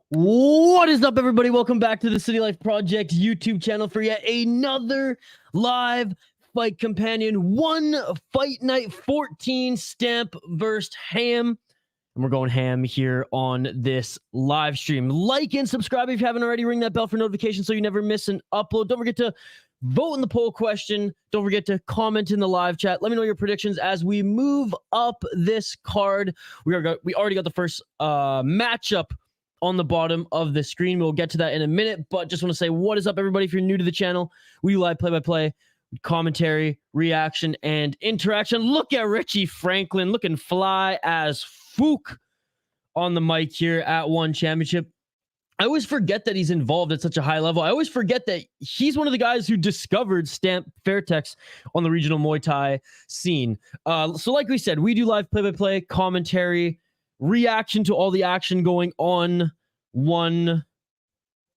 What is up, everybody? Welcome back to the City Life Project YouTube channel for yet another live fight companion. One fight night 14 Stamp versus Ham. And we're going ham here on this live stream. Like and subscribe if you haven't already. Ring that bell for notifications so you never miss an upload. Don't forget to vote in the poll question. Don't forget to comment in the live chat. Let me know your predictions as we move up this card. We already got the first matchup on the bottom of the screen. We'll get to that in a minute, but just want to say what is up, everybody. If you're new to the channel, we do live play-by-play, commentary, reaction, and interaction. Look at Richie Franklin looking fly as fook on the mic here at One Championship. I always forget that he's involved at such a high level. I always forget that he's one of the guys who discovered Stamp Fairtex on the regional Muay Thai scene. So like we said, we do live play-by-play, commentary, reaction to all the action going on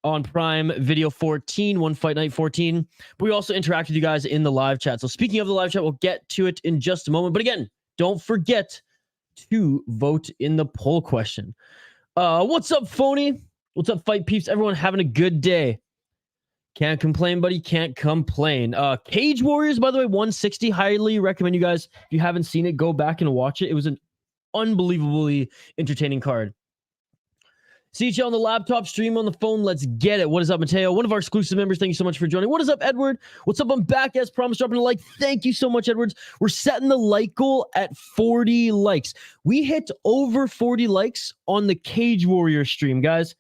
on Prime Video 14, One Fight Night 14. But we also interact with you guys in the live chat. So speaking of the live chat, we'll get to it in just a moment. But again, don't forget to vote in the poll question. What's up, Phony? What's up, Fight Peeps? Everyone having a good day? Can't complain, buddy. Can't complain. Cage Warriors, by the way, 160. Highly recommend you guys, if you haven't seen it, go back and watch it. It was an unbelievably entertaining card. See you on the laptop, stream on the phone. Let's get it. What is up, Mateo? One of our exclusive members. Thank you so much for joining. What is up, Edward? What's up? I'm back as promised. Dropping a like. Thank you so much, Edwards. We're setting the like goal at 40 likes. We hit over 40 likes on the Cage Warrior stream, guys.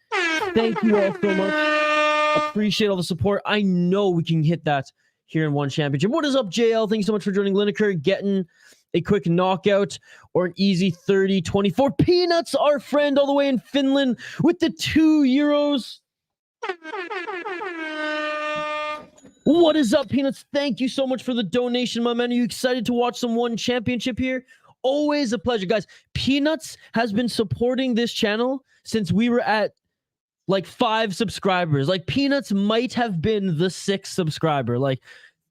Thank you all so much. Appreciate all the support. I know we can hit that here in One Championship. What is up, JL? Thank you so much for joining. Lineker getting a quick knockout or an easy 30-24. Peanuts, our friend all the way in Finland with the €2. What is up, Peanuts? Thank you so much for the donation, my man. Are you excited to watch some One Championship here? Always a pleasure, guys. Peanuts has been supporting this channel since we were at like 5 subscribers. Like, Peanuts might have been the 6th subscriber. Like,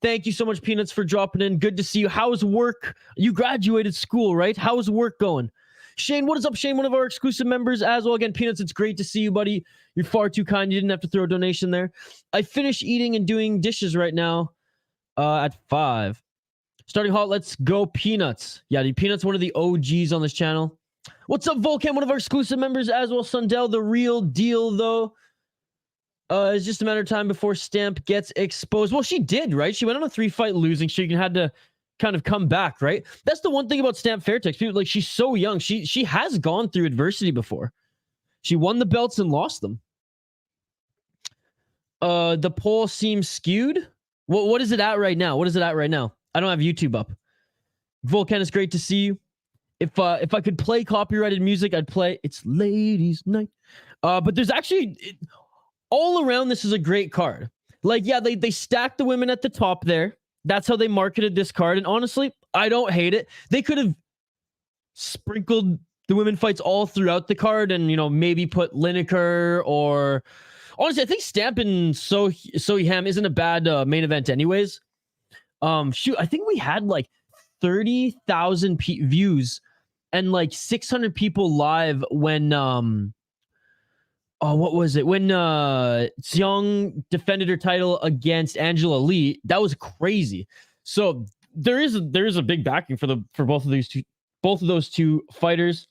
thank you so much, Peanuts, for dropping in. Good to see you. How's work? You graduated school, right? How's work going? Shane, what is up, Shane? One of our exclusive members as well. Again, Peanuts, it's great to see you, buddy. You're far too kind. You didn't have to throw a donation there. I finished eating and doing dishes right now at 5. Starting hot, let's go, Peanuts. Yeah, dude, Peanuts, one of the OGs on this channel. What's up, Volcan? One of our exclusive members as well. Sundell, the real deal, though. It's just a matter of time before Stamp gets exposed. Well, she did, right? She went on a 3-fight losing streak and had to kind of come back, right? That's the one thing about Stamp Fairtex. People like she's so young. She has gone through adversity before. She won the belts and lost them. The poll seems skewed. What is it at right now? What is it at right now? I don't have YouTube up. Volcan, it's great to see you. If I could play copyrighted music, I'd play It's Ladies Night. But there's actually all around this is a great card. Like, yeah, they stacked the women at the top there. That's how they marketed this card. And honestly, I don't hate it. They could have sprinkled the women fights all throughout the card and, you know, maybe put Lineker or... Honestly, I think Stamp and Seo Hee Ham isn't a bad main event anyways. Shoot, I think we had like 30,000 views and like 600 people live when... what was it? When Xiong defended her title against Angela Lee. That was crazy. So there is a big backing for both of those two fighters.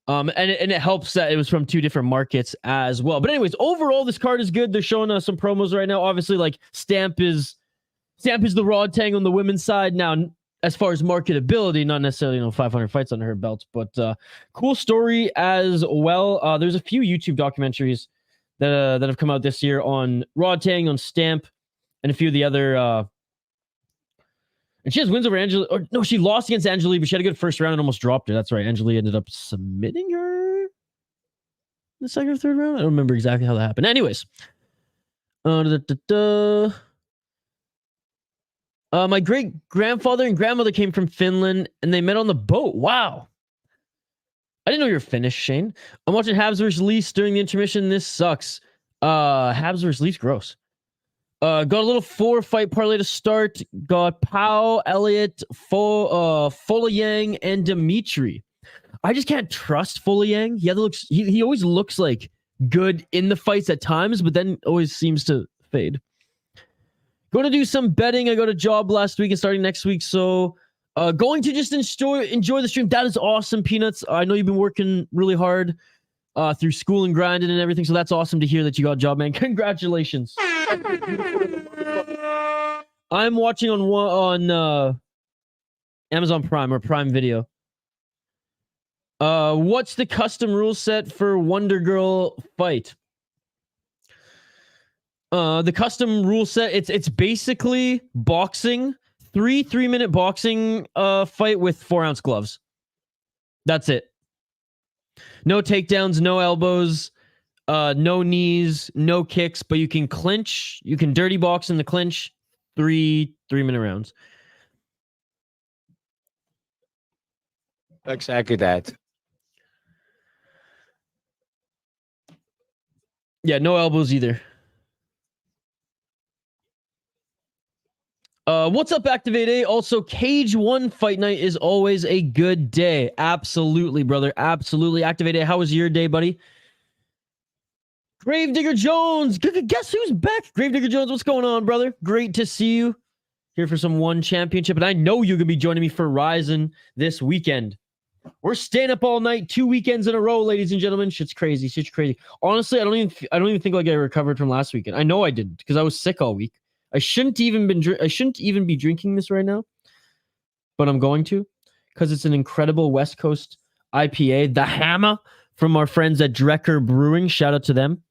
And it helps that it was from two different markets as well. But anyways, overall, this card is good. They're showing us some promos right now. Obviously, like Stamp is the raw tang on the women's side. Now, as far as marketability, not necessarily 500 fights under her belt, but cool story as well. There's a few YouTube documentaries that have come out this year on raw tang, on Stamp, and a few of the other. And she has wins over Angela. Or no, she lost against Angela Lee, but she had a good first round and almost dropped her. That's right. Angela Lee ended up submitting her in the second or third round. I don't remember exactly how that happened. Anyways. My great-grandfather and grandmother came from Finland, and they met on the boat. Wow. I didn't know you were Finnish, Shane. I'm watching Habs vs. Leafs during the intermission. This sucks. Habs vs. Leafs, gross. Got a little 4-fight parlay to start. Got Pow, Elliott, Folayang, and Dmitry. I just can't trust Folayang. He always looks like good in the fights at times, but then always seems to fade. Going to do some betting. I got a job last week and starting next week, so going to just enjoy the stream. That is awesome, Peanuts. I know you've been working really hard through school and grinding and everything, so that's awesome to hear that you got a job, man. Congratulations. I'm watching on Amazon Prime or Prime Video. What's the custom rule set for Wonder Girl fight? The custom rule set, it's basically boxing, 3-minute boxing fight with 4-ounce gloves. That's it. No takedowns, no elbows, no knees, no kicks, but you can clinch, you can dirty box in the clinch, 3-minute rounds. Exactly that. Yeah, no elbows either. What's up, Activate A? Also, Cage 1 fight night is always a good day. Absolutely, brother. Absolutely. Activate A, how was your day, buddy? Gravedigger Jones. Guess who's back? Gravedigger Jones, what's going on, brother? Great to see you here for some one championship. And I know you're going to be joining me for Ryzen this weekend. We're staying up all night, 2 weekends in a row, ladies and gentlemen. Shit's crazy. Shit's crazy. Honestly, I don't even think like I recovered from last weekend. I know I didn't because I was sick all week. I shouldn't even be drinking this right now, but I'm going to because it's an incredible West Coast IPA, the Hammer from our friends at Drecker Brewing. Shout out to them.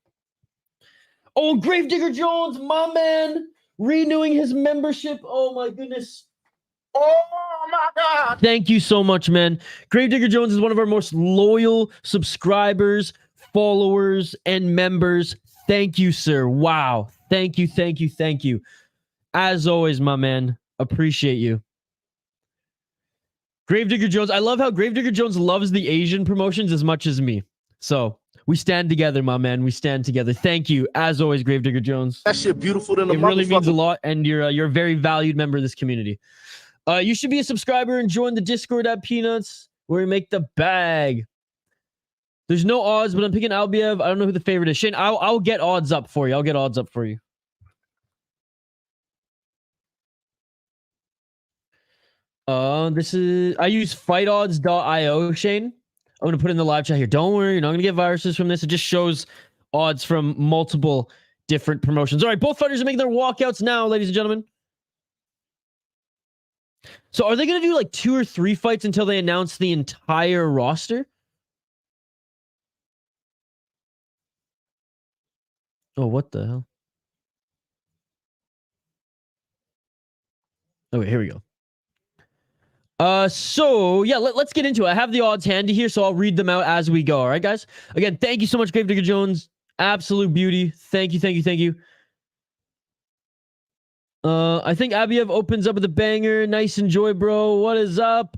Oh, Gravedigger Jones, my man, renewing his membership. Oh my goodness. Oh my God. Thank you so much, man. Gravedigger Jones is one of our most loyal subscribers, followers, and members. Thank you, sir. Wow. Thank you, thank you, thank you. As always, my man. Appreciate you. Gravedigger Jones. I love how Gravedigger Jones loves the Asian promotions as much as me. So we stand together, my man. We stand together. Thank you. As always, Gravedigger Jones. That shit beautiful than a It really means a lot, and you're a very valued member of this community. You should be a subscriber and join the Discord at Peanuts, where we make the bag. There's no odds, but I'm picking Albiev. I don't know who the favorite is. Shane, I'll get odds up for you. I'll get odds up for you. I use fightodds.io, Shane. I'm going to put in the live chat here. Don't worry, you're not going to get viruses from this. It just shows odds from multiple different promotions. All right, both fighters are making their walkouts now, ladies and gentlemen. So are they going to do like 2 or 3 fights until they announce the entire roster? Oh, what the hell? Oh, wait, here we go. So yeah, let's get into it. I have the odds handy here, so I'll read them out as we go. All right, guys. Again, thank you so much, Gravedigger Jones. Absolute beauty. Thank you, thank you, thank you. I think Abiev opens up with a banger. Nice enjoy, bro. What is up?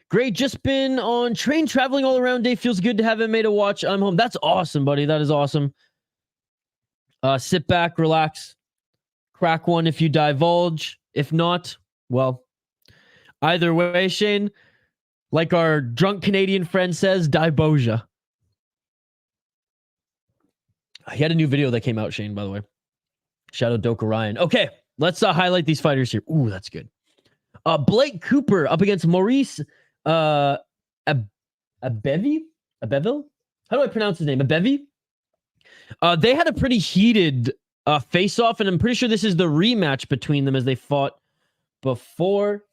Great. Just been on train traveling all around day. Feels good to have MMA to watch. I'm home. That's awesome, buddy. That is awesome. Sit back, relax, crack one if you divulge. If not, well, either way, Shane, like our drunk Canadian friend says, Diboja. He had a new video that came out, Shane, by the way. Shout out Doka Ryan. Okay, let's highlight these fighters here. Ooh, that's good. Blake Cooper up against Maurice Abeville? How do I pronounce his name? Abevi? They had a pretty heated face-off, and I'm pretty sure this is the rematch between them as they fought before.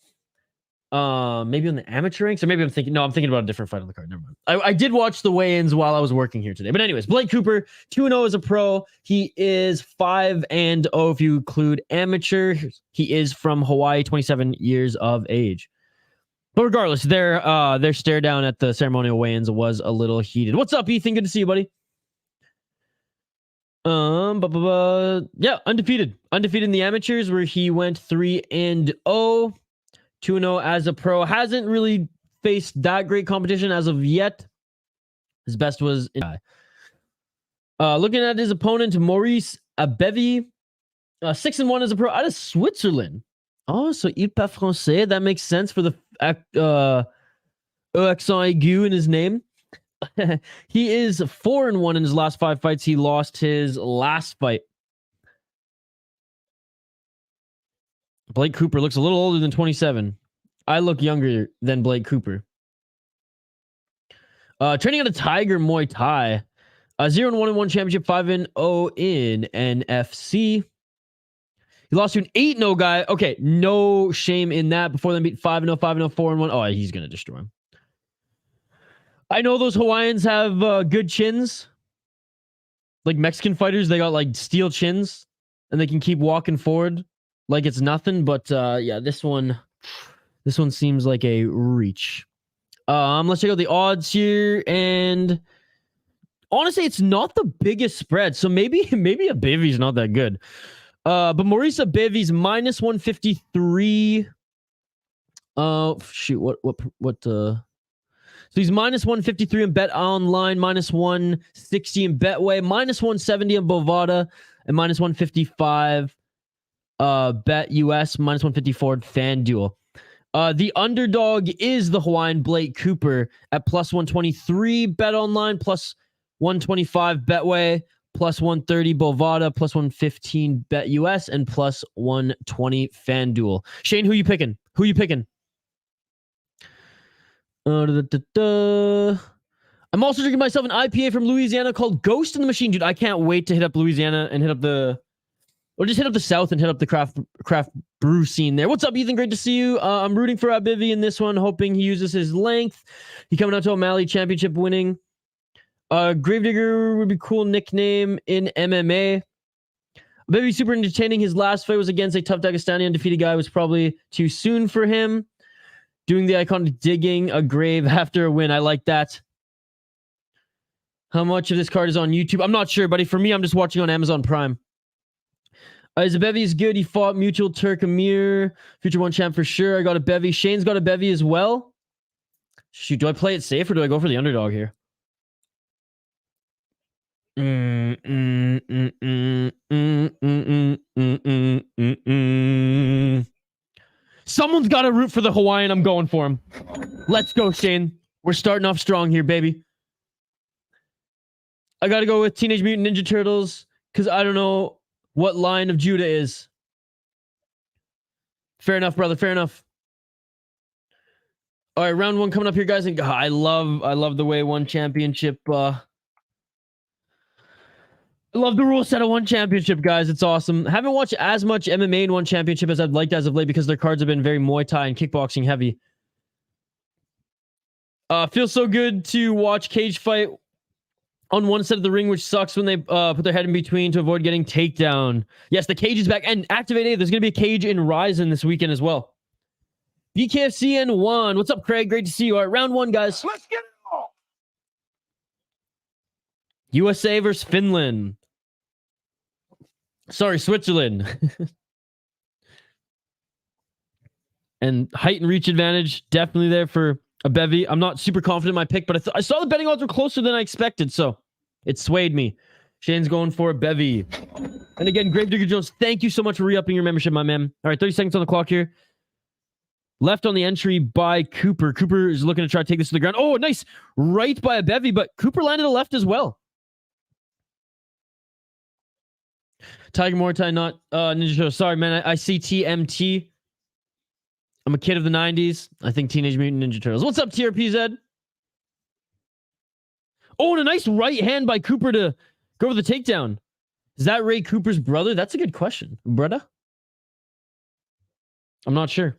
Maybe on the amateur ranks, or maybe I'm thinking about a different fight on the card. Never mind. I did watch the weigh-ins while I was working here today. But anyways, Blake Cooper, 2-0 as a pro. He is 5-0 if you include amateur. He is from Hawaii, 27 years of age. But regardless, their stare down at the ceremonial weigh-ins was a little heated. What's up, Ethan? Good to see you, buddy. Yeah, undefeated in the amateurs, where he went 3-0. 2-0 as a pro. Hasn't really faced that great competition as of yet. His best was looking at his opponent, Maurice Abevi. 6-1 as a pro out of Switzerland. Oh, so il parle français. That makes sense for the accent aigu in his name. He is 4-1 in his last 5 fights. He lost his last fight. Blake Cooper looks a little older than 27. I look younger than Blake Cooper. Training out of Tiger Muay Thai. 0-1-1 championship, 5-0 in NFC. He lost to an 8-0 guy. Okay, no shame in that. Before then, beat 5-0, 5-0, 4-1. Oh, he's going to destroy him. I know those Hawaiians have good chins. Like Mexican fighters, they got like steel chins, and they can keep walking forward like it's nothing. But yeah, this one seems like a reach. Let's check out the odds here, and honestly, it's not the biggest spread, so maybe Abevi's not that good. But Maurice Abevi's minus 153. Shoot, what so he's minus 153 in Bet Online, minus 160 in Betway, minus 170 in Bovada, and minus 155 Bet US, minus 154 in FanDuel. The underdog is the Hawaiian Blake Cooper at plus 123 Bet Online, plus 125 Betway, plus 130 Bovada, plus 115 Bet US, and plus 120 FanDuel. Shane, who you picking? I'm also drinking myself an IPA from Louisiana called Ghost in the Machine. Dude, I can't wait to hit up Louisiana and hit up the South and hit up the craft brew scene there. What's up, Ethan? Great to see you. I'm rooting for Abevi in this one, hoping he uses his length. He coming out to O'Malley championship winning. Gravedigger would be a cool nickname in MMA. Abevi super entertaining. His last fight was against a tough Dagestani undefeated guy. Was probably too soon for him. Doing the iconic digging a grave after a win. I like that. How much of this card is on YouTube? I'm not sure, buddy. For me, I'm just watching on Amazon Prime. Abevi is good. He fought Mutual Turk Amir. Future one champ for sure. I got Abevi. Shane's got Abevi as well. Shoot, do I play it safe or do I go for the underdog here? Someone's got to root for the Hawaiian. I'm going for him. Let's go, Shane. We're starting off strong here, baby. I got to go with Teenage Mutant Ninja Turtles because I don't know what line of Judah is. Fair enough, brother. Fair enough. All right, round 1 coming up here, guys. And I love the way one championship. I love the rule set of one championship, guys. It's awesome. Haven't watched as much MMA in one championship as I'd liked as of late because their cards have been very Muay Thai and kickboxing heavy. Feels so good to watch cage fight on one side of the ring, which sucks when they put their head in between to avoid getting takedown. Yes, the cage is back. And Activate A, there's going to be a cage in Ryzen this weekend as well. BKFC and 1. What's up, Craig? Great to see you. All right, round 1, guys. Let's get it all. USA versus Finland. Sorry, Switzerland. And height and reach advantage, definitely there for a bevy. I'm not super confident in my pick, but I saw the betting odds were closer than I expected, so it swayed me. Shane's going for a bevy. And again, Gravedigger Jones, thank you so much for re-upping your membership, my man. All right, 30 seconds on the clock here. Left on the entry by Cooper. Cooper is looking to try to take this to the ground. Oh, nice. Right by a bevy, but Cooper landed a left as well. Tiger Muay Thai, not Ninja Turtle. Sorry, man. I see TMT. I'm a kid of the 90s. I think Teenage Mutant Ninja Turtles. What's up, TRPZ? Oh, and a nice right hand by Cooper to go for the takedown. Is that Ray Cooper's brother? That's a good question. Brother? I'm not sure.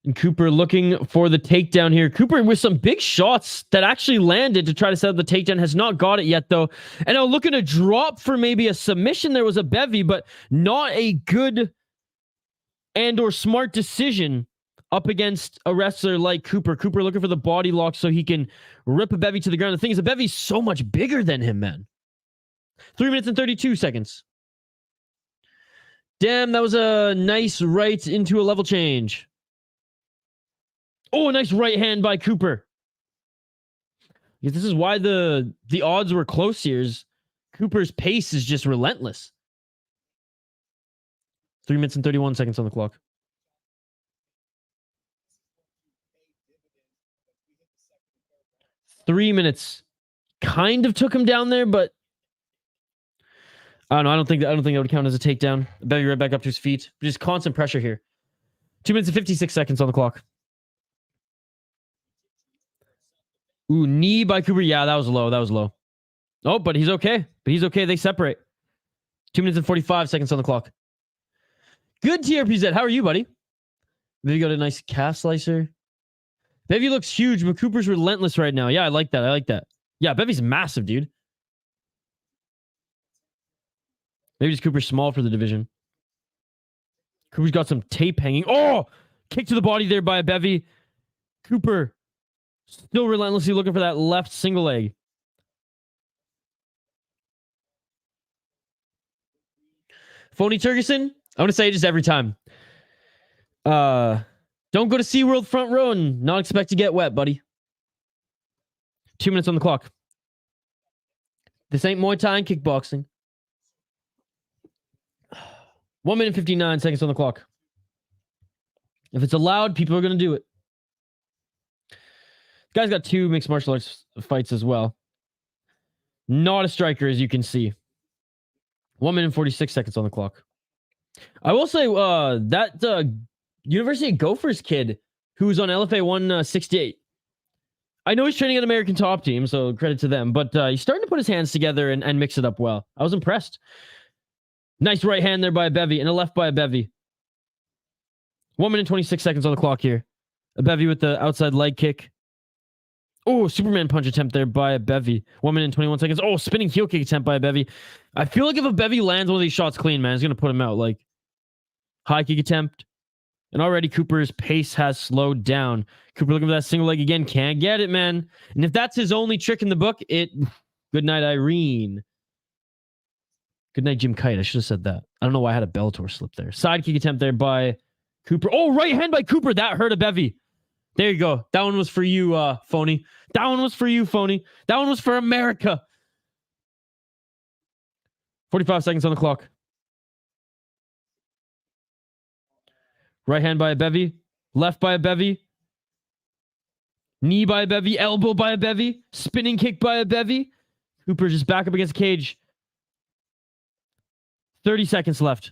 And Cooper looking for the takedown here. Cooper with some big shots that actually landed to try to set up the takedown. Has not got it yet, though. And now looking to drop for maybe a submission. There was a bevy, but not a good and or smart decision up against a wrestler like Cooper. Cooper looking for the body lock so he can rip a bevy to the ground. The thing is, a bevy's so much bigger than him, man. 3 minutes and 32 seconds. Damn, that was a nice right into a level change. Oh, a nice right hand by Cooper. Yeah, this is why the odds were close here. Cooper's pace is just relentless. 3 minutes and 31 seconds on the clock. Three minutes. Kind of took him down there, but I don't know. I don't think that would count as a takedown. Bevy right back up to his feet. Just constant pressure here. 2 minutes and 56 seconds on the clock. Ooh, knee by Cooper. Yeah, that was low. That was low. Oh, but he's okay. They separate. 2 minutes and 45 seconds on the clock. Good TRPZ. How are you, buddy? Maybe got a nice calf slicer. Bevy looks huge, but Cooper's relentless right now. Yeah, I like that. Yeah, Bevy's massive, dude. Maybe just Cooper's small for the division. Cooper's got some tape hanging. Oh! Kick to the body there by a bevy. Cooper still relentlessly looking for that left single leg. Phony Turgerson, I want to say it just every time. Don't go to SeaWorld front row and not expect to get wet, buddy. 2 minutes on the clock. This ain't Muay Thai and kickboxing. 1 minute 59 seconds on the clock. If it's allowed, people are going to do it. This guy's got 2 mixed martial arts fights as well. Not a striker, as you can see. 1 minute 46 seconds on the clock. I will say that University of Gophers kid who's on LFA 168. I know he's training at American Top Team, so credit to them. But he's starting to put his hands together and mix it up well. I was impressed. Nice right hand there by a bevy and a left by a bevy. 1 minute 26 seconds on the clock here. A bevy with the outside leg kick. Oh, Superman punch attempt there by a bevy. 1 minute and 21 seconds. Oh, spinning heel kick attempt by a bevy. I feel like if a bevy lands one of these shots clean, man, it's going to put him out. Like, high kick attempt. And already Cooper's pace has slowed down. Cooper looking for that single leg again. Can't get it, man. And if that's his only trick in the book, good night, Irene. Good night, Jim Kite. I should have said that. I don't know why I had a Bellator slip there. Side kick attempt there by Cooper. Oh, right hand by Cooper. That hurt a bevy. There you go. That one was for you, Phony. That one was for you, Phony. That one was for America. 45 seconds on the clock. Right hand by a bevy. Left by a bevy. Knee by a bevy. Elbow by a bevy. Spinning kick by a bevy. Cooper just back up against the cage. 30 seconds left.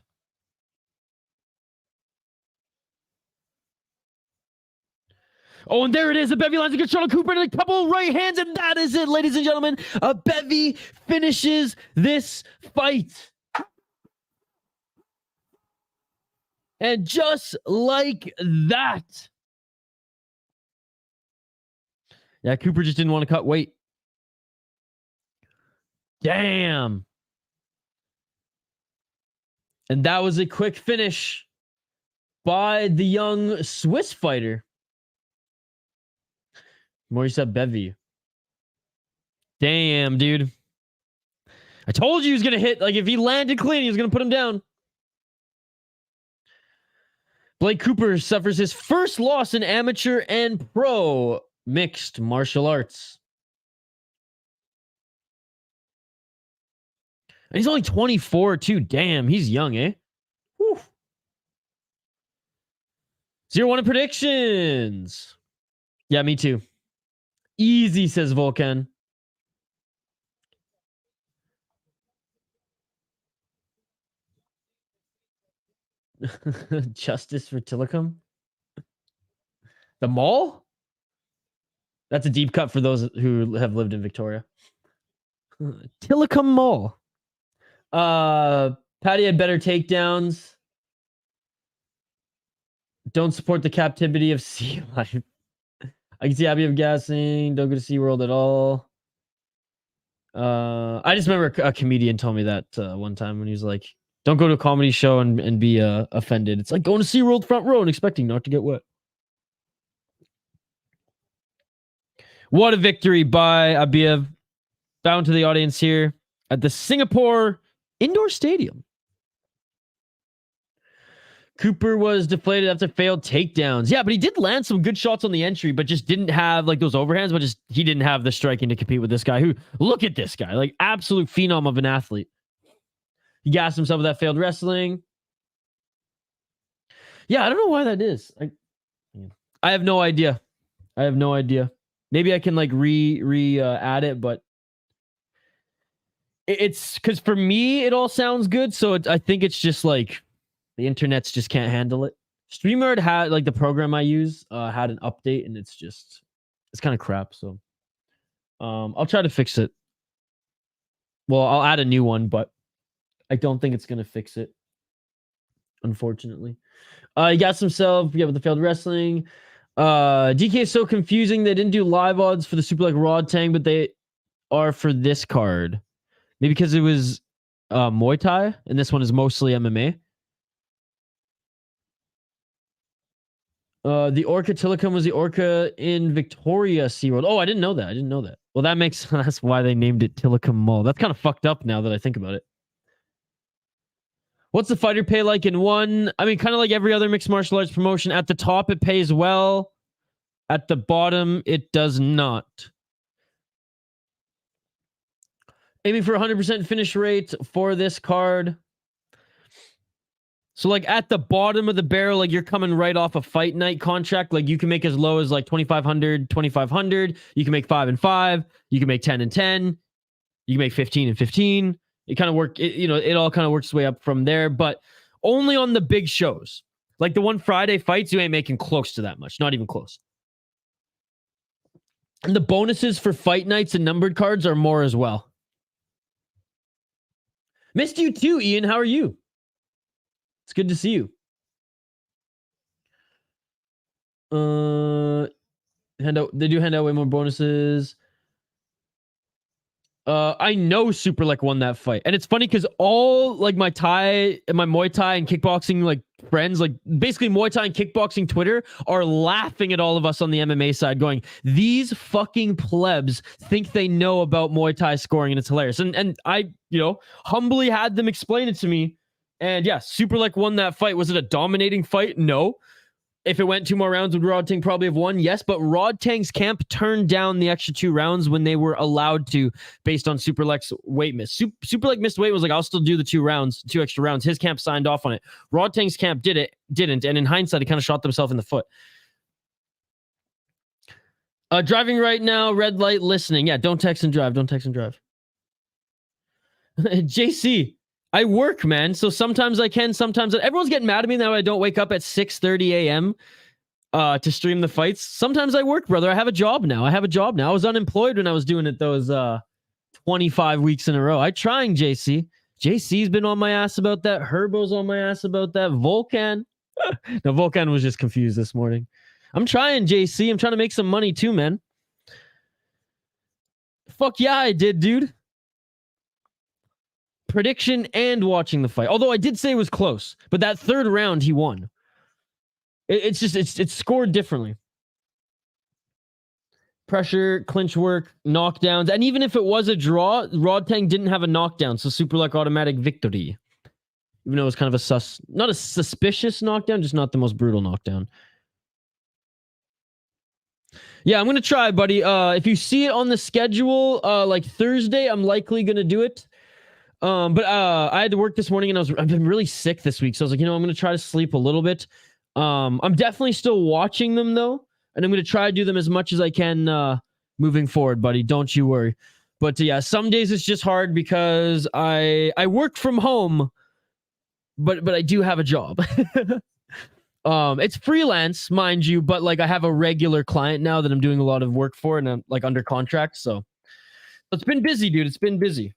Oh, and there it is. A Bevy lands a good shot on Cooper and a couple right hands, and that is it, ladies and gentlemen. A Bevy finishes this fight. And just like that. Yeah, Cooper just didn't want to cut weight. Damn. And that was a quick finish by the young Swiss fighter. Maurice Bevy. Damn, dude. I told you he was going to hit. Like, if he landed clean, he was going to put him down. Blake Cooper suffers his first loss in amateur and pro mixed martial arts. And he's only 24, too. Damn, he's young, eh? Whew. 0-1 in predictions. Yeah, me too. Easy, says Volcan. Justice for Tillicum? The mall? That's a deep cut for those who have lived in Victoria. Tillicum Mall. Patty had better takedowns. Don't support the captivity of sea life. I can see Abby of gassing. Don't go to SeaWorld at all. I just remember a comedian told me that one time when he was like, don't go to a comedy show and be offended. It's like going to SeaWorld front row and expecting not to get wet. What a victory by Abiev. Bound to the audience here at the Singapore Indoor Stadium. Cooper was deflated after failed takedowns. Yeah, but he did land some good shots on the entry, but just didn't have like those overhands, but just he didn't have the striking to compete with this guy who, look at this guy, like absolute phenom of an athlete. He gassed himself with that failed wrestling. Yeah, I don't know why that is. I have no idea. I have no idea. Maybe I can like add it, but it's because for me, it all sounds good. So I think it's just like the internet's just can't handle it. StreamYard had like the program I use had an update and it's kind of crap. So I'll try to fix it. Well, I'll add a new one, but I don't think it's going to fix it. Unfortunately. He got himself with the failed wrestling. DK is so confusing. They didn't do live odds for the Super like Rod Tang, but they are for this card. Maybe because it was Muay Thai and this one is mostly MMA. The Orca Tillicum was the Orca in Victoria SeaWorld. Oh, I didn't know that. Well, that's why they named it Tillicum Mall. That's kind of fucked up now that I think about it. What's the fighter pay like in one? I mean, kind of like every other mixed martial arts promotion. At the top, it pays well. At the bottom, it does not. Aiming for 100% finish rate for this card. So like at the bottom of the barrel, like you're coming right off a fight night contract. Like you can make as low as like 2,500, 2,500. You can make 5 and 5. You can make 10 and 10. You can make 15 and 15. It kind of it all kind of works its way up from there, but only on the big shows. Like the one Friday fights, you ain't making close to that much. Not even close. And the bonuses for fight nights and numbered cards are more as well. Missed you too, Ian. How are you? It's good to see you. They do hand out way more bonuses. I know Superlek won that fight. And it's funny because all like my Thai and my Muay Thai and kickboxing like friends, like basically Muay Thai and kickboxing Twitter are laughing at all of us on the MMA side going, these fucking plebs think they know about Muay Thai scoring and it's hilarious. And I, humbly had them explain it to me. And yeah, Superlek won that fight. Was it a dominating fight? No. If it went 2 more rounds, would Rod Tang probably have won? Yes, but Rod Tang's camp turned down the extra 2 rounds when they were allowed to, based on Superlek's weight miss. Superlek missed weight, was like, I'll still do the 2 extra rounds. His camp signed off on it. Rod Tang's camp didn't, and in hindsight, he kind of shot himself in the foot. Driving right now, red light, listening. Yeah, don't text and drive. JC, I work, man. So sometimes I can, sometimes everyone's getting mad at me now. I don't wake up at 6:30 a.m. to stream the fights. Sometimes I work, brother. I have a job now. I was unemployed when I was doing it those 25 weeks in a row. I trying, JC. JC's been on my ass about that. Herbo's on my ass about that. Volcan. No, Volcan was just confused this morning. I'm trying, JC. I'm trying to make some money too, man. Fuck yeah, I did, dude. Prediction and watching the fight. Although I did say it was close, but that third round he won. It's scored differently. Pressure, clinch work, knockdowns, and even if it was a draw, Rodtang didn't have a knockdown, so super luck automatic victory. Even though it was kind of not a suspicious knockdown, just not the most brutal knockdown. Yeah, I'm gonna try, buddy. If you see it on the schedule, like Thursday, I'm likely gonna do it. But I had to work this morning, and I've been really sick this week, so I was like, I'm gonna try to sleep a little bit. I'm definitely still watching them though. And I'm going to try to do them as much as I can moving forward, buddy. Don't you worry. But yeah, some days it's just hard because I work from home, but I do have a job. It's freelance, mind you, but like I have a regular client now that I'm doing a lot of work for, and I'm like under contract. So it's been busy, dude. It's been busy.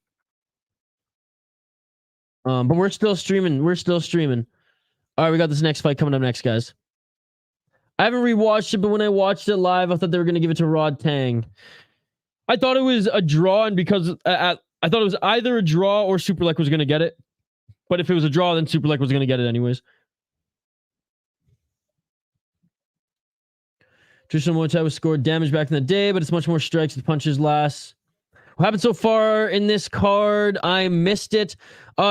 But we're still streaming. All right, we got this next fight coming up next, guys. I haven't rewatched it, but when I watched it live, I thought they were going to give it to Rodtang. I thought it was a draw, and because I thought it was either a draw or Superlek was going to get it. But if it was a draw, then Superlek was going to get it anyways. Traditional Muay Thai was scored damage back in the day, but it's much more strikes with punches last. What happened so far in this card? I missed it.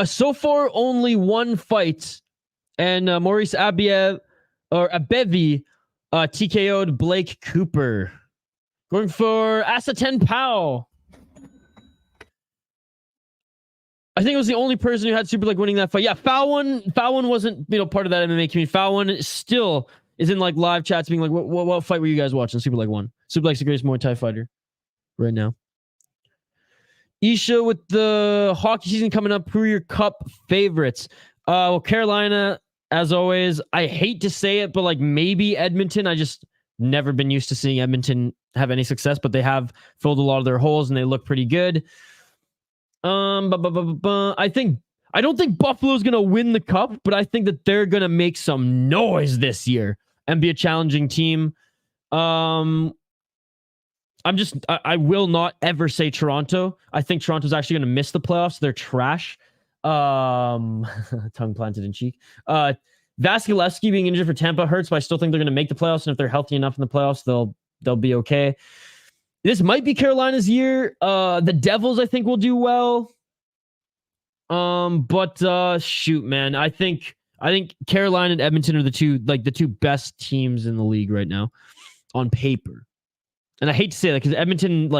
So far, only one fight, and Maurice Abevi TKO'd Blake Cooper. Going for Asa Ten Pow. I think it was the only person who had Superlek winning that fight. Yeah, Falwon wasn't part of that MMA community. Falwon still is in like live chats being like, what fight were you guys watching? Superlek won. Superlek's the greatest Muay Thai fighter right now. Isha with the hockey season coming up. Who are your cup favorites? Well, Carolina, as always. I hate to say it, but like maybe Edmonton. I just never been used to seeing Edmonton have any success, but they have filled a lot of their holes and they look pretty good. I don't think Buffalo's gonna win the cup, but I think that they're gonna make some noise this year and be a challenging team. I will not ever say Toronto. I think Toronto's actually gonna miss the playoffs. They're trash. Tongue planted in cheek. Vasilevsky being injured for Tampa hurts, but I still think they're going to make the playoffs. And if they're healthy enough in the playoffs, they'll be okay. This might be Carolina's year. The Devils, I think, will do well. But shoot, man, I think Carolina and Edmonton are the two best teams in the league right now on paper. And I hate to say that because Edmonton,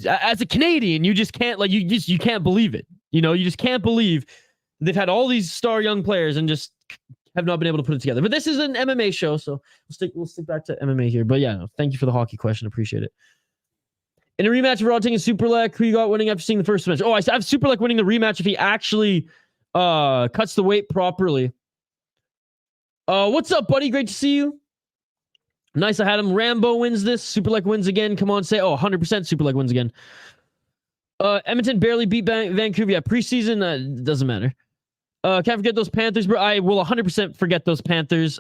as a Canadian, you just can't you can't believe it. You just can't believe they've had all these star young players and just have not been able to put it together. But this is an MMA show, so we'll stick back to MMA here. But yeah, no, thank you for the hockey question. Appreciate it. In a rematch of Rodtang and Superlek, who you got winning after seeing the first match? Oh, I have Superlek winning the rematch if he actually cuts the weight properly. What's up, buddy? Great to see you. Nice, I had him. Rambo wins this. Superlek wins again. Come on, say 100% Superlek wins again. Edmonton barely beat Vancouver. Yeah, preseason, doesn't matter. Can't forget those Panthers, bro. I will 100% forget those Panthers.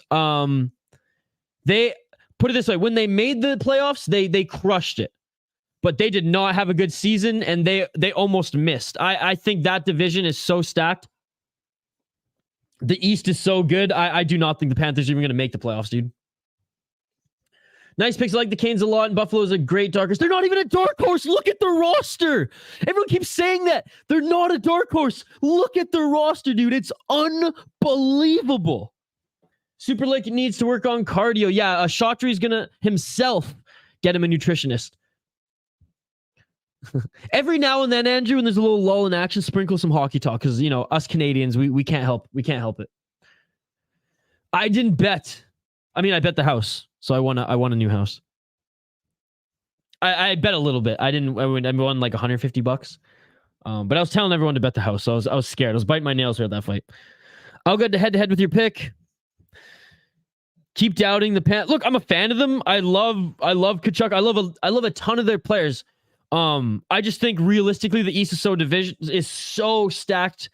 They put it this way: when they made the playoffs, they crushed it, but they did not have a good season, and they almost missed. I think that division is so stacked. The East is so good. I do not think the Panthers are even going to make the playoffs, dude. Nice picks. I like the Canes a lot, and Buffalo's a great dark horse. They're not even a dark horse. Look at the roster. Everyone keeps saying that. They're not a dark horse. Look at the roster, dude. It's unbelievable. Superlek needs to work on cardio. Yeah, Chaudhry's going to himself get him a nutritionist. Every now and then, Andrew, when there's a little lull in action, sprinkle some hockey talk because, us Canadians, we can't help it. I didn't bet. I mean, I bet the house. So I won a new house. I bet a little bit. I won like $150. But I was telling everyone to bet the house. So I was scared. I was biting my nails here at that fight. I'll go head to head with your pick. keep doubting the pan. Look, I'm a fan of them. I love Kachuk. I love a ton of their players. I just think realistically the East is so stacked,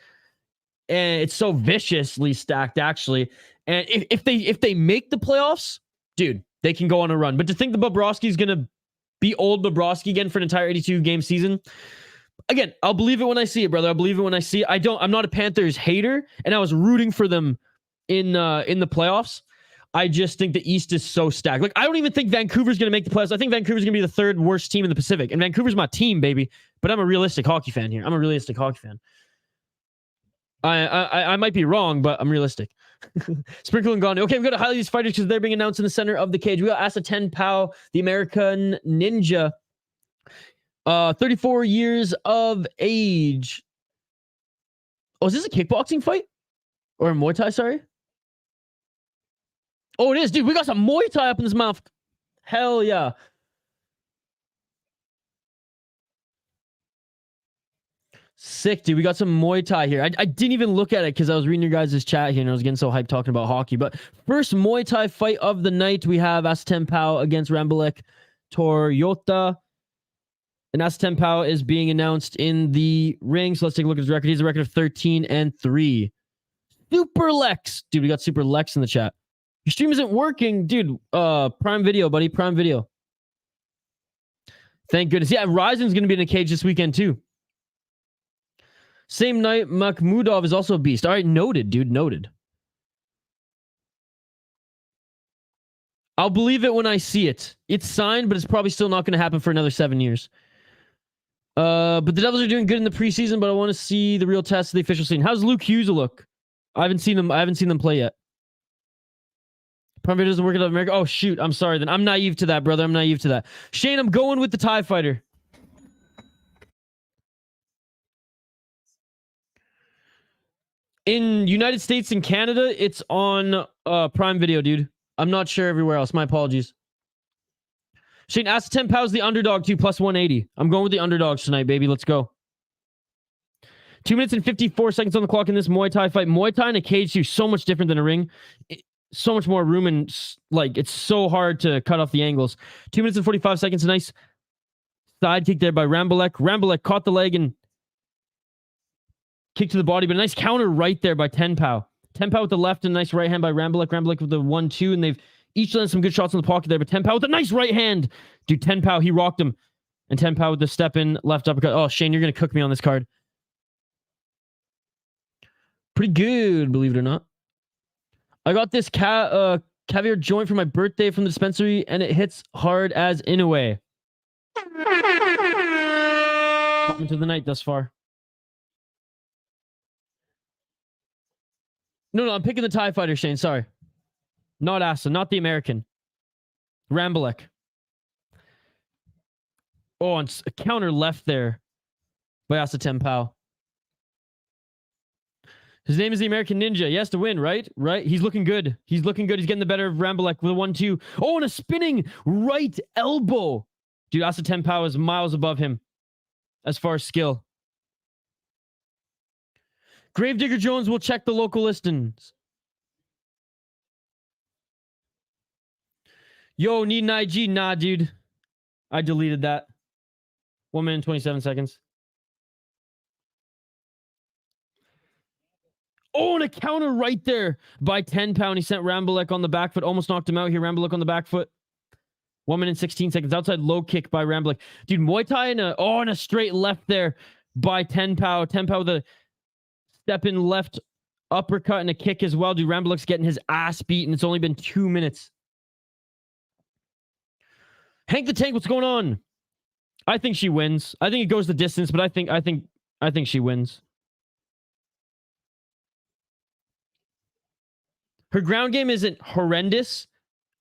and it's so viciously stacked actually. And if they make the playoffs, dude, they can go on a run. But to think the Bobrovsky's gonna be old Bobrovsky again for an entire 82 game season, again, I'll believe it when I see it, brother. I'll believe it when I see it. I'm not a Panthers hater, and I was rooting for them in the playoffs. I just think the East is so stacked. Like, I don't even think Vancouver's going to make the playoffs. I think Vancouver's going to be the third worst team in the Pacific. And Vancouver's my team, baby. But I'm a realistic hockey fan here. I'm a realistic hockey fan. I might be wrong, but I'm realistic. Sprinkle and Gandhi. Okay, I'm going to highlight these fighters because they're being announced in the center of the cage. We got Asa Ten Pow, the American Ninja. 34 years of age. Oh, is this a kickboxing fight? Or a Muay Thai, sorry? Oh, it is, dude. We got some Muay Thai up in this mouth. Hell yeah. Sick, dude. We got some Muay Thai here. I didn't even look at it because I was reading your guys' chat here and I was getting so hyped talking about hockey. But first Muay Thai fight of the night, we have Asa Ten Pow against Rambalek Tor Yotha. And Asa Ten Pow is being announced in the ring. So let's take a look at his record. He's a record of 13-3. Super Lex. Dude, we got Super Lex in the chat. Your stream isn't working, dude. Prime Video, buddy. Prime Video. Thank goodness. Yeah, Ryzen's going to be in a cage this weekend, too. Same night, Makhmudov is also a beast. All right, noted, dude. Noted. I'll believe it when I see it. It's signed, but it's probably still not going to happen for another 7 years. But the Devils are doing good in the preseason, but I want to see the real test of the official scene. How's Luke Hughes look? I haven't seen them play yet. Prime Video doesn't work out of America. Oh, shoot. I'm sorry then. I'm naive to that, brother. I'm naive to that. Shane, I'm going with the TIE Fighter. In United States and Canada, it's on Prime Video, dude. I'm not sure everywhere else. My apologies. Shane, Asa Ten Pow's the underdog, too, plus 180. I'm going with the underdogs tonight, baby. Let's go. 2 minutes and 54 seconds on the clock in this Muay Thai fight. Muay Thai in a cage, too, so much different than a ring. So much more room and, like, it's so hard to cut off the angles. 2 minutes and 45 seconds. A nice side kick there by Rambalek. Rambalek caught the leg and kicked to the body, but a nice counter right there by Ten Pow. Ten Pow with the left and a nice right hand by Rambalek. Rambalek with the 1-2, and they've each landed some good shots in the pocket there, but Ten Pow with a nice right hand. Dude, Ten Pow, he rocked him. And Ten Pow with the step in, left uppercut. Oh, Shane, you're going to cook me on this card. Pretty good, believe it or not. I got this caviar joint for my birthday from the dispensary, and it hits hard as Inoue. Coming to the night thus far. No, I'm picking the TIE Fighter, Shane. Sorry. Not Asa, not the American. Rambalek. Oh, and a counter left there by Asa Ten Pow. His name is the American Ninja. He has to win, right? Right? He's looking good. He's looking good. He's getting the better of Rambalek with a 1-2. Oh, and a spinning right elbow. Dude, Asa Ten Pow is miles above him as far as skill. Gravedigger Jones will check the local listings. Yo, need an IG? Nah, dude. I deleted that. 1 minute and 27 seconds. Oh, and a counter right there by 10 Pound. He sent Rambalek on the back foot. Almost knocked him out here. Rambalek on the back foot. 1 minute and 16 seconds. Outside low kick by Rambalek. Dude, Muay Thai and a straight left there by 10 Pow. 10 Pow with a step in left uppercut and a kick as well. Dude, Rambalek's getting his ass beat, and it's only been 2 minutes. Hank the Tank, what's going on? I think she wins. I think it goes the distance, but I think she wins. Her ground game isn't horrendous.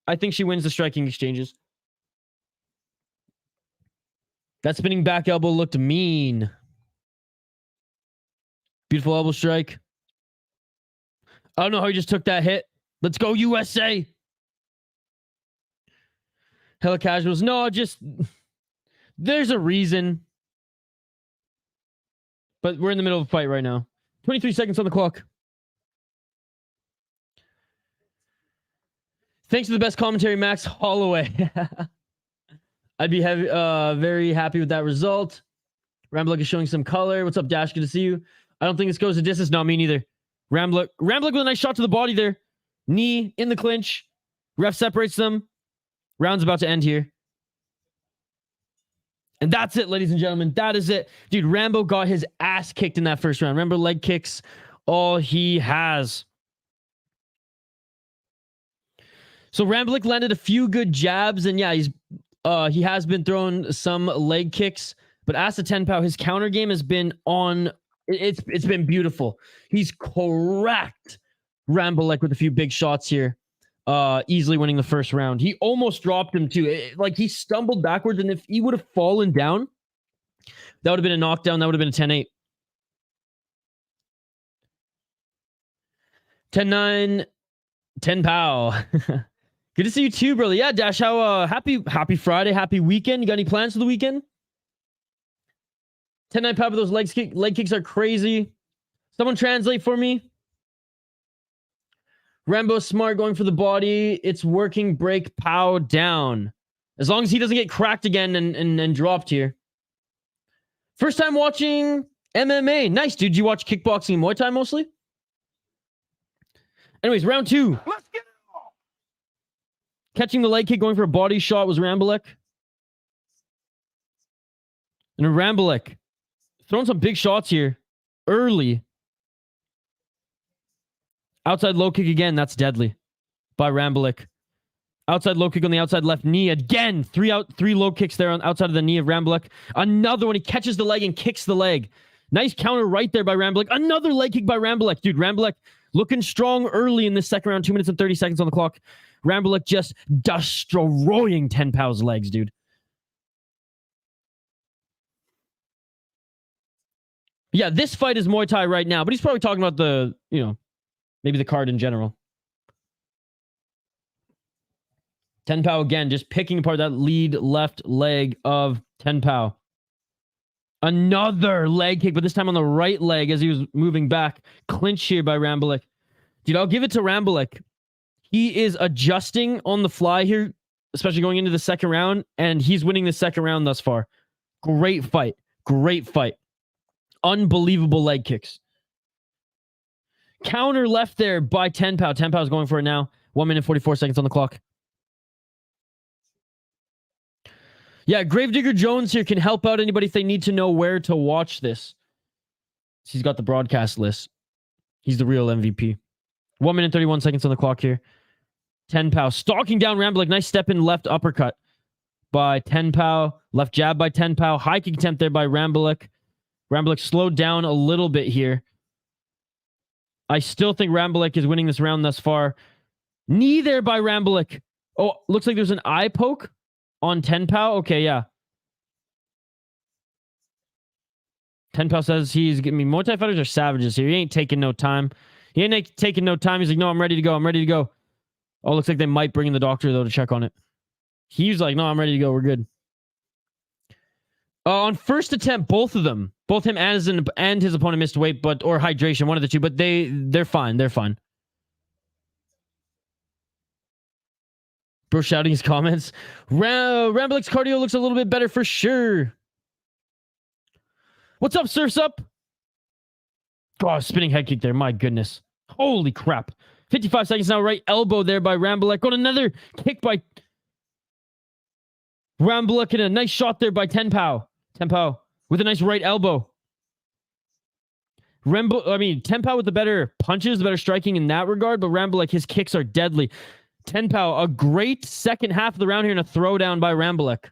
I think she wins the striking exchanges. That spinning back elbow looked mean. Beautiful elbow strike. I don't know how he just took that hit. Let's go, USA. Hella casuals. No, just... There's a reason. But we're in the middle of a fight right now. 23 seconds on the clock. Thanks for the best commentary, Max Holloway. I'd be very happy with that result. Ramblick is showing some color. What's up, Dash? Good to see you. I don't think this goes to distance. No, me neither. Ramblick with a nice shot to the body there. Knee in the clinch. Ref separates them. Round's about to end here. And that's it, ladies and gentlemen. That is it. Dude, Rambo got his ass kicked in that first round. Remember, leg kicks, all he has. So Ramblick landed a few good jabs, and yeah, he has been throwing some leg kicks. But Asa Ten Pow, his counter game has been on. It's been beautiful. He's correct Ramblick with a few big shots here. Easily winning the first round. He almost dropped him too. Like he stumbled backwards, and if he would have fallen down, that would have been a knockdown. That would have been a 10-8. 10-9, Ten Pow. Good to see you too, brother. Yeah, Dash, how happy Friday, happy weekend. You got any plans for the weekend? 10-9 Pow, those leg kicks are crazy. Someone translate for me. Rambo smart going for the body. It's working. Break Pow down. As long as he doesn't get cracked again and dropped here. First time watching MMA. Nice, dude. You watch kickboxing and Muay Thai mostly? Anyways, round 2. Let's get it on. Catching the leg kick, going for a body shot was Ramblick. And Ramblick throwing some big shots here early. Outside low kick again. That's deadly by Ramblick. Outside low kick on the outside left knee. Again, three low kicks there on outside of the knee of Ramblick. Another one. He catches the leg and kicks the leg. Nice counter right there by Ramblick. Another leg kick by Ramblick. Dude, Ramblick looking strong early in this second round. 2 minutes and 30 seconds on the clock. Ramblick just destroying Ten Pow's legs, dude. Yeah, this fight is Muay Thai right now, but he's probably talking about the, maybe the card in general. Ten Pow again, just picking apart that lead left leg of Ten Pow. Another leg kick, but this time on the right leg as he was moving back. Clinch here by Ramblick. Dude, I'll give it to Ramblick. He is adjusting on the fly here, especially going into the second round, and he's winning the second round thus far. Great fight. Great fight. Unbelievable leg kicks. Counter left there by Ten Pow. Ten Pow's going for it now. 1 minute 44 seconds on the clock. Yeah, Gravedigger Jones here can help out anybody if they need to know where to watch this. He's got the broadcast list. He's the real MVP. 1 minute 31 seconds on the clock here. Ten Pow stalking down Ramblick. Nice step in left uppercut by Ten Pow. Left jab by Ten Pow. High kick attempt there by Ramblick. Ramblick slowed down a little bit here. I still think Ramblick is winning this round thus far. Knee there by Ramblick. Oh, looks like there's an eye poke on Ten Pow. Okay, yeah. Ten Pow says he's giving me Muay Thai fighters are savages here. He ain't taking no time. He ain't taking no time. He's like, no, I'm ready to go. I'm ready to go. Oh, looks like they might bring in the doctor, though, to check on it. He's like, no, I'm ready to go. We're good. On first attempt, both of them, both him and his opponent missed weight, or hydration, one of the two, but they're fine. They're fine. Bro shouting his comments. Ramblick's cardio looks a little bit better for sure. What's up, Surf's Up? Oh, spinning head kick there. My goodness. Holy crap. 55 seconds now. Right elbow there by Ramblick. Got another kick by Ramblick and a nice shot there by Ten Pow. Ten Pow with a nice right elbow. Ten Pow with the better punches, the better striking in that regard, but Ramblick, his kicks are deadly. Ten Pow, a great second half of the round here and a throwdown by Ramblick.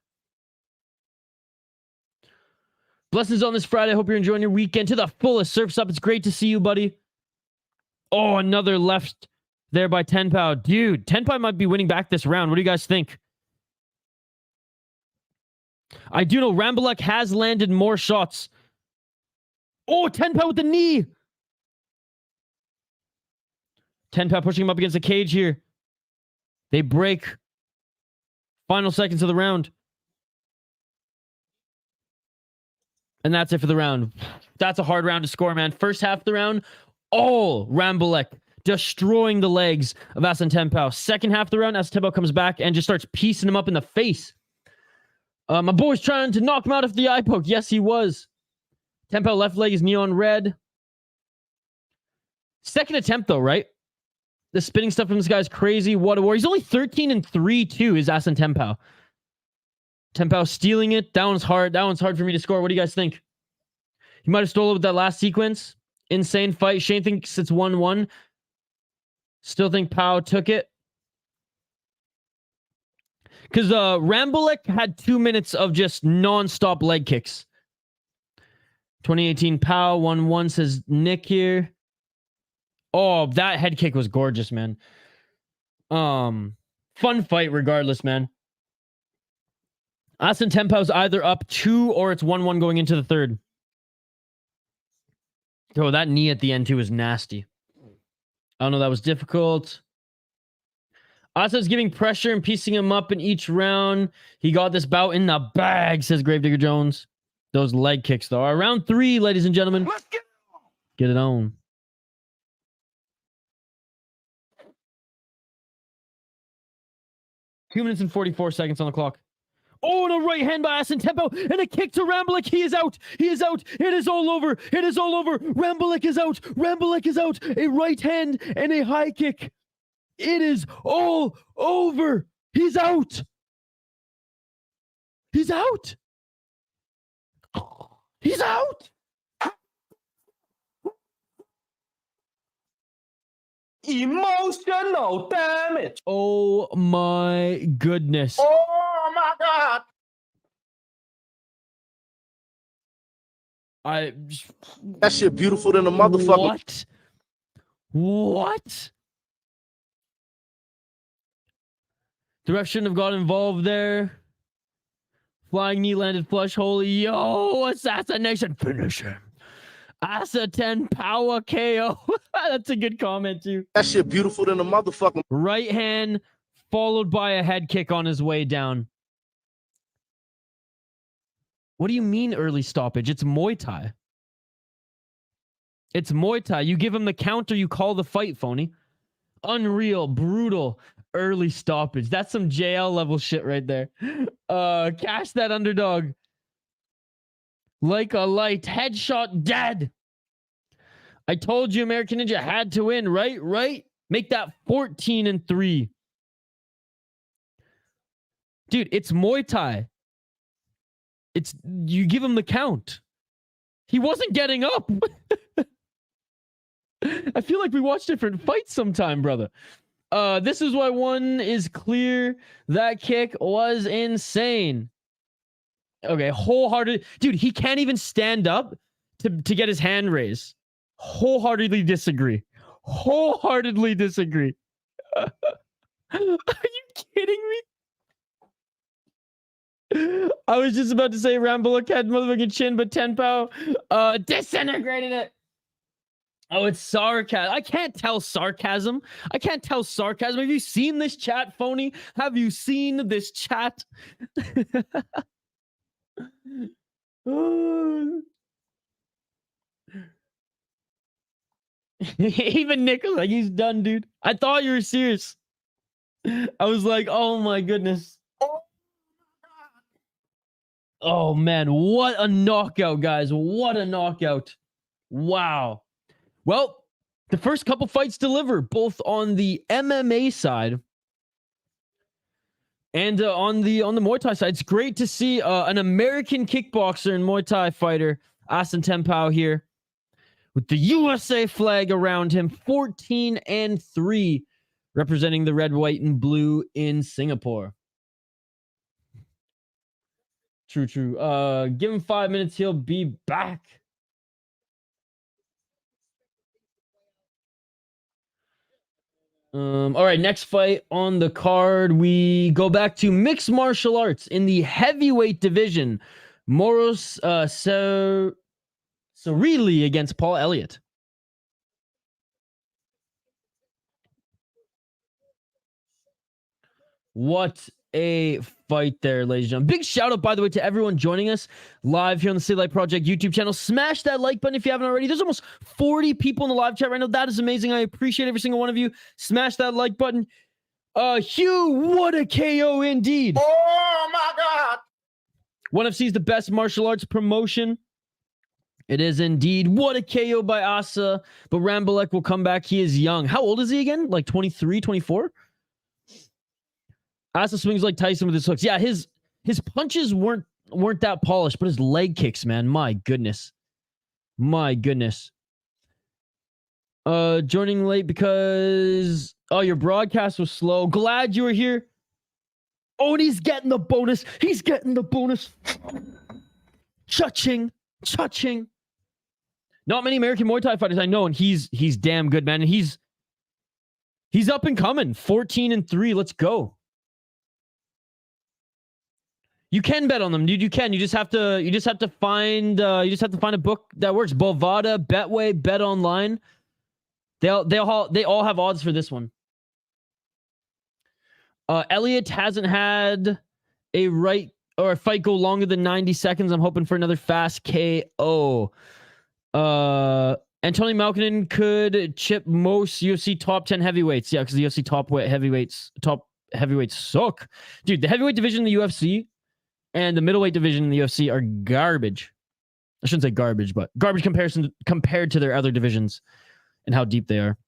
Blessings on this Friday. I hope you're enjoying your weekend to the fullest. Surf's Up. It's great to see you, buddy. Oh, another left there by Ten Pow. Dude, Ten Pow might be winning back this round. What do you guys think? I do know Ramblick has landed more shots. Oh, Ten Pow with the knee. Ten Pow pushing him up against the cage here. They break. Final seconds of the round. And that's it for the round. That's a hard round to score, man. First half of the round, all Ramblick destroying the legs of Asa Ten Pow. Second half of the round, Asa Ten Pow comes back and just starts piecing him up in the face. My boy's trying to knock him out of the eye poke. Yes, he was. Ten Pow left leg is neon red. Second attempt, though, right? The spinning stuff from this guy's crazy. What a war. He's only 13-3, too, is Asa Ten Pow. Ten Pow stealing it. That one's hard. That one's hard for me to score. What do you guys think? He might have stolen with that last sequence. Insane fight. Shane thinks it's 1-1. Still think Pow took it. Because Rambolek had 2 minutes of just non-stop leg kicks. 2018 Pow 1-1, says Nick here. Oh, that head kick was gorgeous, man. Fun fight regardless, man. Asa Ten Pow's either up 2 or it's 1-1 going into the third. Oh, that knee at the end too was nasty. I don't know, that was difficult. Asa's giving pressure and piecing him up in each round. He got this bout in the bag, says Gravedigger Jones. Those leg kicks, though. All right, round 3, ladies and gentlemen. Let's get it on. Two minutes and 44 seconds on the clock. Oh, and a right hand by Asa Ten Pow, and a kick to Rambolek. He is out. He is out. It is all over. It is all over. Rambolek is out. Rambolek is out. A right hand and a high kick. It is all over. He's out. He's out. He's out. Emotional damage. Oh my goodness. Oh my God. That shit beautiful than a motherfucker. What? The ref shouldn't have got involved there. Flying knee landed flush. Holy yo, assassination. Finish him. Asa Ten Pow KO. That's a good comment too. That shit beautiful than a motherfucker. Right hand followed by a head kick on his way down. What do you mean early stoppage? It's Muay Thai. It's Muay Thai. You give him the counter, you call the fight, phony. Unreal, brutal, early stoppage. That's some JL level shit right there. Cash that underdog. Like a light. Headshot dead. I told you American Ninja had to win, right? Right? Make that 14-3. Dude, it's Muay Thai. It's you give him the count. He wasn't getting up. I feel like we watch different fights sometime, brother. This is why one is clear. That kick was insane. Okay, wholehearted. Dude, he can't even stand up to get his hand raised. Wholeheartedly disagree. Wholeheartedly disagree. Are you kidding me? I was just about to say Rambolek had motherfucking chin, but Ten Pow disintegrated it. Oh, it's sarcasm. I can't tell sarcasm. I can't tell sarcasm. Have you seen this chat, phony? Have you seen this chat? Even Nick was like, he's done, dude. I thought you were serious. I was like, oh my goodness. Oh man, what a knockout, guys. What a knockout. Wow. Well, the first couple fights deliver, both on the MMA side and on the Muay Thai side. It's great to see an American kickboxer and Muay Thai fighter, Asa Ten Pow here, with the USA flag around him, 14-3, representing the red, white, and blue in Singapore. True. Give him 5 minutes. He'll be back. All right, next fight on the card. We go back to mixed martial arts in the heavyweight division. Maurice Cerilli against Paul Elliott. What a fight there, ladies and gentlemen. Big shout out, by the way, to everyone joining us live here on the City Light Project YouTube channel. Smash that like button if you haven't already. There's almost 40 people in the live chat right now. That is amazing. I appreciate every single one of you. Smash that like button. Hugh, what a KO indeed. Oh my God. ONE FC is the best martial arts promotion. It is indeed. What a KO by Asa. But Rambolek will come back. He is young. How old is he again? Like 23, 24? Asa swings like Tyson with his hooks. Yeah, his punches weren't that polished, but his leg kicks, man. My goodness. My goodness. Joining late because your broadcast was slow. Glad you were here. Oh, and he's getting the bonus. He's getting the bonus. Cha-ching. Cha-ching. Not many American Muay Thai fighters I know, and he's damn good, man. And he's up and coming. 14-3. Let's go. You can bet on them, dude. You can. You just have to find a book that works. Bovada, Betway, Bet Online. They all have odds for this one. Elliott hasn't had a fight go longer than 90 seconds. I'm hoping for another fast KO. Anthony Malkin could chip most UFC top 10 heavyweights. Yeah, because the UFC top heavyweights suck. Dude, the heavyweight division in the UFC and the middleweight division in the UFC are garbage. I shouldn't say garbage, but garbage compared to their other divisions and how deep they are.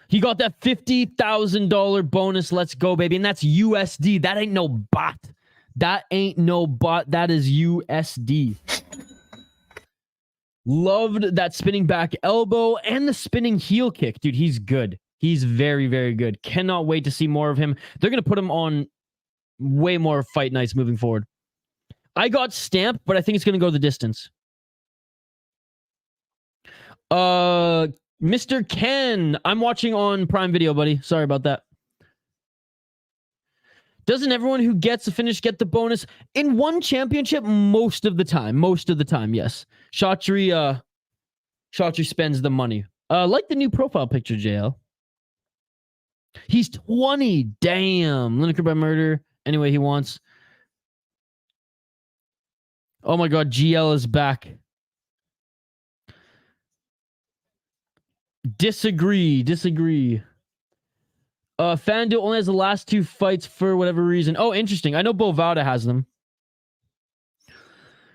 He got that $50,000 bonus. Let's go, baby. And that's USD. That ain't no bot. That ain't no bot. That is USD. Loved that spinning back elbow and the spinning heel kick. Dude, he's good. He's very, very good. Cannot wait to see more of him. They're going to put him on way more fight nights moving forward. I got stamped, but I think it's going to go the distance. Mr. Ken, I'm watching on Prime Video, buddy. Sorry about that. Doesn't everyone who gets a finish get the bonus in one championship? Most of the time, yes. Chaudhry spends the money. Like the new profile picture, JL. He's 20. Damn. Lineker by murder. Anyway, he wants. Oh my God, GL is back. Disagree. FanDuel only has the last two fights for whatever reason. Oh, interesting. I know Bovada has them.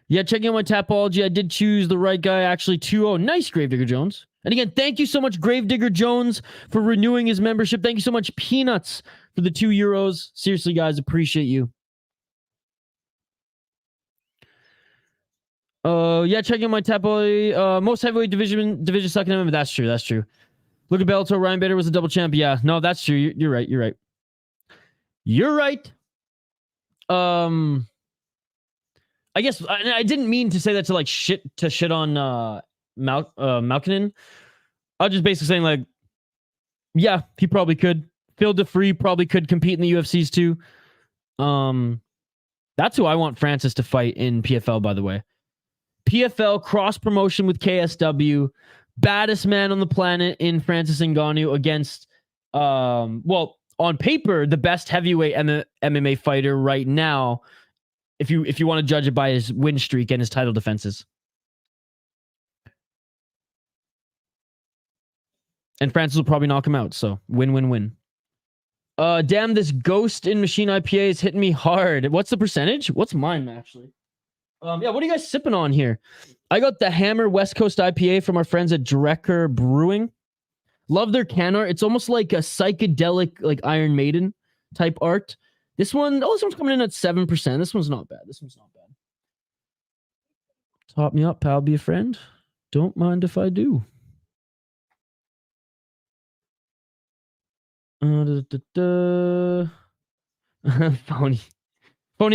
Yeah, checking out my Tapology. I did choose the right guy, actually. 2-0. Nice, Gravedigger Jones. And again, thank you so much, Gravedigger Jones, for renewing his membership. Thank you so much, Peanuts, for the €2. Seriously, guys, appreciate you. Yeah, checking out my Tapology. Most heavyweight division sucking MMA. That's true. Look at Bellator. Ryan Bader was a double champ. Yeah, no, that's true. You're right. You're right. I guess I didn't mean to say that to shit on Malkin. I was just basically saying yeah, he probably could. Phil DeFree probably could compete in the UFCs too. That's who I want Francis to fight in PFL, by the way. PFL cross promotion with KSW. Baddest man on the planet in Francis Ngannou against, on paper, the best heavyweight MMA fighter right now. If you want to judge it by his win streak and his title defenses. And Francis will probably knock him out. So win. Damn, this Ghost in Machine IPA is hitting me hard. What's the percentage? What's mine, actually? Yeah, what are you guys sipping on here? I got the Hammer West Coast IPA from our friends at Drecker Brewing. Love their can art. It's almost like a psychedelic, like Iron Maiden type art. This one's coming in at 7%. This one's not bad. Top me up, pal. Be a friend. Don't mind if I do. Phony.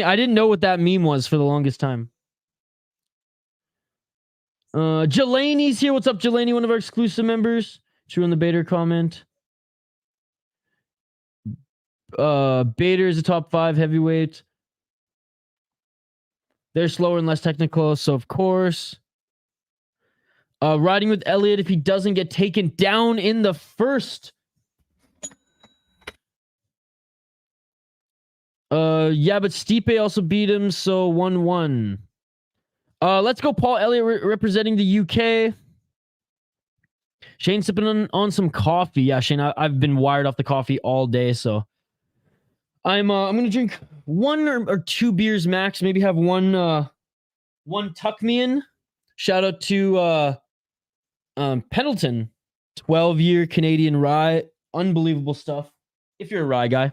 I didn't know what that meme was for the longest time. Jelani's here. What's up, Jelani? One of our exclusive members. True on the Bader comment. Bader is a top 5 heavyweight. They're slower and less technical, so of course. Riding with Elliott if he doesn't get taken down in the first. Yeah, but Stipe also beat him, so 1-1. Let's go Paul Elliott representing the UK. Shane sipping on some coffee. Yeah, Shane, I've been wired off the coffee all day, so I'm gonna drink 1 or 2 beers max. Maybe have one tuck me in. Shout out to Pendleton, 12-year Canadian rye, unbelievable stuff. If you're a rye guy.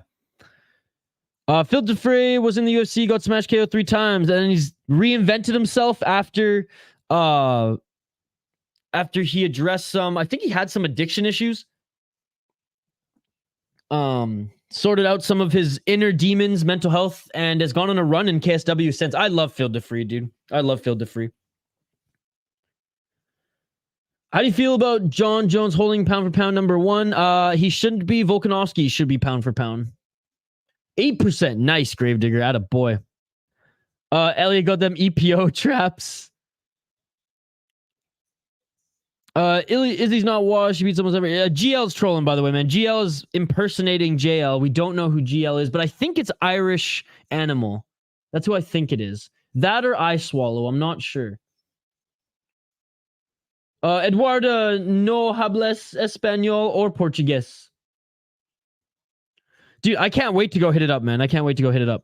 Phil Defray was in the UFC, got smashed KO 3 times, and then he's reinvented himself after he addressed some, I think he had some addiction issues. Sorted out some of his inner demons, mental health, and has gone on a run in KSW since. I love Phil Defray, dude. I love Phil Defray. How do you feel about John Jones holding pound for pound number 1? He shouldn't be. Volkanovski should be pound for pound. 8%. Nice, Gravedigger. Atta boy. Elliott got them EPO traps. Izzy's not washed. He beats almost every. GL's trolling, by the way, man. GL is impersonating JL. We don't know who GL is, but I think it's Irish Animal. That's who I think it is. That or I Swallow. I'm not sure. Eduard no hables español or Portuguese. Dude, I can't wait to go hit it up, man. I can't wait to go hit it up.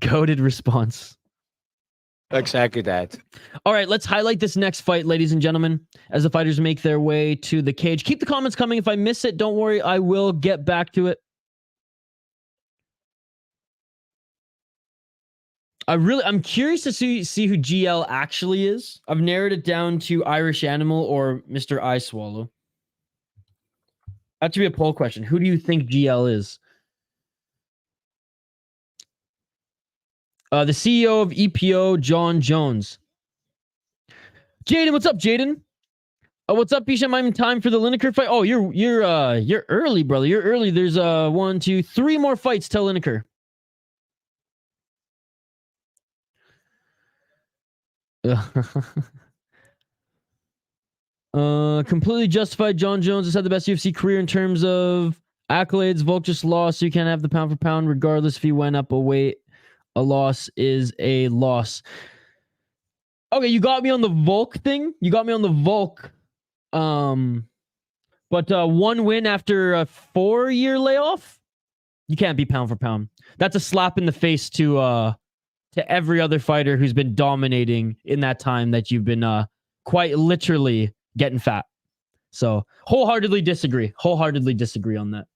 Goated response. Exactly that. All right, let's highlight this next fight, ladies and gentlemen, as the fighters make their way to the cage. Keep the comments coming. If I miss it, don't worry. I will get back to it. I'm curious to see who GL actually is. I've narrowed it down to Irish Animal or Mr. I Swallow. That should be a poll question. Who do you think GL is? The CEO of EPO, John Jones. Jaden, what's up, Jaden? What's up, Bisham? I'm in time for the Lineker fight. Oh, you're early, brother. You're early. There's 1, 2, 3 more fights till Lineker. Completely justified. John Jones has had the best UFC career in terms of accolades. Volk just lost, so you can't have the pound for pound regardless if he went up a weight. A loss is a loss. Okay, you got me on the Volk thing. You got me on the Volk. But 1 win after a 4-year layoff. You can't be pound for pound. That's a slap in the face to every other fighter who's been dominating in that time that you've been quite literally getting fat. So wholeheartedly disagree. Wholeheartedly disagree on that.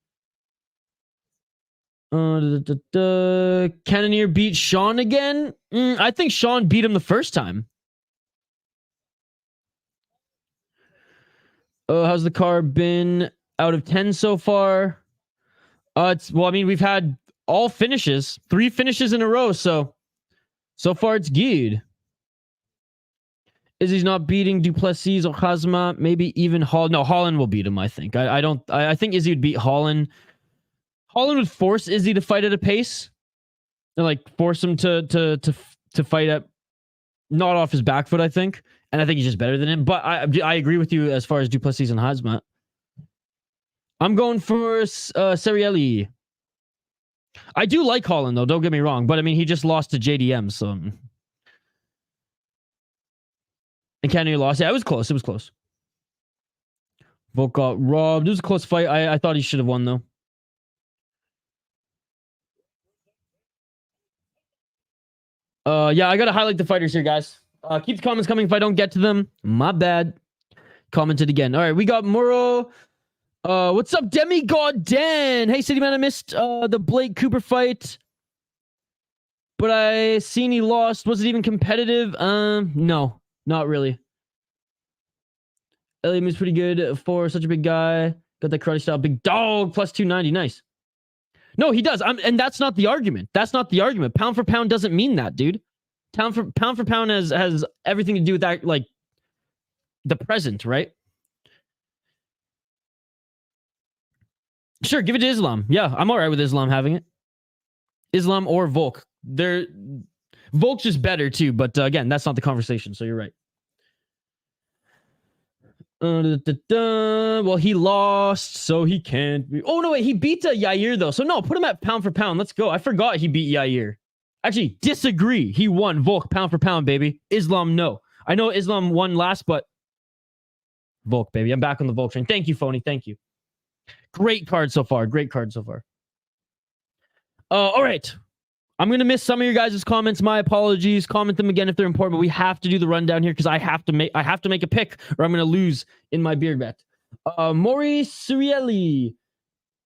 Cannonier beat Sean again. I think Sean beat him the first time. How's the car been out of 10 so far? I mean, we've had all finishes, 3 finishes in a row, so far it's good. Izzy's not beating Duplessis or Kazma, maybe even Holland. No, Holland will beat him, I think. I think Izzy would beat Holland. Holland would force Izzy to fight at a pace and like force him to fight at not off his back foot, I think. And I think he's just better than him. But I agree with you as far as Duplessis and Hazmat. I'm going for Cerilli. I do like Holland, though. Don't get me wrong. But, I mean, he just lost to JDM, so... And Cannonier lost. Yeah, it was close. It was close. Volk got robbed. It was a close fight. I thought he should have won, though. Yeah, I gotta highlight the fighters here, guys. Keep the comments coming if I don't get to them. My bad. Commented again. All right, we got Mauro. What's up, Demigod Dan? Hey, City Man, I missed the Blake Cooper fight, but I seen he lost. Was it even competitive? No, not really. Elliott moves pretty good for such a big guy. Got that karate style. Big dog, plus 290. Nice. No, he does. And that's not the argument. That's not the argument. Pound for pound doesn't mean that, dude. Pound for pound has everything to do with that, like the present, right? Sure, give it to Islam. Yeah, I'm all right with Islam having it. Islam or Volk. Volk's just better too, but again, that's not the conversation, so you're right. Well, he lost, so he can't be. Oh, no, wait. He beat Yair, though. So, no, put him at pound for pound. Let's go. I forgot he beat Yair. Actually, disagree. He won. Volk, pound for pound, baby. Islam, no. I know Islam won last, but Volk, baby. I'm back on the Volk train. Thank you, Phony. Thank you. Great card so far. Great card so far. All right. I'm going to miss some of your guys' comments. My apologies. Comment them again if they're important, but we have to do the rundown here because I have to make a pick or I'm going to lose in my beard bet. Maurice Cerilli,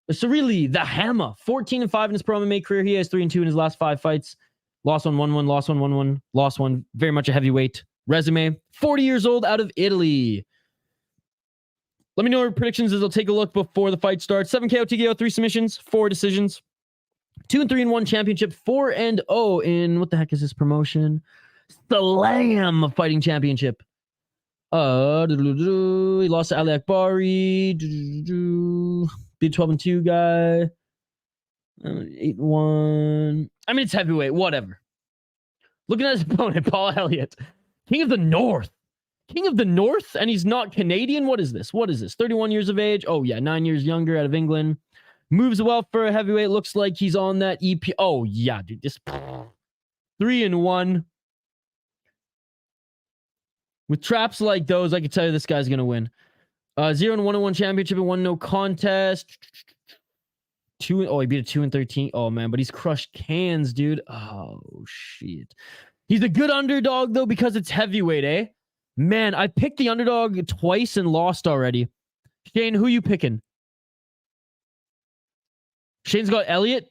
the Hammer, 14-5 in his pro MMA career. He has 3-2 in his last 5 fights. Lost one, won one, lost one, won one, lost one. Very much a heavyweight resume. 40 years old, out of Italy. Let me know your predictions as I'll take a look before the fight starts. 7 KO, TKO, 3 submissions, 4 decisions. 2-3-1 championship, 4-0 in what the heck is this promotion? Slam Fighting Championship. He lost to Ali Akbari. Beat 12-2 guy. 8-1. I mean, it's heavyweight. Whatever. Looking at his opponent, Paul Elliott, King of the North. King of the North, and he's not Canadian. What is this? 31 years of age. Oh yeah, 9 years younger, out of England. Moves well for a heavyweight. Looks like he's on that EP. Oh, yeah, dude. This 3-1. With traps like those, I can tell you this guy's going to win. 0-1-1 championship and 1 no contest. He beat a 2-13. Oh, man, but he's crushed cans, dude. Oh, shit. He's a good underdog, though, because it's heavyweight, eh? Man, I picked the underdog twice and lost already. Shane, who you picking? Shane's got Elliott.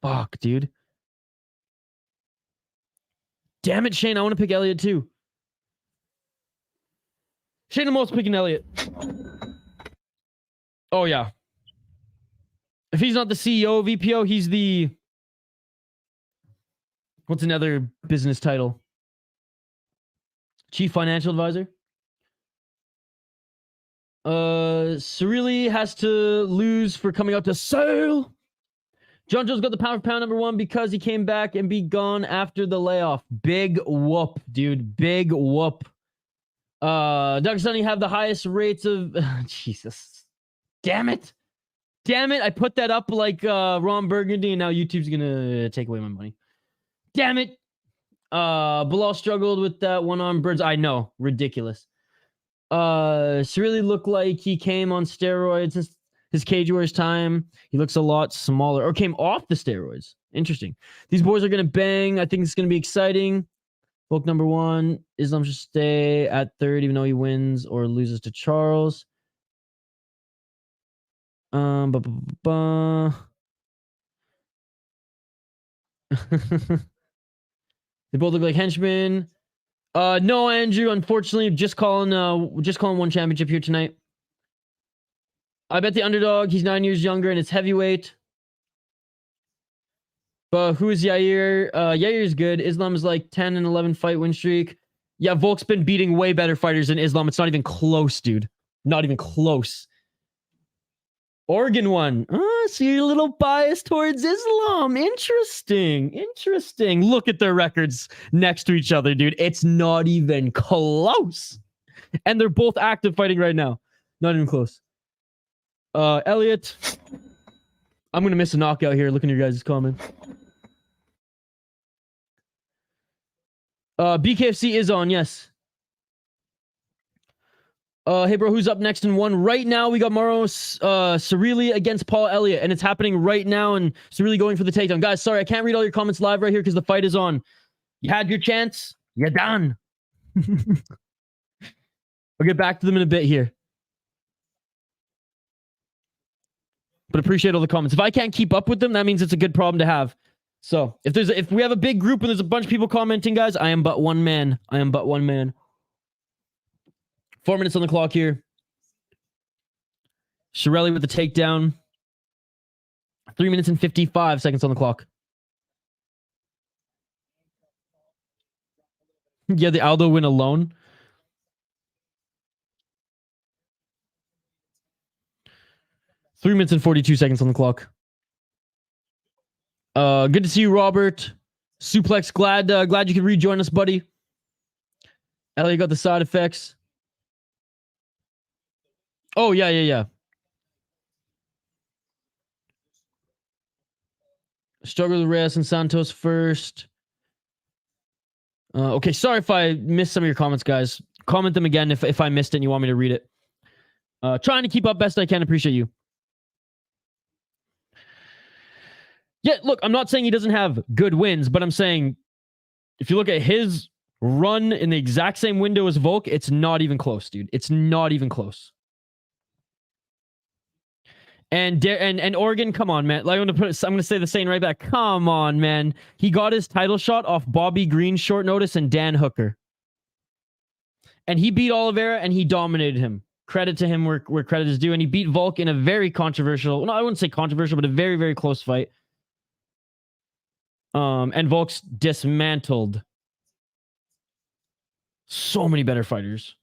Fuck, dude. Damn it, Shane. I want to pick Elliott too. Shane, I'm also picking Elliott. Oh, yeah. If he's not the CEO of EPO, he's the... What's another business title? Chief Financial Advisor. Cerilli has to lose for coming out to sale. John Joe's got the pound for pound number 1 because he came back and be gone after the layoff. Big whoop, dude. Big whoop. Dagestani have the highest rates of... Jesus. Damn it. Damn it. I put that up like Ron Burgundy and now YouTube's going to take away my money. Damn it. Bilal struggled with that one-arm birds. I know. Ridiculous. Cerilli looked like he came on steroids since his Cage Warriors time. He looks a lot smaller, or came off the steroids. Interesting. These boys are gonna bang. I think it's gonna be exciting. Book number 1. Islam should stay at 3rd, even though he wins or loses to Charles. They both look like henchmen. No, Andrew, unfortunately, just calling 1 championship here tonight. I bet the underdog, he's 9 years younger and it's heavyweight. But who is Yair? Yair is good. Islam is like 10 and 11 fight win streak. Yeah, Volk's been beating way better fighters than Islam. It's not even close, dude. Not even close. Oregon won. So you're a little biased towards Islam. Interesting. Interesting. Look at their records next to each other, dude. It's not even close. And they're both active fighting right now. Not even close. Elliott. I'm going to miss a knockout here. Looking at your guys' comments. BKFC is on, yes. Hey, bro, who's up next in 1? Right now, we got Mauro Cerilli against Paul Elliott, and it's happening right now, and Cerilli going for the takedown. Guys, sorry, I can't read all your comments live right here because the fight is on. You had your chance. You're done. I'll get back to them in a bit here. But appreciate all the comments. If I can't keep up with them, that means it's a good problem to have. So, if we have a big group and there's a bunch of people commenting, guys, I am but one man. I am but one man. 4 minutes on the clock here. Cerilli with the takedown. 3 minutes and 55 seconds on the clock. Yeah, the Aldo win alone. Three minutes and 42 seconds on the clock. Good to see you, Robert. Suplex, glad you could rejoin us, buddy. Elliott got the side effects. Oh, yeah. Struggle with Reyes and Santos first. Okay, sorry if I missed some of your comments, guys. Comment them again if I missed it and you want me to read it. Trying to keep up best I can. Appreciate you. Yeah, look, I'm not saying he doesn't have good wins, but I'm saying if you look at his run in the exact same window as Volk, it's not even close, dude. It's not even close. And Oregon, come on, man. Like I'm gonna say the same right back. Come on, man. He got his title shot off Bobby Green short notice and Dan Hooker. And he beat Oliveira and he dominated him. Credit to him where credit is due. And he beat Volk in a very controversial, no, I wouldn't say controversial, but a very, very close fight. And Volk's dismantled so many better fighters.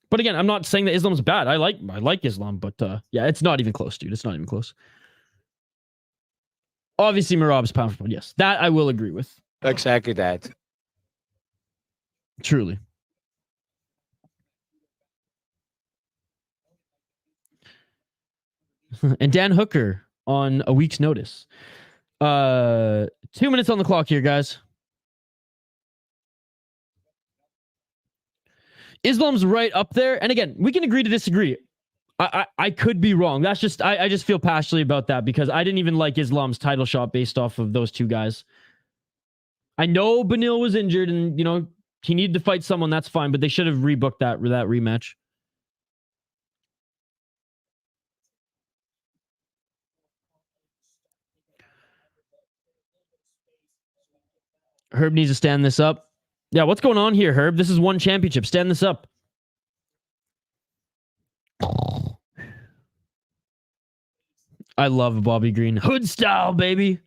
But again, I'm not saying that Islam's bad. I like Islam, but yeah, it's not even close, dude. It's not even close. Obviously, Merab's pound for pound. Yes, that I will agree with. Exactly that. Truly. And Dan Hooker on a week's notice. 2 minutes on the clock here, guys. Islam's right up there. And again, we can agree to disagree. I could be wrong. That's just, I just feel passionately about that because I didn't even like Islam's title shot based off of those two guys. I know Benil was injured and, you know, he needed to fight someone. That's fine, but they should have rebooked that rematch. Herb needs to stand this up. Yeah, what's going on here, Herb? This is one championship. Stand this up. I love Bobby Green. Hood style, baby.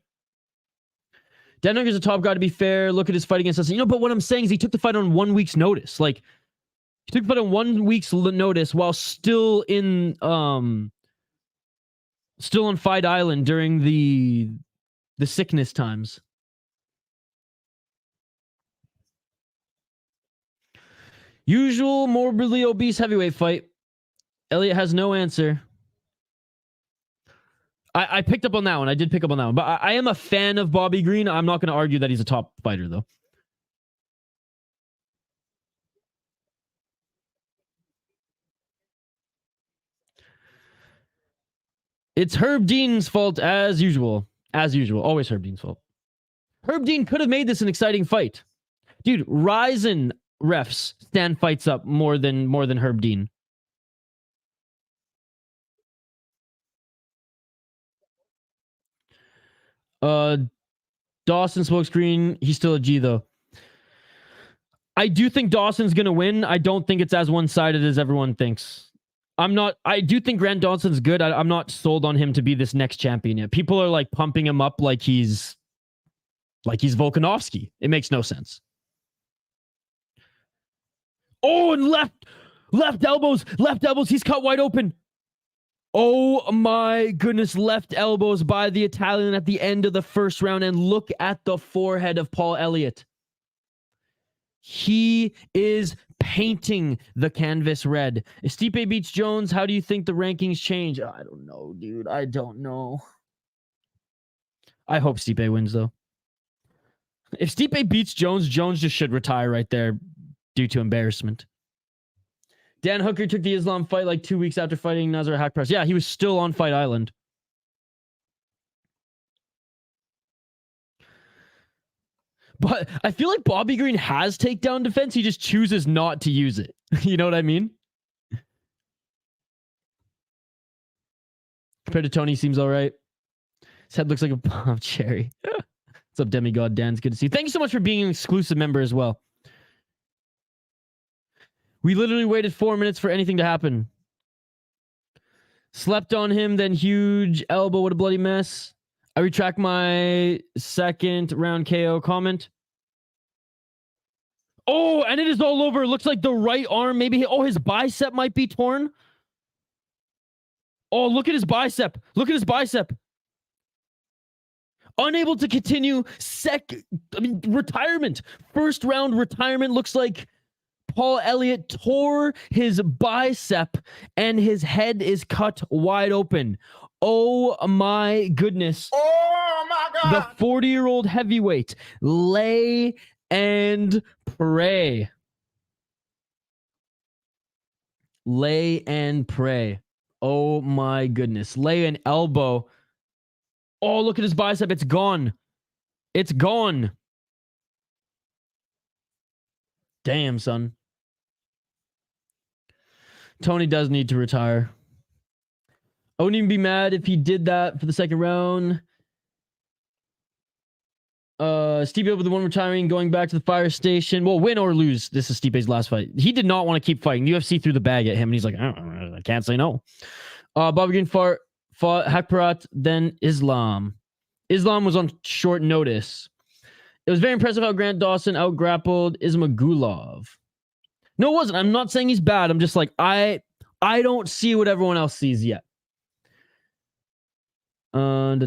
Dan Hooker's a top guy, to be fair. Look at his fight against us. You know, but what I'm saying is he took the fight on 1 week's notice. Like, he took the fight on 1 week's notice while still on Fight Island during the sickness times. Usual morbidly obese heavyweight fight. Elliott has no answer. I picked up on that one. I did pick up on that one. But I am a fan of Bobby Green. I'm not going to argue that he's a top fighter, though. It's Herb Dean's fault, as usual. As usual. Always Herb Dean's fault. Herb Dean could have made this an exciting fight. Dude, Ryzen refs stand fights up more than Herb Dean. Dawson smokescreen. He's still a G, though. I do think Dawson's going to win. I don't think it's as one-sided as everyone thinks. I do think Grant Dawson's good. I'm not sold on him to be this next champion yet. People are like pumping him up like he's Volkanovski. It makes no sense. Oh, and left elbows. He's cut wide open. Oh my goodness, left elbows by the Italian at the end of the first round. And look at the forehead of Paul Elliott. He is painting the canvas red. If Stipe beats Jones, how do you think the rankings change? I don't know, dude. I don't know. I hope Stipe wins, though. If Stipe beats Jones, Jones just should retire right there due to embarrassment. Dan Hooker took the Islam fight like 2 weeks after fighting Nazar Hakpress. Yeah, he was still on Fight Island. But I feel like Bobby Green has takedown defense. He just chooses not to use it. You know what I mean? Compared to Tony, seems all right. His head looks like a palm cherry. What's up, Demigod Dan? It's good to see you. Thank you so much for being an exclusive member as well. We literally waited 4 minutes for anything to happen. Slept on him, then huge elbow. What a bloody mess. I retract my second round KO comment. Oh, and it is all over. It looks like the right arm, maybe. His bicep might be torn. Oh, look at his bicep. Look at his bicep. Unable to continue. Retirement. First round retirement looks like Paul Elliott tore his bicep and his head is cut wide open. Oh my goodness. Oh my God. The 40-year-old heavyweight. Lay and pray. Lay and pray. Oh my goodness. Lay an elbow. Oh, look at his bicep. It's gone. It's gone. Damn, son. Tony does need to retire. I wouldn't even be mad if he did that for the second round. Stipe will be the one retiring, going back to the fire station. Well, win or lose, this is Stipe's last fight. He did not want to keep fighting. UFC threw the bag at him, and he's like, I can't say no. Bobby Green fought Hakparat, then Islam. Islam was on short notice. It was very impressive how Grant Dawson outgrappled Ismagulov. No, it wasn't. I'm not saying he's bad. I'm just like, I don't see what everyone else sees yet. I'm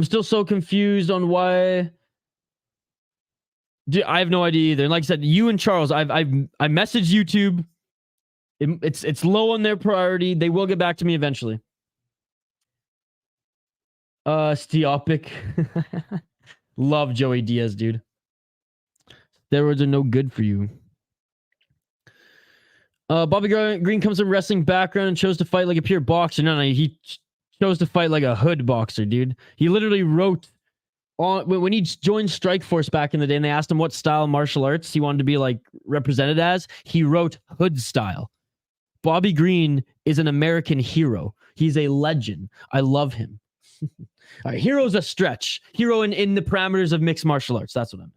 still so confused on why. Dude, I have no idea either. And like I said, you and Charles, I messaged YouTube. It's low on their priority. They will get back to me eventually. Stiopic. Love Joey Diaz, dude. Steroids are no good for you. Bobby Green comes from wrestling background and chose to fight like a pure boxer. No, he chose to fight like a hood boxer, dude. He literally wrote on when he joined Strikeforce back in the day, and they asked him what style of martial arts he wanted to be like represented as. He wrote hood style. Bobby Green is an American hero. He's a legend. I love him. All right, hero's a stretch. Hero in the parameters of mixed martial arts. That's what I meant.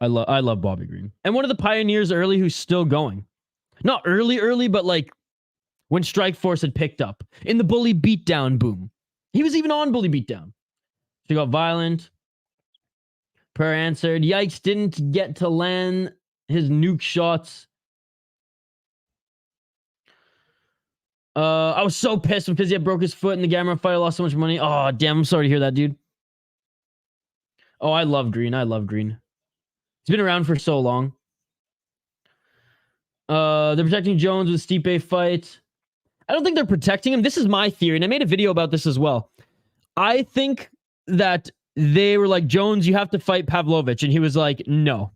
I love Bobby Green. And one of the pioneers early who's still going. Not early, but like when Strikeforce had picked up. In the Bully Beatdown boom. He was even on Bully Beatdown. She got violent. Prayer answered. Yikes, didn't get to land his nuke shots. I was so pissed when Fizzy broke his foot in the Gamera fight. I lost so much money. Oh, damn. I'm sorry to hear that, dude. Oh, I love Green. He's been around for so long. They're protecting Jones with Stipe fight. I don't think they're protecting him. This is my theory, and I made a video about this as well. I think that they were like, Jones, you have to fight Pavlovich, and he was like, no.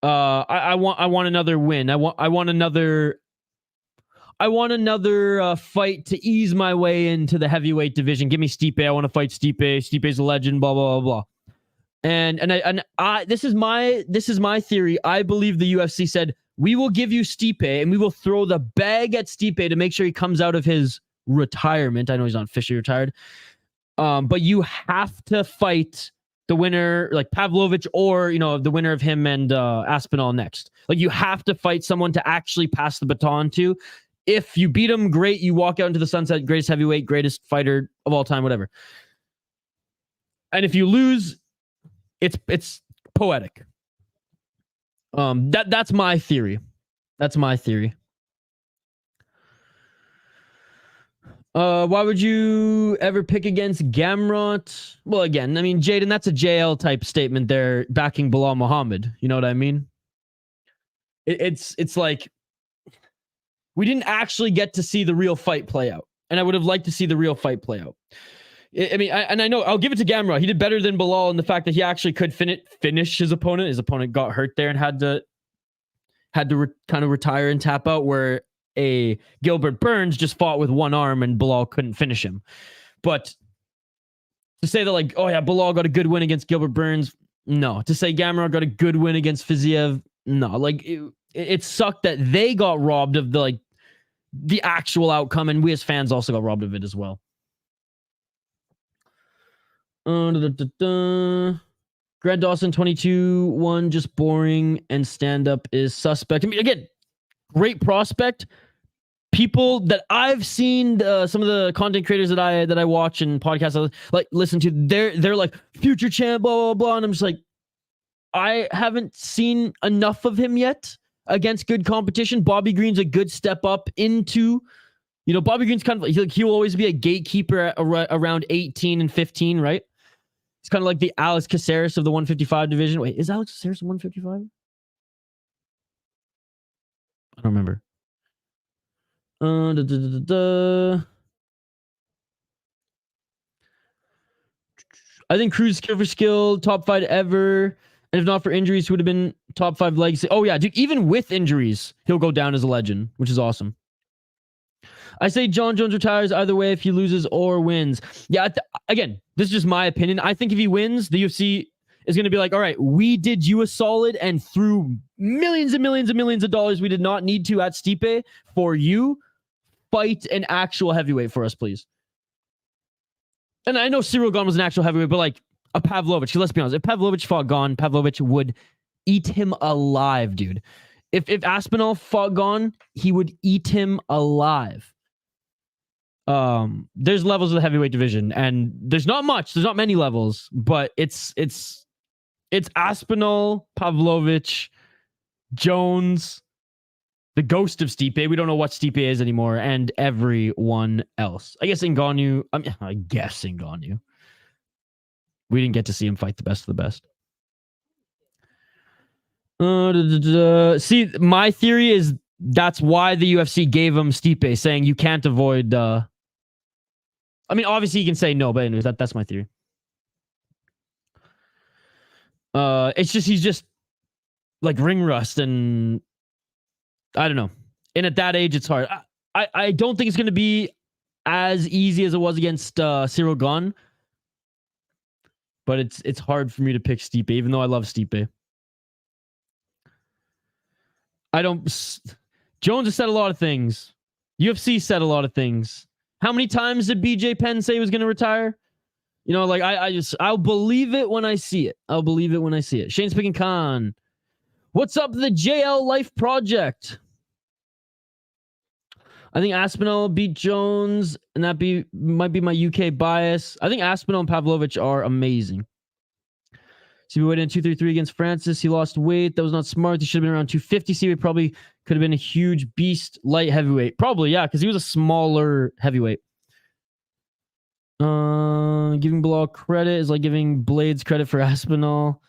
I want another win. I want another fight to ease my way into the heavyweight division. Give me Stipe. I want to fight Stipe. Stipe's a legend. Blah blah blah blah. And I this is my theory. I believe the UFC said we will give you Stipe and we will throw the bag at Stipe to make sure he comes out of his retirement. I know he's not officially retired, but you have to fight the winner, like Pavlovich, or the winner of him and Aspinall next. Like you have to fight someone to actually pass the baton to. If you beat him, great. You walk out into the sunset, greatest heavyweight, greatest fighter of all time, whatever. And if you lose, it's poetic. That's my theory. Why would you ever pick against Gamrot? Well, again, I mean, Jaden, that's a JL type statement there, backing Bilal Muhammad. You know what I mean? It's like we didn't actually get to see the real fight play out, and I would have liked to see the real fight play out. I mean, I know I'll give it to Gamrot. He did better than Bilal in the fact that he actually could finish his opponent. His opponent got hurt there and had to kind of retire and tap out, where a Gilbert Burns just fought with one arm and Bilal couldn't finish him. But to say that, like, oh yeah, Bilal got a good win against Gilbert Burns, no. To say Gamrot got a good win against Fiziev, no. Like it sucked that they got robbed of the actual outcome, and we as fans also got robbed of it as well. Grant Dawson 22-1, just boring, and stand-up is suspect. I mean, again, great prospect. People that I've seen, some of the content creators that I watch and podcasts I listen to, they're like future champ, blah blah blah, and I'm just like, I haven't seen enough of him yet against good competition. Bobby Green's a good step up into, Bobby Green's kind of like, he'll always be a gatekeeper at around 18 and 15, right? It's kind of like the Alex Caceres of the 155 division. Wait, is Alex Caceres 155? I don't remember. I think Cruz kill for skill, top 5 ever. And if not for injuries, he would have been top 5 legacy. Oh, yeah, dude. Even with injuries, he'll go down as a legend, which is awesome. I say John Jones retires either way if he loses or wins. Yeah, again, this is just my opinion. I think if he wins, the UFC is going to be like, all right, we did you a solid and threw millions and millions and millions of dollars we did not need to at Stipe for you. Fight an actual heavyweight for us, please. And I know Ciryl Gane was an actual heavyweight, but like a Pavlovich, let's be honest, if Pavlovich fought Gane, Pavlovich would eat him alive, dude. If Aspinall fought Gane, he would eat him alive. There's levels of the heavyweight division, and there's not many levels, but it's Aspinall, Pavlovich, Jones, the ghost of Stipe. We don't know what Stipe is anymore, and everyone else. I guess Ngannou. I guess Ngannou. We didn't get to see him fight the best of the best. See, my theory is that's why the UFC gave him Stipe, saying you can't avoid. I mean, obviously you can say no, but anyways, that's my theory. It's just he's just like ring rust, and I don't know. And at that age, it's hard. I don't think it's going to be as easy as it was against Ciryl Gane, but it's hard for me to pick Stipe, even though I love Stipe. Jones has said a lot of things. UFC said a lot of things. How many times did BJ Penn say he was going to retire? You know, like I'll believe it when I see it. I'll believe it when I see it. Shane Spicken Khan. What's up, the JL Life Project? I think Aspinall beat Jones, and that might be my UK bias. I think Aspinall and Pavlovich are amazing. CB weighed in 233 against Francis. He lost weight. That was not smart. He should have been around 250. CB probably could have been a huge beast light heavyweight. Probably, yeah, because he was a smaller heavyweight. Giving Bilal credit is like giving Blades credit for Aspinall.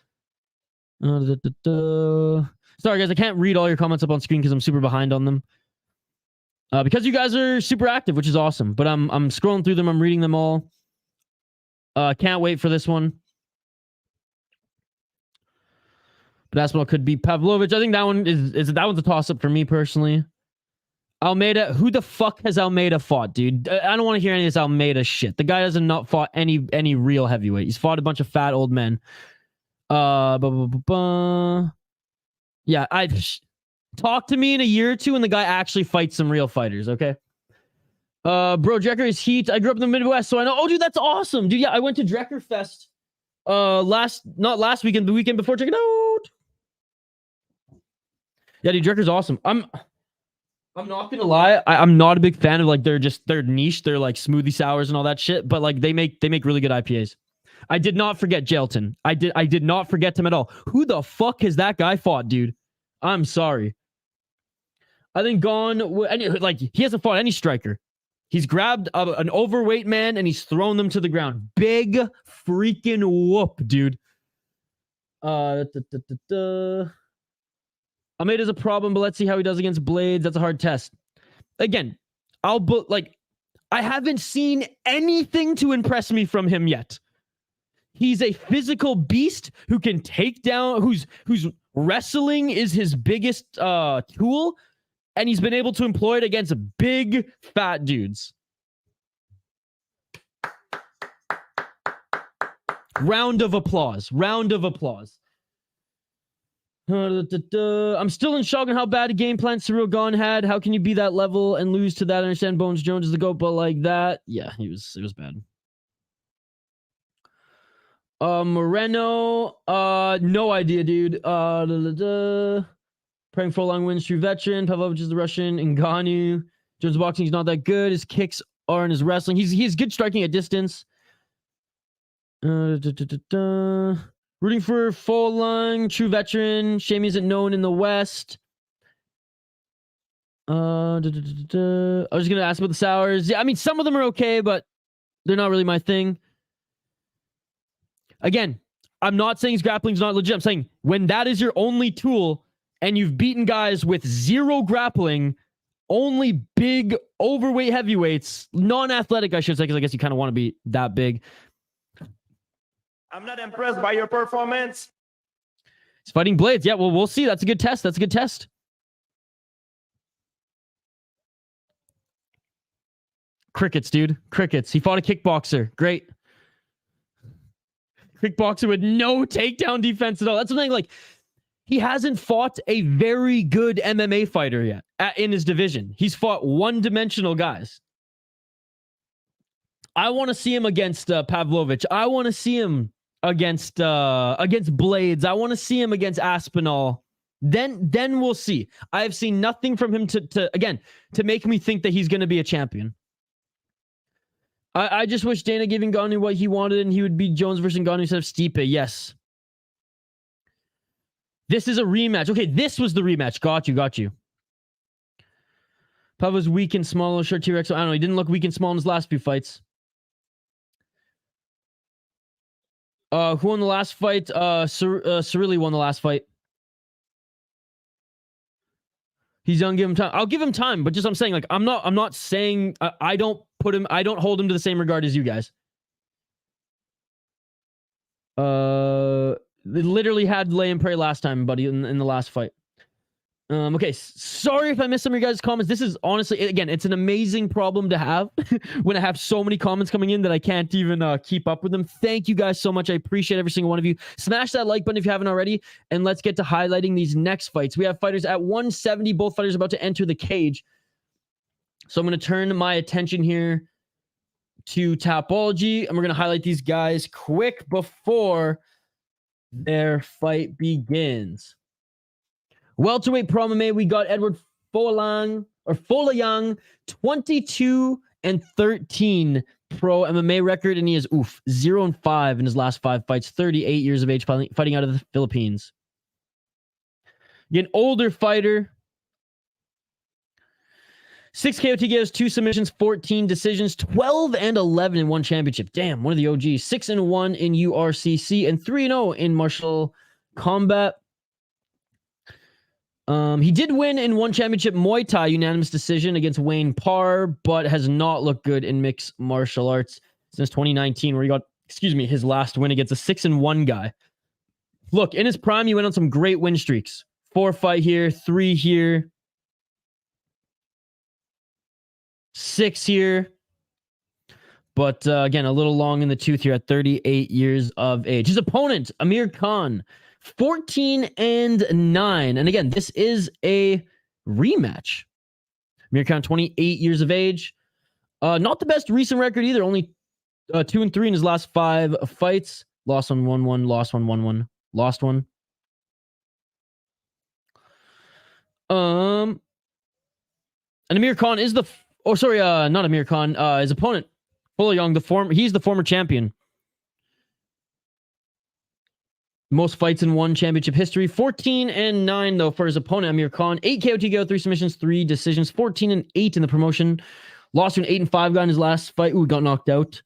Sorry, guys, I can't read all your comments up on screen because I'm super behind on them. Because you guys are super active, which is awesome. But I'm scrolling through them. I'm reading them all. Can't wait for this one. But Aspinall could be Pavlovich. I think that one that one's a toss-up for me personally. Almeida, who the fuck has Almeida fought, dude? I don't want to hear any of this Almeida shit. The guy hasn't not fought any real heavyweight. He's fought a bunch of fat old men. Yeah, talk to me in a year or two when the guy actually fights some real fighters, okay? Bro, Drecker is heat. I grew up in the Midwest, so I know. Oh, dude, that's awesome. Dude, yeah, I went to Drecker Fest not last weekend, the weekend before. Check it out. Yeah, dude, Drecker's awesome. I'm not gonna lie, I'm not a big fan of like their niche, their like smoothie sours and all that shit, but like they make really good IPAs. I did not forget Jailton. I did not forget him at all. Who the fuck has that guy fought, dude? I'm sorry. I think like he hasn't fought any striker. He's grabbed an overweight man and he's thrown them to the ground. Big freaking whoop, dude. Almeida's a problem, but let's see how he does against Blades. That's a hard test. Again, I haven't seen anything to impress me from him yet. He's a physical beast who can take down, whose wrestling is his biggest tool, and he's been able to employ it against big fat dudes. Round of applause. Round of applause. I'm still in shock on how bad a game plan Ciryl Gane had. How can you be that level and lose to that? I understand Bones Jones is the GOAT, but like that, yeah, it was bad. Moreno, no idea, dude. Praying Folayang wins, true veteran. Pavlovich is the Russian. Ngannou. Jones boxing, he's not that good. His kicks are in his wrestling. He's good striking at distance. Rooting for Folayang, true veteran. Shame he isn't known in the West. I was just gonna ask about the sours. Yeah, I mean some of them are okay, but they're not really my thing. Again, I'm not saying his grappling's not legit. I'm saying when that is your only tool and you've beaten guys with 0 grappling, only big overweight heavyweights, non-athletic, I should say, because I guess you kind of want to be that big. I'm not impressed by your performance. He's fighting Blades. Yeah, well, we'll see. That's a good test. That's a good test. Crickets, dude. Crickets. He fought a kickboxer. Great. Kickboxer with no takedown defense at all. That's something like he hasn't fought a very good MMA fighter yet in his division. He's fought one-dimensional guys. I want to see him against Pavlovich. I want to see him against Blades. I want to see him against Aspinall. Then we'll see. I've seen nothing from him to make me think that he's going to be a champion. I just wish Dana gave Ngannou what he wanted and he would be Jones versus Ngannou instead of Stipe. Yes. This is a rematch. Okay, this was the rematch. Got you. Pav was weak and small, short T-Rex. I don't know. He didn't look weak and small in his last few fights. Who won the last fight? Cerilli won the last fight. He's young. Give him time. I'll give him time, but just I'm saying, like, I'm not saying I don't hold him to the same regard as you guys. They literally had lay and pray last time, buddy, in the last fight. Okay, sorry if I missed some of your guys' comments. This is honestly, again, it's an amazing problem to have when I have so many comments coming in that I can't even keep up with them. Thank you guys so much. I appreciate every single one of you. Smash that like button if you haven't already, and let's get to highlighting these next fights. We have fighters at 170. Both fighters about to enter the cage. So I'm going to turn my attention here to Tapology, and we're going to highlight these guys quick before their fight begins. Welterweight Pro MMA, we got Eduard Folayang, 22-13 pro MMA record, and he is 0-5 in his last 5 fights, 38 years of age, fighting out of the Philippines. An older fighter, 6 KO TKOs, 2 submissions, 14 decisions, 12-11 in one championship. Damn, one of the OGs. 6-1 in URCC and 3-0 in martial combat. He did win in one championship Muay Thai unanimous decision against Wayne Parr, but has not looked good in mixed martial arts since 2019, where he got, his last win against a 6-1 guy. Look, in his prime, he went on some great win streaks. 4 fight here, 3 here, 6 here. But again, a little long in the tooth here at 38 years of age. His opponent, Amir Khan, 14-9. And again, this is a rematch. Amir Khan, 28 years of age. Not the best recent record either. Only 2-3 in his last 5 fights. Lost one, 1-1, lost one, 1-1, lost one. And Amir Khan is the... not Amir Khan. His opponent, Folayang, he's the former champion. Most fights in one championship history. 14-9 though for his opponent, Amir Khan. 8 KO TKO, 3 submissions, 3 decisions. 14-8 in the promotion. Lost to an 8-5 guy in his last fight. Ooh, got knocked out.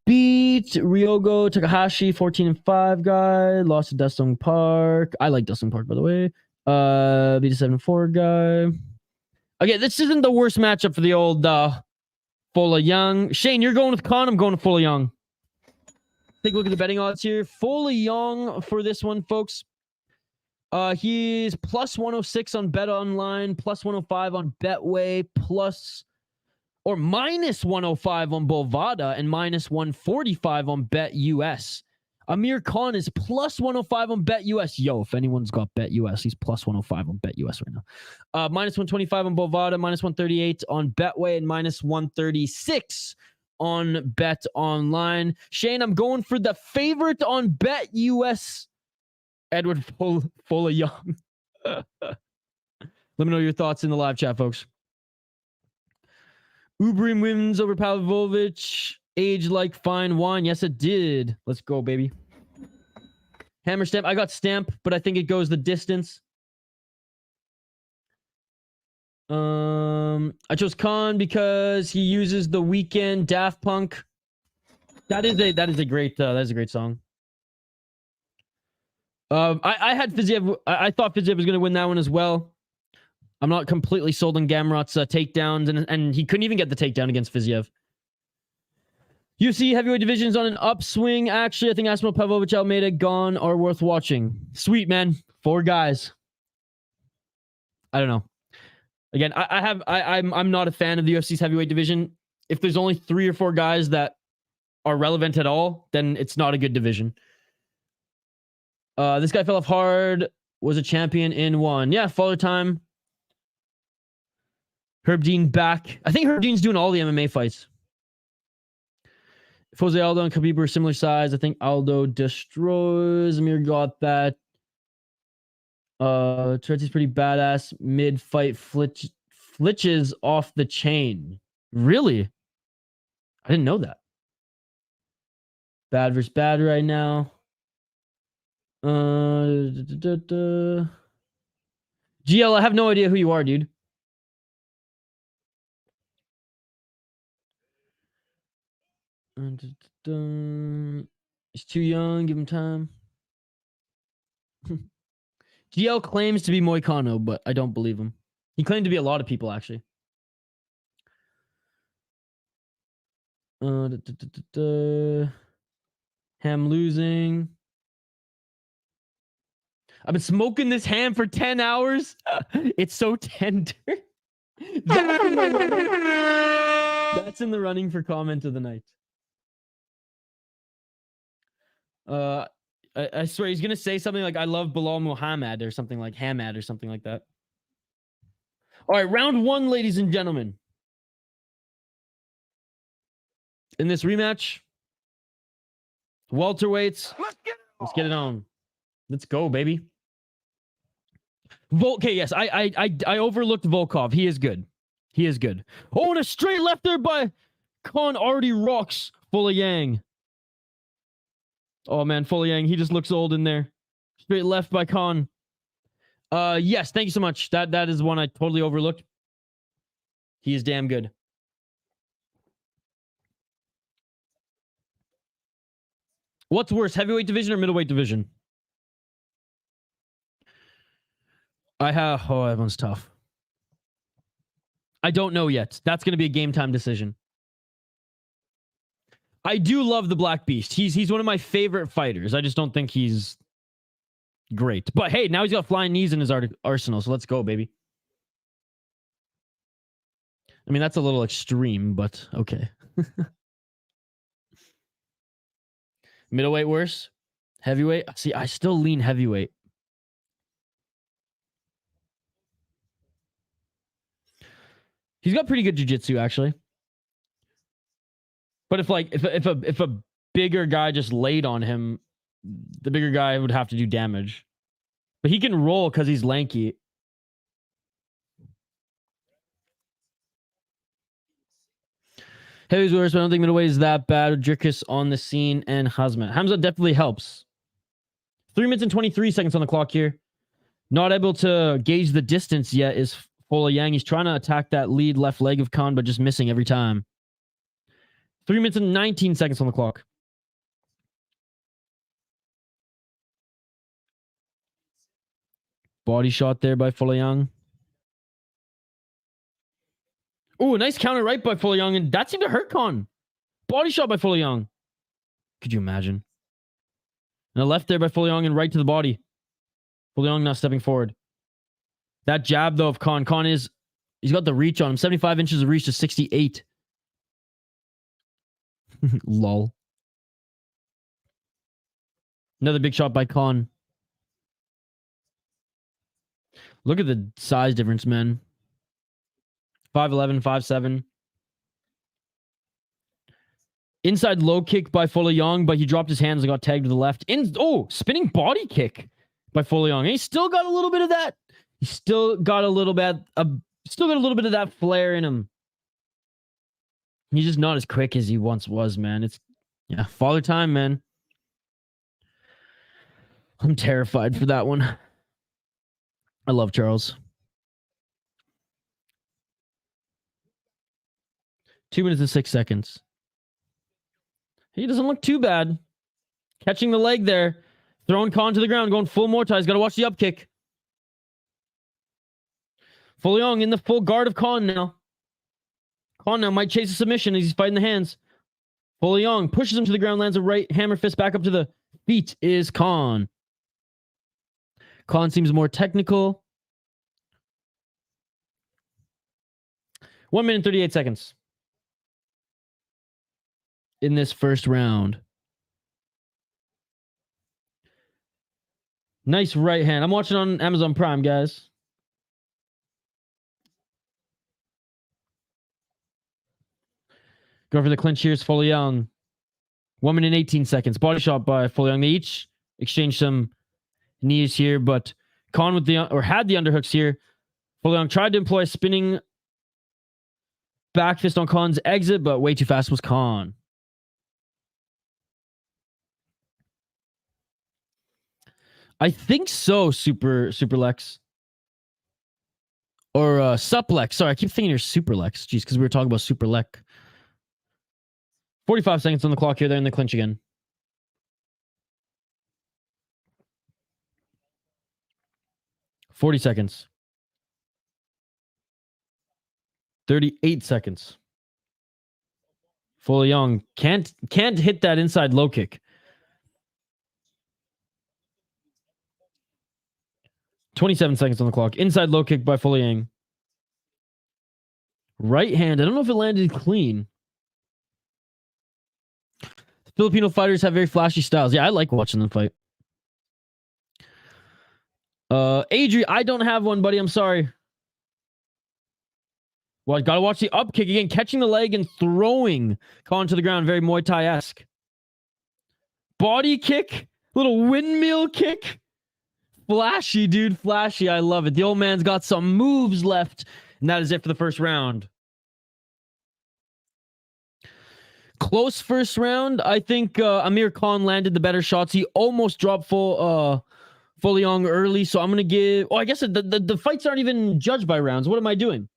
Beat Ryogo Takahashi, 14-5 guy. Lost to Dustin Park. I like Dustin Park, by the way. Beat a 7-4 guy. Okay, this isn't the worst matchup for the old Folayang. Shane, you're going with Khan. I'm going with Folayang. Take a look at the betting odds here. Folayang for this one, folks. He's plus 106 on Bet Online, plus 105 on Betway, minus 105 on Bovada, and minus 145 on Bet US. Amir Khan is plus 105 on Bet US. Yo, if anyone's got Bet US, he's plus 105 on Bet US right now. Minus 125 on Bovada, minus 138 on Betway, and minus 136 on Bet Online. Shane, I'm going for the favorite on Bet US, Eduard Folayang. Let me know your thoughts in the live chat, folks. Ubrim wins over Pavlovich. Age like fine wine. Yes, it did. Let's go, baby. Hammer Stamp. I got Stamp, but I think it goes the distance. I chose Khan because he uses the Weekend Daft Punk That is a great song. I had Fiziev. I thought Fiziev was going to win that one as well. I'm not completely sold on Gamrot's takedowns, and he couldn't even get the takedown against Fiziev. UFC heavyweight division is on an upswing. Actually, I think Aspinall, Pavlovich, Almeida, Gone are worth watching. Sweet, man. 4 guys. I don't know. Again, I'm not a fan of the UFC's heavyweight division. If there's only 3 or 4 guys that are relevant at all, then it's not a good division. This guy fell off hard. Was a champion in 1. Yeah, Father Time. Herb Dean back. I think Herb Dean's doing all the MMA fights. If Jose Aldo and Khabib were similar size, I think Aldo destroys. Amir got that. Tourette's pretty badass. Mid-fight flitches off the chain. Really? I didn't know that. Bad versus bad right now. GL, I have no idea who you are, dude. He's too young. Give him time. GL claims to be Moicano, but I don't believe him. He claimed to be a lot of people, actually. Ham losing. I've been smoking this ham for 10 hours. It's so tender. That's in the running for comment of the night. I swear he's gonna say something like, I love Bilal Muhammad or something like Hamad or something like that. All right, round 1, ladies and gentlemen. In this rematch, welterweights. Let's get it on. Let's go, baby. Okay, yes, I overlooked Volkov. He is good. He is good. Oh, and a straight left there by Khan already rocks Folayang. Oh man, Folayang, he just looks old in there. Straight left by Khan. Yes, thank you so much. That is one I totally overlooked. He is damn good. What's worse, heavyweight division or middleweight division? Oh, that one's tough. I don't know yet. That's going to be a game time decision. I do love the Black Beast. He's one of my favorite fighters. I just don't think he's great. But hey, now he's got flying knees in his arsenal, so let's go, baby. I mean, that's a little extreme, but okay. Middleweight worse? Heavyweight? See, I still lean heavyweight. He's got pretty good jiu-jitsu, actually. But if a bigger guy just laid on him, the bigger guy would have to do damage. But he can roll because he's lanky. Heavy's worse, but I don't think middleweight is that bad. Rodrigues on the scene and Hazmat. Hamza definitely helps. 3 minutes and 23 seconds on the clock here. Not able to gauge the distance yet is Folayang. He's trying to attack that lead left leg of Khan, but just missing every time. 3 minutes and 19 seconds on the clock. Body shot there by Folayang. Oh, a nice counter right by Folayang, and that seemed to hurt Khan. Body shot by Folayang. Could you imagine? And a left there by Folayang and right to the body. Folayang now stepping forward. That jab, though, of Khan. He's got the reach on him. 75 inches of reach to 68. Lol. Another big shot by Khan. Look at the size difference, man. 5'11", 5'7". Inside low kick by Folayang, but he dropped his hands and got tagged to the left. Spinning body kick by Folayang. He's still got a little bit of that. He's still got a little bit of that flair in him. He's just not as quick as he once was, man. Yeah, father time, man. I'm terrified for that one. I love Charles. 2 minutes and 6 seconds. He doesn't look too bad. Catching the leg there. Throwing Khan to the ground. Going full Muay Thai. He's got to watch the up kick. Folayang in the full guard of Khan now. Khan now might chase a submission as he's fighting the hands. Folayang pushes him to the ground, lands a right hammer fist back up to the feet is Khan. Khan seems more technical. 1 minute 38 seconds in this first round. Nice right hand. I'm watching on Amazon Prime, guys. Go for the clinch here. It's Folayang. 1 minute 18 seconds. Body shot by Folayang. They each exchange some knees here, but Khan with had the underhooks here. Folayang tried to employ a spinning back fist on Khan's exit, but way too fast was Khan. I think so, Super Lex. Or Suplex. Sorry, I keep thinking you're Super Lex. Jeez, because we were talking about Super Lex. 45 seconds on the clock here. They're in the clinch again. $40. 38 seconds. Folayang can't hit that inside low kick. 27 seconds on the clock. Inside low kick by Folayang. Right hand. I don't know if it landed clean. Filipino fighters have very flashy styles. Yeah, I like watching them fight. Adri, I don't have one, buddy. I'm sorry. Well, I gotta watch the up kick again. Catching the leg and throwing Khan to the ground. Very Muay Thai-esque. Body kick. Little windmill kick. Flashy, dude. Flashy. I love it. The old man's got some moves left. And that is it for the first round. Close first round. I think Amir Khan landed the better shots. He almost dropped Folayang early. So I'm going to give... Oh, I guess the fights aren't even judged by rounds. What am I doing?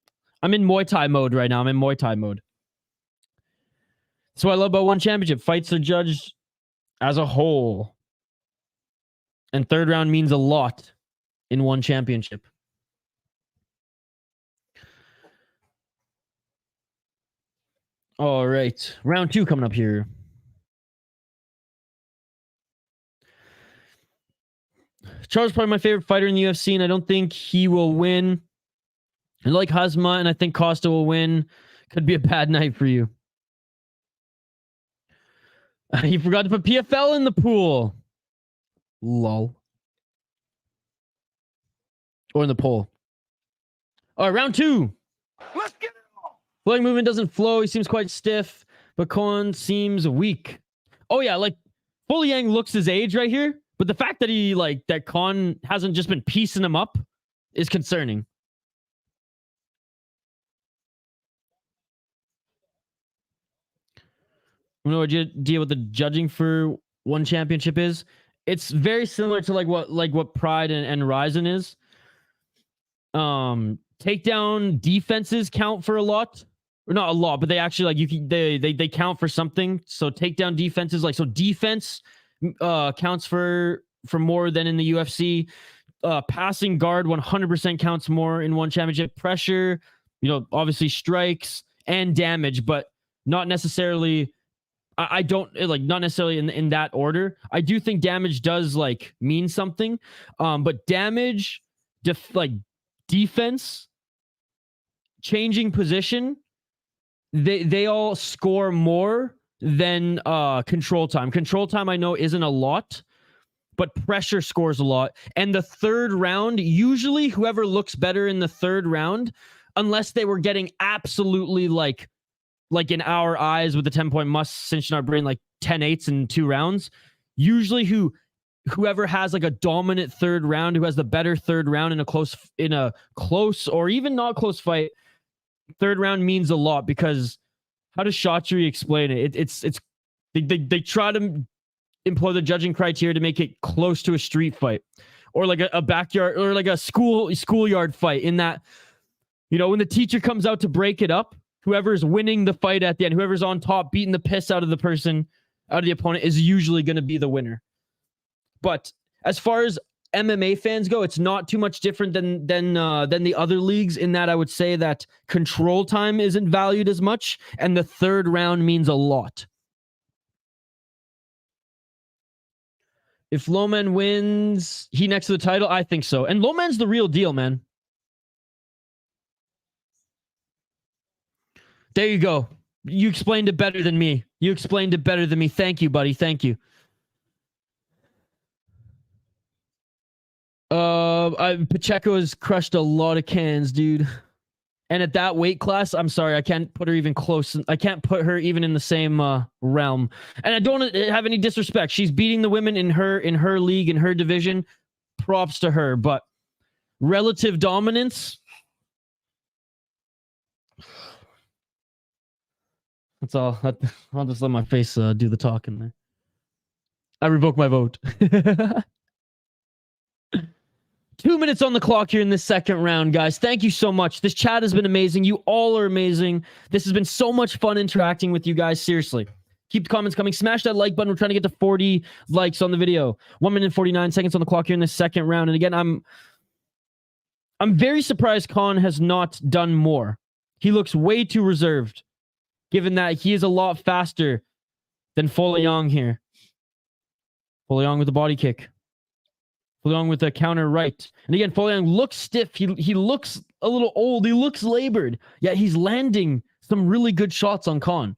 I'm in Muay Thai mode right now. I'm in Muay Thai mode. That's what I love about One Championship. Fights are judged as a whole. And third round means a lot in One Championship. All right. Round 2 coming up here. Charles is probably my favorite fighter in the UFC, and I don't think he will win. I like Hazma, and I think Costa will win. Could be a bad night for you. He forgot to put PFL in the pool. Lol. Or in the poll. All right, round 2. Let's get it on. Flowing movement doesn't flow. He seems quite stiff, but Khan seems weak. Oh yeah, like Folayang looks his age right here, but the fact that that Khan hasn't just been piecing him up is concerning. You know what your idea what the judging for One Championship is? It's very similar to what Pride and Ryzen is. Takedown defenses count for a lot. Or not a lot, but they actually they count for something. So takedown defenses, defense counts for more than in the UFC. Passing guard 100% counts more in One Championship. Pressure, obviously strikes and damage, but not necessarily. I don't not necessarily in that order. I do think damage does mean something, but damage, defense, changing position, they all score more than control time. Control time I know isn't a lot, but pressure scores a lot. And the third round, usually whoever looks better in the third round, unless they were getting absolutely like in our eyes with the 10-point must cinch in our brain 10-8s in 2 rounds, usually whoever has a dominant third round, who has the better third round in a close or even not close fight, third round means a lot. Because how does Shotri explain it? They try to employ the judging criteria to make it close to a street fight or a backyard or a schoolyard fight, in that when the teacher comes out to break it up, whoever's winning the fight at the end, whoever's on top beating the piss out of the person, out of the opponent is usually going to be the winner. But as far as MMA fans go, it's not too much different than the other leagues in that I would say that control time isn't valued as much, and the third round means a lot. If Loman wins, he next to the title? I think so. And Loman's the real deal, man. There you go. You explained it better than me. You explained it better than me. Thank you, buddy. Thank you. Pacheco has crushed a lot of cans, dude. And at that weight class, I'm sorry, I can't put her even close. I can't put her even in the same realm. And I don't have any disrespect. She's beating the women in her league, in her division. Props to her. But relative dominance, that's all. I'll just let my face do the talking there. I revoke my vote. 2 minutes on the clock here in this second round, guys. Thank you so much. This chat has been amazing. You all are amazing. This has been so much fun interacting with you guys. Seriously. Keep the comments coming. Smash that like button. We're trying to get to 40 likes on the video. 1 minute and 49 seconds on the clock here in this second round. And again, I'm very surprised Khan has not done more. He looks way too reserved, given that he is a lot faster than Folayang here. Folayang with the body kick. Folayang with the counter right. And again, Folayang looks stiff. He looks a little old. He looks labored. Yet he's landing some really good shots on Khan.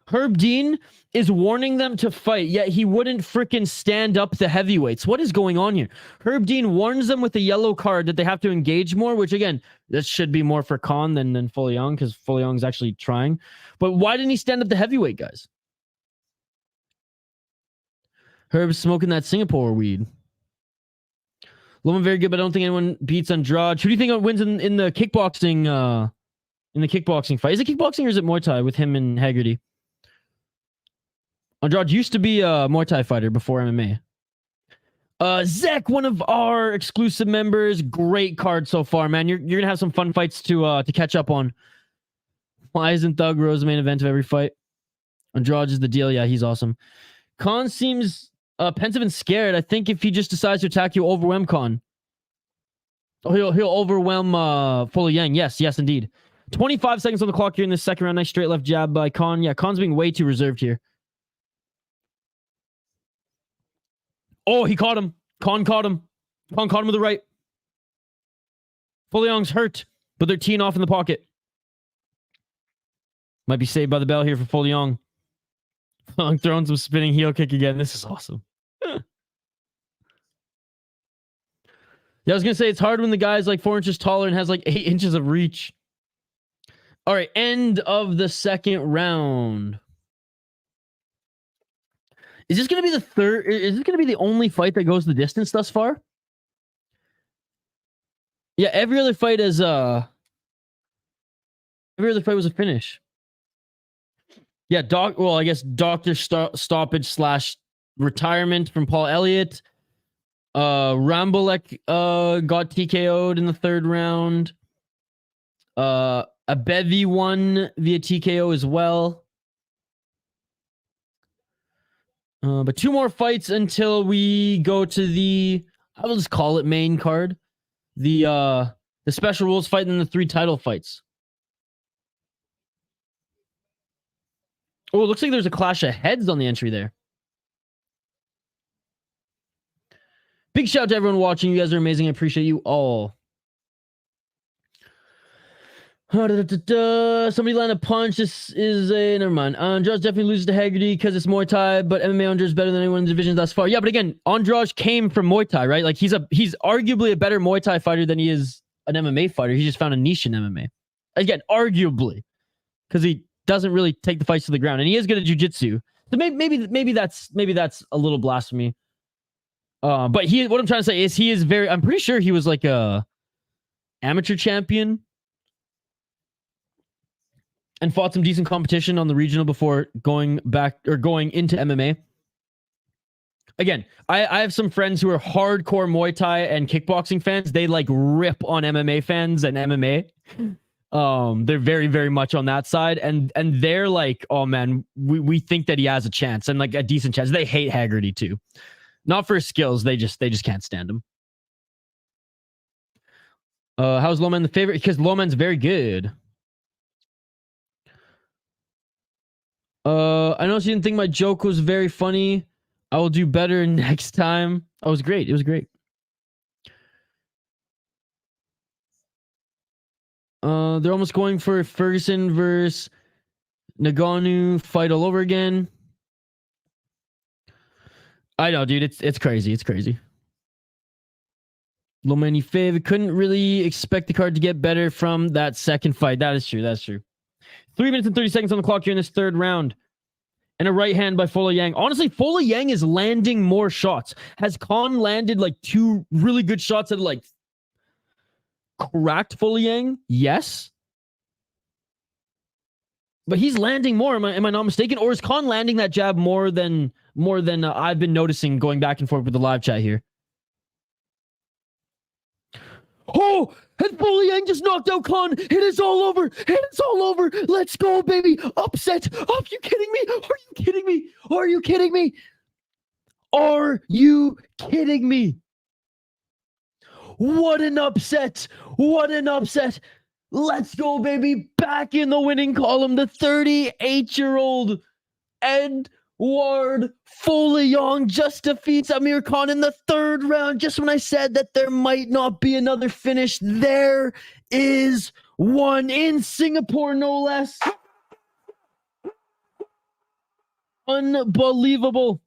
Herb Dean is warning them to fight, yet he wouldn't freaking stand up the heavyweights. What is going on here? Herb Dean warns them with a yellow card that they have to engage more, which again, this should be more for Khan than Folayang, because Folayang's actually trying. But why didn't he stand up the heavyweight guys? Herb's smoking that Singapore weed. Loman very good, but I don't think anyone beats Andrade. Who do you think wins in the kickboxing fight? Is it kickboxing or is it Muay Thai with him and Haggerty? Andrade used to be a Muay Thai fighter before MMA. Zach, one of our exclusive members. Great card so far, man. You're gonna have some fun fights to catch up on. Why isn't Thug Rose the main event of every fight? Andrade is the deal. Yeah, he's awesome. Khan seems pensive and scared. I think if he just decides to attack you, overwhelm Khan. Oh, he'll overwhelm Folayang. Yes, indeed. 25 seconds on the clock here in this second round. Nice straight left jab by Khan. Yeah, Khan's being way too reserved here. Oh, he caught him. Khan caught him. Khan caught him with the right. Folayang's hurt, but they're teeing off in the pocket. Might be saved by the bell here for Folayang. Folayang throwing some spinning heel kick again. This is awesome. Yeah, I was going to say, it's hard when the guy's like 4 inches taller and has like 8 inches of reach. All right, end of the second round. Is this going to be the third? Is this going to be the only fight that goes the distance thus far? Yeah, every other fight is every other fight was a finish. Yeah, well, I guess doctor stoppage / retirement from Paul Elliott. Rambolek got TKO'd in the third round. A Bevy won via TKO as well. But 2 more fights until we go to the, I will just call it main card. The special rules fight and the 3 title fights. Oh, it looks like there's a clash of heads on the entry there. Big shout out to everyone watching. You guys are amazing. I appreciate you all. Somebody land a punch. This is a... Never mind. Andrade definitely loses to Haggerty because it's Muay Thai, but MMA Andrade is better than anyone in the division thus far. Yeah, but again, Andrade came from Muay Thai, right? Like, he's arguably a better Muay Thai fighter than he is an MMA fighter. He just found a niche in MMA. Again, arguably. Because he doesn't really take the fights to the ground. And he is good at jiu-jitsu. So maybe that's a little blasphemy. But what I'm trying to say is he is very... I'm pretty sure he was like a amateur champion and fought some decent competition on the regional before going back or going into MMA. Again, I have some friends who are hardcore Muay Thai and kickboxing fans. They like rip on MMA fans and MMA. They're very, very much on that side, and they're like, oh man, we think that he has a chance and like a decent chance. They hate Haggerty too, not for his skills. They just can't stand him. How's Loman the favorite? Because Loman's very good. I know she didn't think my joke was very funny. I will do better next time. Oh, it was great. It was great. They're almost going for Ferguson versus Nagano fight all over again. I know, dude. It's crazy. It's crazy. Lomani Fave couldn't really expect the card to get better from that second fight. That is true. That's true. 3 minutes and 30 seconds on the clock here in this third round. And a right hand by Folayang. Honestly, Folayang is landing more shots. Has Khan landed like 2 really good shots that like cracked Folayang? Yes. But he's landing more. Am I not mistaken? Or is Khan landing that jab more than I've been noticing going back and forth with the live chat here? Oh, and Folayang just knocked out Khan. It is all over. It is all over. Let's go, baby. Upset. Are you kidding me? Are you kidding me? Are you kidding me? Are you kidding me? What an upset. What an upset. Let's go, baby. Back in the winning column. The 38-year-old Eduard Folayang just defeats Amir Khan in the third round. Just when I said that there might not be another finish, there is one in Singapore, no less. Unbelievable.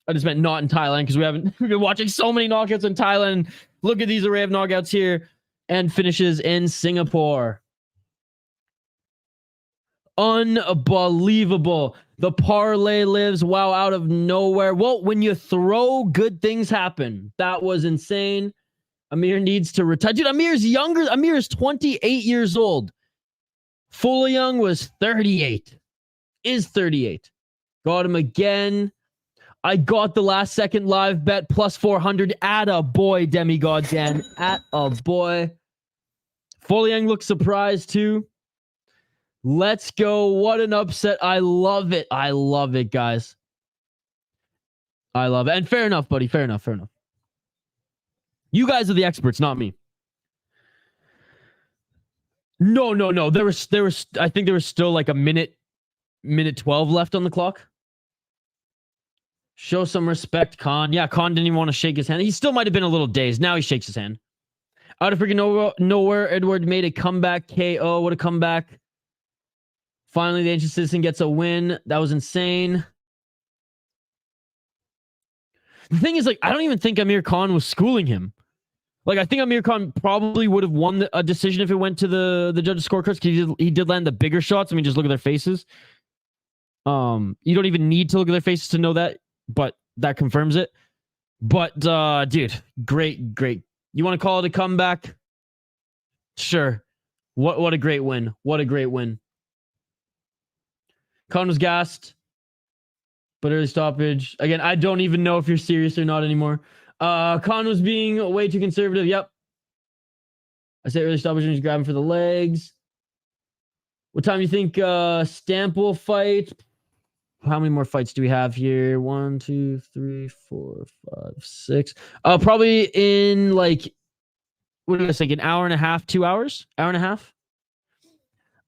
I just meant not in Thailand because we've been watching so many knockouts in Thailand. Look at these array of knockouts here and finishes in Singapore. Unbelievable. The parlay lives. Wow, out of nowhere. Well, when you throw, good things happen. That was insane. Amir needs to retire. Dude, Amir's younger. Amir is 28 years old. Folayang was 38. Is 38. Got him again. I got the last second live bet plus 400. At a boy, Demigod Dan. At a boy. Folayang looks surprised too. Let's go. What an upset. I love it. I love it, guys. I love it. And fair enough, buddy. Fair enough. Fair enough. You guys are the experts, not me. No. There was I think there was still like a minute 12 left on the clock. Show some respect, Khan. Yeah, Khan didn't even want to shake his hand. He still might have been a little dazed. Now he shakes his hand. Out of freaking nowhere, Eduard made a comeback KO. What a comeback. Finally, the ancient citizen gets a win. That was insane. The thing is, like, I don't even think Amir Khan was schooling him. Like, I think Amir Khan probably would have won a decision if it went to the judges' scorecards. He did land the bigger shots. I mean, just look at their faces. You don't even need to look at their faces to know that, but that confirms it. But, dude, great. You want to call it a comeback? Sure. What a great win. What a great win. Khan was gassed, but early stoppage. Again, I don't even know if you're serious or not anymore. Khan was being way too conservative. Yep. I say early stoppage and just grab him for the legs. What time do you think Stamp will fight? How many more fights do we have here? 1, 2, 3, 4, 5, 6. Probably in like, what did I say? An hour and a half, 2 hours? Hour and a half?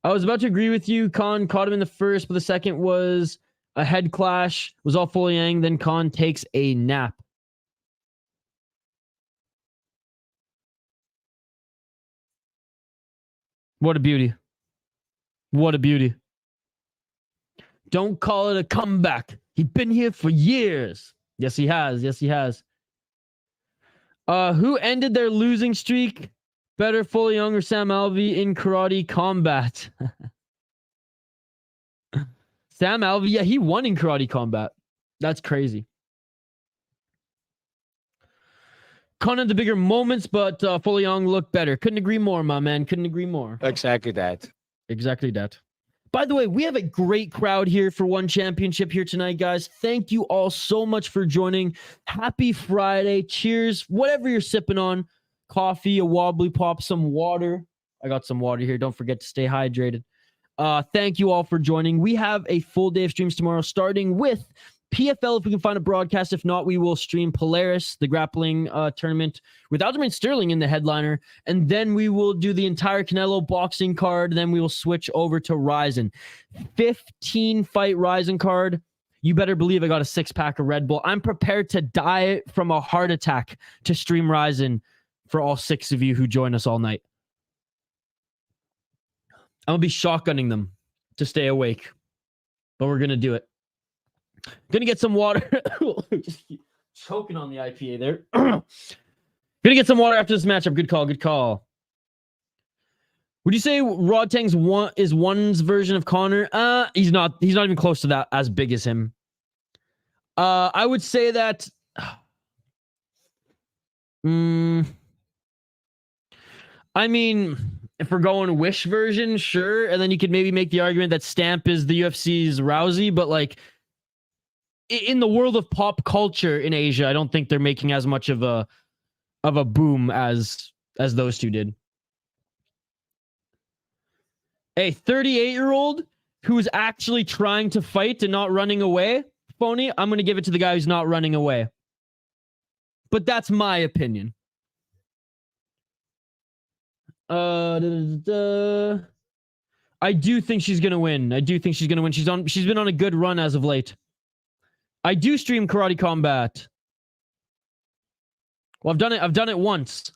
I was about to agree with you. Khan caught him in the first, but the second was a head clash. Was all Folayang. Then Khan takes a nap. What a beauty. What a beauty. Don't call it a comeback. He's been here for years. Yes, he has. Yes, he has. Who ended their losing streak? Better Folayang or Sam Alvey in karate combat? Sam Alvey, yeah, he won in karate combat. That's crazy. Khan had the bigger moments, but Folayang looked better. Couldn't agree more, my man. Couldn't agree more. Exactly that. Exactly that. By the way, we have a great crowd here for One Championship here tonight, guys. Thank you all so much for joining. Happy Friday. Cheers. Whatever you're sipping on. Coffee, a wobbly pop, some water. I got some water here. Don't forget to stay hydrated. Thank you all for joining. We have a full day of streams tomorrow, starting with PFL if we can find a broadcast. If not, we will stream Polaris, the grappling tournament, with Aljamain Sterling in the headliner. And then we will do the entire Canelo boxing card. Then we will switch over to Ryzen. 15-fight Ryzen card. You better believe I got a 6-pack of Red Bull. I'm prepared to die from a heart attack to stream Ryzen for all 6 of you who join us all night. I'm going to be shotgunning them to stay awake. But we're going to do it. Gonna get some water. Just keep choking on the IPA there. Gonna get some water after this matchup. Good call. Good call. Would you say Rodtang's is one's version of Connor? He's not even close to that, as big as him. I would say that. I mean, if we're going Wish version, sure, and then you could maybe make the argument that Stamp is the UFC's Rousey, but like. In the world of pop culture in Asia, I don't think they're making as much of a boom as those two did. A 38-year-old who is actually trying to fight and not running away, phony, I'm going to give it to the guy who's not running away. But that's my opinion. I do think she's going to win. She's been on a good run as of late. I do stream Karate Combat. Well, I've done it once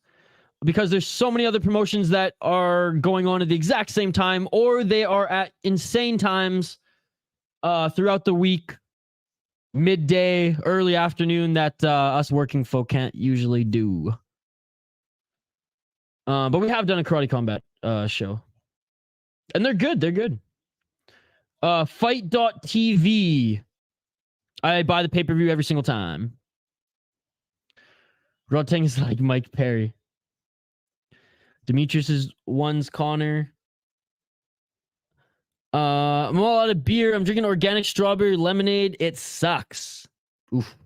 because there's so many other promotions that are going on at the exact same time, or they are at insane times throughout the week, midday, early afternoon that us working folk can't usually do. But we have done a Karate Combat show. And they're good. They're good. Fight.tv. I buy the pay-per-view every single time. Rodtang is like Mike Perry. Demetrius is one's Connor. I'm all out of beer. I'm drinking organic strawberry lemonade. It sucks. Oof.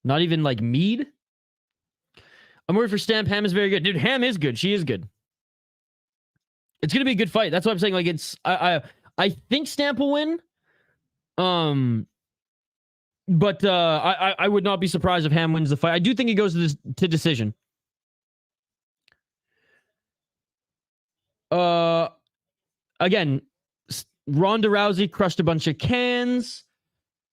Not even like mead? I'm worried for Stamp. Ham is very good. Dude, Ham is good. She is good. It's going to be a good fight. That's what I'm saying. Like, it's... I think Stamp will win. But I would not be surprised if Ham wins the fight. I do think it goes to decision. Again, Ronda Rousey crushed a bunch of cans.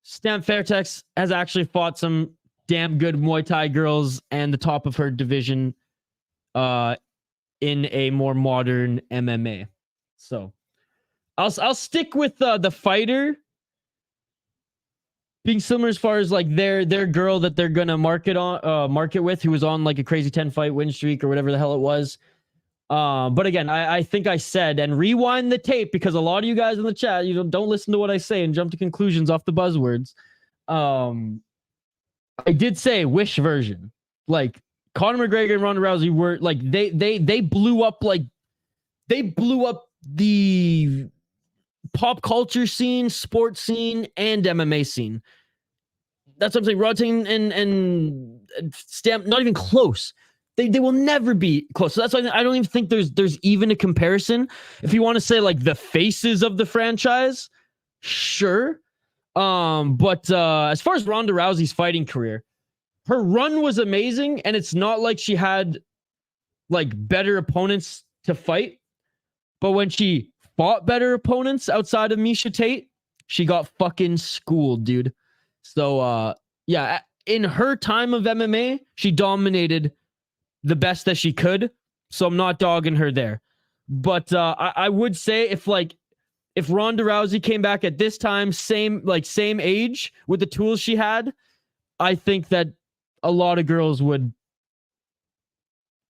Stamp Fairtex has actually fought some damn good Muay Thai girls and the top of her division in a more modern MMA. So I'll stick with the fighter being similar as far as like their girl that they're gonna market with, who was on like a crazy 10-fight win streak or whatever the hell it was. But again, I think I said, and rewind the tape because a lot of you guys in the chat, don't listen to what I say and jump to conclusions off the buzzwords. I did say Wish version. Like Conor McGregor and Ronda Rousey were like they blew up the pop culture scene, sports scene, and MMA scene. That's what I'm saying. Rodtang and Stamp, not even close. They will never be close. So that's why I don't even think there's even a comparison. If you want to say like the faces of the franchise, sure. But as far as Ronda Rousey's fighting career, her run was amazing, and it's not like she had like better opponents to fight. But when she fought better opponents outside of Miesha Tate, she got fucking schooled, dude. So yeah, in her time of MMA, she dominated the best that she could. So I'm not dogging her there. But I would say if Ronda Rousey came back at this time, same age with the tools she had, I think that a lot of girls would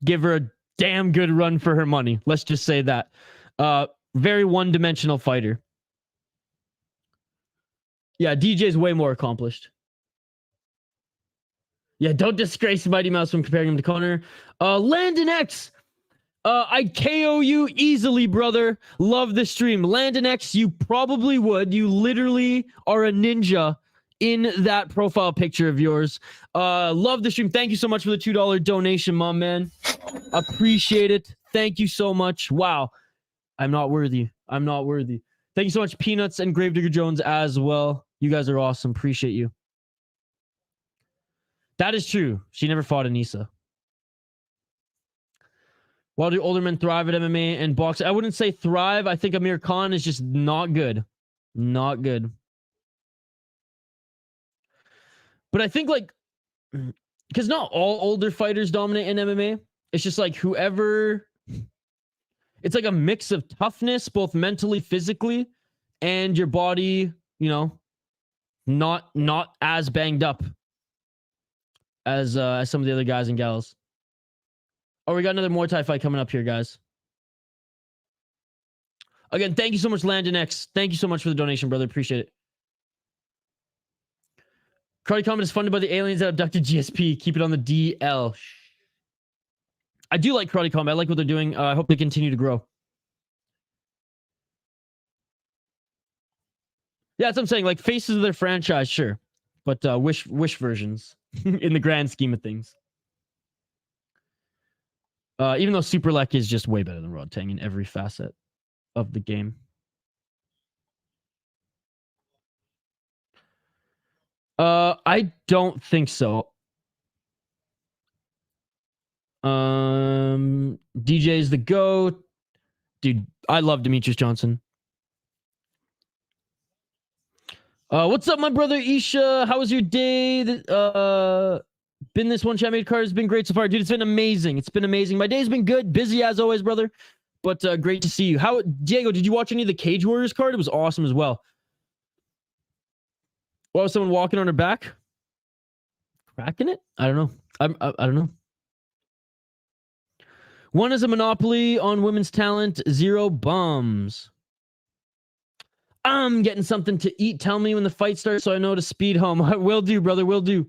give her a damn good run for her money. Let's just say that. Very one-dimensional fighter. Yeah, DJ's way more accomplished. Yeah, don't disgrace Mighty Mouse from comparing him to Conor. Landon X. I'd KO you easily, brother. Love the stream. Landon X, you probably would. You literally are a ninja in that profile picture of yours. Love the stream. Thank you so much for the $2 donation, my man. Appreciate it. Thank you so much. Wow. I'm not worthy. I'm not worthy. Thank you so much, Peanuts and Gravedigger Jones as well. You guys are awesome. Appreciate you. That is true. She never fought Anissa. Why do older men thrive at MMA and boxing? I wouldn't say thrive. I think Amir Khan is just not good. Not good. But I think, like, because not all older fighters dominate in MMA. It's just like whoever... It's like a mix of toughness, both mentally, physically, and your body, you know, not as banged up as some of the other guys and gals. Oh, we got another Muay Thai fight coming up here, guys. Again, thank you so much, Landon X. Thank you so much for the donation, brother. Appreciate it. Karate Combat is funded by the aliens that abducted GSP. Keep it on the DL. I do like Karate Combat. I like what they're doing. I hope they continue to grow. Yeah, that's what I'm saying. Like, faces of their franchise, sure. But wish versions in the grand scheme of things. Even though Super Lek is just way better than Rod Tang in every facet of the game. I don't think so. DJ's the GOAT. Dude, I love Demetrius Johnson. What's up, my brother Isha? How was your day? Been this one champion card has been great so far. Dude, it's been amazing. It's been amazing. My day's been good. Busy as always, brother. But great to see you. How, Diego, did you watch any of the Cage Warriors card? It was awesome as well. What was someone walking on her back? Cracking it? I don't know. I don't know. One is a monopoly on women's talent. 0 bums. I'm getting something to eat. Tell me when the fight starts so I know to speed home. Will do, brother. Will do.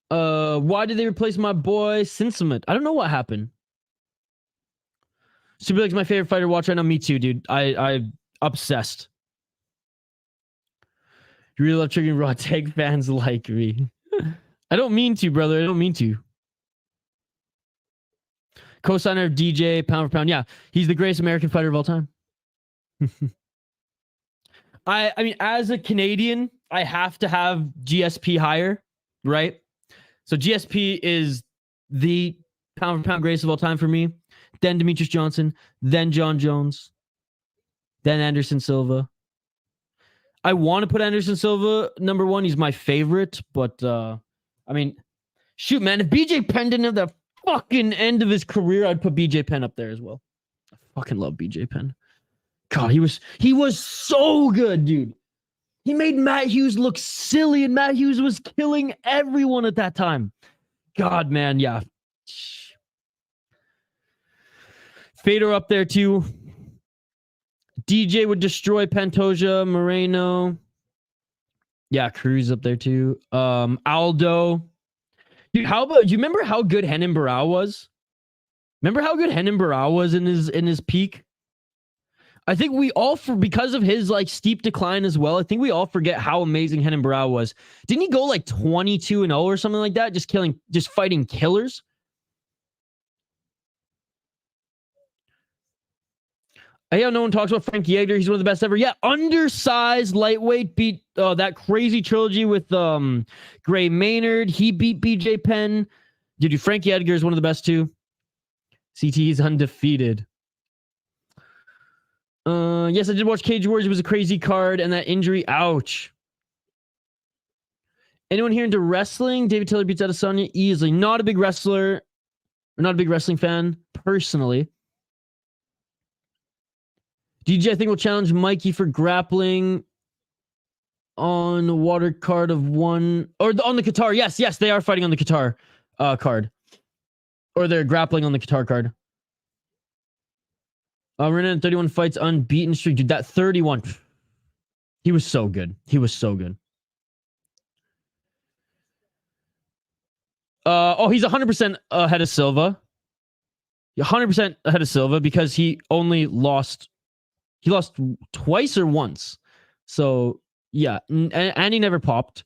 Why did they replace my boy Sinsumet? I don't know what happened. Super League's my favorite fighter to watch right now. Me too, dude. I'm obsessed. You really love triggering Raw Tag fans like me. I don't mean to, brother. I don't mean to. Co-signer of DJ, pound for pound. Yeah, he's the greatest American fighter of all time. I mean, as a Canadian, I have to have GSP higher, right? So GSP is the pound for pound greatest of all time for me. Then Demetrius Johnson, then John Jones, then Anderson Silva. I want to put Anderson Silva number 1. He's my favorite, but I mean, shoot, man, if BJ Penn didn't have the fucking end of his career, I'd put BJ Penn up there as well. I fucking love BJ Penn. God, he was so good, dude. He made Matt Hughes look silly, and Matt Hughes was killing everyone at that time. God, man, yeah. Fedor up there too. DJ would destroy Pantoja, Moreno. Yeah, Cruz up there too. Aldo. Dude, how about, do you remember how good Henan Barao was? Remember how good Henan Barao was in his peak? I think we all, because of his like steep decline as well, I think we all forget how amazing Henan Barao was. Didn't he go like 22-0 or something like that? Just fighting killers? Yeah, no one talks about Frank Yeager. He's one of the best ever. Yeah, undersized lightweight, beat that crazy trilogy with Gray Maynard. He beat BJ Penn. Dude, Frank Yeager is one of the best too. CT is undefeated. Yes, I did watch Cage Wars. It was a crazy card, and that injury, ouch. Anyone here into wrestling? David Taylor beats Adesanya easily. Not a big wrestler, or not a big wrestling fan, personally. DJ, I think, will challenge Mikey for grappling on the water card of 1, or on the Qatar. Yes, they are fighting on the Qatar card. Or they're grappling on the Qatar card. We're in 31 fights, unbeaten streak. Dude, that 31. He was so good. He was so good. He's 100% ahead of Silva. 100% ahead of Silva because he lost twice or once. So yeah, and he never popped.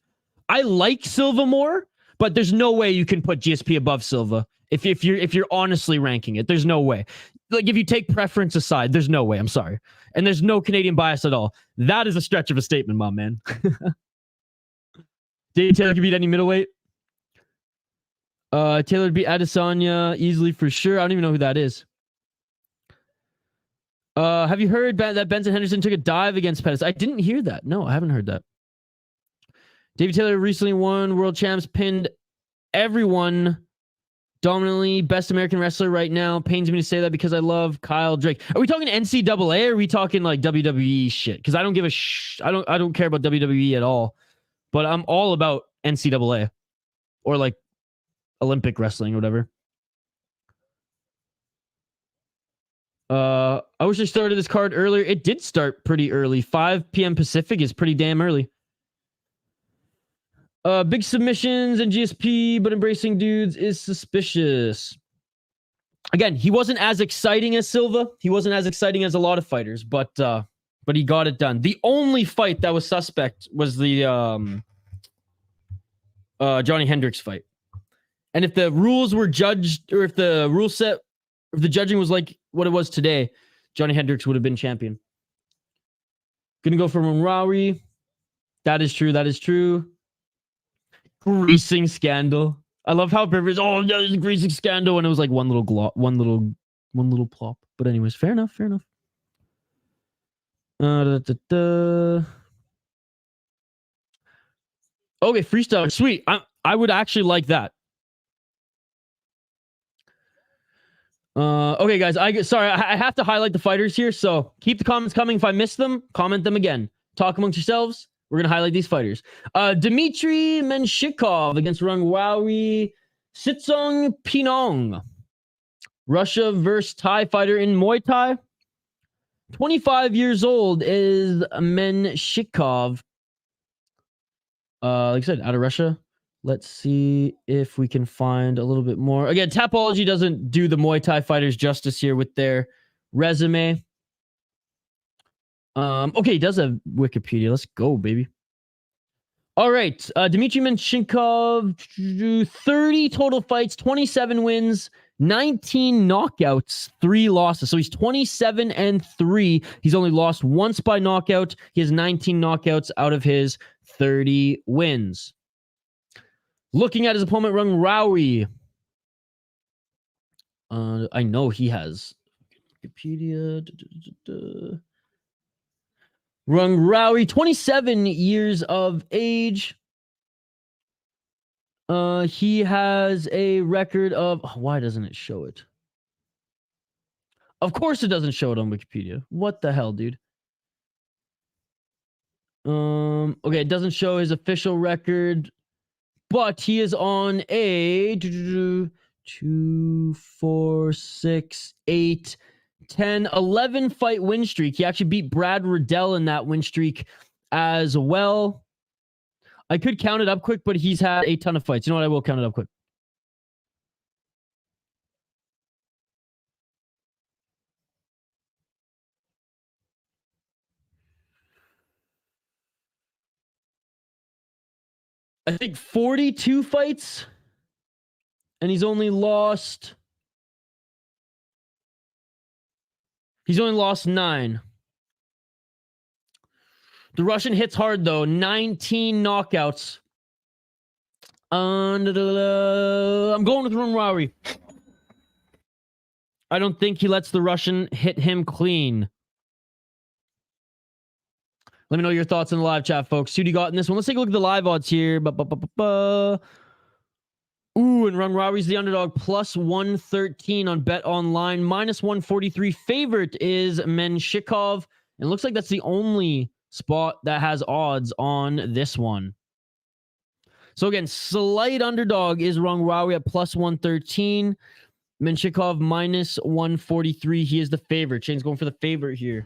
I like Silva more, but there's no way you can put GSP above Silva if you're honestly ranking it. There's no way. Like if you take preference aside, there's no way. I'm sorry, and there's no Canadian bias at all. That is a stretch of a statement, my man. David Taylor can beat any middleweight. Taylor beat Adesanya easily for sure. I don't even know who that is. Have you heard that Benson Henderson took a dive against Pettis? I didn't hear that. No, I haven't heard that. David Taylor recently won world champs, pinned everyone dominantly. Best American wrestler right now. Pains me to say that because I love Kyle Drake. Are we talking NCAA or are we talking like WWE shit? Because I don't give a I don't care about WWE at all. But I'm all about NCAA or like Olympic wrestling or whatever. I wish I started this card earlier. It did start pretty early. 5 p.m. Pacific is pretty damn early. Big submissions and GSP, but embracing dudes is suspicious. Again, he wasn't as exciting as Silva. He wasn't as exciting as a lot of fighters, but he got it done. The only fight that was suspect was the Johnny Hendricks fight. And if the rules were judged, or if the rule set, if the judging was like what it was today, Johnny Hendricks would have been champion. Gonna go for Monrawi. That is true. That is true. Greasing scandal. I love how Rivers. Oh, yeah, there's a greasing scandal, and it was like one little plop. But anyways, fair enough. Fair enough. Okay, freestyle. Sweet. I would actually like that. Okay, guys. I have to highlight the fighters here, so keep the comments coming. If I miss them, comment them again. Talk amongst yourselves. We're gonna highlight these fighters. Dmitry Menshikov against Rungwawi Sitsongpeenong. Russia versus Thai fighter in Muay Thai. 25 years old is Menshikov. Like I said, out of Russia. Let's see if we can find a little bit more. Again, Tapology doesn't do the Muay Thai fighters justice here with their resume. Okay, he does have Wikipedia. Let's go, baby. All right. Dmitry Menshikov, 30 total fights, 27 wins, 19 knockouts, 3 losses. So he's 27-3. He's only lost once by knockout. He has 19 knockouts out of his 30 wins. Looking at his opponent, Rungwawi. I know he has Wikipedia. Rungwawi, 27 years of age. He has a record of... Oh, why doesn't it show it? Of course it doesn't show it on Wikipedia. What the hell, dude? Okay, it doesn't show his official record, but he is on a 2, 4, 6, 8, 10, 11 fight win streak. He actually beat Brad Riddell in that win streak as well. I could count it up quick, but he's had a ton of fights. You know what? I will count it up quick. I think 42 fights, and he's only lost 9. The Russian hits hard, though. 19 knockouts. I'm going with Rungwawi. I don't think he lets the Russian hit him clean. Let me know your thoughts in the live chat, folks. Who do you got in this one? Let's take a look at the live odds here. Ooh, and Rungwawi's the underdog, plus 113 on Bet Online, minus 143. Favorite is Menshikov. And it looks like that's the only spot that has odds on this one. So again, slight underdog is Rungwawi at plus 113. Menshikov minus 143. He is the favorite. Shane's going for the favorite here.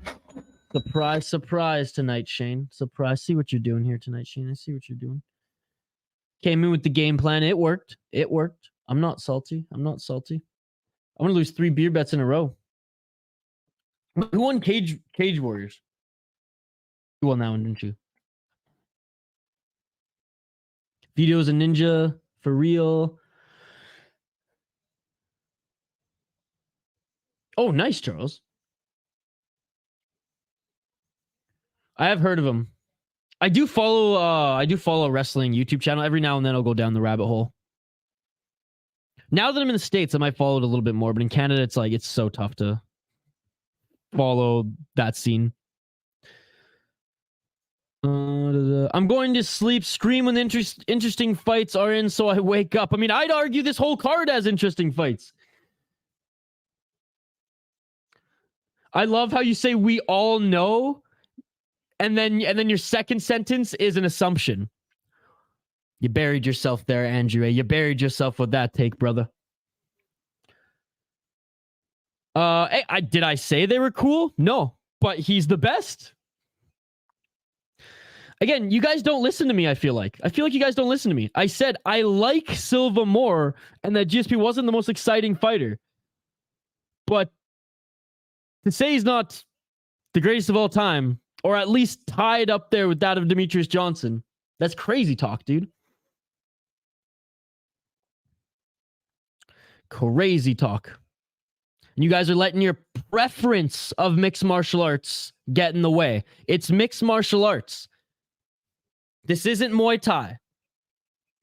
Surprise, surprise tonight, Shane. Surprise. See what you're doing here tonight, Shane. I see what you're doing. Came in with the game plan. It worked. It worked. I'm not salty. I'm not salty. I'm gonna lose 3 beer bets in a row. Who won Cage Warriors? You won that one, didn't you? Video's a ninja for real. Oh, nice, Charles. I have heard of him. I do follow a wrestling YouTube channel. Every now and then I'll go down the rabbit hole. Now that I'm in the States, I might follow it a little bit more, but in Canada, it's so tough to follow that scene. I'm going to sleep, scream when interesting fights are in, so I wake up. I mean, I'd argue this whole card has interesting fights. I love how you say we all know, and then your second sentence is an assumption. You buried yourself there, Andrew. You buried yourself with that take, brother. Did I say they were cool? No, but he's the best. Again, you guys don't listen to me, I feel like. You guys don't listen to me. I said I like Silva more and that GSP wasn't the most exciting fighter. But to say he's not the greatest of all time, or at least tied up there with that of Demetrius Johnson, that's crazy talk, dude. Crazy talk. And you guys are letting your preference of mixed martial arts get in the way. It's mixed martial arts. This isn't Muay Thai.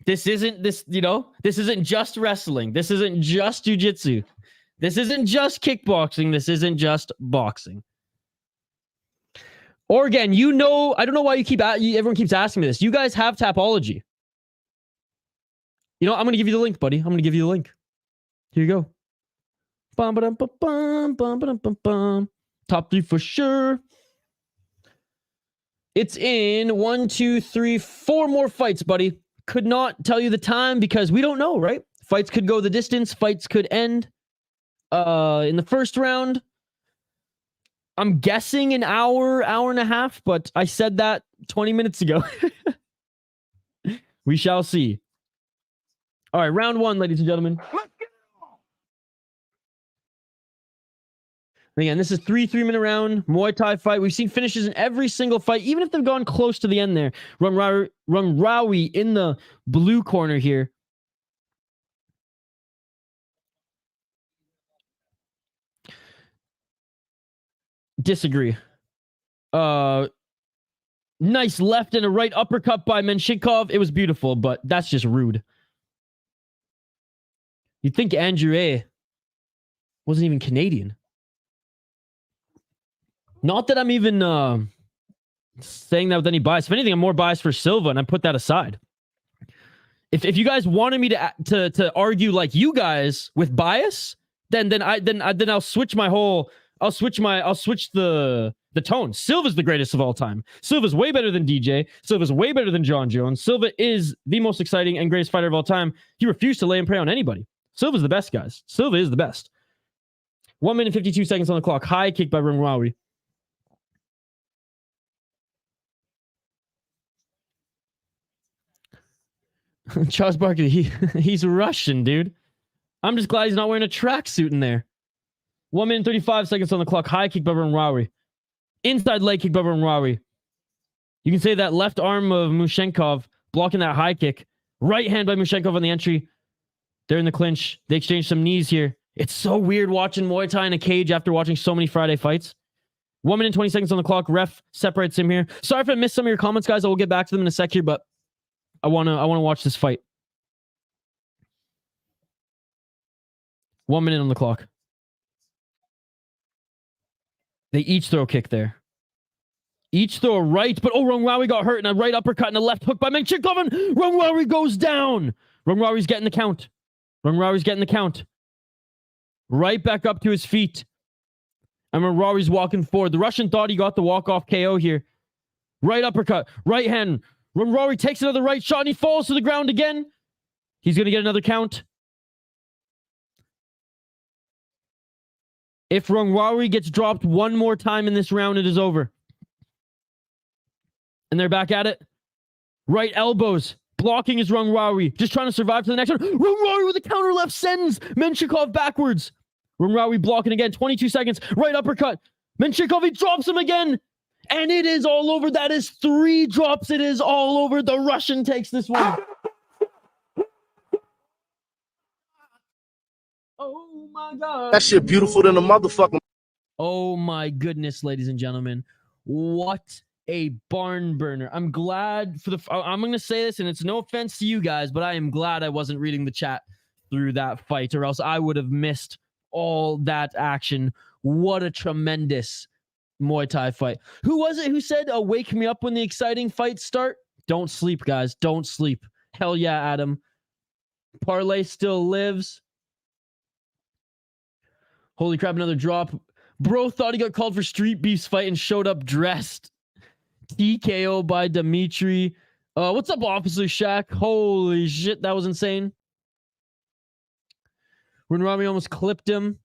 This isn't just wrestling. This isn't just jiu-jitsu. This isn't just kickboxing. This isn't just boxing. Or again, I don't know why everyone keeps asking me this. You guys have Tapology. I'm going to give you the link, buddy. I'm going to give you the link. Here you go. Top 3 for sure. It's in 1, 2, 3, 4 more fights, buddy. Could not tell you the time because we don't know, right? Fights could go the distance. Fights could end in the first round. I'm guessing an hour and a half, but I said that 20 minutes ago. We shall see. All right, round 1, ladies and gentlemen. Again, this is 3-minute round, Muay Thai fight. We've seen finishes in every single fight, even if they've gone close to the end there. Rawi in the blue corner here. Disagree. Nice left and a right uppercut by Menshikov. It was beautiful, but that's just rude. You'd think Andrew wasn't even Canadian. Not that I'm even saying that with any bias. If anything, I'm more biased for Silva, and I put that aside. If you guys wanted me to argue like you guys with bias, then I'll switch my whole. I'll switch the tone. Silva's the greatest of all time. Silva's way better than DJ. Silva's way better than John Jones. Silva is the most exciting and greatest fighter of all time. He refused to lay and prey on anybody. Silva's the best, guys. Silva is the best. 1 minute 52 seconds on the clock. High kick by Rawi. Charles Barkley, he's Russian, dude. I'm just glad he's not wearing a tracksuit in there. 1 minute 35 seconds on the clock. High kick by Rawi. Inside leg kick by Rawi. You can say that left arm of Menshikov blocking that high kick. Right hand by Menshikov on the entry. They're in the clinch. They exchange some knees here. It's so weird watching Muay Thai in a cage after watching so many Friday fights. 1 minute 20 seconds on the clock. Ref separates him here. Sorry if I missed some of your comments, guys. I will get back to them in a sec here, but I want to watch this fight. 1 minute on the clock. They each throw a kick there. Each throw a right, but Rawi got hurt and a right uppercut and a left hook by Menshikov, and Rawi goes down. Rawi's getting the count. Rawi's getting the count. Right back up to his feet. And Rawi's walking forward. The Russian thought he got the walk-off KO here. Right uppercut. Right hand. Rawi takes another right shot and he falls to the ground again. He's going to get another count. If Rawi gets dropped one more time in this round, it is over. And they're back at it. Right elbows. Blocking is Rawi. Just trying to survive to the next one. Rawi with a counter left sends Menshikov backwards. Rumrawi blocking again. 22 seconds. Right uppercut. Menshikov, he drops him again. And it is all over. That is 3 drops. It is all over. The Russian takes this one. Oh my God. That shit beautiful than a motherfucking. Oh my goodness, ladies and gentlemen. What a barn burner. I'm glad for the... I'm going to say this, and it's no offense to you guys, but I am glad I wasn't reading the chat through that fight, or else I would have missed all that action. What a tremendous Muay Thai fight. Who was it who said, wake me up when the exciting fights start? Don't sleep, guys. Don't sleep. Hell yeah, Adam. Parlay still lives. Holy crap, another drop. Bro thought he got called for Street Beef's fight and showed up dressed. TKO by Dmitry. What's up, Officer Shaq? Holy shit, that was insane. When Rami almost clipped him.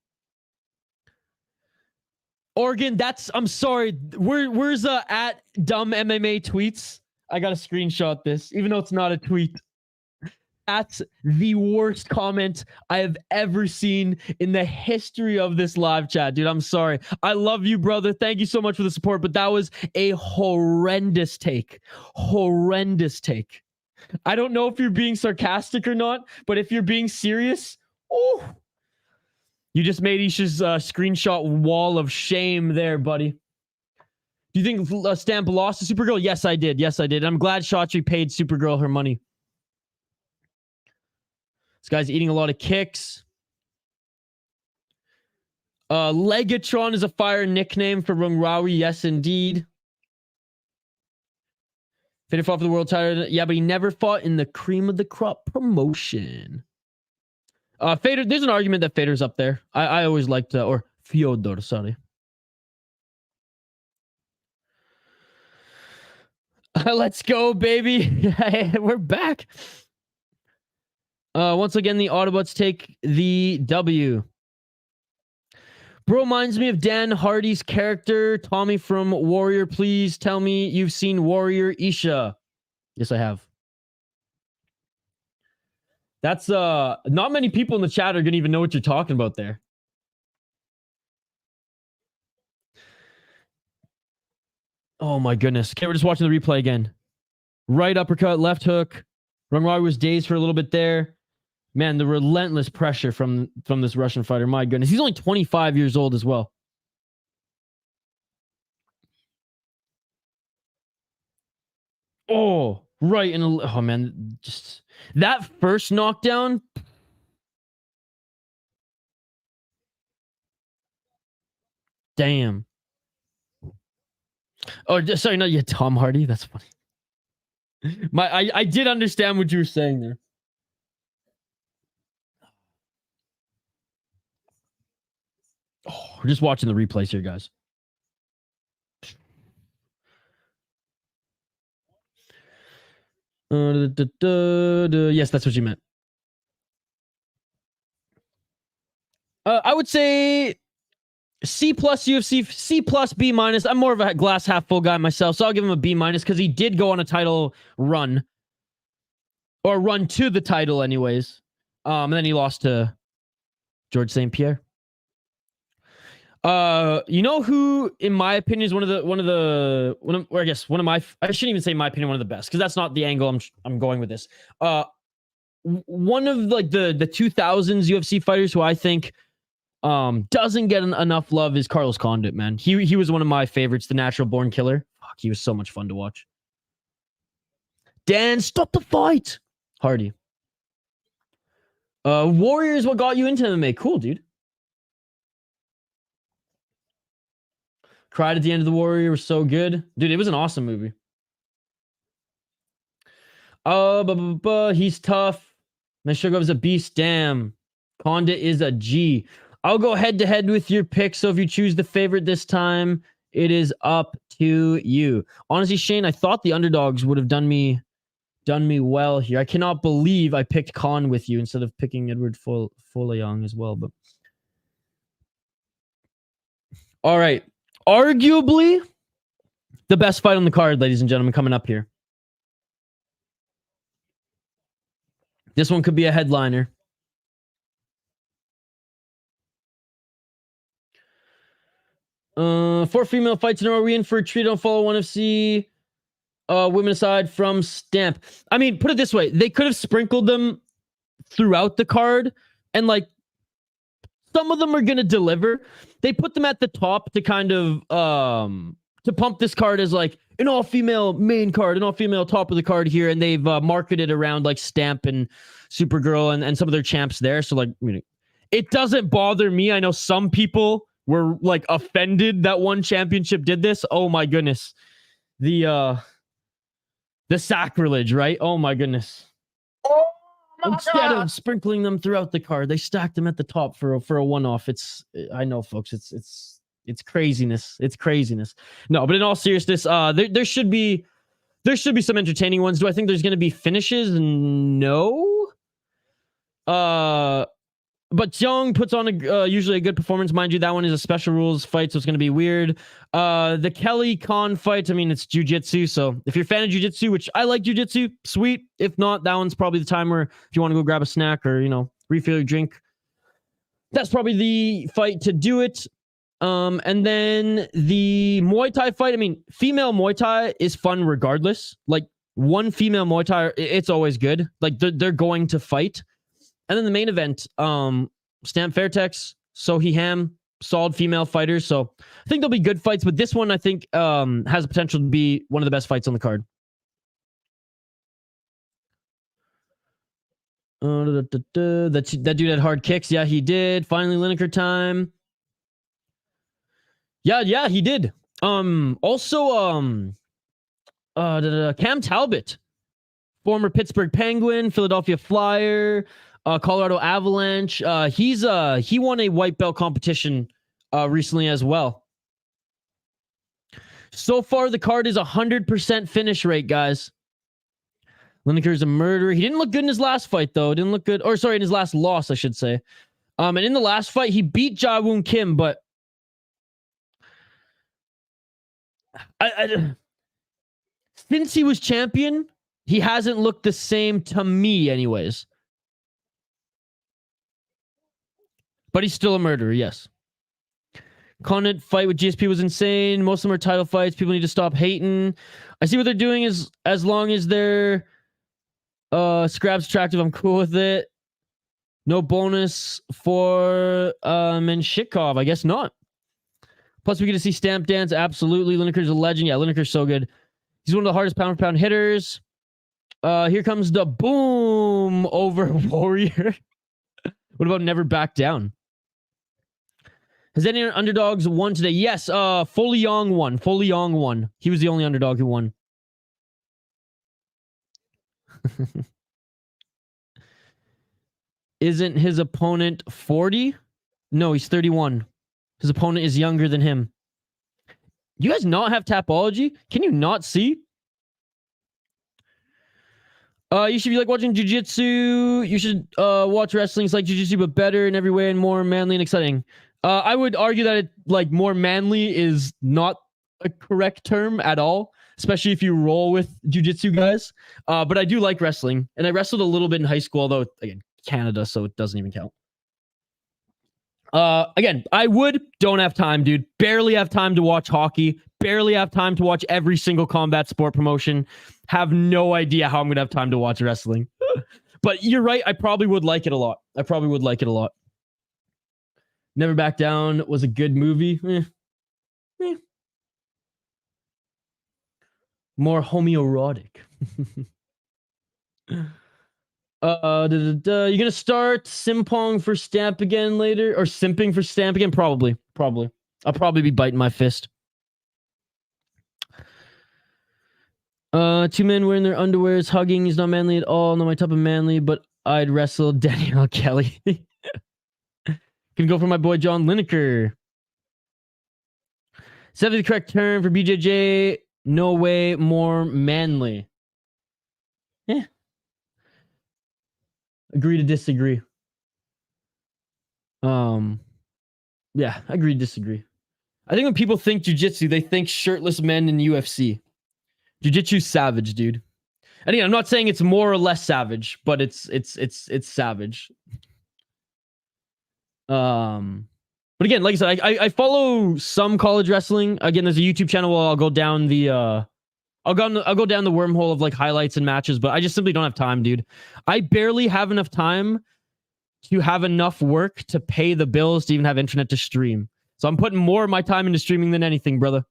Oregon, I'm sorry. Where's at dumb MMA tweets? I gotta screenshot this, even though it's not a tweet. That's the worst comment I have ever seen in the history of this live chat, dude. I'm sorry. I love you, brother. Thank you so much for the support, but that was a horrendous take. Horrendous take. I don't know if you're being sarcastic or not, but if you're being serious, oh, you just made Isha's screenshot wall of shame there, buddy. Do you think Stamp lost to Supergirl? Yes, I did. Yes, I did. I'm glad Shotri paid Supergirl her money. This guy's eating a lot of kicks. Legatron is a fire nickname for Rungrawi. Yes, indeed. Fader fought for the world title. Yeah, but he never fought in the cream of the crop promotion. Fader, there's an argument that Fader's up there. I always liked, or Fyodor, sorry. Let's go, baby. We're back. Once again, the Autobots take the W. Bro reminds me of Dan Hardy's character, Tommy from Warrior. Please tell me you've seen Warrior Isha. Yes, I have. That's not many people in the chat are gonna even know what you're talking about there. Oh my goodness. Okay, we're just watching the replay again. Right uppercut, left hook. Rungrawi was dazed for a little bit there. Man, the relentless pressure from this Russian fighter. My goodness. He's only 25 years old as well. Oh, right. Oh, man. Just that first knockdown. Damn. Oh, sorry. Not yet. Tom Hardy. That's funny. I did understand what you were saying there. Oh, we're just watching the replays here, guys. Yes, that's what you meant. I would say C plus UFC, C plus B minus. I'm more of a glass half full guy myself, so I'll give him a B minus because he did go on a title run. Or run to the title anyways. And then he lost to George St. Pierre. You know who, in my opinion, is one of my, I shouldn't even say my opinion, one of the best, because that's not the angle I'm going with this. One of like the 2000s UFC fighters who I think doesn't get enough love is Carlos Condit, man. He was one of my favorites, the natural born killer. Fuck, he was so much fun to watch. Dan, stop the fight. Hardy. Warrior is what got you into MMA. Cool, dude. Cried at the end of the Warrior was so good. Dude, it was an awesome movie. He's tough. Meshugov's a beast. Damn. Condit is a G. I'll go head to head with your pick. So if you choose the favorite this time, it is up to you. Honestly, Shane, I thought the underdogs would have done me well here. I cannot believe I picked Khan with you instead of picking Eduard Folayang as well. But all right. Arguably the best fight on the card, ladies and gentlemen, coming up here. This one could be a headliner. 4 female fights in a row. Are we in for a treat on Follow 1FC? Women aside from Stamp. I mean, put it this way. They could have sprinkled them throughout the card. And like, some of them are going to deliver. They put them at the top to kind of, to pump this card as like an all-female main card, an all-female top of the card here. And they've marketed around like Stamp and Supergirl and some of their champs there. So like, I mean, it doesn't bother me. I know some people were like offended that one championship did this. Oh my goodness. The sacrilege, right? Oh my goodness. Instead of sprinkling them throughout the card, they stacked them at the top for a one-off. I know, folks, it's craziness. It's craziness. No, but in all seriousness, there should be some entertaining ones. Do I think there's going to be finishes? No. But Xiong puts on usually a good performance. Mind you, that one is a special rules fight, so it's going to be weird. The Kelly Khan fight, I mean, it's jiu-jitsu, so if you're a fan of jiu-jitsu, which I like jiu-jitsu, sweet. If not, that one's probably the time where if you want to go grab a snack or, you know, refill your drink, that's probably the fight to do it. And then the Muay Thai fight, I mean, female Muay Thai is fun regardless. Like, one female Muay Thai, it's always good. Like, they're going to fight. And then the main event, Stamp Fairtex, Seo Hee Ham, solid female fighters. So I think there'll be good fights, but this one I think has the potential to be one of the best fights on the card. That dude had hard kicks. Yeah, he did. Finally, Lineker time. Yeah, he did. Also, Cam Talbot, former Pittsburgh Penguin, Philadelphia Flyer, Colorado Avalanche. He won a white belt competition recently as well. So far, the card is 100% finish rate, guys. Lineker is a murderer. He didn't look good in his last fight, though. Didn't look good. Or sorry, in his last loss, I should say. And in the last fight, he beat Jawoon Kim, but since he was champion, he hasn't looked the same to me, anyways. But he's still a murderer, yes. Conant fight with GSP was insane. Most of them are title fights. People need to stop hating. I see what they're doing is as long as they're scraps attractive, I'm cool with it. No bonus for Menshikov. I guess not. Plus, we get to see Stamp dance. Absolutely. Lineker's a legend. Yeah, Lineker's so good. He's one of the hardest pound-for-pound hitters. Here comes the boom over Warrior. What about never back down? Has any underdogs won today? Yes, Folayang won. Folayang won. He was the only underdog who won. Isn't his opponent 40? No, he's 31. His opponent is younger than him. You guys not have Tapology? Can you not see? You should be like watching jiu-jitsu. You should watch wrestling. It's like jiu-jitsu, but better in every way and more manly and exciting. I would argue that it, like, more manly is not a correct term at all, especially if you roll with jiu-jitsu guys. But I do like wrestling, and I wrestled a little bit in high school, although, again, Canada, so it doesn't even count. Again, don't have time, dude. Barely have time to watch hockey. Barely have time to watch every single combat sport promotion. Have no idea how I'm gonna have time to watch wrestling. But you're right, I probably would like it a lot. Never Back Down was a good movie. More homoerotic. You're gonna start simpong for Stamp again later, or simping for Stamp again? Probably. I'll probably be biting my fist. 2 men wearing their underwears, hugging. He's not manly at all. Not my type of manly, but I'd wrestle Danielle Kelly. Can go for my boy John Lineker. 70 the correct term for BJJ. No way more manly. Yeah. Agree to disagree. Yeah, agree to disagree. I think when people think jiu-jitsu, they think shirtless men in UFC. Jiu-jitsu's savage, dude. And again, I'm not saying it's more or less savage, but it's savage. But again, like I said, I follow some college wrestling. Again, there's a YouTube channel where I'll go down the I'll go down the wormhole of like highlights and matches, but I just simply don't have time, dude. I barely have enough time to have enough work to pay the bills to even have internet to stream. So I'm putting more of my time into streaming than anything, brother.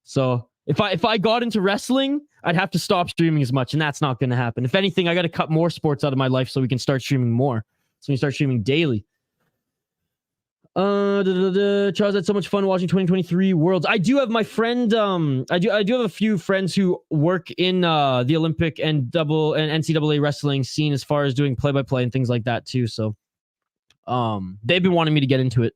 So if I got into wrestling, I'd have to stop streaming as much, and that's not going to happen. If anything, I got to cut more sports out of my life so we can start streaming more. So we start streaming daily. Charles had so much fun watching 2023 Worlds. I do have my friend. I do have a few friends who work in the Olympic and NCAA wrestling scene as far as doing play-by-play and things like that too. So, they've been wanting me to get into it.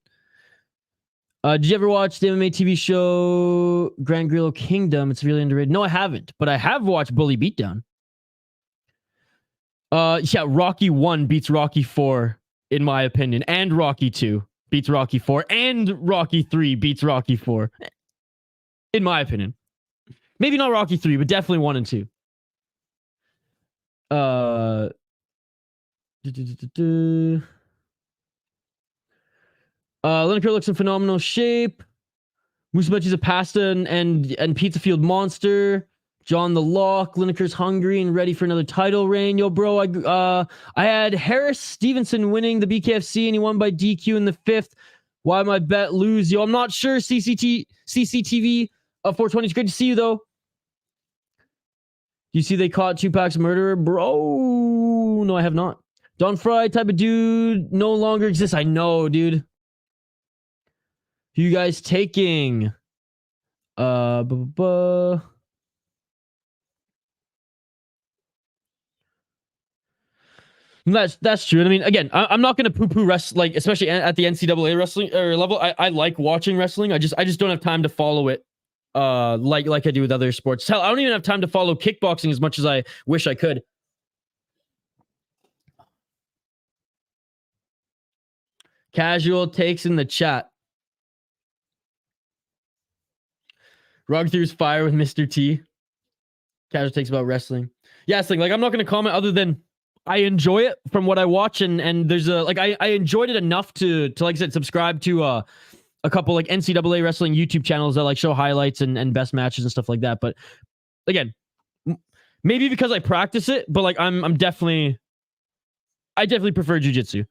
Did you ever watch the MMA TV show Grand Grillo Kingdom? It's really underrated. No, I haven't, but I have watched Bully Beatdown. Yeah, Rocky 1 beats Rocky 4 in my opinion, and Rocky 2 beats Rocky 4, and Rocky 3 beats Rocky 4. In my opinion. Maybe not Rocky 3, but definitely 1 and 2. Lineker looks in phenomenal shape. Musabechi's a pasta and pizza field monster. John the Lock. Lineker's hungry and ready for another title reign. Yo, bro, I had Harris Stevenson winning the BKFC and he won by DQ in the 5th. Why my bet lose? Yo, I'm not sure. CCTV 420. It's great to see you, though. You see they caught Tupac's murderer? Bro, no, I have not. Don Fry type of dude no longer exists. I know, dude. Who you guys taking? That's true. I mean, again, I'm not going to poo-poo wrestling, like, especially at the NCAA wrestling level. I like watching wrestling. I just don't have time to follow it like I do with other sports. Hell, I don't even have time to follow kickboxing as much as I wish I could. Casual takes in the chat. Rug through's fire with Mr. T. Casual takes about wrestling. Yeah, it's like I'm not going to comment other than I enjoy it from what I watch, and there's a like I enjoyed it enough to like I said, subscribe to a couple like NCAA wrestling YouTube channels that like show highlights and best matches and stuff like that. But again, maybe because I practice it, but like I definitely prefer jiu-jitsu.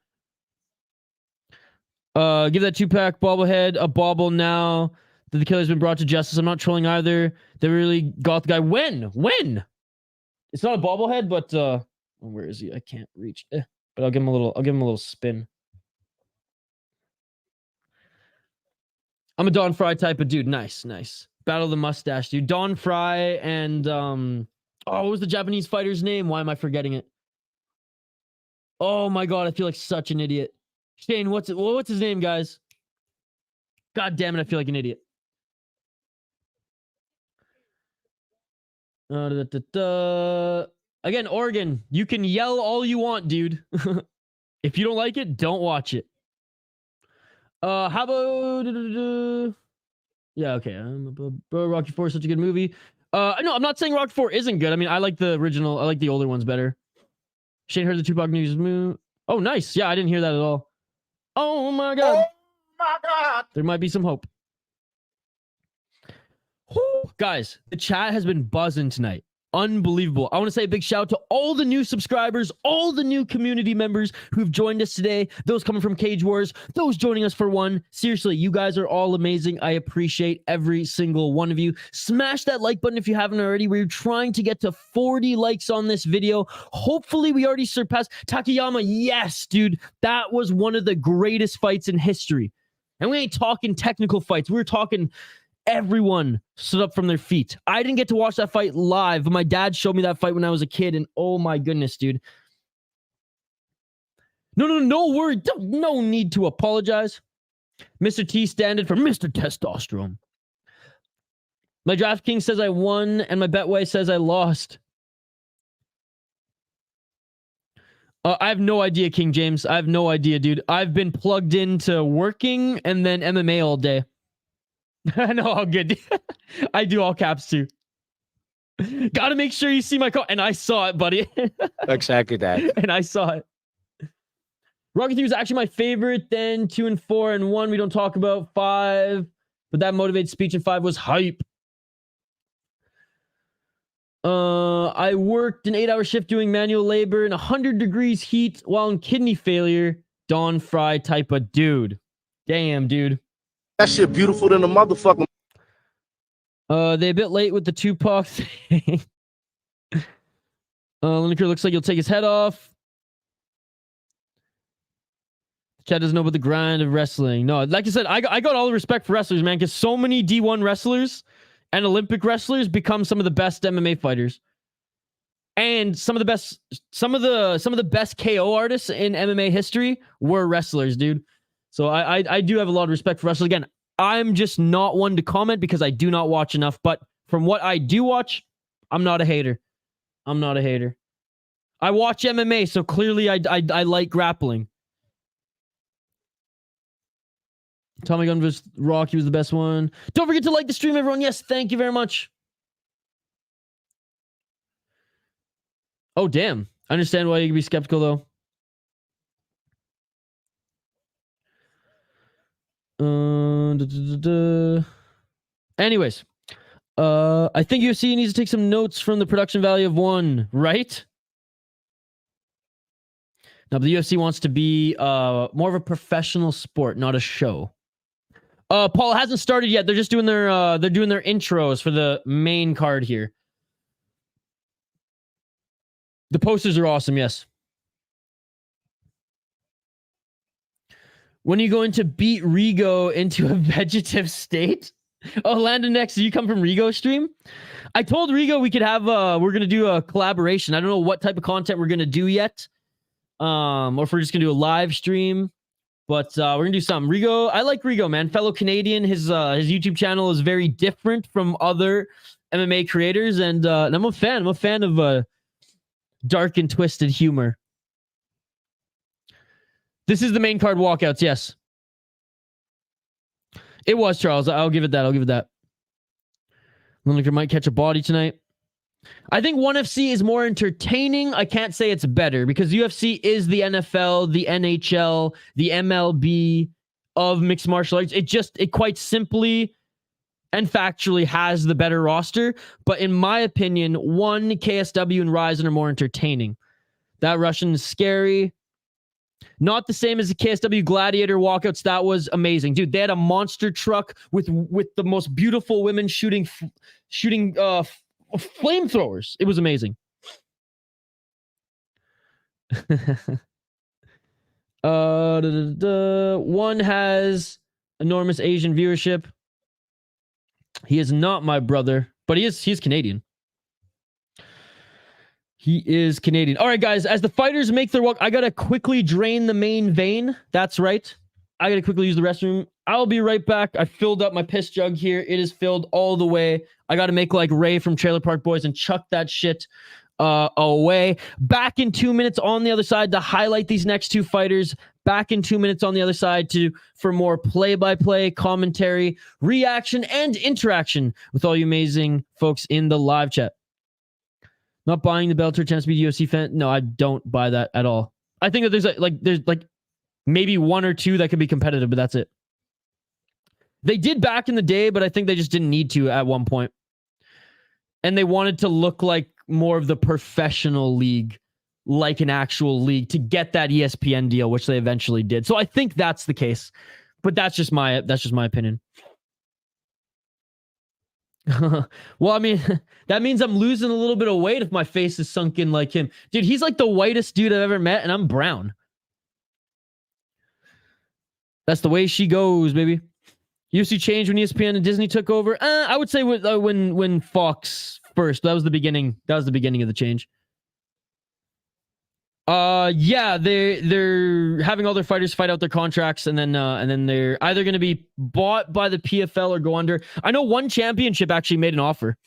Give that 2-pack bobblehead a bobble now that the killer's been brought to justice. I'm not trolling either. They really got the guy. When? It's not a bobblehead, but where is he? I can't reach. But I'll give him a little spin. I'm a Don Fry type of dude. Nice. Battle of the Mustache, dude. Don Fry and what was the Japanese fighter's name? Why am I forgetting it? Oh my god, I feel like such an idiot. Shane, what's his name, guys? God damn it, I feel like an idiot. Again, Oregon, you can yell all you want, dude. If you don't like it, don't watch it. How about... Yeah, okay. Bro, Rocky 4 is such a good movie. No, I'm not saying Rocky 4 isn't good. I mean, I like the original. I like the older ones better. Shane heard the Tupac news move. Oh, nice. Yeah, I didn't hear that at all. Oh, my God. Oh my God. There might be some hope. Whew. Guys, the chat has been buzzing tonight. Unbelievable. I want to say a big shout out to all the new subscribers, all the new community members who've joined us today, those coming from Cage Wars, those joining us for one. Seriously, you guys are all amazing. I appreciate every single one of you. Smash that like button if you haven't already. We're trying to get to 40 likes on this video. Hopefully, we already surpassed Takayama. Yes, dude. That was one of the greatest fights in history. And we ain't talking technical fights. We're talking... Everyone stood up from their feet. I didn't get to watch that fight live, but my dad showed me that fight when I was a kid, and oh my goodness, dude. No worry. No need to apologize. Mr. T standard for Mr. Testosterone. My DraftKings says I won, and my Betway says I lost. I have no idea, King James. I have no idea, dude. I've been plugged into working and then MMA all day. No, all good. I do all caps too. Gotta make sure you see my call. And I saw it, buddy. Exactly that. And I saw it. Rocket 3 was actually my favorite. Then 2 and 4 and 1 we don't talk about. 5, but that motivated speech, and 5 was hype. I worked an 8-hour shift doing manual labor in 100 degrees heat while in kidney failure. Dawn Fry type of dude. Damn, dude. That shit beautiful than a motherfucker. They a bit late with the Tupac thing. Lineker looks like he'll take his head off. Chad doesn't know about the grind of wrestling. No, like I said, I got all the respect for wrestlers, man, because so many D1 wrestlers and Olympic wrestlers become some of the best MMA fighters. And some of the best KO artists in MMA history were wrestlers, dude. So I do have a lot of respect for wrestlers. Again, I'm just not one to comment because I do not watch enough. But from what I do watch, I'm not a hater. I'm not a hater. I watch MMA, so clearly I like grappling. Tommy Gunn vs. Rocky was the best one. Don't forget to like the stream, everyone. Yes, thank you very much. Oh, damn. I understand why you can be skeptical, though. Anyways. I think UFC needs to take some notes from the production value of one, right? Now, the UFC wants to be more of a professional sport, not a show. Paul, it hasn't started yet. They're just doing their intros for the main card here. The posters are awesome, yes. When are you going to beat Rigo into a vegetative state? Oh, Landon next. You come from Rigo stream? I told Rigo we could have we're gonna do a collaboration. I don't know what type of content we're gonna do yet. Or if we're just gonna do a live stream. But we're gonna do something. Rigo, I like Rigo, man. Fellow Canadian. His YouTube channel is very different from other MMA creators, and I'm a fan. I'm a fan of dark and twisted humor. This is the main card walkouts, yes. It was, Charles. I'll give it that. I'll give it that. Lineker might catch a body tonight. I think ONE FC is more entertaining. I can't say it's better because UFC is the NFL, the NHL, the MLB of mixed martial arts. It quite simply and factually has the better roster. But in my opinion, ONE, KSW, and Ryzen are more entertaining. That Russian is scary. Not the same as the KSW Gladiator walkouts. That was amazing. Dude, they had a monster truck with the most beautiful women shooting flamethrowers. It was amazing. One has enormous Asian viewership. He is not my brother, but he's Canadian. He is Canadian. All right, guys, as the fighters make their walk, I got to quickly drain the main vein. That's right. I got to quickly use the restroom. I'll be right back. I filled up my piss jug here. It is filled all the way. I got to make like Ray from Trailer Park Boys and chuck that shit away. Back in 2 minutes on the other side to highlight these next two fighters. Back in 2 minutes on the other side for more play-by-play, commentary, reaction, and interaction with all you amazing folks in the live chat. Not buying the Bellator chance to be UFC fan. No, I don't buy that at all. I think that there's maybe one or two that could be competitive, but that's it. They did back in the day, but I think they just didn't need to at one point. And they wanted to look like more of the professional league, like an actual league, to get that ESPN deal, which they eventually did. So I think that's the case. But that's just my opinion. Well, I mean, that means I'm losing a little bit of weight if my face is sunk in like him. Dude, he's like the whitest dude I've ever met, and I'm brown. That's the way she goes, baby. UFC changed when ESPN and Disney took over. I would say when Fox first. That was the beginning. That was the beginning of the change. Yeah, they're having all their fighters fight out their contracts, and then they're either going to be bought by the PFL or go under. I know one championship actually made an offer.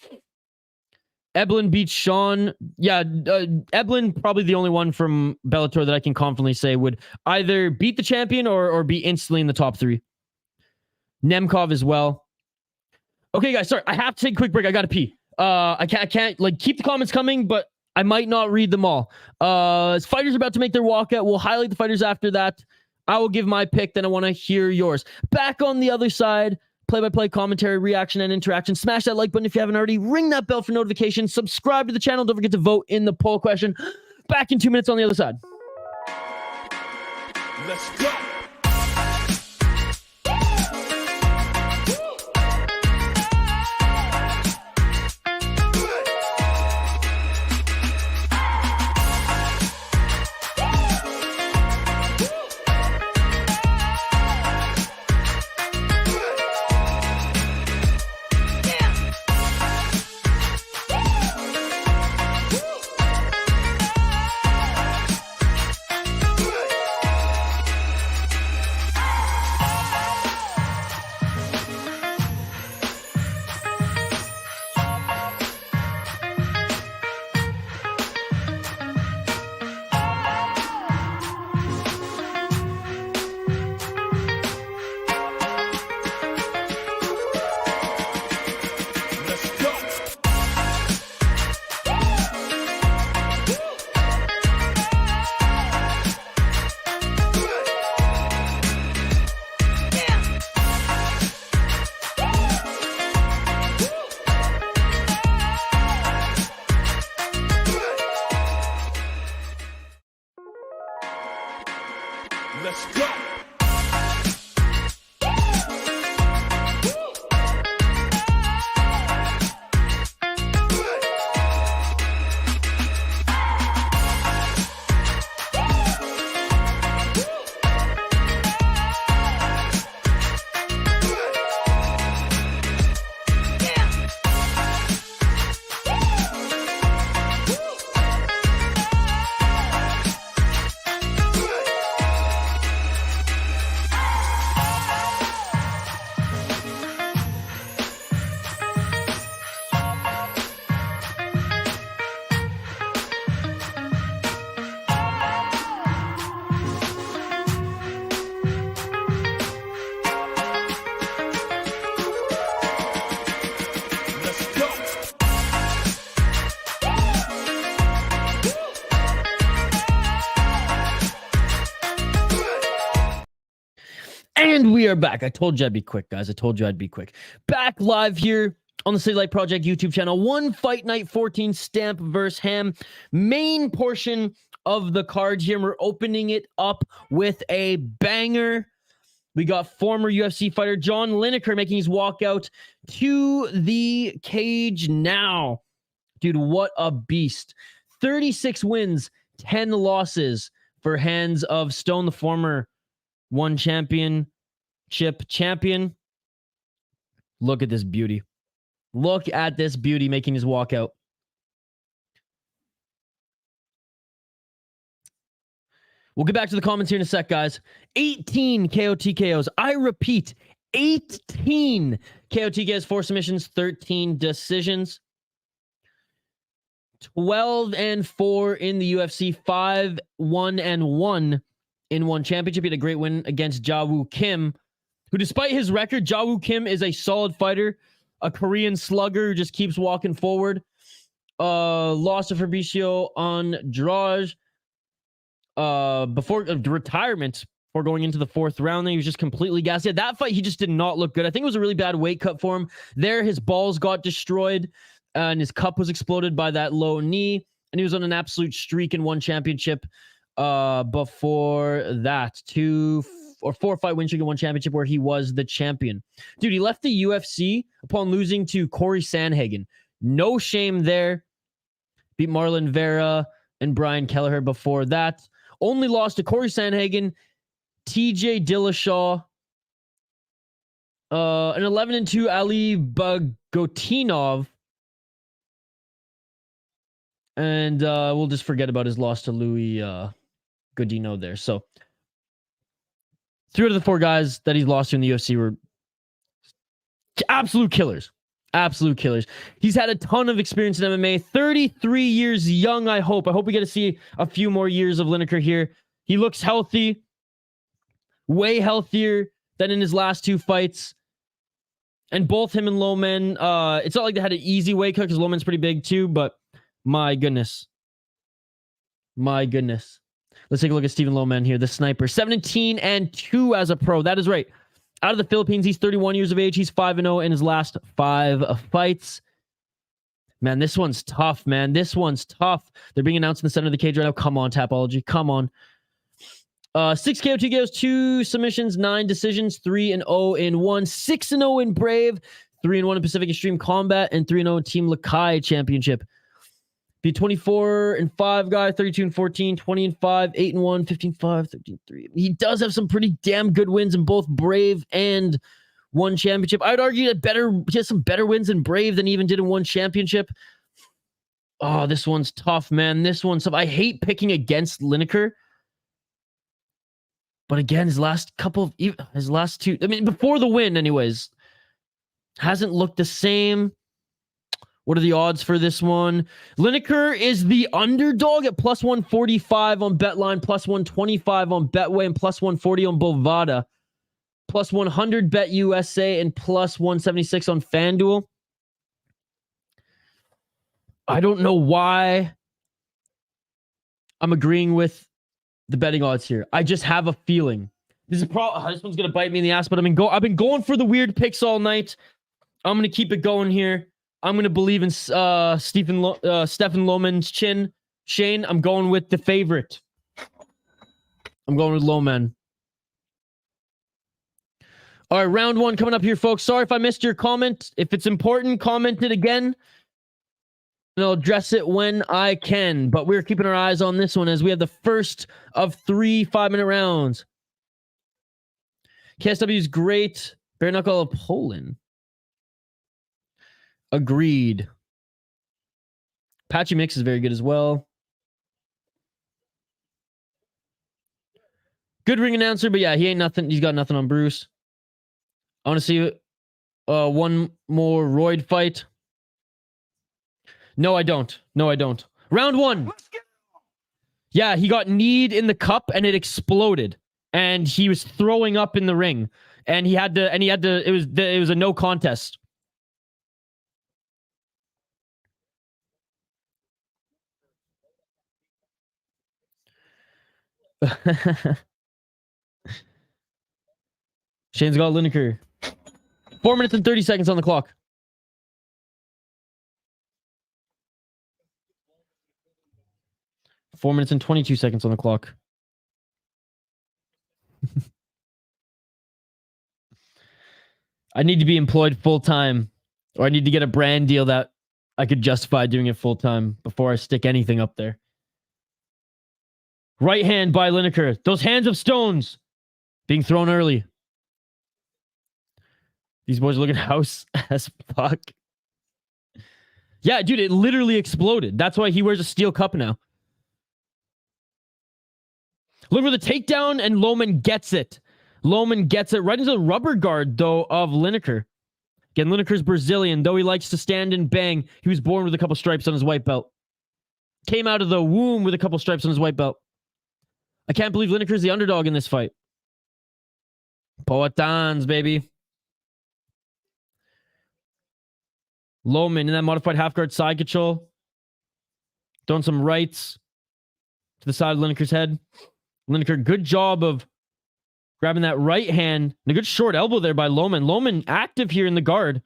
Eblin beats Xiong. Yeah, Eblin probably the only one from Bellator that I can confidently say would either beat the champion or be instantly in the top 3. Nemkov as well. Okay, guys, sorry, I have to take a quick break. I gotta pee. I can't like keep the comments coming, but I might not read them all. Fighters are about to make their walkout. We'll highlight the fighters after that. I will give my pick, then I want to hear yours. Back on the other side, play-by-play commentary, reaction, and interaction. Smash that like button if you haven't already. Ring that bell for notifications. Subscribe to the channel. Don't forget to vote in the poll question. Back in 2 minutes on the other side. Let's go. Let's go. And we are back. I told you I'd be quick, guys. I told you I'd be quick. Back live here on the City Light Project YouTube channel. One Fight Night 14 Stamp versus Ham. Main portion of the card here. We're opening it up with a banger. We got former UFC fighter John Lineker making his walkout to the cage now. Dude, what a beast. 36 wins, 10 losses for hands of Stone, the former one championship champion. Look at this beauty. Look at this beauty making his walkout. We'll get back to the comments here in a sec, guys. 18 KO TKOs. I repeat, 18 KO TKOs, 4 submissions, 13 decisions. 12-4 in the UFC, 5-1-1 in one championship. He had a great win against Jawook Kim, who, despite his record, Jawook Kim is a solid fighter, a Korean slugger who just keeps walking forward. Lost to Fabricio Andrade before retirement, before going into the 4th round. He was just completely gassed. Yeah, that fight, he just did not look good. I think it was a really bad weight cut for him. There, his balls got destroyed, and his cup was exploded by that low knee, and he was on an absolute streak in one championship before that. 2 or 4 fight win streak in one championship where he was the champion. Dude, he left the UFC upon losing to Corey Sandhagen. No shame there. Beat Marlon Vera and Brian Kelleher before that. Only lost to Corey Sandhagen, TJ Dillashaw, an 11-2 Ali Bagotinov, and we'll just forget about his loss to Louis Godino there. So 3 out of the 4 guys that he's lost to in the UFC were absolute killers. Absolute killers. He's had a ton of experience in MMA. 33 years young, I hope. I hope we get to see a few more years of Lineker here. He looks healthy. Way healthier than in his last 2 fights. And both him and Loman, it's not like they had an easy weight cut because Loman's pretty big too, but my goodness. My goodness. Let's take a look at Stephen Loman here, the sniper. 17-2 as a pro. That is right. Out of the Philippines, he's 31 years of age. He's 5-0 in his last 5 fights. Man, this one's tough, man. This one's tough. They're being announced in the center of the cage right now. Come on, Tapology. Come on. 6 KO, 2 KOs, 2 submissions, 9 decisions, 3-0 in 1, 6-0 in Brave, 3-1 in Pacific Extreme Combat, and 3-0 in Team Lakai Championship. Be 24-5 guy, 32-14, 20-5, 8-1, 15-5, 13-3. He does have some pretty damn good wins in both Brave and one championship. I'd argue that he has some better wins in Brave than he even did in one championship. Oh, this one's tough, man. This one's tough. I hate picking against Lineker. But again, his last two, I mean, before the win, anyways, hasn't looked the same. What are the odds for this one? Lineker is the underdog at plus 145 on Betline, plus 125 on Betway, and plus 140 on Bovada. Plus 100 Bet USA and plus 176 on FanDuel. I don't know why I'm agreeing with the betting odds here. I just have a feeling. This one's gonna bite me in the ass, but I've been going for the weird picks all night. I'm gonna keep it going here. I'm gonna believe in Stephen Loman's chin. Shane, I'm going with the favorite. I'm going with Loman. All right, round 1 coming up here, folks. Sorry if I missed your comment. If it's important, comment it again. And I'll address it when I can. But we're keeping our eyes on this one as we have the first of 3 5-minute rounds. KSW is great. Bare knuckle of Poland. Agreed. Patchy Mix is very good as well. Good ring announcer, but yeah, he ain't nothing. He's got nothing on Bruce. I want to see one more Royd fight. No, I don't. Round 1. Yeah, he got kneed in the cup and it exploded. And he was throwing up in the ring. And he had to, it was a no contest. Shane's got Lineker. 4 minutes and 30 seconds on the clock. Four minutes and 22 seconds on the clock. I need to be employed full time, or I need to get a brand deal that I could justify doing it full time before I stick anything up there. Right hand by Lineker. Those hands of stones being thrown early. These boys are looking house as fuck. Yeah, dude, it literally exploded. That's why he wears a steel cup now. Look for the takedown, and Loman gets it. Loman gets it right into the rubber guard, though, of Lineker. Again, Lineker's Brazilian. Though he likes to stand and bang, he was born with a couple stripes on his white belt. Came out of the womb with a couple stripes on his white belt. I can't believe Lineker's the underdog in this fight. Poatans, baby. Loman in that modified half guard side control. Throwing some rights to the side of Lineker's head. Lineker, good job of grabbing that right hand. And a good short elbow there by Loman. Loman active here in the guard.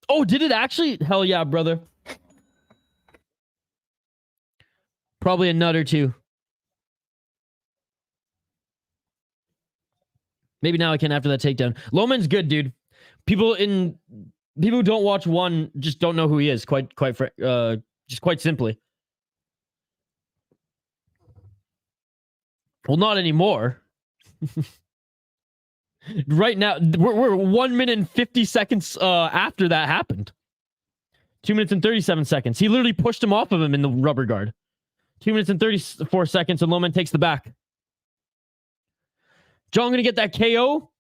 Oh, did it actually? Hell yeah, brother. Probably a nut or two. Maybe now I can after that takedown. Loman's good, dude. People who don't watch one just don't know who he is. Quite simply. Well, not anymore. Right now, we're 1 minute and 50 seconds after that happened. 2 minutes and 37 seconds. He literally pushed him off of him in the rubber guard. 2 minutes and 34 seconds, and Loman takes the back. John gonna get that KO.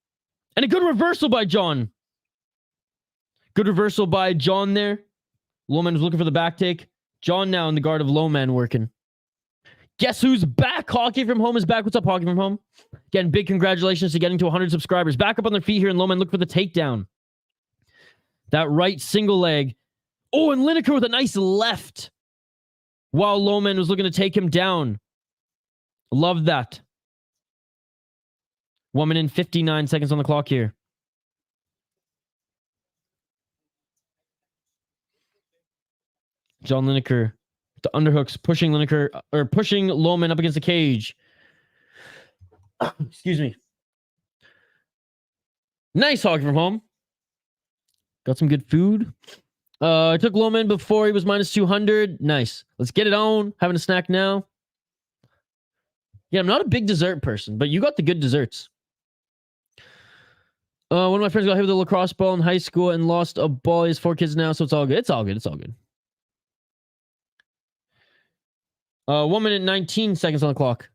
And a good reversal by John. Good reversal by John there. Loman was looking for the back take. John now in the guard of Loman working. Guess who's back? Hockey from Home is back. What's up, Hockey from Home? Again, big congratulations to getting to 100 subscribers. Back up on their feet here, and Loman look for the takedown. That right single leg. Oh, and Lineker with a nice left while Loman was looking to take him down. Love that. 1 minute and 59 seconds on the clock here. John Lineker, the underhooks, pushing Lineker, or pushing Loman up against the cage. Excuse me. Nice hockey from home. Got some good food. I took Loman before he was minus 200. Nice. Let's get it on. Having a snack now. Yeah, I'm not a big dessert person, but you got the good desserts. One of my friends got hit with a lacrosse ball in high school and lost a ball. He has 4 kids now, so it's all good. It's all good. It's all good. 1 minute 19 seconds on the clock.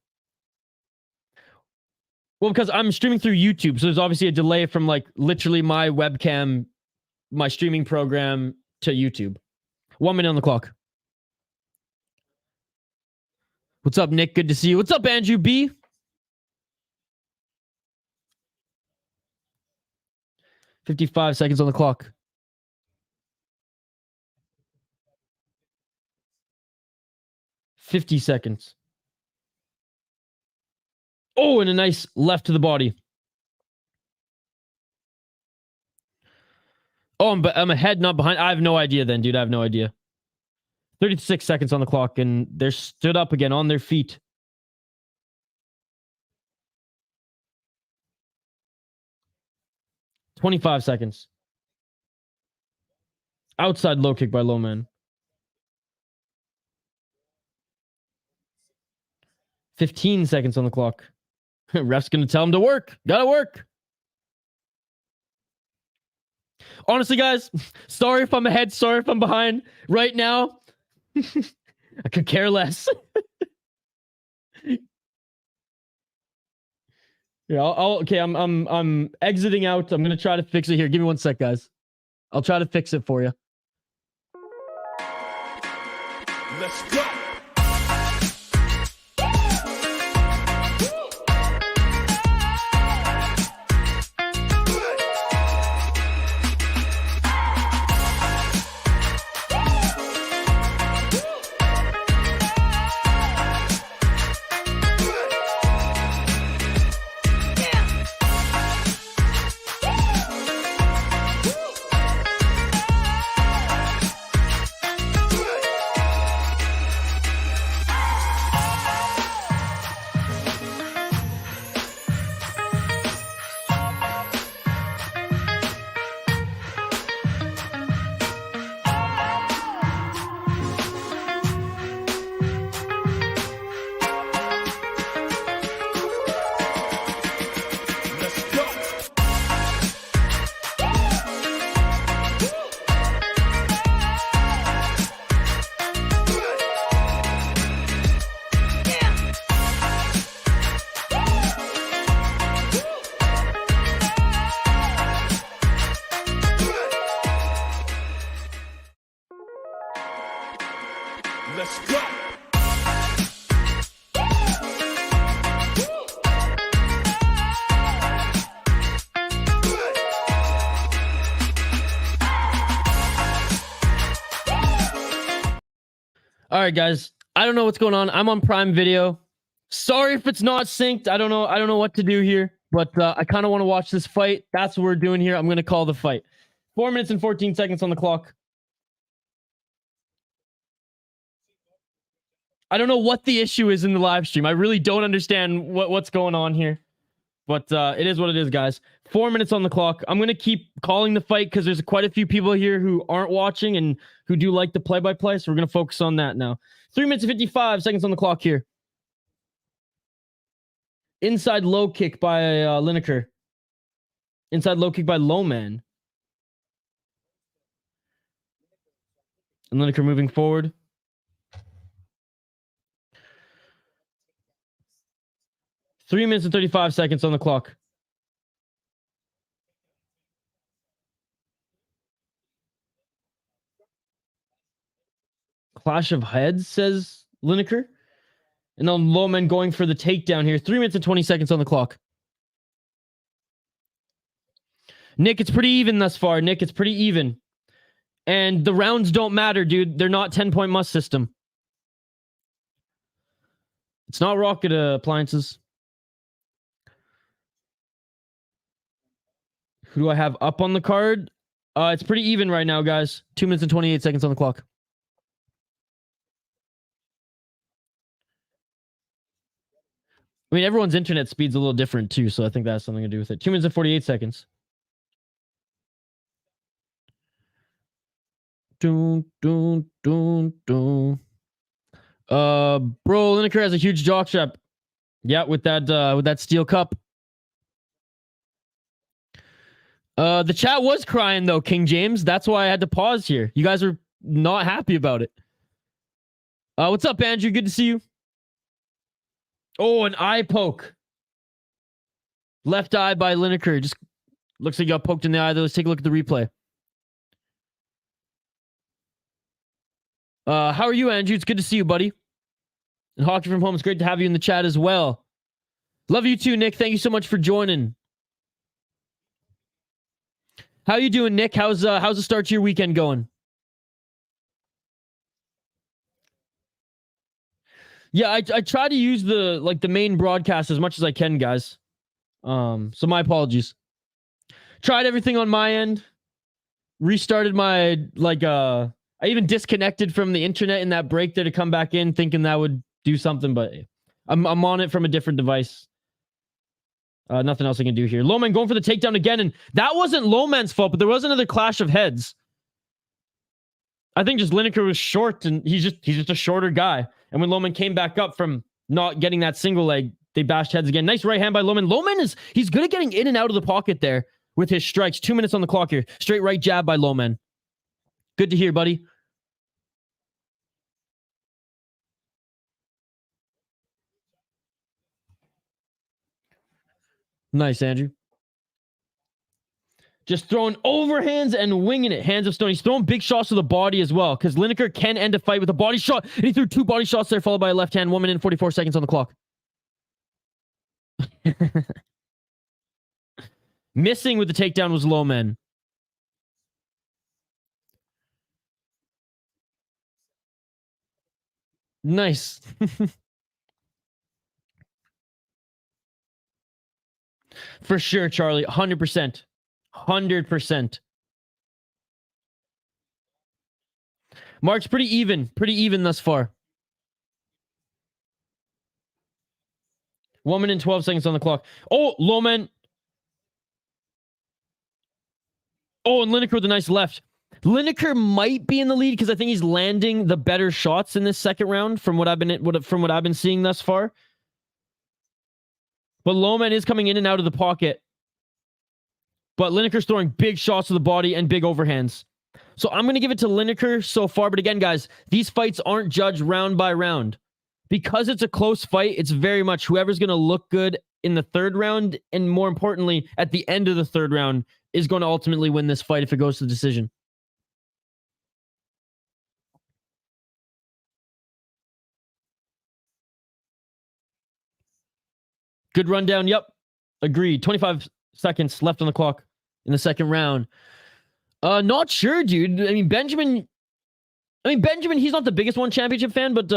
Well, because I'm streaming through YouTube, so there's obviously a delay from like literally my webcam, my streaming program to YouTube. 1 minute on the clock. What's up, Nick? Good to see you. What's up, Andrew B? $55 seconds on the clock. $50 seconds. Oh, and a nice left to the body. Oh, I'm ahead, not behind. I have no idea then, dude. I have no idea. 36 seconds on the clock, and they're stood up again on their feet. $25 seconds. Outside low kick by Loman. 15 seconds on the clock. Ref's going to tell him to work. Gotta work. Honestly, guys, sorry if I'm ahead. Sorry if I'm behind. Right now, I could care less. Yeah, okay, I'm exiting out. I'm going to try to fix it here. Give me 1 sec, guys. I'll try to fix it for you. Let's go. Let's go. All right, guys. I don't know what's going on. I'm on Prime Video. Sorry if it's not synced. I don't know what to do here, but I kind of want to watch this fight. That's what we're doing here. I'm going to call the fight. 4 minutes and 14 seconds on the clock. I don't know what the issue is in the live stream. I really don't understand what's going on here. But it is what it is, guys. 4 minutes on the clock. I'm going to keep calling the fight because there's quite a few people here who aren't watching and who do like the play-by-play. So we're going to focus on that now. 3 minutes and 55 seconds on the clock here. Inside low kick by Lineker. Inside low kick by Loman. And Lineker moving forward. Three minutes and 35 seconds on the clock. Clash of heads, says Lineker. And then Loman going for the takedown here. 3 minutes and 20 seconds on the clock. Nick, it's pretty even thus far. Nick, it's pretty even. And the rounds don't matter, dude. They're not 10-point must system. It's not rocket appliances. Who do I have up on the card? It's pretty even right now, guys. 2 minutes and 28 seconds on the clock. I mean, everyone's internet speed's a little different too, so I think that has something to do with it. 2 minutes and 48 seconds. Dun, dun, dun, dun. Bro, Lineker has a huge jock strap. Yeah, with that steel cup. The chat was crying though, King James. That's why I had to pause here. You guys are not happy about it. What's up, Andrew? Good to see you. Oh, an eye poke. Left eye by Lineker. Just looks like he got poked in the eye. Let's take a look at the replay. How are you, Andrew? It's good to see you, buddy. And Hockey from Home, it's great to have you in the chat as well. Love you too, Nick. Thank you so much for joining. How you doing, Nick? How's the start to your weekend going? Yeah, I try to use the main broadcast as much as I can, guys. So my apologies. Tried everything on my end. Restarted my I even disconnected from the internet in that break there to come back in, thinking that would do something, but I'm on it from a different device. Nothing else I can do here. Loman going for the takedown again, and that wasn't Loman's fault, but there was another clash of heads. I think just Lineker was short, and he's just a shorter guy. And when Loman came back up from not getting that single leg, they bashed heads again. Nice right hand by Loman. Loman he's good at getting in and out of the pocket there with his strikes. 2 minutes on the clock here. Straight right jab by Loman. Good to hear, buddy. Nice, Andrew. Just throwing overhands and winging it. Hands of stone. He's throwing big shots to the body as well, because Lineker can end a fight with a body shot. And he threw 2 body shots there, followed by a left hand. 1 minute and 44 seconds on the clock. Missing with the takedown was Loman. Nice. For sure, Charlie. 100%. 100%. Mark's pretty even. Pretty even thus far. 1 minute and 12 seconds on the clock. Oh, Loman. Oh, and Lineker with a nice left. Lineker might be in the lead because I think he's landing the better shots in this second round from what I've been seeing thus far. But Loman is coming in and out of the pocket. But Lineker's throwing big shots to the body and big overhands. So I'm going to give it to Lineker so far. But again, guys, these fights aren't judged round by round. Because it's a close fight, it's very much whoever's going to look good in the third round, and more importantly, at the end of the third round, is going to ultimately win this fight if it goes to the decision. Good rundown. Yep. Agreed. 25 seconds left on the clock in the second round. Not sure, dude. I mean, Benjamin, he's not the biggest one championship fan, but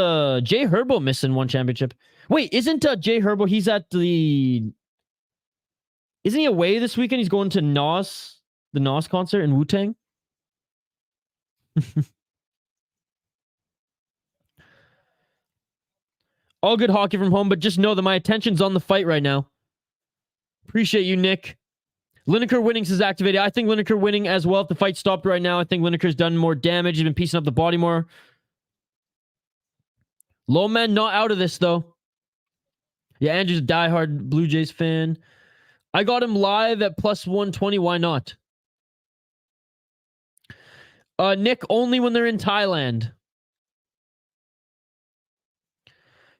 Jay Herbo missing one championship. Wait, isn't Jay Herbo, he's at isn't he away this weekend? He's going to the Nas concert in Wu-Tang. All good hockey from home, but just know that my attention's on the fight right now. Appreciate you, Nick. Lineker winning is activated. I think Lineker winning as well. If the fight stopped right now, I think Lineker's done more damage. He's been piecing up the body more. Loman not out of this, though. Yeah, Andrew's a diehard Blue Jays fan. I got him live at plus 120. Why not? Nick, only when they're in Thailand.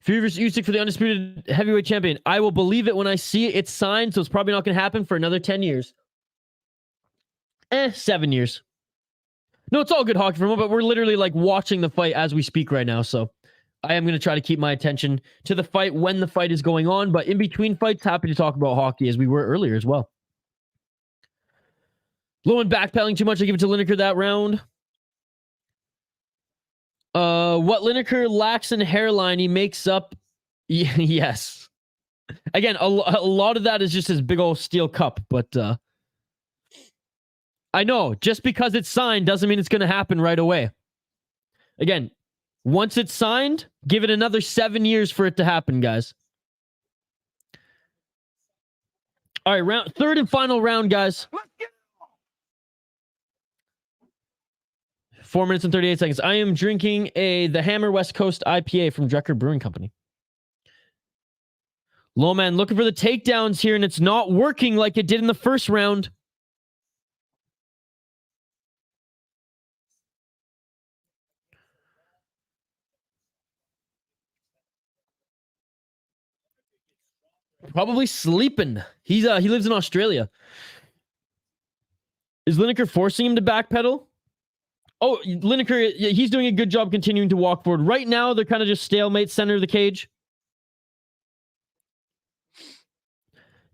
Fury vs. Usyk for the undisputed heavyweight champion. I will believe it when I see it. It's signed, so it's probably not going to happen for another 10 years. 7 years. No, it's all good hockey for him, but we're literally like watching the fight as we speak right now, so I am going to try to keep my attention to the fight when the fight is going on, but in between fights, happy to talk about hockey as we were earlier as well. Loman backpedaling too much. I give it to Lineker that round. What Lineker lacks in hairline, he makes up. Yes. Again, a lot of that is just his big old steel cup, but I know, just because it's signed doesn't mean it's going to happen right away. Again, once it's signed, give it another 7 years for it to happen, guys. All right, third and final round, guys. 4 minutes and 38 seconds. I am drinking the Hammer West Coast IPA from Drecker Brewing Company. Loman looking for the takedowns here, and it's not working like it did in the first round. Probably sleeping. He lives in Australia. Is Lineker forcing him to backpedal? Oh, Lineker, he's doing a good job continuing to walk forward. Right now, they're kind of just stalemate center of the cage.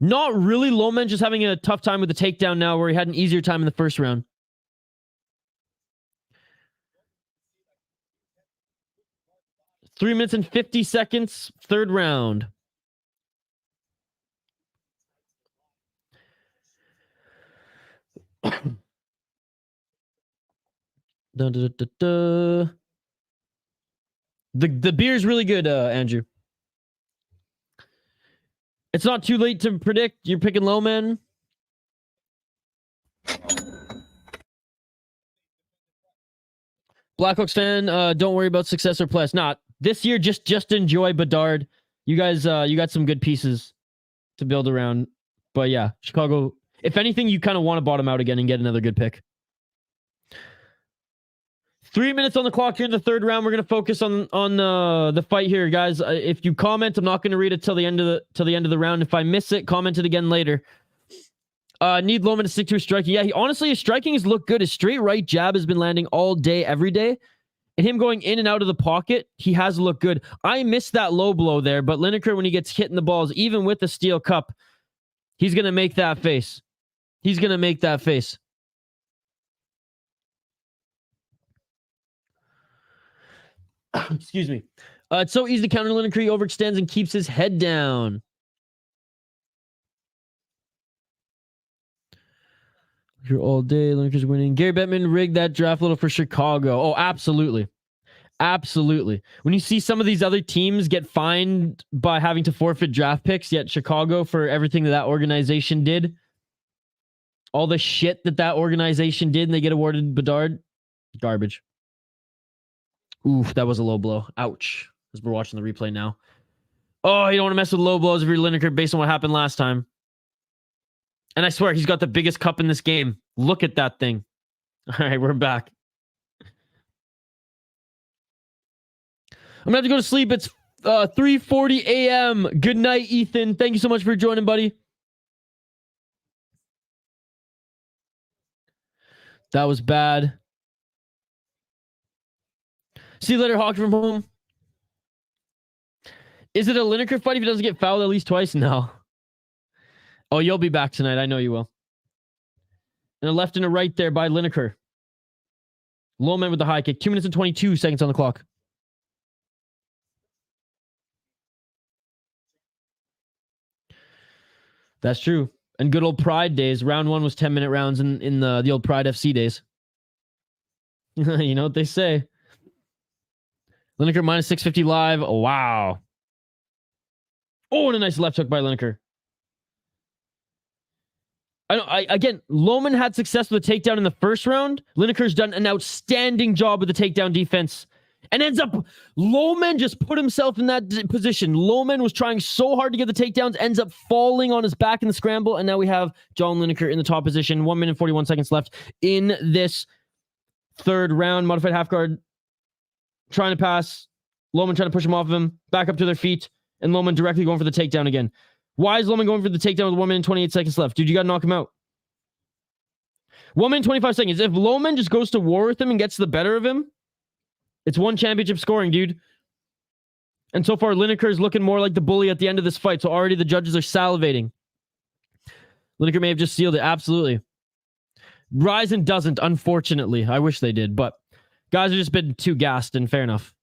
Not really. Loman just having a tough time with the takedown now, where he had an easier time in the first round. Three minutes and 50 seconds, third round. The beer's really good, Andrew. It's not too late to predict. You're picking Loman. Blackhawks fan, don't worry about success or plus. Not this year. Just enjoy Bedard. You guys, you got some good pieces to build around. But yeah, Chicago. If anything, you kind of want to bottom out again and get another good pick. 3 minutes on the clock here in the third round. We're going to focus on the fight here, guys. If you comment, I'm not going to read it till the end of the round. If I miss it, comment it again later. Need Loman to stick to his striking. Yeah, honestly, his striking has looked good. His straight right jab has been landing all day, every day. And him going in and out of the pocket, he has looked good. I missed that low blow there, but Lineker, when he gets hit in the balls, even with the steel cup, he's going to make that face. He's going to make that face. Excuse me. It's so easy to counter Lineker. He overextends and keeps his head down. Here all day. Lineker's winning. Gary Bettman rigged that draft little for Chicago. Oh, absolutely. Absolutely. When you see some of these other teams get fined by having to forfeit draft picks, yet Chicago, for everything that organization did, all the shit that organization did, and they get awarded Bedard, garbage. Oof, that was a low blow. Ouch. As we're watching the replay now. Oh, you don't want to mess with low blows if you're Lineker based on what happened last time. And I swear, he's got the biggest cup in this game. Look at that thing. All right, we're back. I'm going to have to go to sleep. It's 3:40 a.m. Good night, Ethan. Thank you so much for joining, buddy. That was bad. See you later, Hawk from home. Is it a Lineker fight if he doesn't get fouled at least twice? No. Oh, you'll be back tonight. I know you will. And a left and a right there by Lineker. Loman with the high kick. 2 minutes and 22 seconds on the clock. That's true. And good old Pride days. Round one was 10-minute rounds in the old Pride FC days. You know what they say. Lineker minus 650 live. Oh, wow. Oh, and a nice left hook by Lineker. Again, Loman had success with the takedown in the first round. Lineker's done an outstanding job with the takedown defense. And ends up, Loman just put himself in that position. Loman was trying so hard to get the takedowns, ends up falling on his back in the scramble. And now we have John Lineker in the top position. 1 minute and 41 seconds left in this third round. Modified half guard. Trying to pass. Loman trying to push him off of him. Back up to their feet. And Loman directly going for the takedown again. Why is Loman going for the takedown with 1 minute and 28 seconds left? Dude, you got to knock him out. 1 minute and 25 seconds. If Loman just goes to war with him and gets the better of him, it's one championship scoring, dude. And so far, Lineker is looking more like the bully at the end of this fight. So already the judges are salivating. Lineker may have just sealed it. Absolutely. Ryzen doesn't, unfortunately. I wish they did, but Guys have just been too gassed, and fair enough.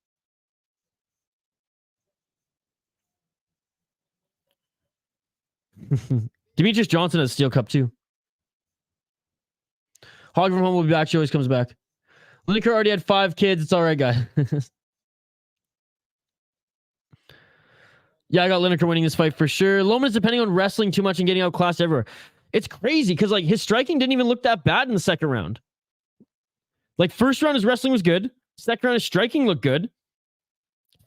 Demetrius Johnson has Steel Cup too. Hog from home will be back. She always comes back. Lineker already had 5 kids. It's all right, guy. Yeah, I got Lineker winning this fight for sure. Loman is depending on wrestling too much and getting outclassed everywhere. It's crazy because like his striking didn't even look that bad in the second round. Like first round, his wrestling was good. Second round, his striking looked good.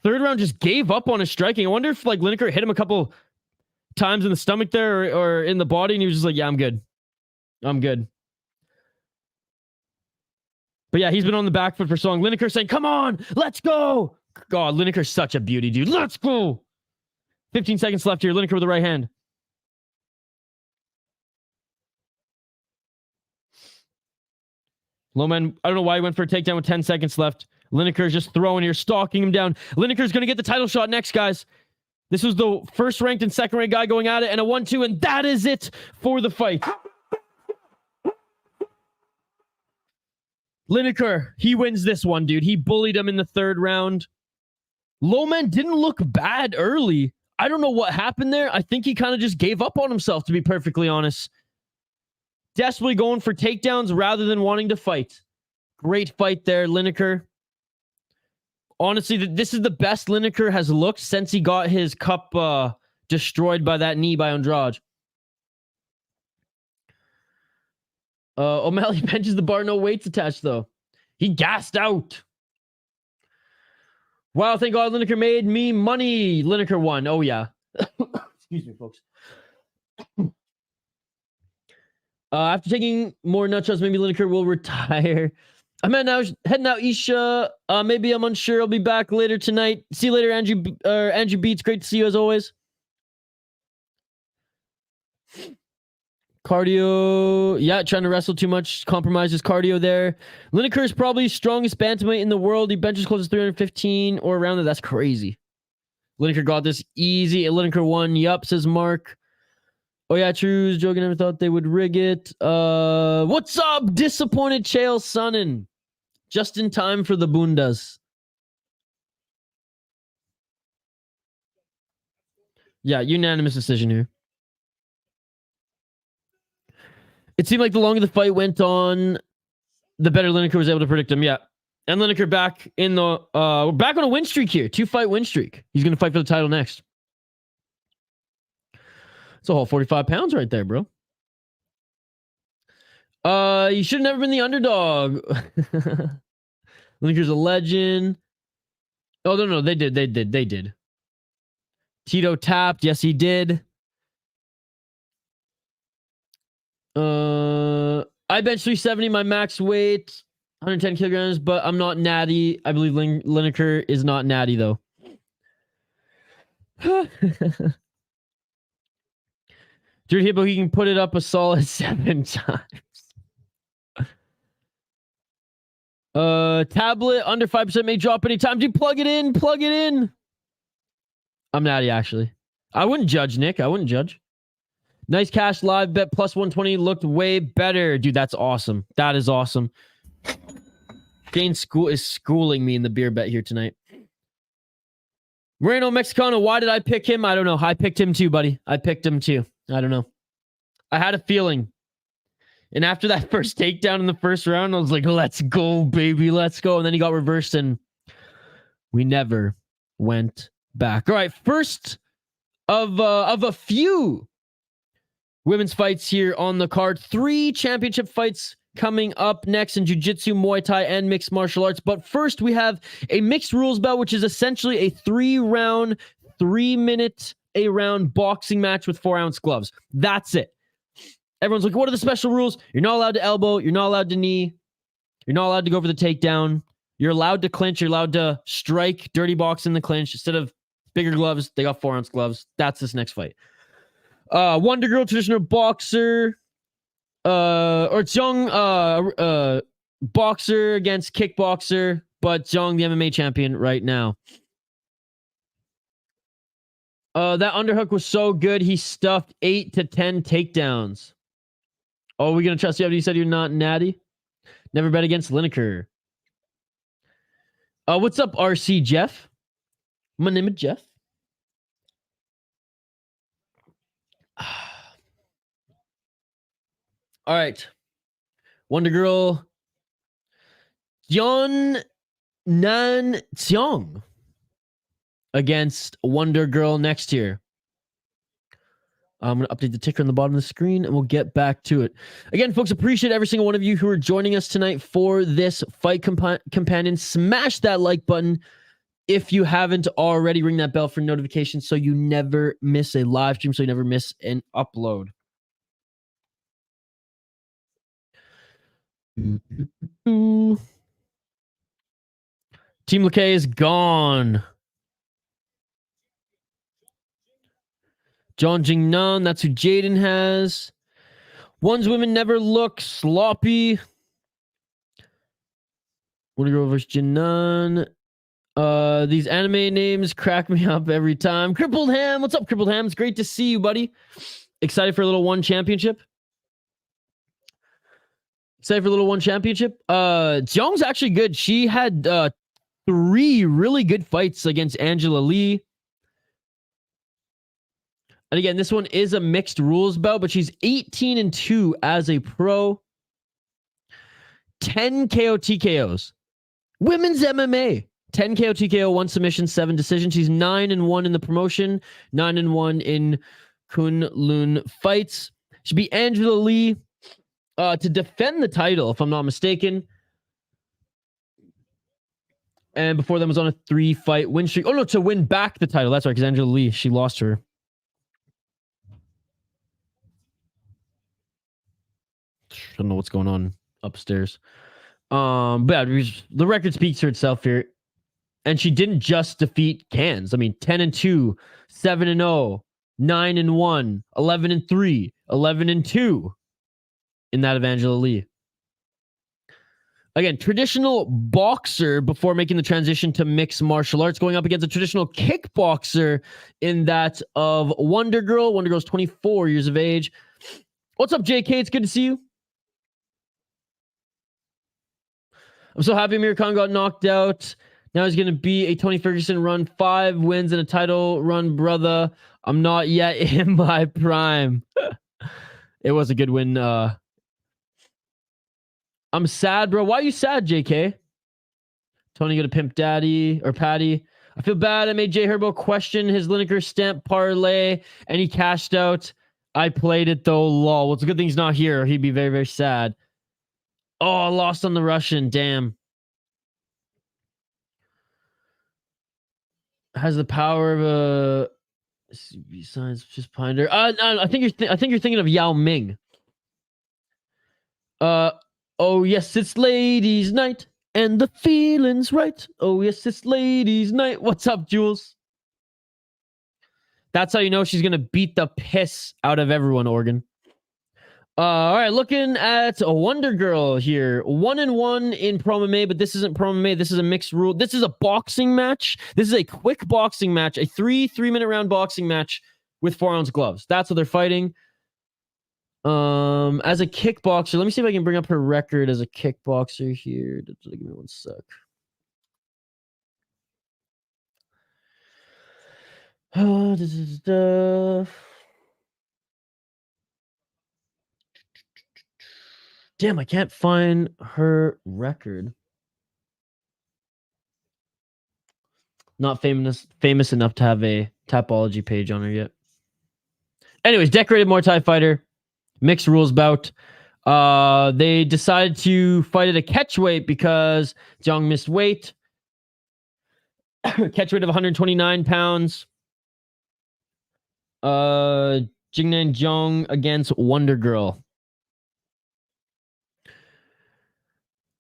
Third round, just gave up on his striking. I wonder if like Lineker hit him a couple times in the stomach there or in the body, and he was just like, "Yeah, I'm good. I'm good." But yeah, he's been on the back foot for so long. Lineker saying, "Come on, let's go." God, Lineker's such a beauty, dude. Let's go. 15 seconds left here. Lineker with the right hand. Loman, I don't know why he went for a takedown with 10 seconds left. Lineker's just throwing here, stalking him down. Lineker's going to get the title shot next, guys. This was the first ranked and second ranked guy going at it, and a 1-2, and that is it for the fight. Lineker, he wins this one, dude. He bullied him in the third round. Loman didn't look bad early. I don't know what happened there. I think he kind of just gave up on himself, to be perfectly honest. Desperately going for takedowns rather than wanting to fight. Great fight there, Lineker. Honestly, this is the best Lineker has looked since he got his cup destroyed by that knee by Andrade. O'Malley benches the bar, no weights attached, though. He gassed out. Wow, thank God Lineker made me money. Lineker won. Oh, yeah. Excuse me, folks. After taking more nut shots, maybe Lineker will retire. I'm heading out, Isha. Maybe I'm unsure. I'll be back later tonight. See you later, Andrew Beats. Great to see you as always. Cardio. Yeah, trying to wrestle too much. Compromises cardio there. Lineker is probably strongest bantamweight in the world. He benches close to 315 or around that. That's crazy. Lineker got this easy. Lineker won. Yup, says Mark. Oh yeah, true. Joking, never thought they would rig it. What's up, disappointed Chael Sonnen? Just in time for the Bundas. Yeah, unanimous decision here. It seemed like the longer the fight went on, the better Lineker was able to predict him. Yeah. And Lineker back in the we're back on a win streak here. 2-fight win streak. He's gonna fight for the title next. It's a whole 45 pounds right there, bro. You should have never been the underdog. Lineker's a legend. Oh, no, they did. Tito tapped. Yes, he did. I bench 370, my max weight, 110 kilograms, but I'm not natty. I believe Lineker is not natty, though. Dude, Hippo, he can put it up a solid 7 times. Tablet under 5% may drop anytime. Dude, plug it in. I'm natty, actually. I wouldn't judge, Nick. I wouldn't judge. Nice cash live bet plus 120 looked way better. Dude, that's awesome. That is awesome. Shane is schooling me in the beer bet here tonight. Moreno Mexicano, why did I pick him? I don't know. I picked him too, buddy. I picked him too. I don't know. I had a feeling. And after that first takedown in the first round, I was like, let's go, baby. Let's go. And then he got reversed and we never went back. All right. First of a few women's fights here on the card. 3 championship fights coming up next in jiu-jitsu, Muay Thai, and mixed martial arts. But first, we have a mixed rules bout, which is essentially a 3-round, 3-minute a round boxing match with 4-ounce gloves. That's it. Everyone's like, what are the special rules? You're not allowed to elbow. You're not allowed to knee. You're not allowed to go for the takedown. You're allowed to clinch. You're allowed to strike, dirty box in the clinch. Instead of bigger gloves, they got 4-ounce gloves. That's this next fight. Wonder Girl traditional boxer, or Xiong, boxer against kickboxer, but Xiong the MMA champion right now. That underhook was so good, he stuffed 8 to 10 takedowns. Oh, we're gonna trust you after you said you're not natty? Never bet against Lineker. What's up, RC Jeff? My name is Jeff. All right. Wonder Girl Jingnan Xiong against Wonder Girl next year. I'm going to update the ticker on the bottom of the screen and we'll get back to it. Again, folks, appreciate every single one of you who are joining us tonight for this fight companion. Smash that like button if you haven't already. Ring that bell for notifications so you never miss a live stream, so you never miss an upload. Team Lakay is gone. John Jingnan, that's who Jaden has. One's women never look sloppy. Wonder Girl versus Jingnan. These anime names crack me up every time. Crippled Ham, what's up, Crippled Ham? It's great to see you, buddy. Excited for a little one championship? Excited for a little one championship? Xiong's actually good. She had 3 really good fights against Angela Lee. And again, this one is a mixed rules bout, but she's 18-2 as a pro. 10 KO TKOs. Women's MMA. 10 KO TKO, 1 submission, 7 decisions. She's 9-1 in the promotion, 9-1 in Kunlun fights. She beat Angela Lee to defend the title, if I'm not mistaken. And before that was on a 3-fight win streak. Oh, no, to win back the title. That's right, because Angela Lee, she lost her. I don't know what's going on upstairs. But yeah, the record speaks for itself here. And she didn't just defeat Cans. I mean, 10-2, 7-0, 9-1, 11-3, 11-2 in that of Angela Lee. Again, traditional boxer before making the transition to mixed martial arts, going up against a traditional kickboxer in that of Wonder Girl. Wonder Girl's 24 years of age. What's up, JK? It's good to see you. I'm so happy Amir Khan got knocked out. Now he's going to be a Tony Ferguson run, 5 wins and a title run, brother. I'm not yet in my prime. It was a good win. I'm sad, bro. Why are you sad, JK? Tony got a pimp daddy or Patty. I feel bad. I made Jay Herbo question his Lineker stamp parlay and he cashed out. I played it though. Lol. Well, it's a good thing he's not here. He'd be very, very sad. Oh, I lost on the Russian. Damn. Has the power of a besides just Pinder. I think you're thinking of Yao Ming. Oh yes, it's ladies' night and the feeling's right. Oh yes, it's ladies' night. What's up, Jules? That's how you know she's gonna beat the piss out of everyone, Oregon. All right, looking at a Wonder Girl here. 1-1 in Pro MMA, but this isn't Pro MMA. This is a mixed rule. This is a boxing match. This is a quick boxing match, a 3-minute round boxing match with 4-ounce gloves. That's what they're fighting. As a kickboxer, let me see if I can bring up her record as a kickboxer here. Give me one sec. Damn, I can't find her record. Not famous enough to have a Tapology page on her yet. Anyways, decorated Muay Thai fighter. Mixed rules bout. They decided to fight at a catch weight because Xiong missed weight. Catch weight of 129 pounds. Jingnan Xiong against Wonder Girl.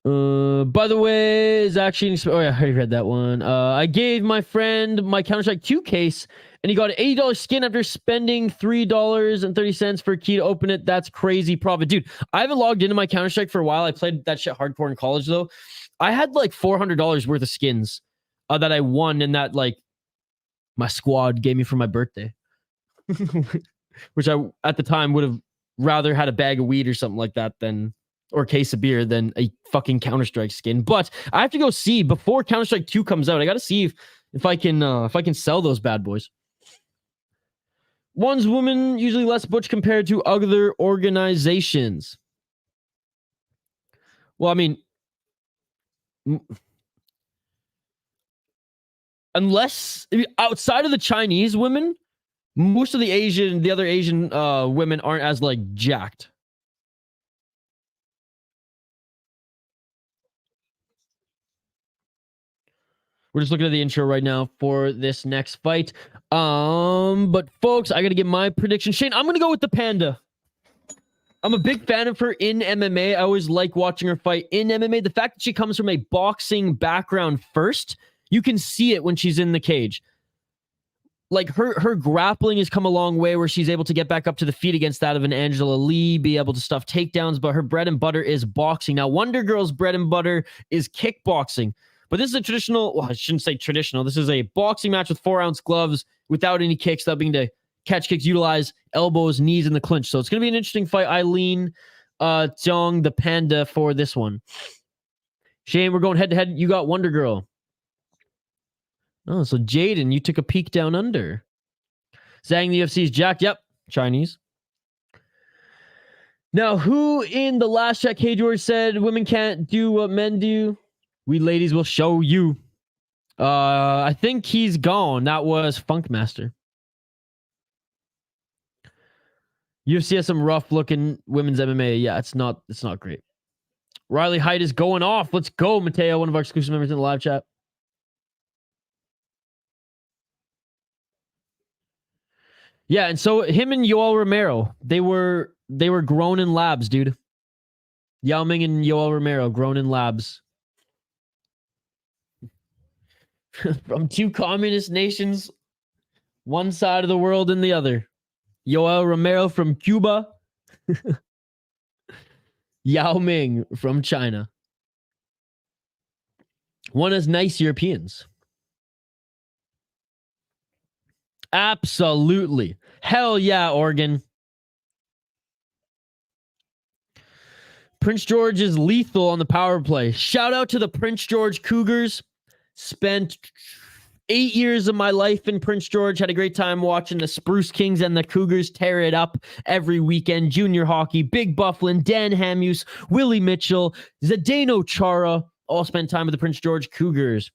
By the way, is actually oh yeah, I already read that one. I gave my friend my Counter-Strike 2 case and he got an $80 skin after spending $3.30 for a key to open it. That's crazy profit. Dude, I haven't logged into my Counter-Strike for a while. I played that shit hardcore in college though. I had like $400 worth of skins that I won and that like my squad gave me for my birthday. Which I at the time would have rather had a bag of weed or something like that than or case of beer than a fucking Counter-Strike skin. But I have to go see before Counter-Strike 2 comes out. I got to see if I can sell those bad boys. One's woman usually less butch compared to other organizations. Well, I mean, unless outside of the Chinese women, most of the other Asian women aren't as like jacked. We're just looking at the intro right now for this next fight. But folks, I gotta get my prediction. Shane, I'm gonna go with the Panda. I'm a big fan of her in MMA. I always like watching her fight in MMA. The fact that she comes from a boxing background first, you can see it when she's in the cage. Like her grappling has come a long way where she's able to get back up to the feet against that of an Angela Lee, be able to stuff takedowns, but her bread and butter is boxing. Now, Wonder Girl's bread and butter is kickboxing. But this is a traditional, well, I shouldn't say traditional. This is a boxing match with 4-ounce gloves without any kicks, that being to catch kicks, utilize elbows, knees in the clinch. So it's going to be an interesting fight. I lean Xiong, the Panda, for this one. Shane, we're going head-to-head. You got Wonder Girl. Oh, so Jaden, you took a peek down under. Zhang, the UFC's Jack. Yep, Chinese. Now, who in the last chat, Cage Warriors, said women can't do what men do? We ladies will show you. I think he's gone. That was Funkmaster. UFC has some rough looking women's MMA. Yeah, it's not great. Riley Height is going off. Let's go, Mateo, one of our exclusive members in the live chat. Yeah, and so him and Yoel Romero, they were grown in labs, dude. Yao Ming and Yoel Romero, grown in labs. From two communist nations, one side of the world and the other. Yoel Romero from Cuba. Yao Ming from China. One is nice Europeans. Absolutely. Hell yeah, Oregon. Prince George is lethal on the power play. Shout out to the Prince George Cougars. Spent 8 years of my life in Prince George. Had a great time watching the Spruce Kings and the Cougars tear it up every weekend. Junior hockey, Big Bufflin, Dan Hamuse, Willie Mitchell, Zdeno Chara, all spent time with the Prince George Cougars.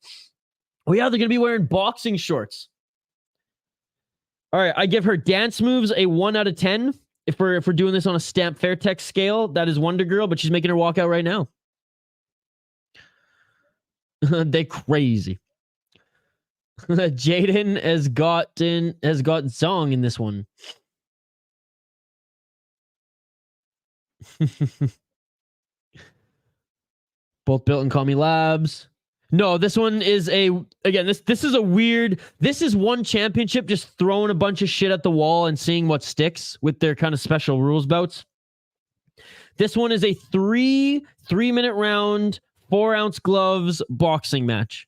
Oh yeah, they're going to be wearing boxing shorts. All right, I give her dance moves a 1 out of 10. If we're doing this on a stamp Fairtex scale, that is Wonder Girl, but she's making her walk out right now. They crazy. Jaden has got Xiong in this one. Both built in Kami Labs. No, this one is this is a weird, this is one championship just throwing a bunch of shit at the wall and seeing what sticks with their kind of special rules bouts. This one is a 3-minute round, 4-ounce gloves boxing match.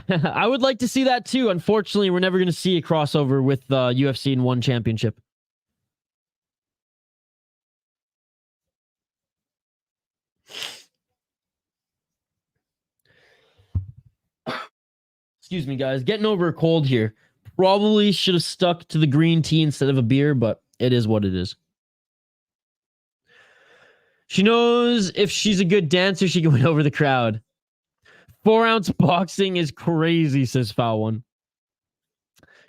I would like to see that too. Unfortunately, we're never going to see a crossover with UFC in one championship. Excuse me, guys. Getting over a cold here. Probably should have stuck to the green tea instead of a beer, but it is what it is. She knows if she's a good dancer, she can win over the crowd. 4-ounce boxing is crazy, says Foul One.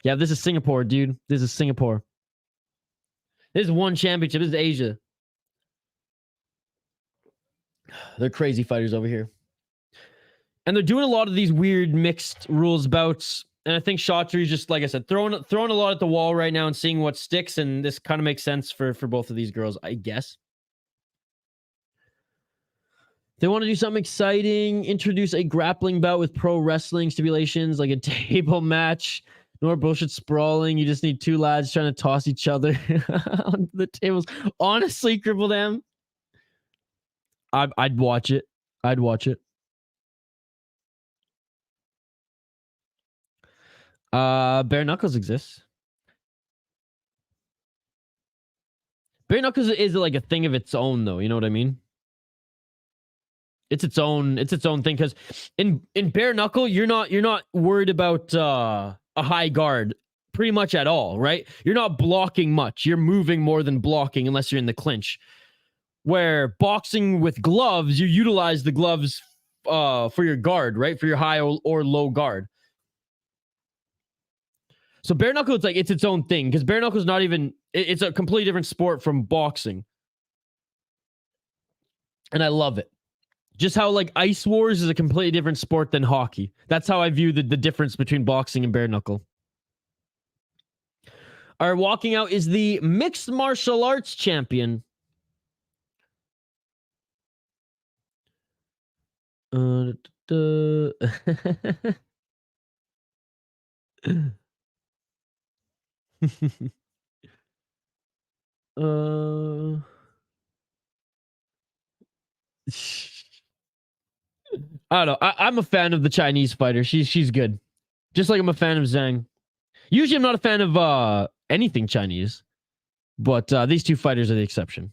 Yeah, this is Singapore, dude. This is Singapore. This is one championship. This is Asia. They're crazy fighters over here. And they're doing a lot of these weird mixed rules bouts. And I think Shotri is just, like I said, throwing a lot at the wall right now and seeing what sticks. And this kind of makes sense for both of these girls, I guess. They want to do something exciting, introduce a grappling bout with pro wrestling stipulations, like a table match. No more bullshit sprawling. You just need two lads trying to toss each other onto the tables. Honestly, Cripple Them, I'd watch it. I'd watch it. Bare Knuckles exists. Bare knuckles is like a thing of its own, though. You know what I mean? It's its own thing, because in bare knuckle, you're not worried about a high guard pretty much at all, right? You're not blocking much. You're moving more than blocking unless you're in the clinch. Where boxing with gloves, you utilize the gloves for your guard, right? For your high or low guard. So bare knuckle, it's its own thing, because bare knuckle is not even, it's a completely different sport from boxing. And I love it. Just how like Ice Wars is a completely different sport than hockey. That's how I view the difference between boxing and bare knuckle. All right, walking out is the mixed martial arts champion. I don't know. I'm a fan of the Chinese fighter. She's good. Just like I'm a fan of Zhang. Usually I'm not a fan of anything Chinese. But these two fighters are the exception.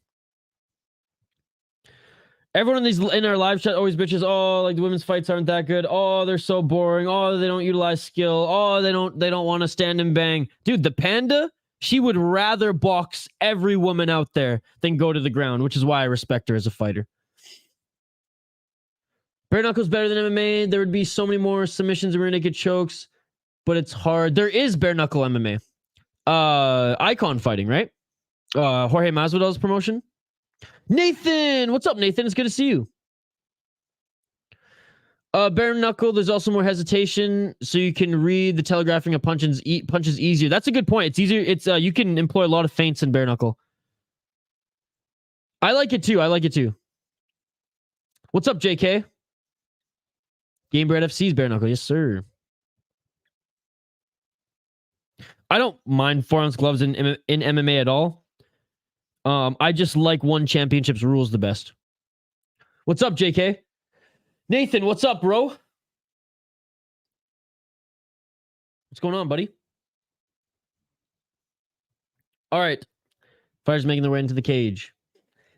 Everyone in our live chat always bitches, oh, like the women's fights aren't that good. Oh, they're so boring. Oh, they don't utilize skill. Oh, they don't want to stand and bang. Dude, the Panda, she would rather box every woman out there than go to the ground, which is why I respect her as a fighter. Bare knuckle's better than MMA. There would be so many more submissions and rear naked chokes, but it's hard. There is bare knuckle MMA. Icon fighting, right? Jorge Masvidal's promotion. Nathan, what's up, Nathan? It's good to see you. Bare knuckle, there's also more hesitation, so you can read the telegraphing of punches easier. That's a good point. It's easier. It's you can employ a lot of feints in bare knuckle. I like it too. What's up, JK? Gamebred FC's bare knuckle, yes sir. I don't mind 4-ounce gloves in MMA at all. I just like one championship's rules the best. What's up, JK? Nathan, what's up, bro? What's going on, buddy? All right. Fighters making their way into the cage.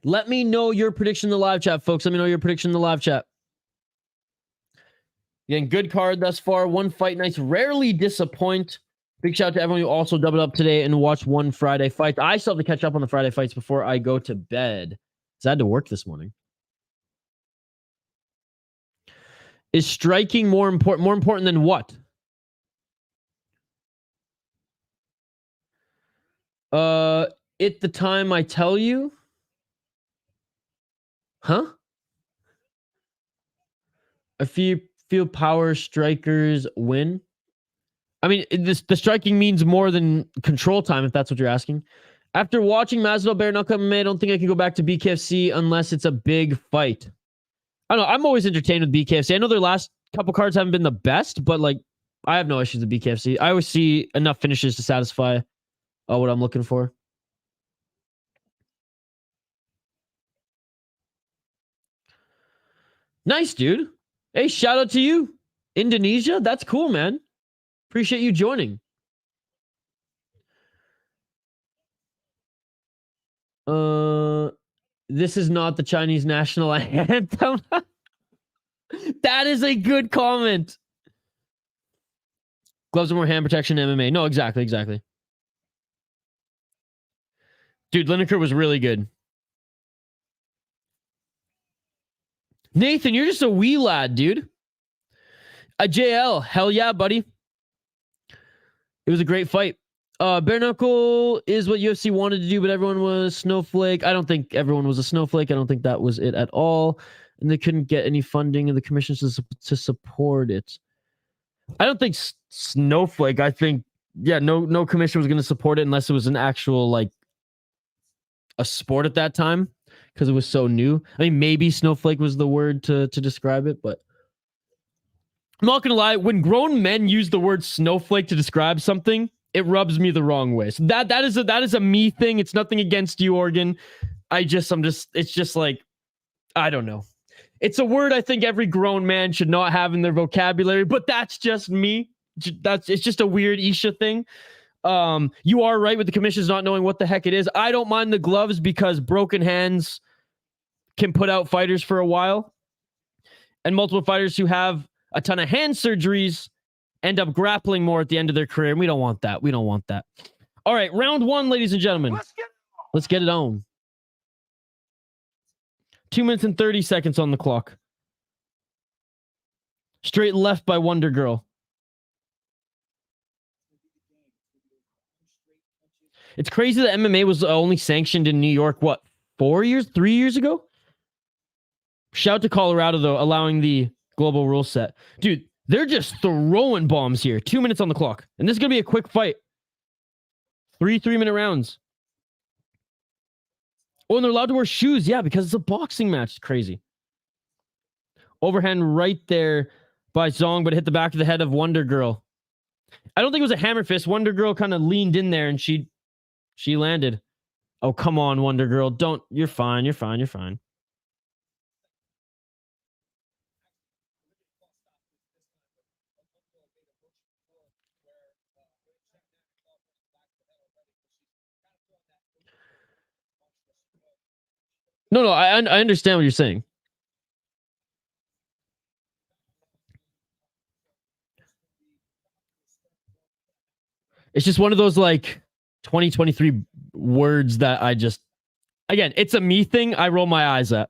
Let me know your prediction in the live chat, folks. Let me know your prediction in the live chat. Again, good card thus far. One fight nights rarely disappoint. Big shout out to everyone who also doubled up today and watched one Friday fight. I still have to catch up on the Friday fights before I go to bed, because I had to work this morning. Is striking more important? More important than what? At the time I tell you? Huh? I feel power strikers win. I mean, the striking means more than control time, if that's what you're asking. After watching Masvidal bare knuckle MMA, I don't think I can go back to BKFC unless it's a big fight. I don't know. I'm always entertained with BKFC. I know their last couple cards haven't been the best, but like, I have no issues with BKFC. I always see enough finishes to satisfy what I'm looking for. Nice, dude. Hey, shout out to you. Indonesia? That's cool, man. Appreciate you joining. This is not the Chinese national anthem. That is a good comment. Gloves are more hand protection in MMA. No, exactly. Dude, Lineker was really good. Nathan, you're just a wee lad, dude. JL, hell yeah, buddy. It was a great fight. Bare knuckle is what UFC wanted to do, but everyone was snowflake. I don't think everyone was a snowflake. I don't think that was it at all. And they couldn't get any funding of the commissions to support it. I don't think snowflake. I think, yeah, no commission was going to support it unless it was an actual, like, a sport at that time, because it was so new. I mean, maybe snowflake was the word to describe it, but I'm not going to lie. When grown men use the word snowflake to describe something, it rubs me the wrong way. So that is a me thing. It's nothing against you, Oregon. It's just like, I don't know. It's a word I think every grown man should not have in their vocabulary, but that's just me. It's just a weird Isha thing. You are right with the commissions not knowing what the heck it is. I don't mind the gloves because broken hands can put out fighters for a while. And multiple fighters who have a ton of hand surgeries end up grappling more at the end of their career. And we don't want that. We don't want that. All right, round one, ladies and gentlemen. Let's get it on. 2 minutes and 30 seconds on the clock. Straight left by Wonder Girl. It's crazy that MMA was only sanctioned in New York, what, 3 years ago? Shout out to Colorado, though, allowing the global rule set. Dude, they're just throwing bombs here. 2 minutes on the clock. And this is going to be a quick fight. 3-minute rounds. Oh, and they're allowed to wear shoes. Yeah, because it's a boxing match. It's crazy. Overhand right there by Xiong, but it hit the back of the head of Wonder Girl. I don't think it was a hammer fist. Wonder Girl kind of leaned in there and she landed. Oh, come on, Wonder Girl. Don't. You're fine. You're fine. You're fine. No, I understand what you're saying. It's just one of those like 2023 words that I just, again, it's a me thing. I roll my eyes at.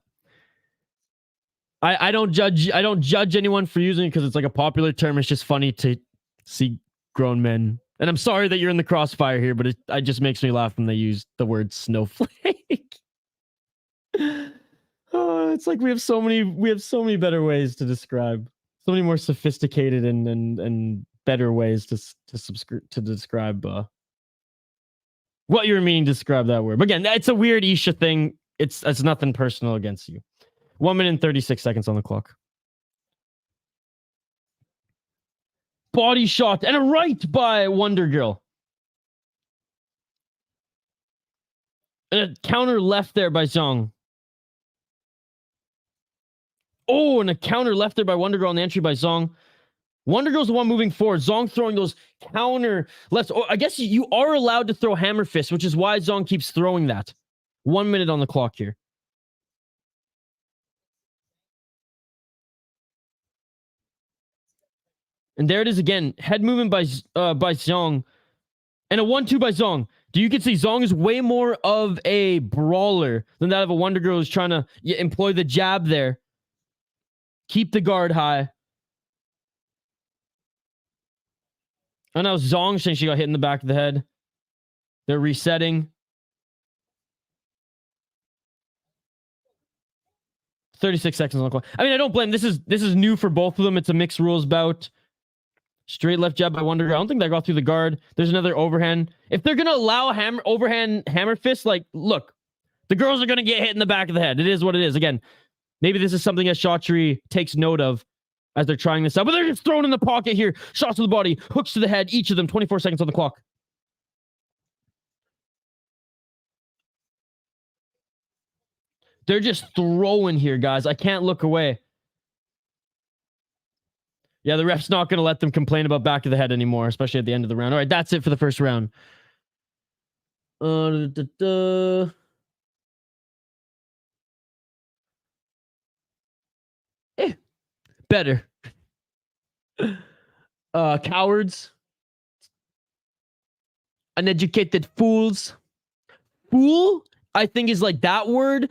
I don't judge anyone for using it because it's like a popular term. It's just funny to see grown men. And I'm sorry that you're in the crossfire here, but it just makes me laugh when they use the word snowflake. Oh, it's like we have so many better ways to describe, so many more sophisticated and better ways to describe what you're meaning to describe that word. But again, it's a weird Isha thing. It's nothing personal against you. 1 minute and 36 seconds on the clock. Body shot and a right by Wonder Girl. And a counter left there by Xiong. Oh, and a counter left there by Wonder Girl on the entry by Xiong. Wonder Girl's the one moving forward. Xiong throwing those counter lefts. Oh, I guess you are allowed to throw hammer fists, which is why Xiong keeps throwing that. 1 minute on the clock here. And there it is again. Head movement by Xiong. And a 1-2 by Xiong. You can see Xiong is way more of a brawler than that of a Wonder Girl who's trying to employ the jab there. Keep the guard high. And now Xiong saying she got hit in the back of the head. They're resetting. 36 seconds on the clock. I mean, I don't blame. This is new for both of them. It's a mixed rules bout. Straight left jab by Wonder Girl. I don't think that got through the guard. There's another overhand. If they're going to allow overhand hammer fist, like, look, the girls are going to get hit in the back of the head. It is what it is. Again, maybe this is something that Chaudhry takes note of as they're trying this out. But they're just thrown in the pocket here. Shots to the body, hooks to the head, each of them. 24 seconds on the clock. They're just throwing here, guys. I can't look away. Yeah, the ref's not going to let them complain about back of the head anymore, especially at the end of the round. All right, that's it for the first round. Better. Cowards. Uneducated fools. Fool, I think, is like that word.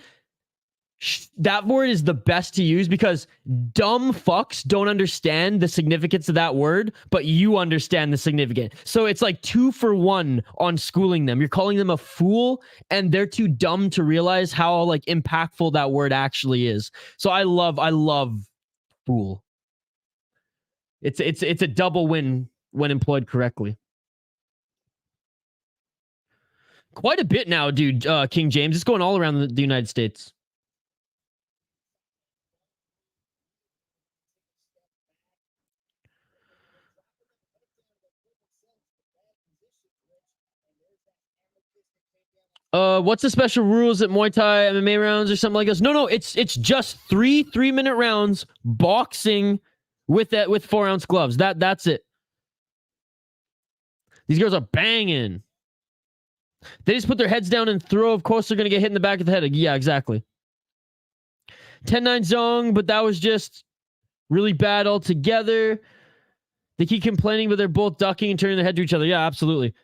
That word is the best to use because dumb fucks don't understand the significance of that word, but you understand the significance. So it's like 2 for 1 on schooling them. You're calling them a fool and they're too dumb to realize how like impactful that word actually is. So I love fool. It's a double win when employed correctly. Quite a bit now, dude. King James, it's going all around the United States. What's the special rules at Muay Thai MMA rounds or something like this? No, it's just 3-minute rounds boxing with 4-ounce gloves. That's it. These girls are banging. They just put their heads down and throw. Of course, they're going to get hit in the back of the head. Yeah, exactly. 10-9 Xiong, but that was just really bad altogether. They keep complaining, but they're both ducking and turning their head to each other. Yeah, absolutely.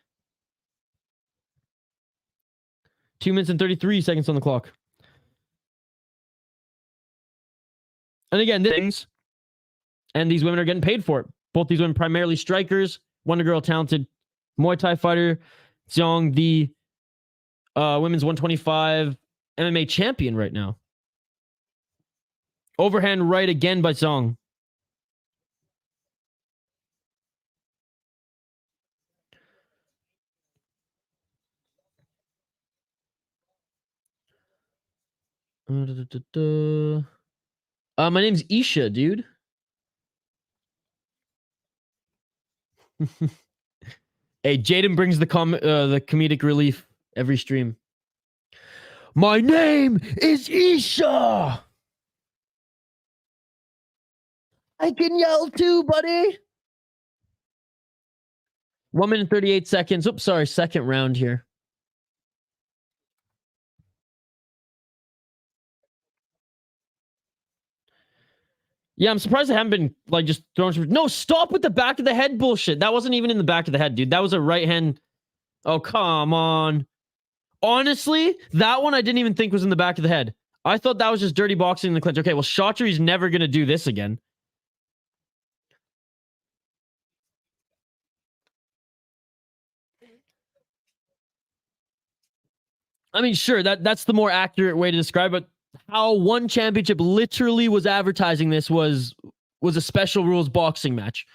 2 minutes and 33 seconds on the clock. And again, things, and these women are getting paid for it. Both these women primarily strikers. Wonder Girl, talented Muay Thai fighter. Xiong, the women's 125 MMA champion right now. Overhand right again by Xiong. My name's Isha, dude. Hey, Jaden brings the comedic relief every stream. My name is Isha. I can yell too, buddy. 1 minute 38 seconds. Oops, sorry, second round here. Yeah, I'm surprised I haven't been like just throwing. No, stop with the back of the head bullshit. That wasn't even in the back of the head, dude. That was a right hand. Oh, come on. Honestly, that one I didn't even think was in the back of the head. I thought that was just dirty boxing in the clinch. Okay, well, Chaudhry's never going to do this again. I mean, sure, that's the more accurate way to describe it. How one championship literally was advertising this was a special rules boxing match.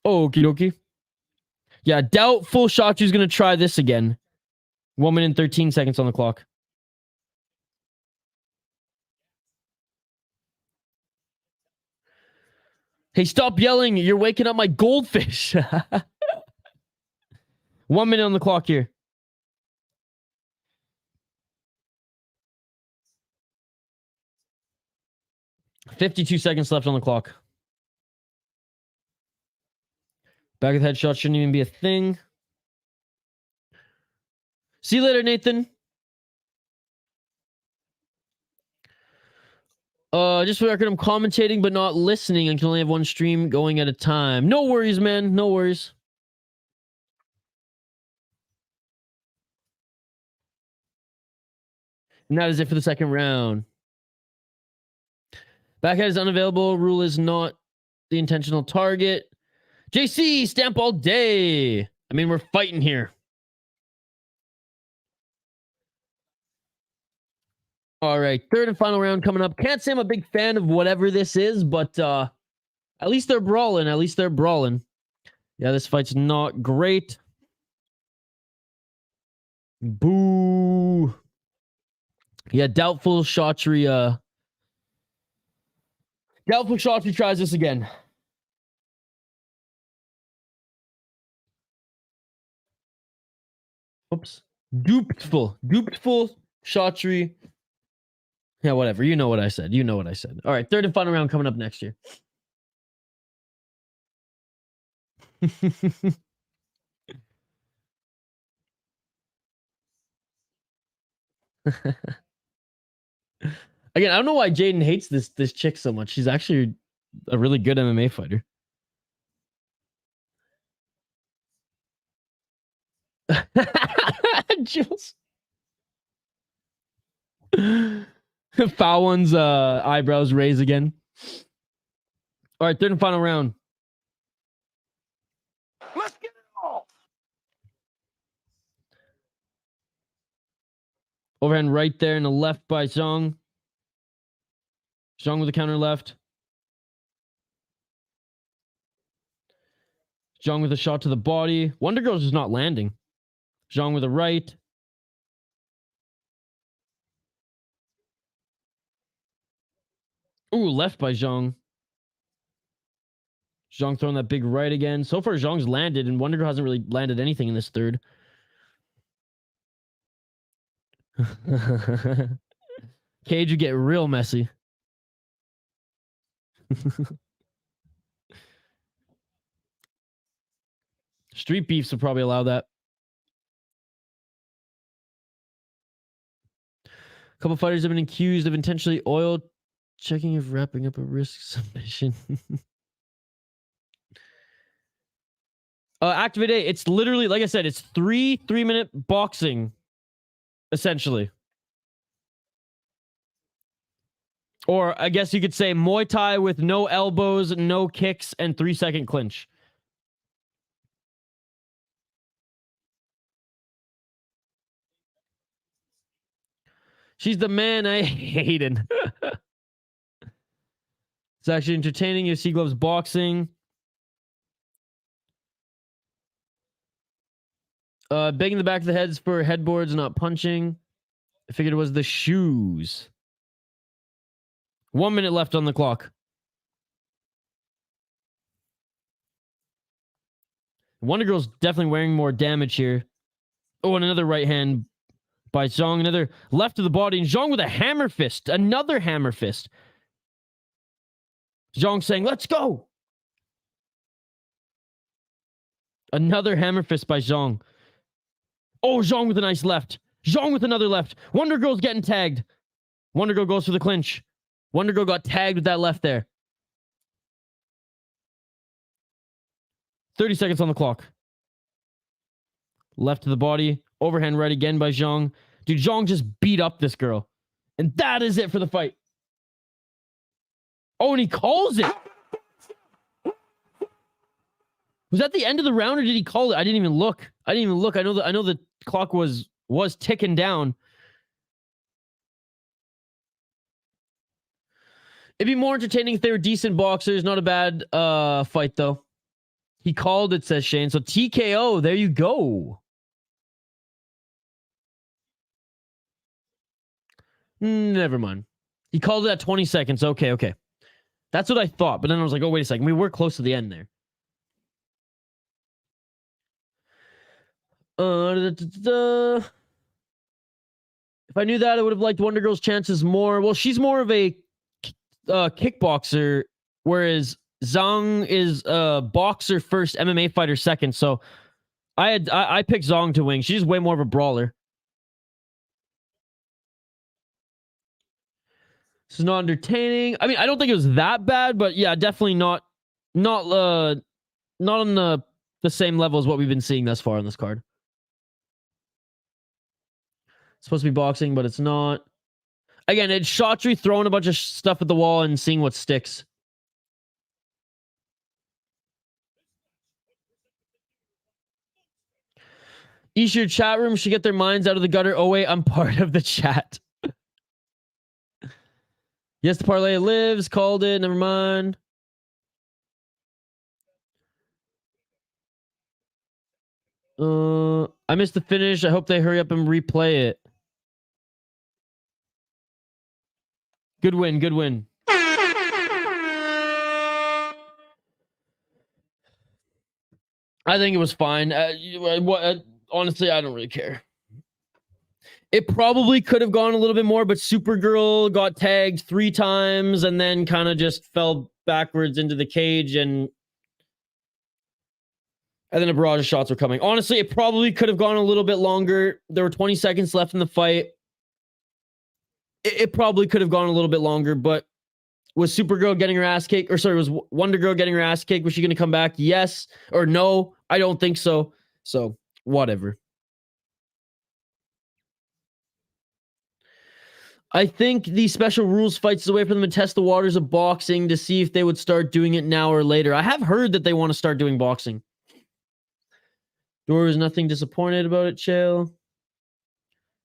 Okie dokie. Yeah, doubtful Chaudhry's going to try this again. 1 minute and 13 seconds on the clock. Hey, stop yelling. You're waking up my goldfish. 1 minute on the clock here. $52 seconds left on the clock. Back of the head shot shouldn't even be a thing. See you later, Nathan. Just for the record, I'm commentating but not listening and can only have one stream going at a time. No worries, man. No worries. And that is it for the second round. Backhead is unavailable. Rule is not the intentional target. JC, stamp all day. I mean, we're fighting here. All right, third and final round coming up. Can't say I'm a big fan of whatever this is, but at least they're brawling. At least they're brawling. Yeah, this fight's not great. Boo. Yeah, doubtful Chaudhry. Doubtful Chaudhry tries this again. Oops. Dupedful Chaudhry. Yeah, whatever. You know what I said. You know what I said. All right, third and final round coming up next year. Again, I don't know why Jaden hates this chick so much. She's actually a really good MMA fighter. Jules. Foul one's eyebrows raise again. All right, third and final round. Let's get it off. Overhand right there in the left by Xiong. Xiong with the counter left. Xiong with a shot to the body. Wonder Girl's just not landing. Xiong with a right. Ooh, left by Xiong. Xiong throwing that big right again. So far, Xiong's landed, and Wonder Girl hasn't really landed anything in this third. Cage would get real messy. Street beefs would probably allow that. A couple fighters have been accused of intentionally oil checking if wrapping up a risk submission. Activate A. It's literally, like I said, it's 3-minute boxing, essentially. Or I guess you could say Muay Thai with no elbows, no kicks, and 3-second clinch. She's the man I hated. It's actually entertaining. You see Gloves boxing. Begging the back of the heads for headboards, not punching. I figured it was the shoes. 1 minute left on the clock. Wonder Girl's definitely wearing more damage here. Oh, and another right hand by Xiong. Another left to the body. And Xiong with a hammer fist. Another hammer fist. Xiong saying, let's go. Another hammer fist by Xiong. Oh, Xiong with a nice left. Xiong with another left. Wonder Girl's getting tagged. Wonder Girl goes for the clinch. Wonder Girl got tagged with that left there. 30 seconds on the clock. Left to the body. Overhand right again by Xiong. Dude, Xiong just beat up this girl. And that is it for the fight. Oh, and he calls it. Was that the end of the round or did he call it? I didn't even look. I know the clock was ticking down. It'd be more entertaining if they were decent boxers. Not a bad fight, though. He called it, says Shane. So TKO, there you go. Never mind. He called it at 20 seconds. Okay. That's what I thought. But then I was like, oh, wait a second. We were close to the end there. If I knew that, I would have liked Wonder Girl's chances more. Well, she's more of a kickboxer, whereas Xiong is a boxer first, MMA fighter second. So I picked Xiong to win. She's way more of a brawler. This is not entertaining. I mean, I don't think it was that bad, but yeah, definitely not on the same level as what we've been seeing thus far on this card. It's supposed to be boxing, but it's not. Again, it's Shotri throwing a bunch of stuff at the wall and seeing what sticks. Your chat room should get their minds out of the gutter. Oh, wait, I'm part of the chat. Yes, the parlay lives. Called it. Never mind. I missed the finish. I hope they hurry up and replay it. Good win. Good win. I think it was fine. Honestly, I don't really care. It probably could have gone a little bit more, but Supergirl got tagged 3 times and then kind of just fell backwards into the cage and then a barrage of shots were coming. Honestly, it probably could have gone a little bit longer. There were 20 seconds left in the fight. It probably could have gone a little bit longer, but was Supergirl getting her ass kicked? Or sorry, was Wonder Girl getting her ass kicked? Was she going to come back? Yes or no? I don't think so. So, whatever. I think the special rules fights is a way for them to test the waters of boxing to see if they would start doing it now or later. I have heard that they want to start doing boxing. There was nothing disappointed about it, Chael.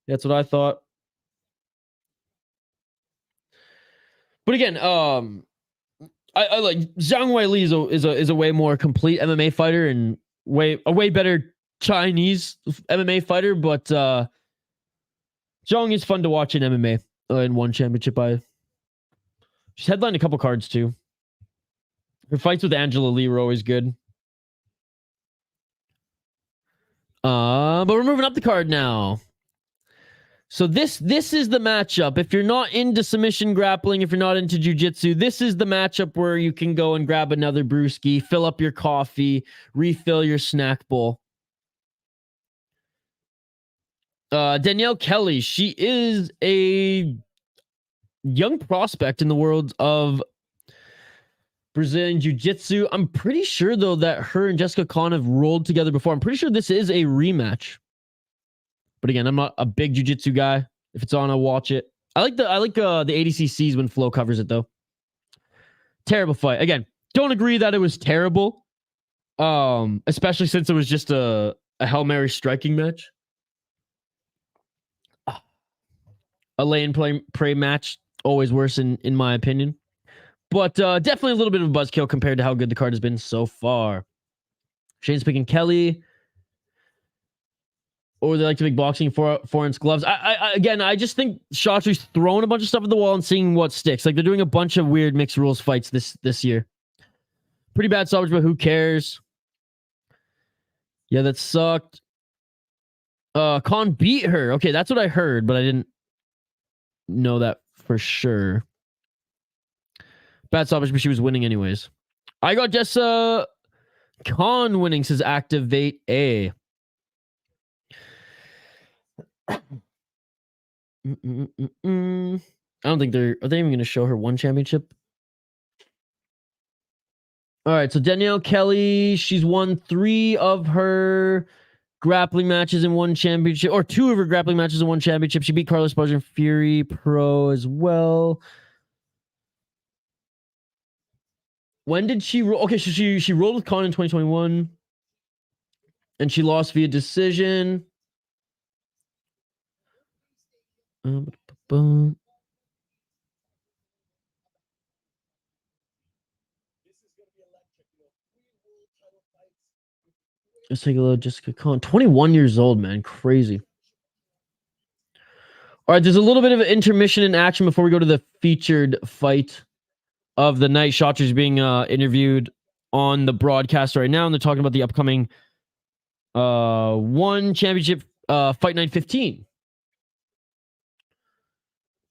That's what I thought. But again, I like Zhang Weili is a way more complete MMA fighter and a way better Chinese MMA fighter. But Xiong is fun to watch in MMA in one championship. She's headlined a couple cards too. Her fights with Angela Lee were always good. But we're moving up the card now. So this is the matchup. If you're not into submission grappling, if you're not into jiu-jitsu, this is the matchup where you can go and grab another brewski, fill up your coffee, refill your snack bowl. Danielle Kelly, she is a young prospect in the world of Brazilian jiu-jitsu. I'm pretty sure, though, that her and Jessica Khan have rolled together before. I'm pretty sure this is a rematch. But again, I'm not a big jiu-jitsu guy. If it's on, I'll watch it. I like the ADCCs when Flo covers it, though. Terrible fight. Again, don't agree that it was terrible. Especially since it was just a Hail Mary striking match. A lay and pray match, always worse in my opinion. But definitely a little bit of a buzzkill compared to how good the card has been so far. Shane's picking Kelly. Or they like to make boxing 4-inch gloves. I just think Shotru's throwing a bunch of stuff at the wall and seeing what sticks. Like, they're doing a bunch of weird mixed rules fights this year. Pretty bad stoppage, but who cares? Yeah, that sucked. Khan beat her. Okay, that's what I heard, but I didn't know that for sure. Bad stoppage, but she was winning anyways. I got Jessa Khan winning, says Activate A. I don't think are they even going to show her one championship? All right, so Danielle Kelly, she's won 3 of her grappling matches in one championship, or 2 of her grappling matches in one championship. She beat Carlos Barger and Fury Pro as well. When did she roll? Okay, so she rolled with Khan in 2021, and she lost via decision. Let's take a look. Jessica Khan, 21 years old, man. Crazy. All right, there's a little bit of an intermission in action before we go to the featured fight of the night. Shotru's being interviewed on the broadcast right now, and they're talking about the upcoming One Championship Fight Night 15.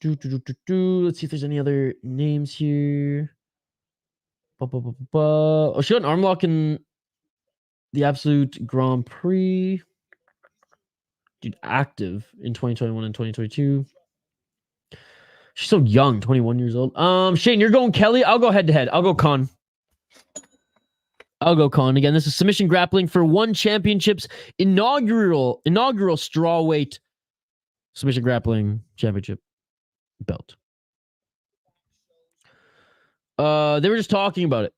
Let's see if there's any other names here. Oh, she got an arm lock in the Absolute Grand Prix. Dude, active in 2021 and 2022. She's so young, 21 years old. Shane, you're going Kelly. I'll go head to head. I'll go Khan. Again, this is submission grappling for One Championship's inaugural strawweight submission grappling championship belt. They were just talking about it.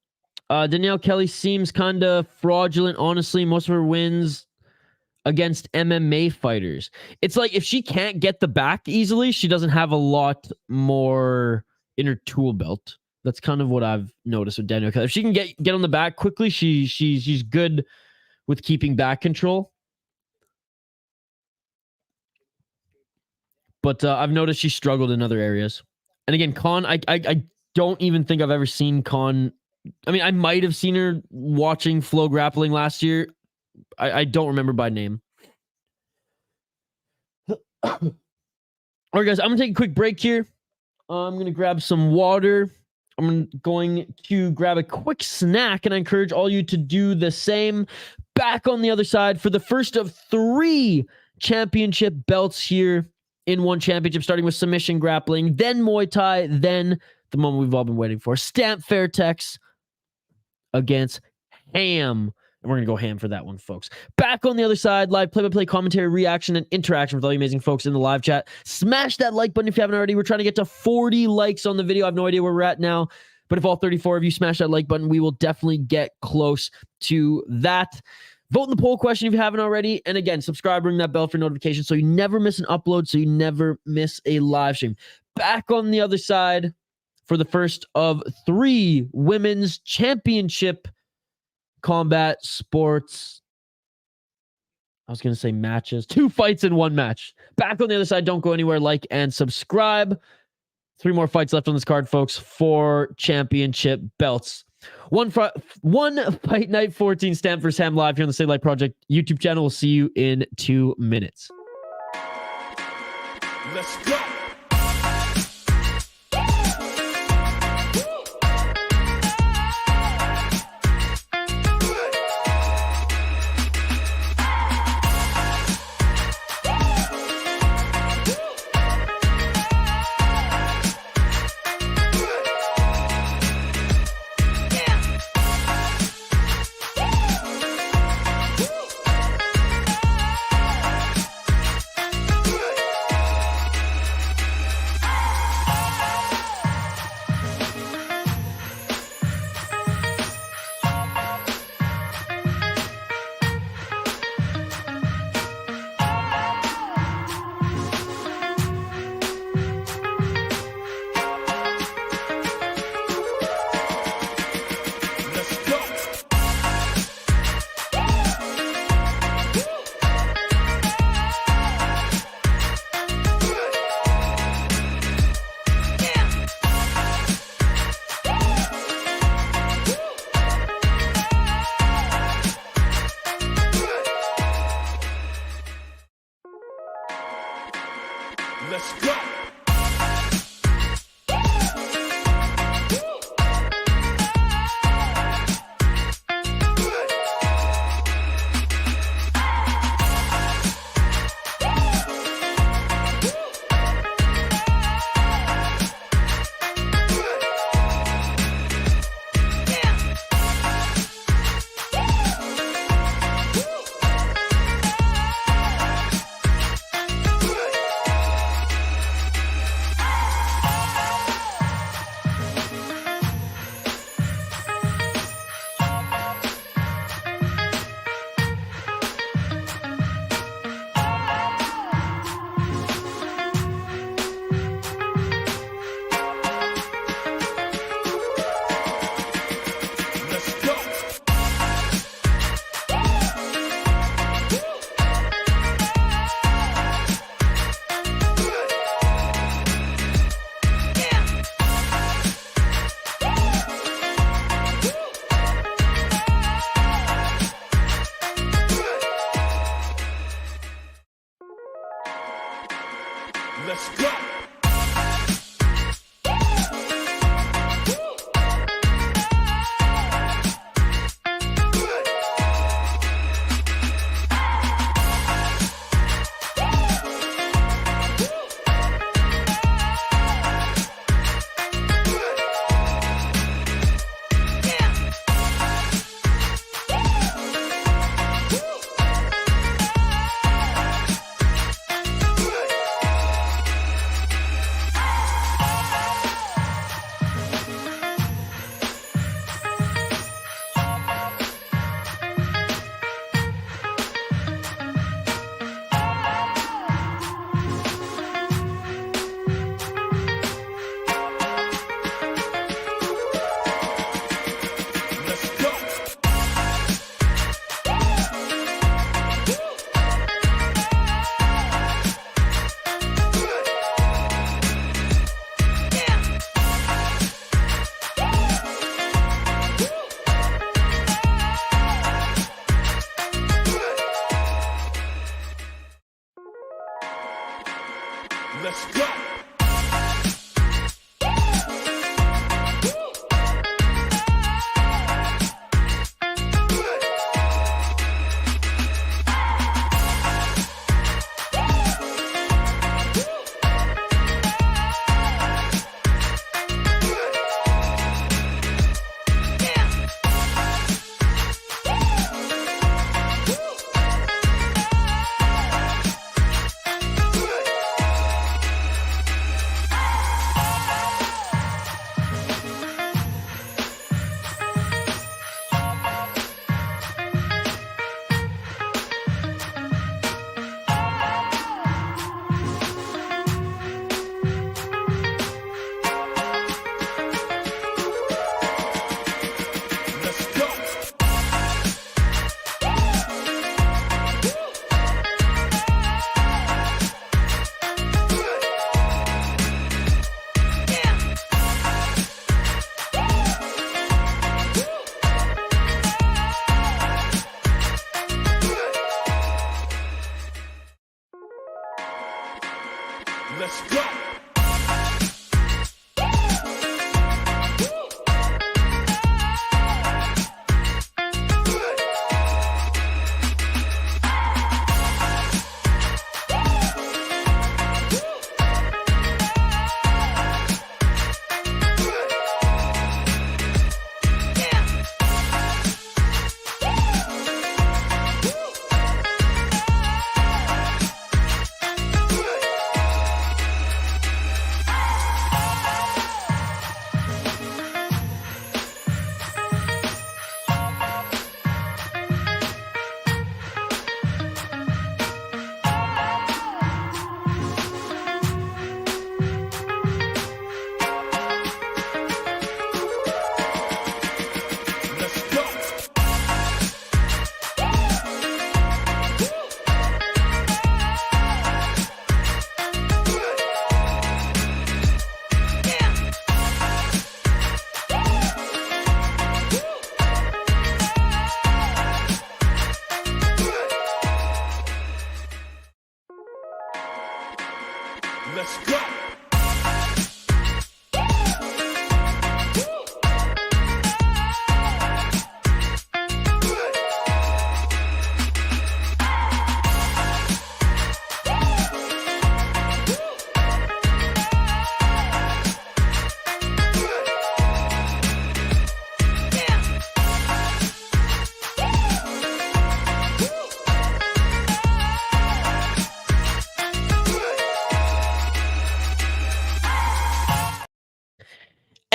Danielle Kelly seems kind of fraudulent, honestly. Most of her wins against MMA fighters. It's like if she can't get the back easily, she doesn't have a lot more in her tool belt. That's kind of what I've noticed with Danielle Kelly. If she can get on the back quickly, she's good with keeping back control. But I've noticed she struggled in other areas. And again, Khan, I don't even think I've ever seen Khan. I mean, I might have seen her watching Flow Grappling last year. I don't remember by name. All right, guys, I'm going to take a quick break here. I'm going to grab some water. I'm going to grab a quick snack, and I encourage all you to do the same. Back on the other side for the first of 3 championship belts here in One Championship, starting with submission grappling, then Muay Thai, then the moment we've all been waiting for. Stamp Fairtex against Ham. And we're going to go ham for that one, folks. Back on the other side, live play-by-play commentary, reaction, and interaction with all you amazing folks in the live chat. Smash that like button if you haven't already. We're trying to get to 40 likes on the video. I have no idea where we're at now. But if all 34 of you smash that like button, we will definitely get close to that. Vote in the poll question if you haven't already. And again, subscribe, ring that bell for notifications so you never miss an upload, so you never miss a live stream. Back on the other side for the first of 3 women's championship combat sports. I was going to say matches. 2 fights in 1 match. Back on the other side. Don't go anywhere. Like and subscribe. 3 more fights left on this card, folks, 4 championship belts. One Fight Night 14 Stamp vs. Ham live here on the City Life Project YouTube channel. We'll see you in 2 minutes. Let's go.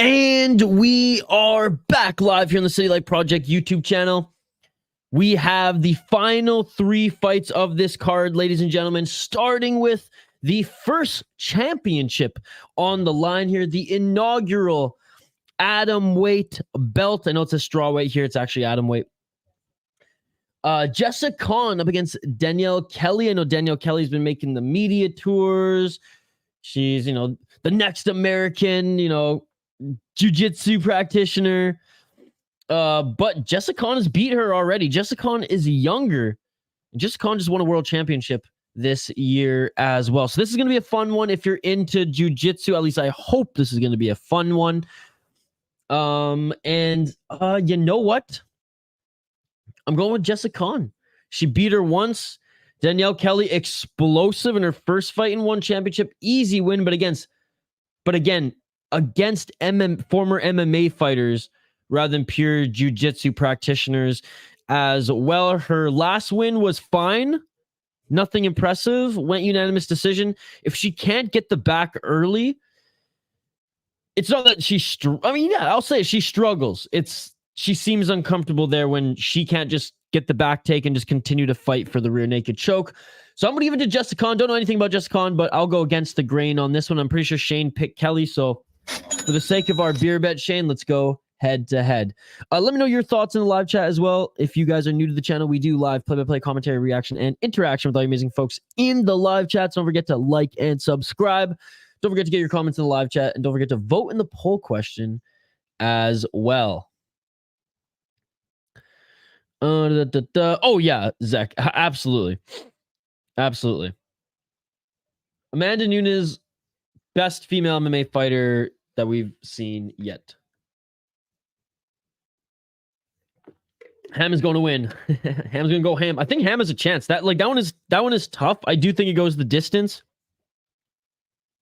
And we are back live here on the City Light Project YouTube channel. We have the final 3 fights of this card, ladies and gentlemen, starting with the first championship on the line here, the inaugural atom weight belt. I know it's a straw weight here. It's actually atom weight. Jessa Khan up against Danielle Kelly. I know Danielle Kelly's been making the media tours. She's, the next American, jiu-jitsu practitioner. But Jessa Khan has beat her already. Jessa Khan is younger. Jessa Khan just won a world championship this year as well. So this is going to be a fun one if you're into jiu-jitsu. At least I hope this is going to be a fun one. And you know what? I'm going with Jessa Khan. She beat her once. Danielle Kelly, explosive in her first fight and won championship. Easy win, but again, against former MMA fighters rather than pure jiu-jitsu practitioners as well. Her last win was fine. Nothing impressive. Went unanimous decision. If she can't get the back early, it's not that I'll say she struggles. She seems uncomfortable there when she can't just get the back take and just continue to fight for the rear naked choke. So I'm going to give it to Jessa Khan. Don't know anything about Jessa Khan, but I'll go against the grain on this one. I'm pretty sure Shane picked Kelly. So for the sake of our beer bet, Shane, let's go head to head. Let me know your thoughts in the live chat as well. If you guys are new to the channel, we do live play-by-play commentary, reaction, and interaction with all you amazing folks in the live chat. So don't forget to like and subscribe. Don't forget to get your comments in the live chat. And don't forget to vote in the poll question as well. Oh, yeah, Zach. Absolutely. Absolutely. Amanda Nunes, best female MMA fighter that we've seen yet. Ham is going to win. Ham's going to go Ham. I think Ham has a chance. That one is tough. I do think it goes the distance.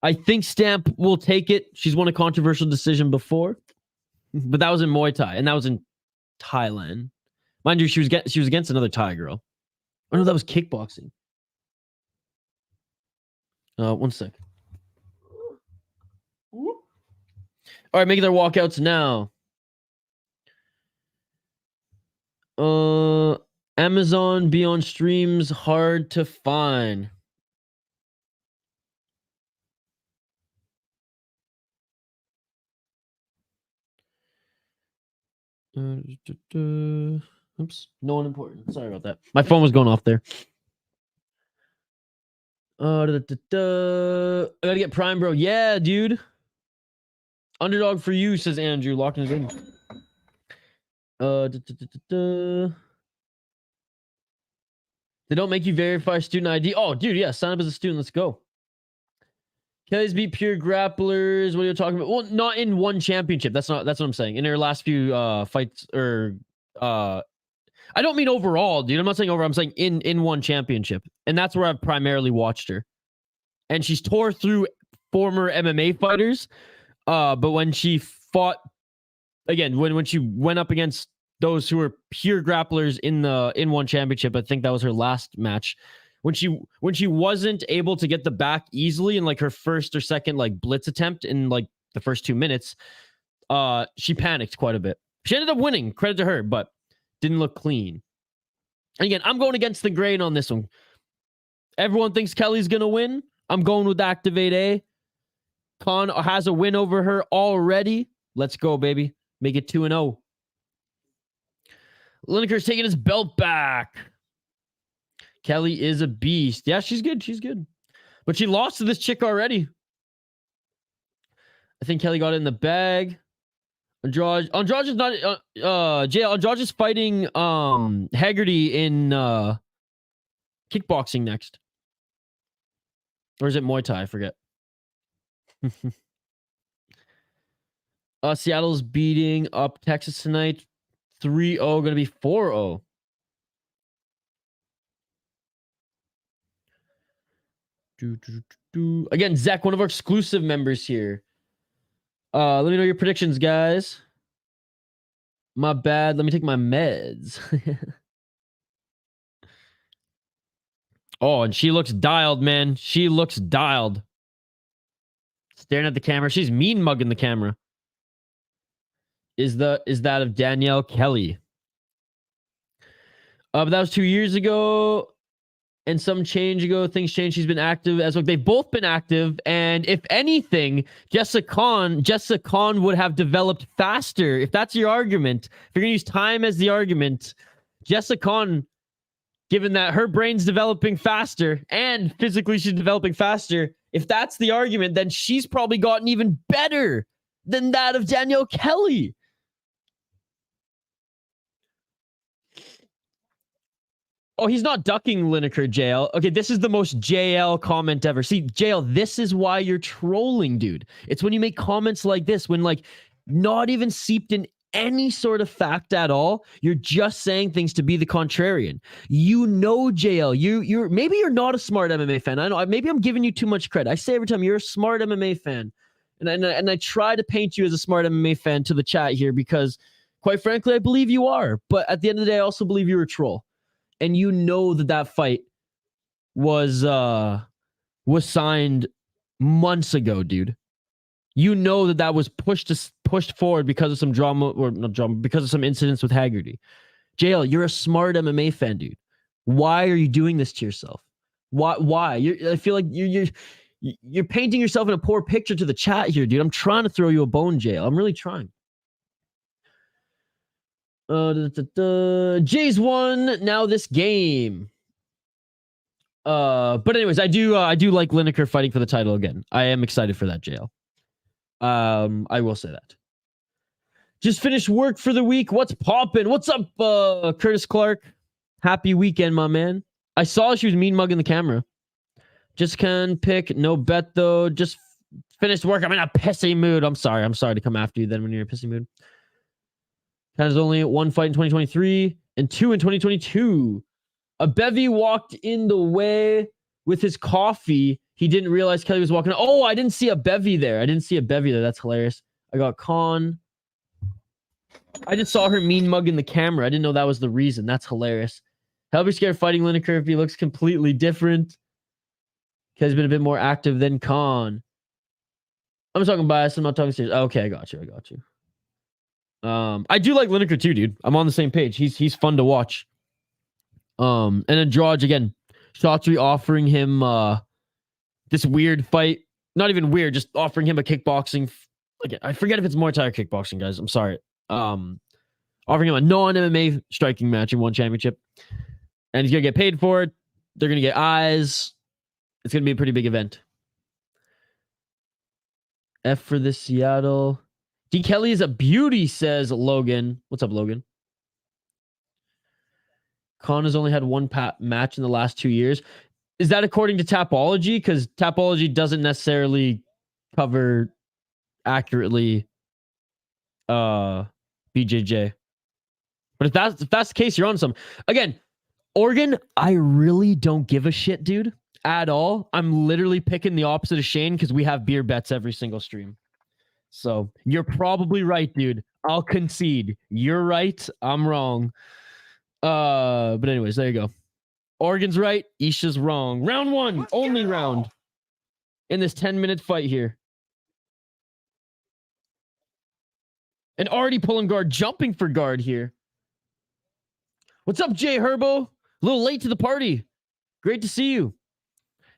I think Stamp will take it. She's won a controversial decision before, but that was in Muay Thai, and that was in Thailand. Mind you, she was against another Thai girl. Oh no, that was kickboxing. 1 sec. All right, making their walkouts now. Amazon Beyond Streams hard to find. Oops, no one important. Sorry about that. My phone was going off there. I gotta get Prime, bro. Yeah, dude. Underdog for you, says Andrew, locking it in. They don't make you verify student ID. Oh, dude, yeah, sign up as a student. Let's go. Kelly's beat pure grapplers. What are you talking about? Well, not in one championship. That's what I'm saying. In her last few fights, or I don't mean overall, dude. I'm not saying overall. I'm saying in one championship, and that's where I've primarily watched her. And she's tore through former MMA fighters. But when she fought again, when she went up against those who were pure grapplers in one championship, I think that was her last match. When she wasn't able to get the back easily in like her first or second like blitz attempt in like the first 2 minutes, she panicked quite a bit. She ended up winning, credit to her, but didn't look clean. And again, I'm going against the grain on this one. Everyone thinks Kelly's gonna win. I'm going with Activate A. Khan has a win over her already. Let's go, baby. Make it 2-0. Lineker's taking his belt back. Kelly is a beast. Yeah, she's good. She's good. But she lost to this chick already. I think Kelly got it in the bag. Andrade is not Andrade is fighting Haggerty in kickboxing next. Or is it Muay Thai? I forget. Seattle's beating up Texas tonight. 3-0, gonna be 4-0. Again, Zach, one of our exclusive members here. Let me know your predictions, guys. My bad. Let me take my meds. Oh, and she looks dialed, man. She looks dialed. Staring at the camera. She's mean mugging the camera. is that of Danielle Kelly. But that was 2 years ago. And some change ago, things changed. She's been active as well. They've both been active. And if anything, Jessa Khan would have developed faster. If that's your argument, if you're going to use time as the argument, Jessa Khan, given that her brain's developing faster and physically she's developing faster, if that's the argument, then she's probably gotten even better than that of Danielle Kelly. Oh, he's not ducking Lineker, JL. Okay, this is the most JL comment ever. See, JL, this is why you're trolling, dude. It's when you make comments like this, when like not even seeped in any sort of fact at all. You're just saying things to be the contrarian. You know, JL, you're maybe you're not a smart MMA fan. I know, maybe I'm giving you too much credit. I say every time you're a smart MMA fan. And I try to paint you as a smart MMA fan to the chat here because, quite frankly, I believe you are. But at the end of the day, I also believe you're a troll. And you know that fight was signed months ago, dude. You know that was pushed forward because of some drama, or not drama, because of some incidents with Haggerty. JL, you're a smart MMA fan, dude. Why are you doing this to yourself? Why? I feel like you're painting yourself in a poor picture to the chat here, dude. I'm trying to throw you a bone, JL. I'm really trying. Jay's won now this game. But anyways, I do like Lineker fighting for the title again. I am excited for that, JL. I will say that. Just finished work for the week. What's poppin'? What's up, Curtis Clark? Happy weekend, my man. I saw she was mean mugging the camera. Just can pick, no bet though. Just finished work. I'm in a pissy mood. I'm sorry to come after you then when you're in a pissy mood. Has only one fight in 2023 and 2 in 2022. A bevy walked in the way with his coffee. He didn't realize Kelly was walking. Oh, I didn't see a bevy there. That's hilarious. I got Khan. I just saw her mean mugging the camera. I didn't know that was the reason. That's hilarious. I'll be scared fighting Lineker if he looks completely different. Kelly's been a bit more active than Khan. I'm talking bias. I'm not talking serious. Okay, I got you. I do like Lineker too, dude. I'm on the same page. He's fun to watch. And then Drodge again. Shotri offering him this weird fight. Not even weird, just offering him a kickboxing. Again, I forget if it's Muay Thai or kickboxing, guys. I'm sorry. Offering him a non-MMA striking match in one championship. And he's gonna get paid for it. They're gonna get eyes. It's gonna be a pretty big event. F for the Seattle. D. Kelly is a beauty, says Logan. What's up, Logan? Khan has only had one match in the last 2 years. Is that according to Tapology? Because Tapology doesn't necessarily cover accurately BJJ. But if that's the case, you're on some. Again, Oregon, I really don't give a shit, dude, at all. I'm literally picking the opposite of Shane because we have beer bets every single stream. So you're probably right, dude. I'll concede. You're right. I'm wrong. But anyways, there you go. Oregon's right. Isha's wrong. Round one. Only round in this 10-minute fight here. And already pulling guard, jumping for guard here. What's up, Jay Herbo? A little late to the party. Great to see you.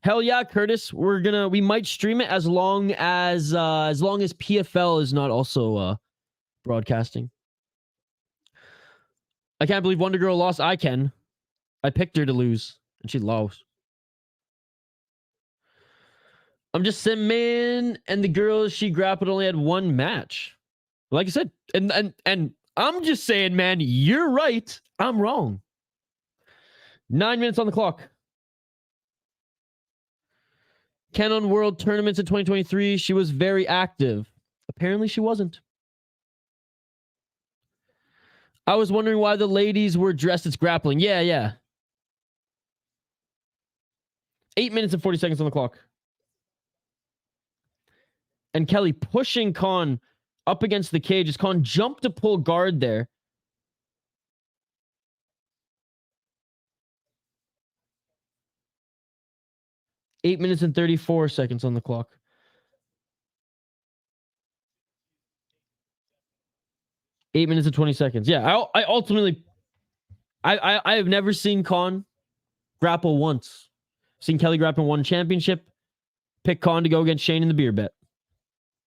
Hell yeah, Curtis. We might stream it as long as PFL is not also broadcasting. I can't believe Wonder Girl lost. I can. I picked her to lose, and she lost. I'm just saying, man, and the girls she grappled only had one match. Like I said, and I'm just saying, man, you're right. I'm wrong. 9 minutes on the clock. Canon World Tournaments in 2023. She was very active. Apparently she wasn't. I was wondering why the ladies were dressed as grappling. Yeah. 8 minutes and 40 seconds on the clock. And Kelly pushing Khan up against the cage as Khan jumped to pull guard there. Eight minutes and 34 seconds on the clock. 8 minutes and 20 seconds. Yeah, I ultimately... I have never seen Khan grapple once. Seen Kelly grapple one championship. Pick Khan to go against Shane in the beer bet.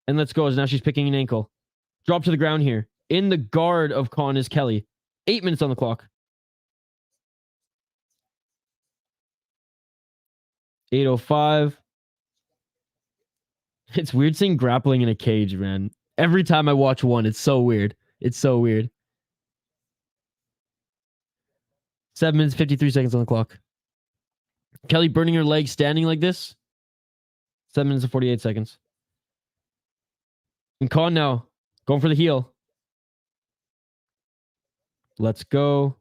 And let's go, as now she's picking an ankle. Drop to the ground here. In the guard of Khan is Kelly. 8 minutes on the clock. 8:05. It's weird seeing grappling in a cage, man. Every time I watch one, it's so weird. It's so weird. 7 minutes, 53 seconds on the clock. Kelly burning her leg standing like this. 7 minutes and 48 seconds. And Khan now going for the heel. Let's go.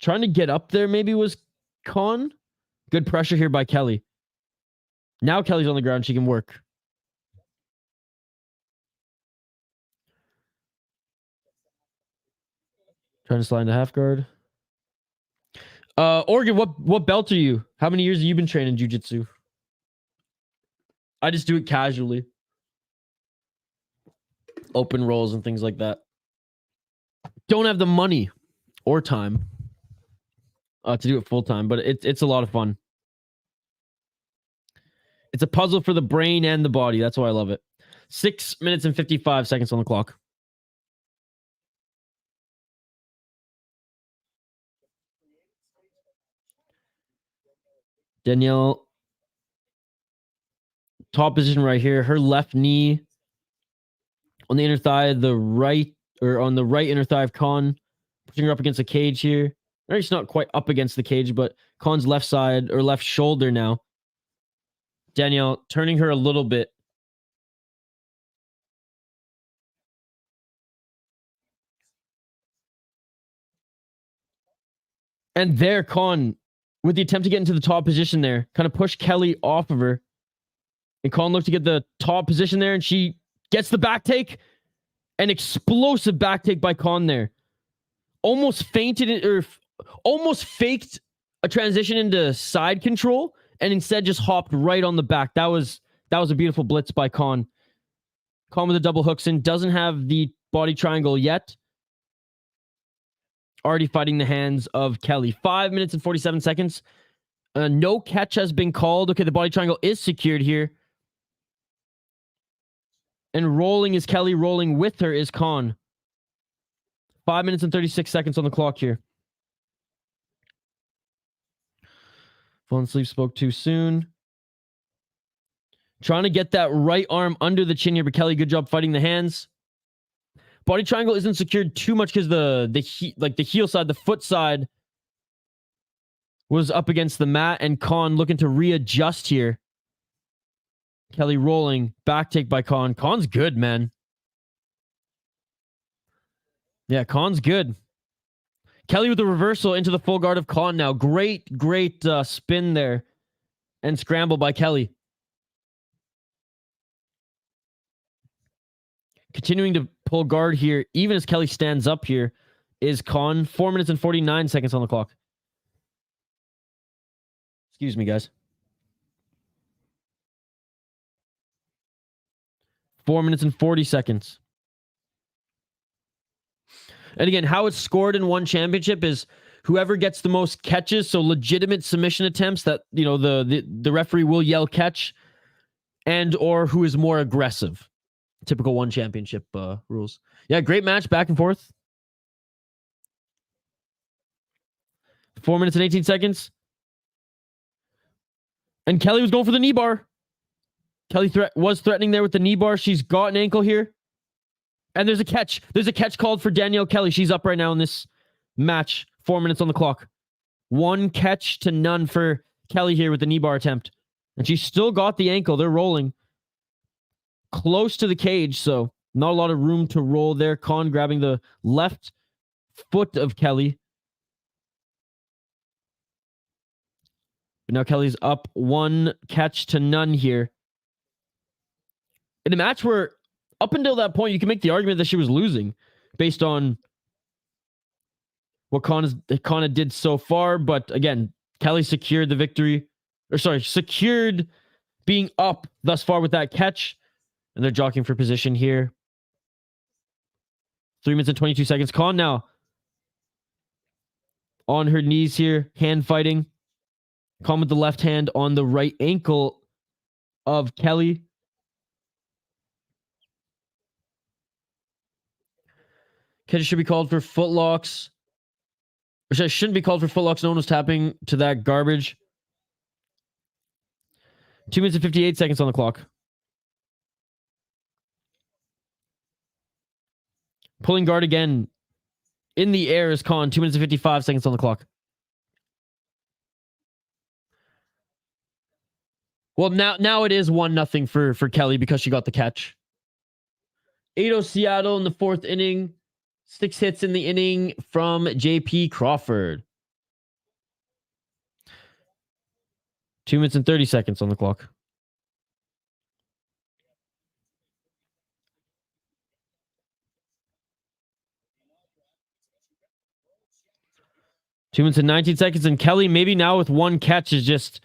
Trying to get up there maybe was Khan. Good pressure here by Kelly. Now Kelly's on the ground. She can work. Trying to slide into half guard. Oregon, what belt are you? How many years have you been training jiu-jitsu? I just do it casually. Open rolls and things like that. Don't have the money or time to do it full time, but it's a lot of fun. It's a puzzle for the brain and the body. That's why I love it. 6 minutes and 55 seconds on the clock. Danielle, top position right here. Her left knee on the inner thigh, the right, or on the right inner thigh of Khan, pushing her up against the cage here. Or it's not quite up against the cage, but Khan's left side or left shoulder now. Danielle turning her a little bit. And there, Khan, with the attempt to get into the top position there, kind of push Kelly off of her. And Khan looked to get the top position there, and she gets the back take. An explosive back take by Khan there. Almost fainted, or almost faked a transition into side control, and instead just hopped right on the back. That was a beautiful blitz by Khan. Khan with the double hooks in. Doesn't have the body triangle yet. Already fighting the hands of Kelly. 5 minutes and 47 seconds. No catch has been called. Okay, the body triangle is secured here. And rolling is Kelly. Rolling with her is Khan. 5 minutes and 36 seconds on the clock here. Phone sleep spoke too soon. Trying to get that right arm under the chin here, but Kelly, good job fighting the hands. Body triangle isn't secured too much because the heel side, the foot side was up against the mat, and Khan looking to readjust here. Kelly rolling, back take by Khan. Khan's good, man. Yeah, Khan's good. Kelly with the reversal into the full guard of Khan now. Great spin there and scramble by Kelly. Continuing to pull guard here, even as Kelly stands up here, is Khan. 4 minutes and 49 seconds on the clock. Excuse me, guys. 4 minutes and 40 seconds. And again, how it's scored in one championship is whoever gets the most catches, so legitimate submission attempts that, you know, the referee will yell catch, and or who is more aggressive. Typical one championship rules. Yeah, great match, back and forth. 4 minutes and 18 seconds. And Kelly was going for the knee bar. Kelly was threatening there with the knee bar. She's got an ankle here. And there's a catch. There's a catch called for Danielle Kelly. She's up right now in this match. 4 minutes on the clock. 1 catch to none for Kelly here with the knee bar attempt. And she's still got the ankle. They're rolling close to the cage, so not a lot of room to roll there. Khan grabbing the left foot of Kelly. But now Kelly's up 1 catch to none here. In a match where, up until that point, you can make the argument that she was losing based on what Khan did so far. But again, Kelly secured the victory. Or sorry, secured being up thus far with that catch. And they're jockeying for position here. 3 minutes and 22 seconds. Khan now on her knees here, hand fighting. Khan with the left hand on the right ankle of Kelly. Kelly should be called for footlocks. Which I shouldn't be called for footlocks. No one was tapping to that garbage. 2 minutes and 58 seconds on the clock. Pulling guard again in the air is Khan. 2 minutes and 55 seconds on the clock. Well, now it is 1-0 for Kelly because she got the catch. 8-0 Seattle in the fourth inning. 6 hits in the inning from JP Crawford. 2 minutes and 30 seconds on the clock. Two minutes and 19 seconds, and Kelly maybe now with one catch is just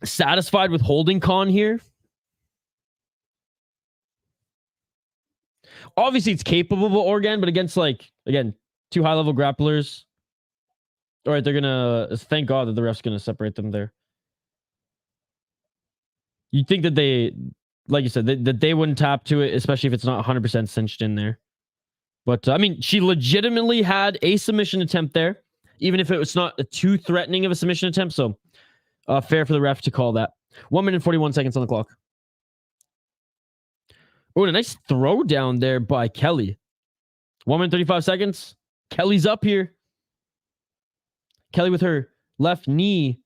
satisfied with holding Khan here. Obviously, it's capable of Organ, but against, like, again, 2 high-level grapplers. All right, they're going to... Thank God that the ref's going to separate them there. You'd think that they... Like you said, that they wouldn't tap to it, especially if it's not 100% cinched in there. But, I mean, she legitimately had a submission attempt there, even if it was not too threatening of a submission attempt. So, fair for the ref to call that. 1 minute and 41 seconds on the clock. Oh, a nice throw down there by Kelly. 1 minute 35 seconds. Kelly's up here. Kelly with her left knee.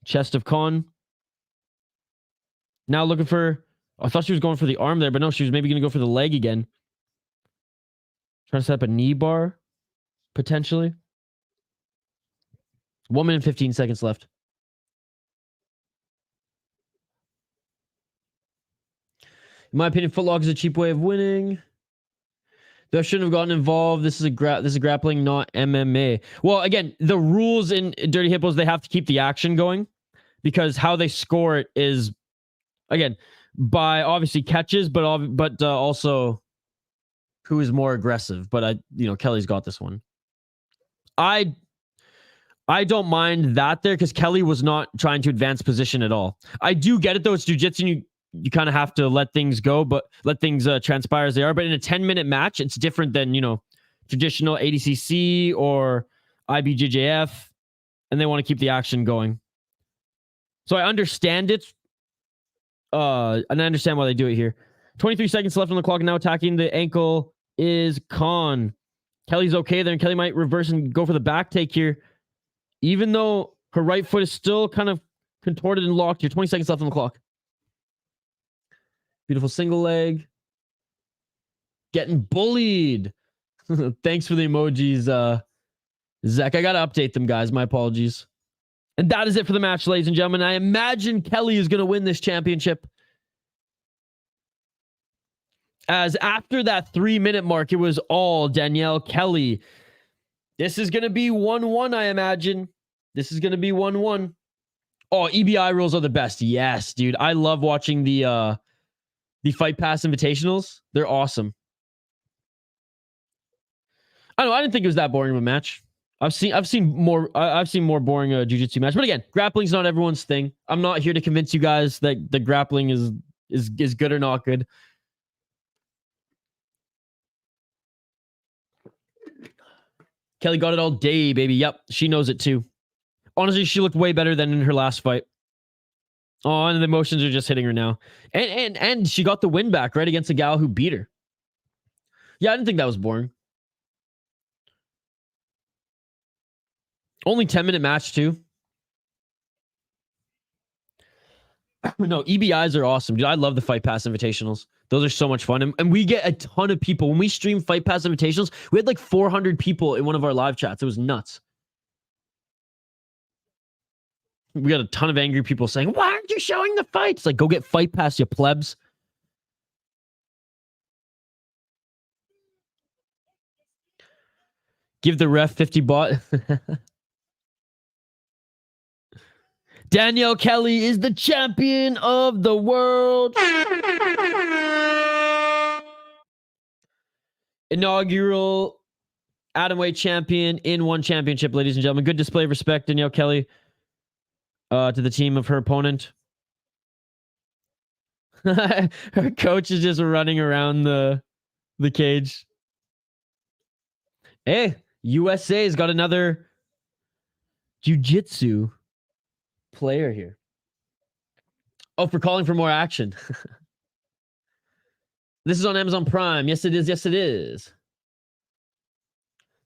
Chest of Khan. Now looking for... I thought she was going for the arm there, but no, she was maybe going to go for the leg again. Trying to set up a knee bar, potentially. 1 minute and 15 seconds left. In my opinion, footlock is a cheap way of winning. Though I shouldn't have gotten involved. This is grappling, not MMA. Well, again, the rules in Dirty Hippos, they have to keep the action going because how they score it is, again, by obviously catches, but also who is more aggressive. But Kelly's got this one. I don't mind that there because Kelly was not trying to advance position at all. I do get it though. It's jiu-jitsu. You kind of have to let things go, but let things transpire as they are. But in a 10-minute match, it's different than, traditional ADCC or IBJJF, and they want to keep the action going. So I understand it, and I understand why they do it here. 23 seconds left on the clock, and now attacking the ankle is Khan. Kelly's okay there, and Kelly might reverse and go for the back take here, even though her right foot is still kind of contorted and locked here. 20 seconds left on the clock. Beautiful single leg. Getting bullied. Thanks for the emojis, Zach. I got to update them, guys. My apologies. And that is it for the match, ladies and gentlemen. I imagine Kelly is going to win this championship. As after that 3-minute mark, it was all Danielle, Kelly. This is going to be 1-1, I imagine. This is going to be 1-1. Oh, EBI rules are the best. Yes, dude. I love watching the Fight Pass Invitationals. They're awesome. I didn't think it was that boring of a match. I've seen more boring jiu-jitsu match. But again, grappling's not everyone's thing. I'm not here to convince you guys that the grappling is good or not good. Kelly got it all day, baby. Yep, she knows it too. Honestly, she looked way better than in her last fight. Oh, and the emotions are just hitting her now. And she got the win back, right, against a gal who beat her. Yeah, I didn't think that was boring. Only 10-minute match, too. No, EBIs are awesome, dude. I love the Fight Pass Invitationals. Those are so much fun. And we get a ton of people. When we stream Fight Pass Invitationals, we had like 400 people in one of our live chats. It was nuts. We got a ton of angry people saying, why aren't you showing the fights? Like, go get Fight Pass, you plebs. Give the ref 50 baht. Danielle Kelly is the champion of the world. Inaugural atomweight champion in one championship, ladies and gentlemen. Good display of respect, Danielle Kelly, to the team of her opponent. Her coach is just running around the cage. Hey, USA's got another jiu-jitsu player here. Oh, for calling for more action. This is on Amazon Prime. Yes, it is. Yes, it is.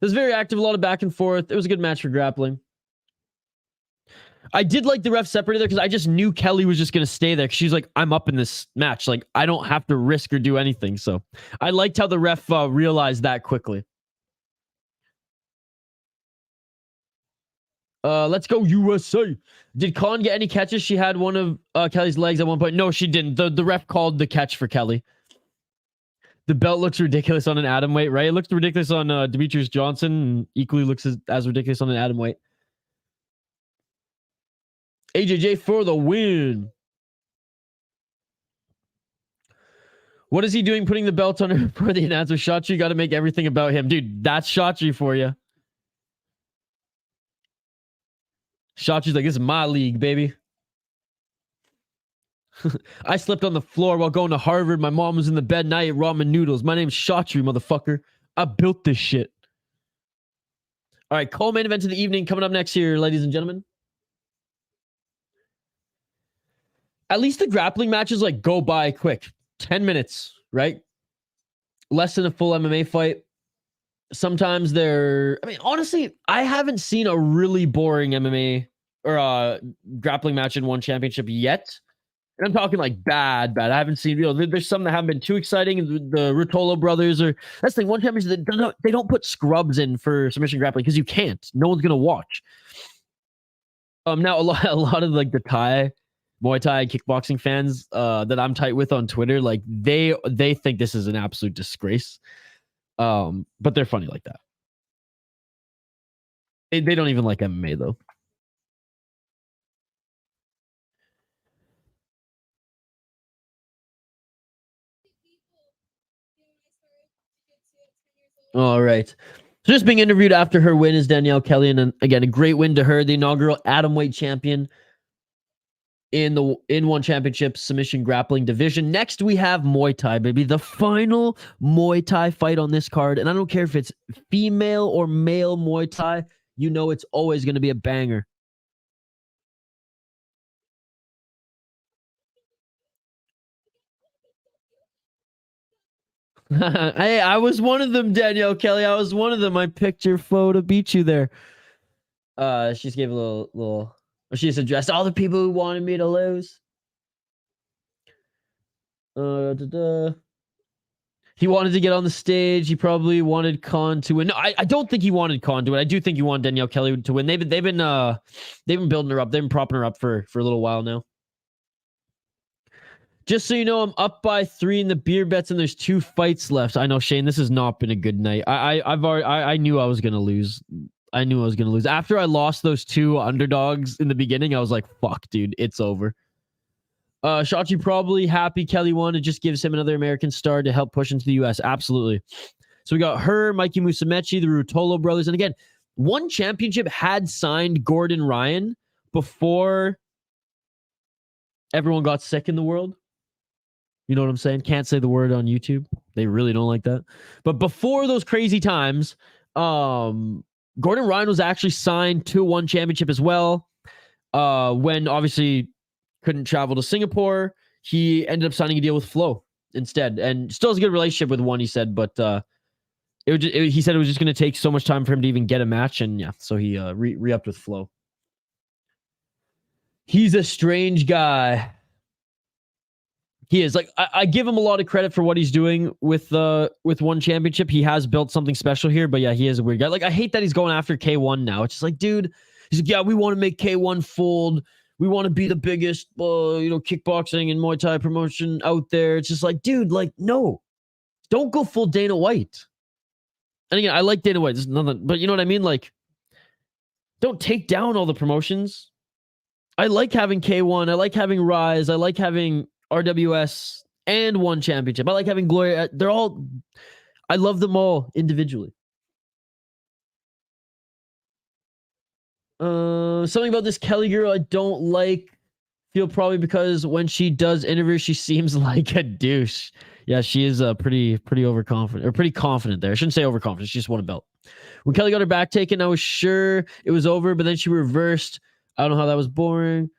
It was very active, a lot of back and forth. It was a good match for grappling. I did like the ref separated there because I just knew Kelly was just going to stay there. She's like, I'm up in this match. Like, I don't have to risk or do anything. So I liked how the ref realized that quickly. Let's go USA. Did Khan get any catches? She had one of Kelly's legs at one point. No, she didn't. The ref called the catch for Kelly. The belt looks ridiculous on an atomweight, right? It looks ridiculous on Demetrius Johnson, and equally looks as ridiculous on an atomweight. AJJ for the win. What is he doing putting the belt on her for the announcer? Shotri got to make everything about him. Dude, that's Shotri for you. Shotri's like, this is my league, baby. I slept on the floor while going to Harvard. My mom was in the bed and I ate ramen noodles. My name's Shotri, motherfucker. I built this shit. All right, co-main event of the evening coming up next here, ladies and gentlemen. At least the grappling matches like go by quick. 10 minutes, right? Less than a full MMA fight. Sometimes they're... I mean, honestly, I haven't seen a really boring MMA or grappling match in one championship yet. And I'm talking like bad. I haven't seen, there's some that haven't been too exciting. The Ruotolo brothers are... That's the thing, one championship, they don't put scrubs in for submission grappling because you can't. No one's going to watch. Now, a lot of like the Muay Thai kickboxing fans that I'm tight with on Twitter, like they think this is an absolute disgrace. But they're funny like that. They don't even like MMA though. All right. So just being interviewed after her win is Danielle Kelly, and again, a great win to her, the inaugural atomweight champion in one championship submission grappling division. Next, we have Muay Thai, baby. The final Muay Thai fight on this card. And I don't care if it's female or male Muay Thai, you know it's always going to be a banger. Hey, I was one of them, Danielle Kelly. I was one of them. I picked your photo, beat you there. She just gave a little... She just addressed all the people who wanted me to lose. He wanted to get on the stage. He probably wanted Khan to win. No, I don't think he wanted Khan to win. I do think he wanted Danielle Kelly to win. They've been building her up. They've been propping her up for a little while now. Just so you know, I'm up by 3 in the beer bets, and there's 2 fights left. I know, Shane, this has not been a good night. I knew I was gonna lose. I knew I was going to lose. After I lost those 2 underdogs in the beginning, I was like, fuck, dude, it's over. Shotri probably happy Kelly won. It just gives him another American star to help push into the U.S. Absolutely. So we got her, Mikey Musumeci, the Ruotolo brothers. And again, one championship had signed Gordon Ryan before everyone got sick in the world. You know what I'm saying? Can't say the word on YouTube. They really don't like that. But before those crazy times, Gordon Ryan was actually signed to one championship as well. When obviously couldn't travel to Singapore, he ended up signing a deal with Flow instead, and still has a good relationship with one. He said, but he said it was just going to take so much time for him to even get a match, and yeah, so he re-upped with Flow. He's a strange guy. He is. Like, I give him a lot of credit for what he's doing with one championship. He has built something special here, but yeah, he is a weird guy. Like, I hate that he's going after K1 now. It's just like, dude, he's like, yeah, we want to make K1 fold. We want to be the biggest, kickboxing and Muay Thai promotion out there. It's just like, dude, like, no, don't go full Dana White. And again, I like Dana White. There's nothing, but you know what I mean? Like, don't take down all the promotions. I like having K1. I like having Rise. I like having RWS and one championship. I like having Glory. They're all, I love them all individually. Something about this Kelly girl I don't like. Feel probably because when she does interviews, she seems like a douche. Yeah, she is pretty overconfident, or pretty confident there. I shouldn't say overconfident. She just won a belt. When Kelly got her back taken, I was sure it was over, but then she reversed. I don't know how that was boring.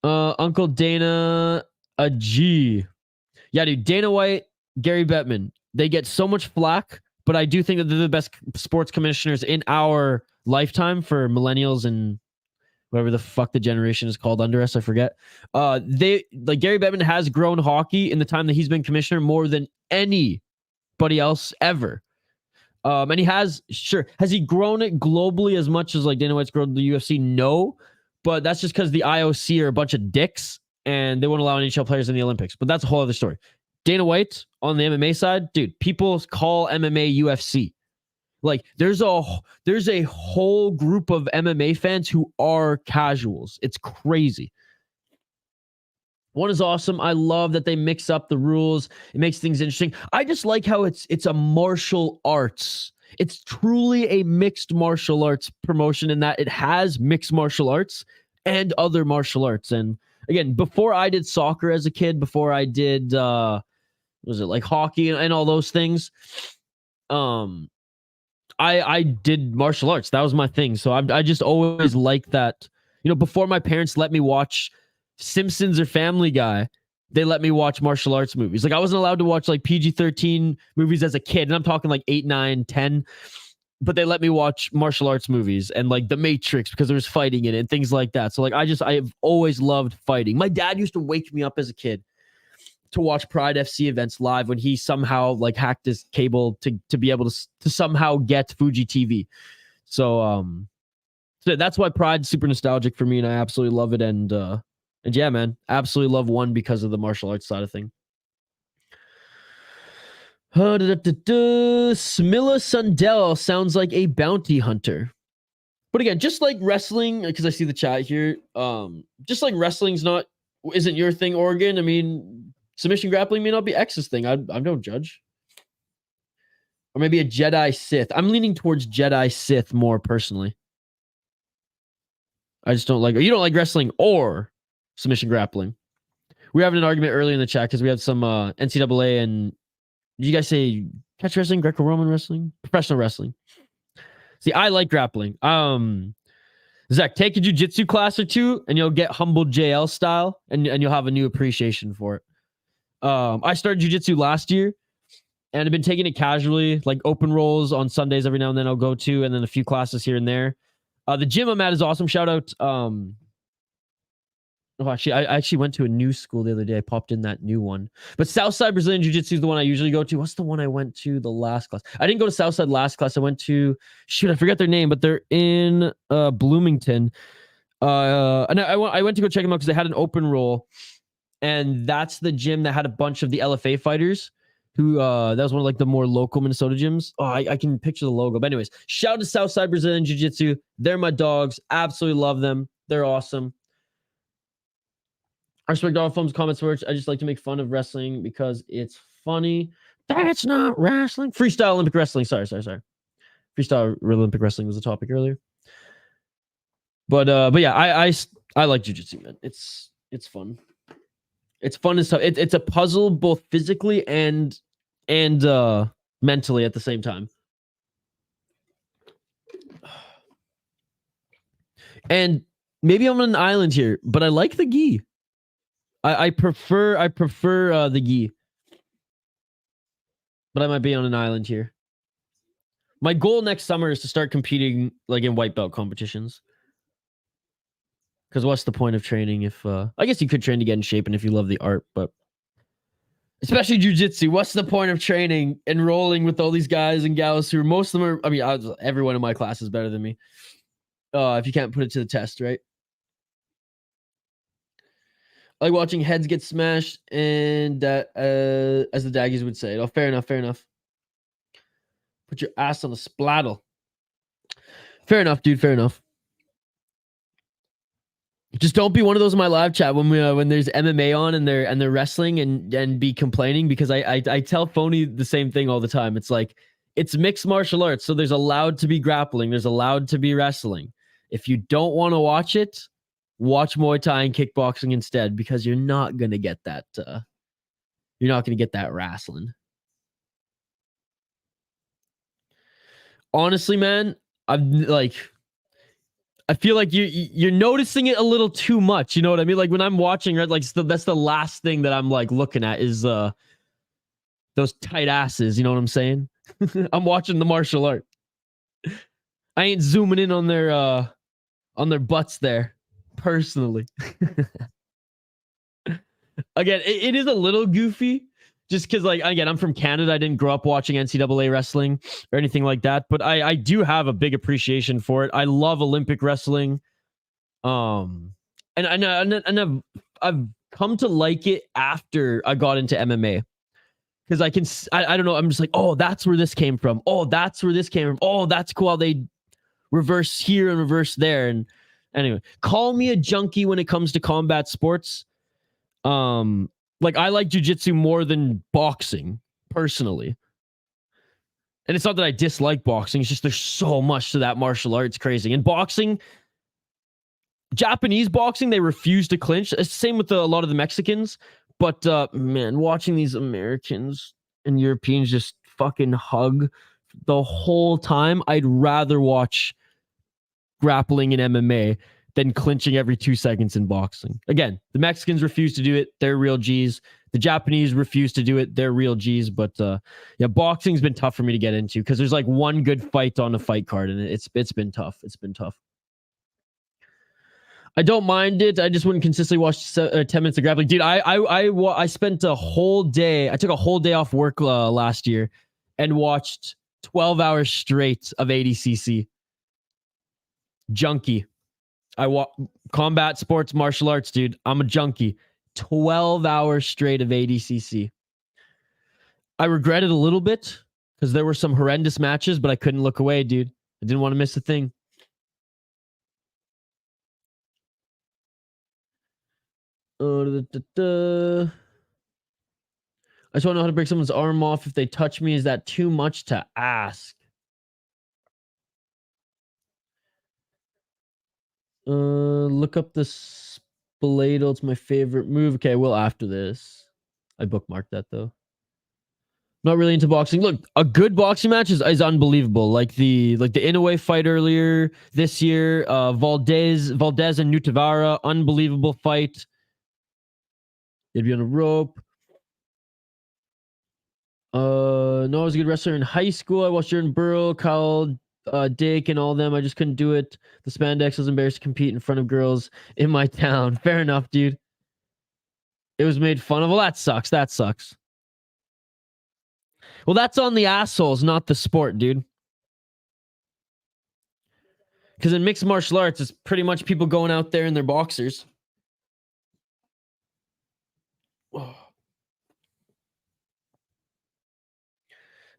Uncle Dana, a G. Yeah, dude. Dana White, Gary Bettman. They get so much flack, but I do think that they're the best sports commissioners in our lifetime for millennials and whatever the fuck the generation is called under us. I forget. They like Gary Bettman has grown hockey in the time that he's been commissioner more than anybody else ever. And he has he grown it globally as much as like Dana White's grown the UFC? No, but that's just because the IOC are a bunch of dicks and they won't allow NHL players in the Olympics. But that's a whole other story. Dana White on the MMA side, dude, people call MMA UFC. Like there's a whole group of MMA fans who are casuals. It's crazy. One is awesome. I love that they mix up the rules. It makes things interesting. I just like how it's a martial arts. It's truly a mixed martial arts promotion in that it has mixed martial arts and other martial arts. And again, before I did soccer as a kid, before I did was it like hockey and all those things, I did martial arts. That was my thing. So I just always liked that. You know, before my parents let me watch Simpsons or Family Guy, they let me watch martial arts movies. Like I wasn't allowed to watch like PG-13 movies as a kid. And I'm talking like 8, 9, 10. But they let me watch martial arts movies and like The Matrix because there was fighting in it and things like that. So like I've always loved fighting. My dad used to wake me up as a kid to watch Pride FC events live when he somehow like hacked his cable to be able to somehow get Fuji TV. So that's why Pride's super nostalgic for me, and I absolutely love it. And yeah, man, absolutely love one because of the martial arts side of thing. Smilla Sundell sounds like a bounty hunter. But again, just like wrestling, because I see the chat here, just like wrestling's isn't your thing, Oregon. I mean, submission grappling may not be X's thing. I don't judge. Or maybe a Jedi Sith. I'm leaning towards Jedi Sith more personally. I just don't like, you don't like wrestling or submission grappling. We were having an argument earlier in the chat because we had some NCAA and did you guys say catch wrestling, Greco-Roman wrestling, professional wrestling? See, I like grappling. Zach, take a jiu-jitsu class or two and you'll get humbled JL style and you'll have a new appreciation for it. I started jiu-jitsu last year and I've been taking it casually, like open rolls on Sundays every now and then I'll go to, and then a few classes here and there. The gym I'm at is awesome. Shout out. I actually went to a new school the other day. I popped in that new one. But Southside Brazilian Jiu-Jitsu is the one I usually go to. What's the one I went to the last class? I didn't go to Southside last class. I went to, I forget their name, but they're in Bloomington. And I went to go check them out because they had an open roll. And that's the gym that had a bunch of the LFA fighters who, that was one of like the more local Minnesota gyms. Oh, I can picture the logo. But anyways, shout out to Southside Brazilian Jiu-Jitsu. They're my dogs. Absolutely love them. They're awesome. I respect all films, comments, words. I just like to make fun of wrestling because it's funny. That's not wrestling. Freestyle Olympic wrestling. Sorry. Freestyle Olympic wrestling was the topic earlier. But yeah, I like jiu-jitsu, man. It's fun. It's fun and stuff. It's a puzzle both physically and mentally at the same time. And maybe I'm on an island here, but I like the gi. I prefer the gi. But I might be on an island here. My goal next summer is to start competing like in white belt competitions. Because what's the point of training if I guess you could train to get in shape and if you love the art, but especially jiu-jitsu, what's the point of training and rolling with all these guys and gals who most of them are, I mean, everyone in my class is better than me. If you can't put it to the test, right? I like watching heads get smashed and that as the Daggies would say. Oh, fair enough. Put your ass on the splattle. Fair enough, dude. Fair enough. Just don't be one of those in my live chat when there's MMA on and they're wrestling and be complaining, because I tell Phony the same thing all the time. It's like, it's mixed martial arts, so there's allowed to be grappling, there's allowed to be wrestling. If you don't want to watch it, watch Muay Thai and kickboxing instead, because you're not gonna get that. You're not gonna get that wrestling. Honestly, man, I feel like you're noticing it a little too much. You know what I mean? Like when I'm watching, right? Like that's the last thing that I'm like looking at is those tight asses. You know what I'm saying? I'm watching the martial art. I ain't zooming in on their butts there, personally. Again, it is a little goofy, just because, like, again, I'm from Canada. I didn't grow up watching NCAA wrestling or anything like that, but I do have a big appreciation for it. I love Olympic wrestling, and I've come to like it after I got into MMA, because I don't know. I'm just like, oh, that's where this came from. Oh, that's where this came from. Oh, that's cool how they reverse here and reverse there. And anyway, call me a junkie when it comes to combat sports. Like, I like jiu-jitsu more than boxing, personally. And it's not that I dislike boxing. It's just there's so much to that martial art. It's crazy. And boxing, Japanese boxing, they refuse to clinch. It's the same with a lot of the Mexicans. But, man, watching these Americans and Europeans just fucking hug the whole time, I'd rather watch grappling in MMA than clinching every 2 seconds in boxing. Again, the Mexicans refuse to do it. They're real G's. The Japanese refuse to do it. They're real G's. But yeah, boxing's been tough for me to get into, because there's like one good fight on the fight card, and it's been tough. It's been tough. I don't mind it. I just wouldn't consistently watch 10 minutes of grappling. Dude, I spent a whole day. I took a whole day off work last year and watched 12 hours straight of ADCC. Junkie. Combat sports, martial arts, dude. I'm a junkie. 12 hours straight of ADCC. I regret it a little bit because there were some horrendous matches, but I couldn't look away, dude. I didn't want to miss a thing. I just want to know how to break someone's arm off if they touch me. Is that too much to ask? Look up the Spladle. It's my favorite move. Okay, well, after this. I bookmarked that, though. Not really into boxing. Look, a good boxing match is unbelievable. Like the Inoue fight earlier this year. Valdez and Nutavara. Unbelievable fight. You'd be on a rope. No, I was a good wrestler in high school. I watched Jordan Burrow, Kyle Dick, and all of them. I just couldn't do it. The spandex was embarrassed to compete in front of girls in my town. Fair enough, dude. It was made fun of. Well, that sucks. That sucks. Well, that's on the assholes, not the sport, dude. Because in mixed martial arts, it's pretty much people going out there in their boxers. Oh.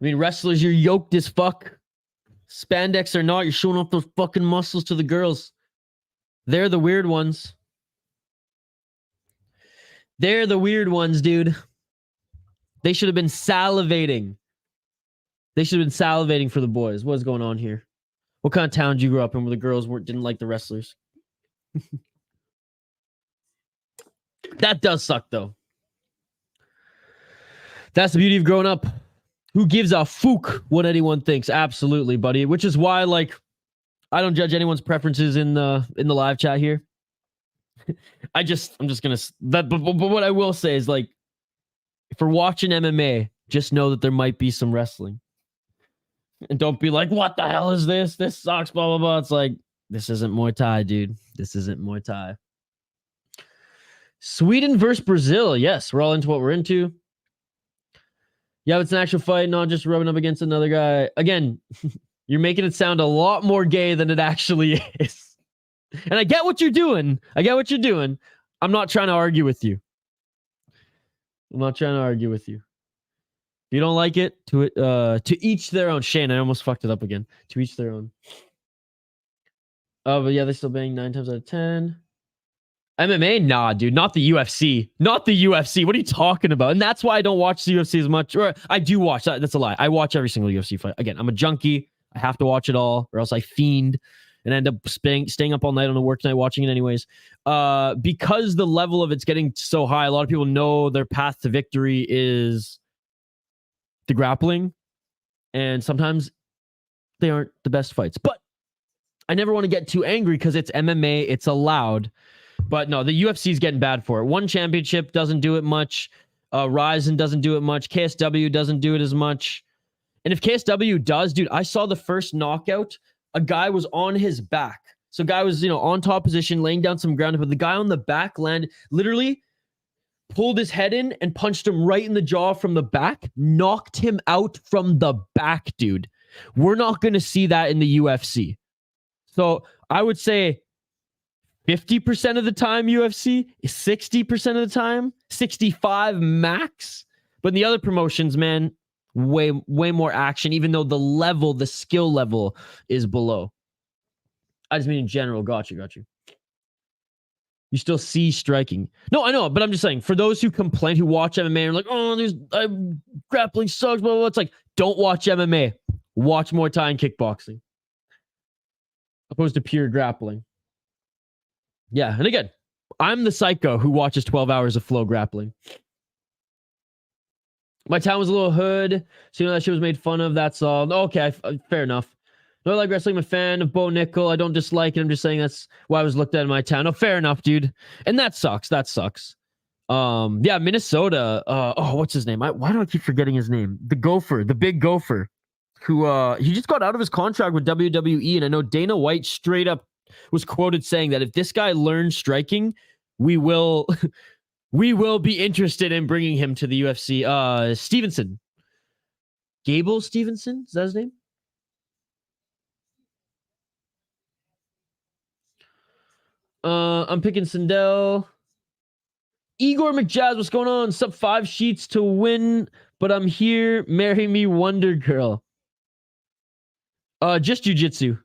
I mean, wrestlers, you're yoked as fuck. Spandex or not, you're showing off those fucking muscles to the girls. They're the weird ones. They're the weird ones, dude. They should have been salivating. They should have been salivating for the boys. What's going on here? What kind of town did you grow up in where the girls didn't like the wrestlers? That does suck, though. That's the beauty of growing up. Who gives a fuck what anyone thinks? Absolutely, buddy. Which is why, like, I don't judge anyone's preferences in the live chat here. I'm just gonna but what I will say is, like, if we're watching MMA, just know that there might be some wrestling. And don't be like, what the hell is this? This sucks, blah, blah, blah. It's like, this isn't Muay Thai, dude. This isn't Muay Thai. Sweden versus Brazil. Yes, we're all into what we're into. Yeah, it's an actual fight, not just rubbing up against another guy. Again, you're making it sound a lot more gay than it actually is. And I get what you're doing. I'm not trying to argue with you. If you don't like it, to each their own. Shane, I almost fucked it up again. To each their own. Oh, but yeah, they still bang 9 times out of 10. MMA? Nah, dude, not the UFC. Not the UFC. What are you talking about? And that's why I don't watch the UFC as much. Or I do watch. That's a lie. I watch every single UFC fight. Again, I'm a junkie. I have to watch it all, or else I fiend and end up staying up all night on a work night watching it anyways. Because the level of it's getting so high, a lot of people know their path to victory is the grappling. And sometimes they aren't the best fights. But I never want to get too angry because it's MMA. It's allowed. But no, the UFC is getting bad for it. One championship doesn't do it much. Ryzen doesn't do it much. KSW doesn't do it as much. And if KSW does, dude, I saw the first knockout. A guy was on his back. So guy was, on top position, laying down some ground. But the guy on the back literally pulled his head in and punched him right in the jaw from the back. Knocked him out from the back, dude. We're not going to see that in the UFC. So I would say 50% of the time UFC, 60% of the time, 65 max. But in the other promotions, man, way more action, even though the skill level is below. I just mean in general. Got you. You still see striking. No, I know, but I'm just saying, for those who complain, who watch MMA and are like, oh, grappling sucks, blah, blah, blah. It's like, don't watch MMA. Watch Muay Thai and kickboxing. Opposed to pure grappling. Yeah, and again, I'm the psycho who watches 12 hours of flow grappling. My town was a little hood, so that shit was made fun of. That's all. Okay, fair enough. No, I like wrestling. I'm a fan of Bo Nickel. I don't dislike it. I'm just saying that's why I was looked at in my town. Oh, fair enough, dude. And that sucks. Yeah, Minnesota. What's his name? Why do I keep forgetting his name? The Gopher, the big Gopher, who he just got out of his contract with WWE, and I know Dana White straight up was quoted saying that if this guy learns striking, we will be interested in bringing him to the UFC. Stevenson. Gable Stevenson? Is that his name? I'm picking Sundell. Igor McJazz, what's going on? Sub 5 sheets to win, but I'm here. Marry me, Wonder Girl. Just jiu-jitsu.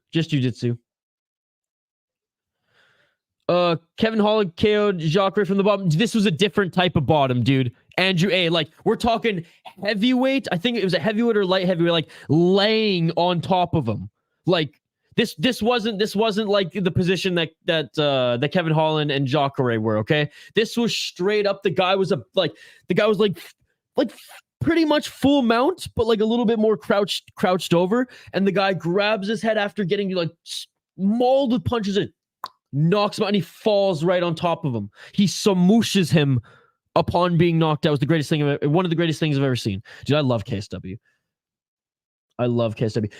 Kevin Holland KO'd Jacare from the bottom. This was a different type of bottom, dude. Andrew A. Like, we're talking heavyweight. I think it was a heavyweight or light heavyweight, like laying on top of him. Like, this wasn't like the position that Kevin Holland and Jacare were, okay? This was straight up. The guy was like pretty much full mount, but like a little bit more crouched over. And the guy grabs his head after getting like mauled with punches and knocks him out, and he falls right on top of him. He samooshes him upon being knocked out. It was one of the greatest things I've ever seen. Dude, I love KSW.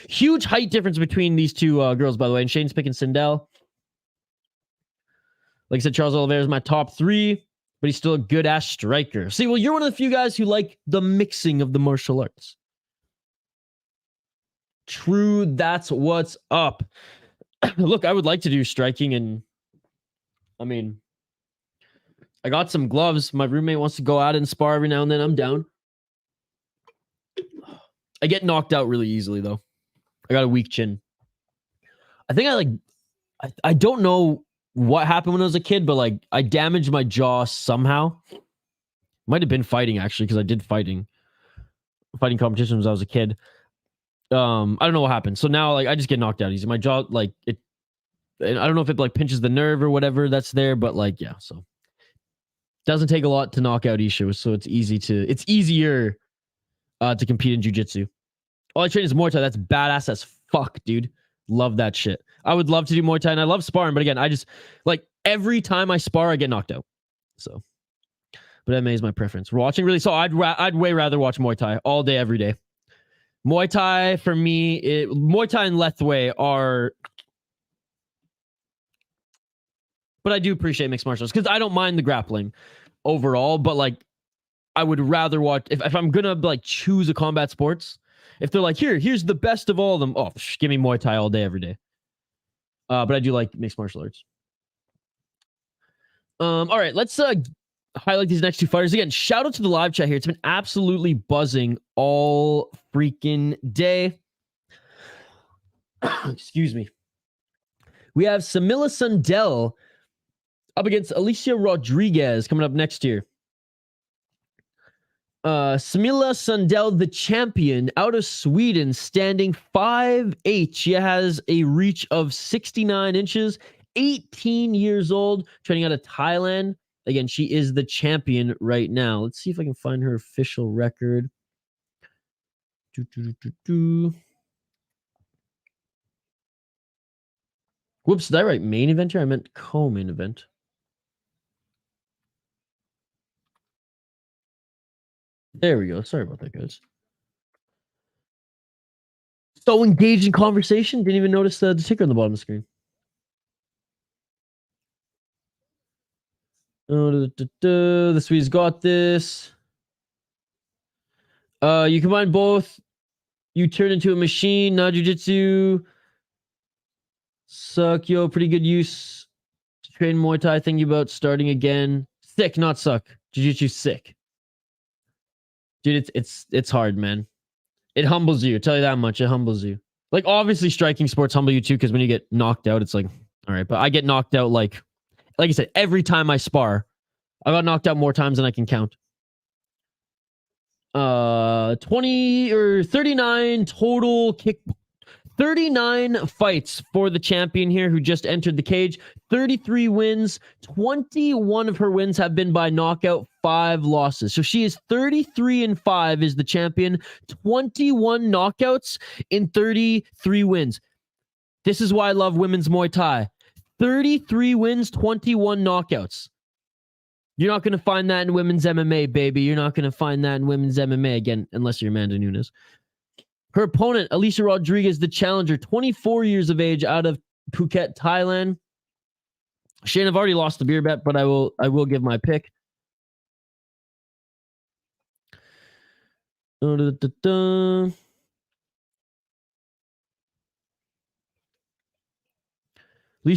Huge height difference between these two girls, by the way. And Shane's picking Sundell. Like I said, Charles Oliveira is my top 3, but he's still a good-ass striker. See, well, you're one of the few guys who like the mixing of the martial arts. True, that's what's up. Look, I would like to do striking, and I mean, I got some gloves. My roommate wants to go out and spar every now and then. I'm down. I get knocked out really easily, though. I got a weak chin. I think I don't know what happened when I was a kid, but like I damaged my jaw somehow. Might have been fighting, actually, because I did fighting competitions when I was a kid. I don't know what happened. So now, like, I just get knocked out easy. My jaw, like, I don't know if it like pinches the nerve or whatever that's there, but like, yeah. So doesn't take a lot to knock out Isha, so it's easier to compete in jiu-jitsu. All I train is Muay Thai. That's badass as fuck, dude. Love that shit. I would love to do Muay Thai, and I love sparring, but again, I just like every time I spar, I get knocked out. So, but MMA is my preference. We're watching really, so I'd way rather watch Muay Thai all day, every day. Muay Thai for me, Muay Thai and Lethwei are, but I do appreciate mixed martial arts because I don't mind the grappling overall, but like I would rather watch if I'm gonna like choose a combat sports. If they're like here's the best of all of them, give me Muay Thai all day, every day. But I do like mixed martial arts. All right, let's highlight these next two fighters. Again, shout out to the live chat here. It's been absolutely buzzing all freaking day. Excuse me. We have Smilla Sundell Up against Allycia Rodrigues coming up next year. Smilla Sundell, the champion, out of Sweden, standing 5'8". She has a reach of 69 inches, 18 years old, training out of Thailand. Again, she is the champion right now. Let's see if I can find her official record. Whoops, did I write main event here? I meant co-main event. There we go. Sorry about that, guys. So engaged in conversation. Didn't even notice the ticker on the bottom of the screen. The Swedes got this. You combine both. You turn into a machine. Now jiu-jitsu. Suck, yo. Pretty good use to train Muay Thai. Thinking about starting again. Sick, not suck. Jiu-jitsu sick. Dude, it's hard, man. It humbles you. I'll tell you that much. It humbles you. Like, obviously, striking sports humble you too, because when you get knocked out, it's like, all right. But I get knocked out like I said, every time I spar. I got knocked out more times than I can count. 20 or 39 total kick. 39 fights for the champion here who just entered the cage. 33 wins. 21 of her wins have been by knockout, 5 losses. So she is 33-5 is the champion. 21 knockouts in 33 wins. This is why I love women's Muay Thai. 33 wins, 21 knockouts. You're not going to find that in women's MMA, baby. You're not going to find that in women's MMA again, unless you're Amanda Nunes. Her opponent, Allycia Rodrigues, the challenger, 24 years of age, out of Phuket, Thailand. Shane, I've already lost the beer bet, but I will give my pick. Allycia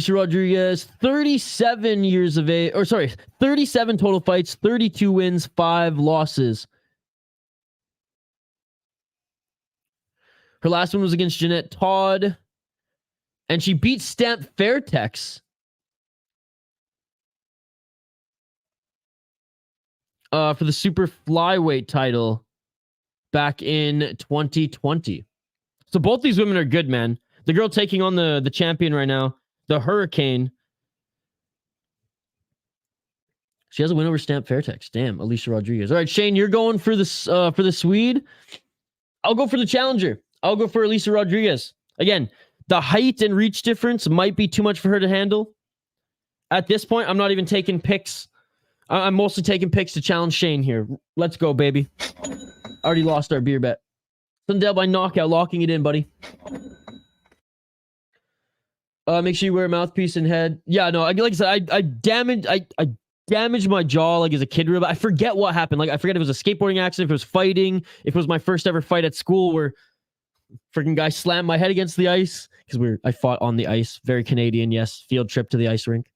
Rodrigues, 37 years of age, 37 total fights, 32 wins, 5 losses. Her last one was against Jeanette Todd, and she beat Stamp Fairtex. For the super flyweight title back in 2020. So both these women are good, man. The girl taking on the champion right now, the Hurricane. She has a win over Stamp Fairtex. Damn, Allycia Rodrigues. All right, Shane, you're going for the Swede. I'll go for the challenger. I'll go for Allycia Rodrigues. Again, the height and reach difference might be too much for her to handle. At this point, I'm not even taking picks. I'm mostly taking picks to challenge Shane here. Let's go, baby. Already lost our beer bet. Sundell by knockout, locking it in, buddy. Make sure you wear a mouthpiece and head. Yeah, no, like I said, I damaged my jaw like as a kid. I forget what happened. Like I forget if it was a skateboarding accident, if it was fighting, if it was my first ever fight at school where freaking guy slammed my head against the ice because I fought on the ice. Very Canadian, yes. Field trip to the ice rink.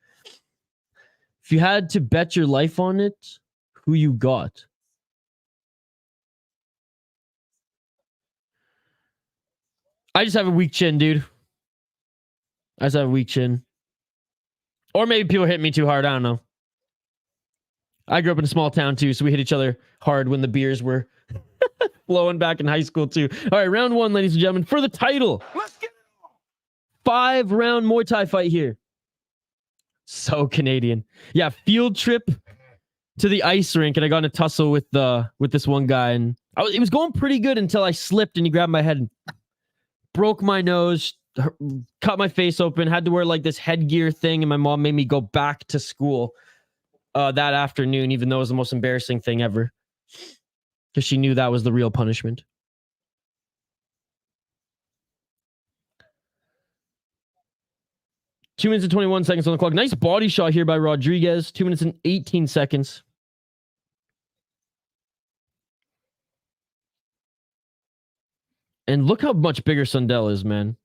If you had to bet your life on it, who you got? I just have a weak chin, dude. I just have a weak chin. Or maybe people hit me too hard. I don't know. I grew up in a small town too, so we hit each other hard when the beers were flowing back in high school too. All right, round 1, ladies and gentlemen, for the title. Let's get it on. 5-round Muay Thai fight here. So Canadian. Yeah, field trip to the ice rink, and I got in a tussle with this one guy, and it was going pretty good until I slipped and he grabbed my head and broke my nose, cut my face open, had to wear like this headgear thing, and my mom made me go back to school that afternoon, even though it was the most embarrassing thing ever, because she knew that was the real punishment. Two minutes and 21 seconds on the clock. Nice body shot here by Rodrigues. 2 minutes and 18 seconds. And look how much bigger Sundell is, man.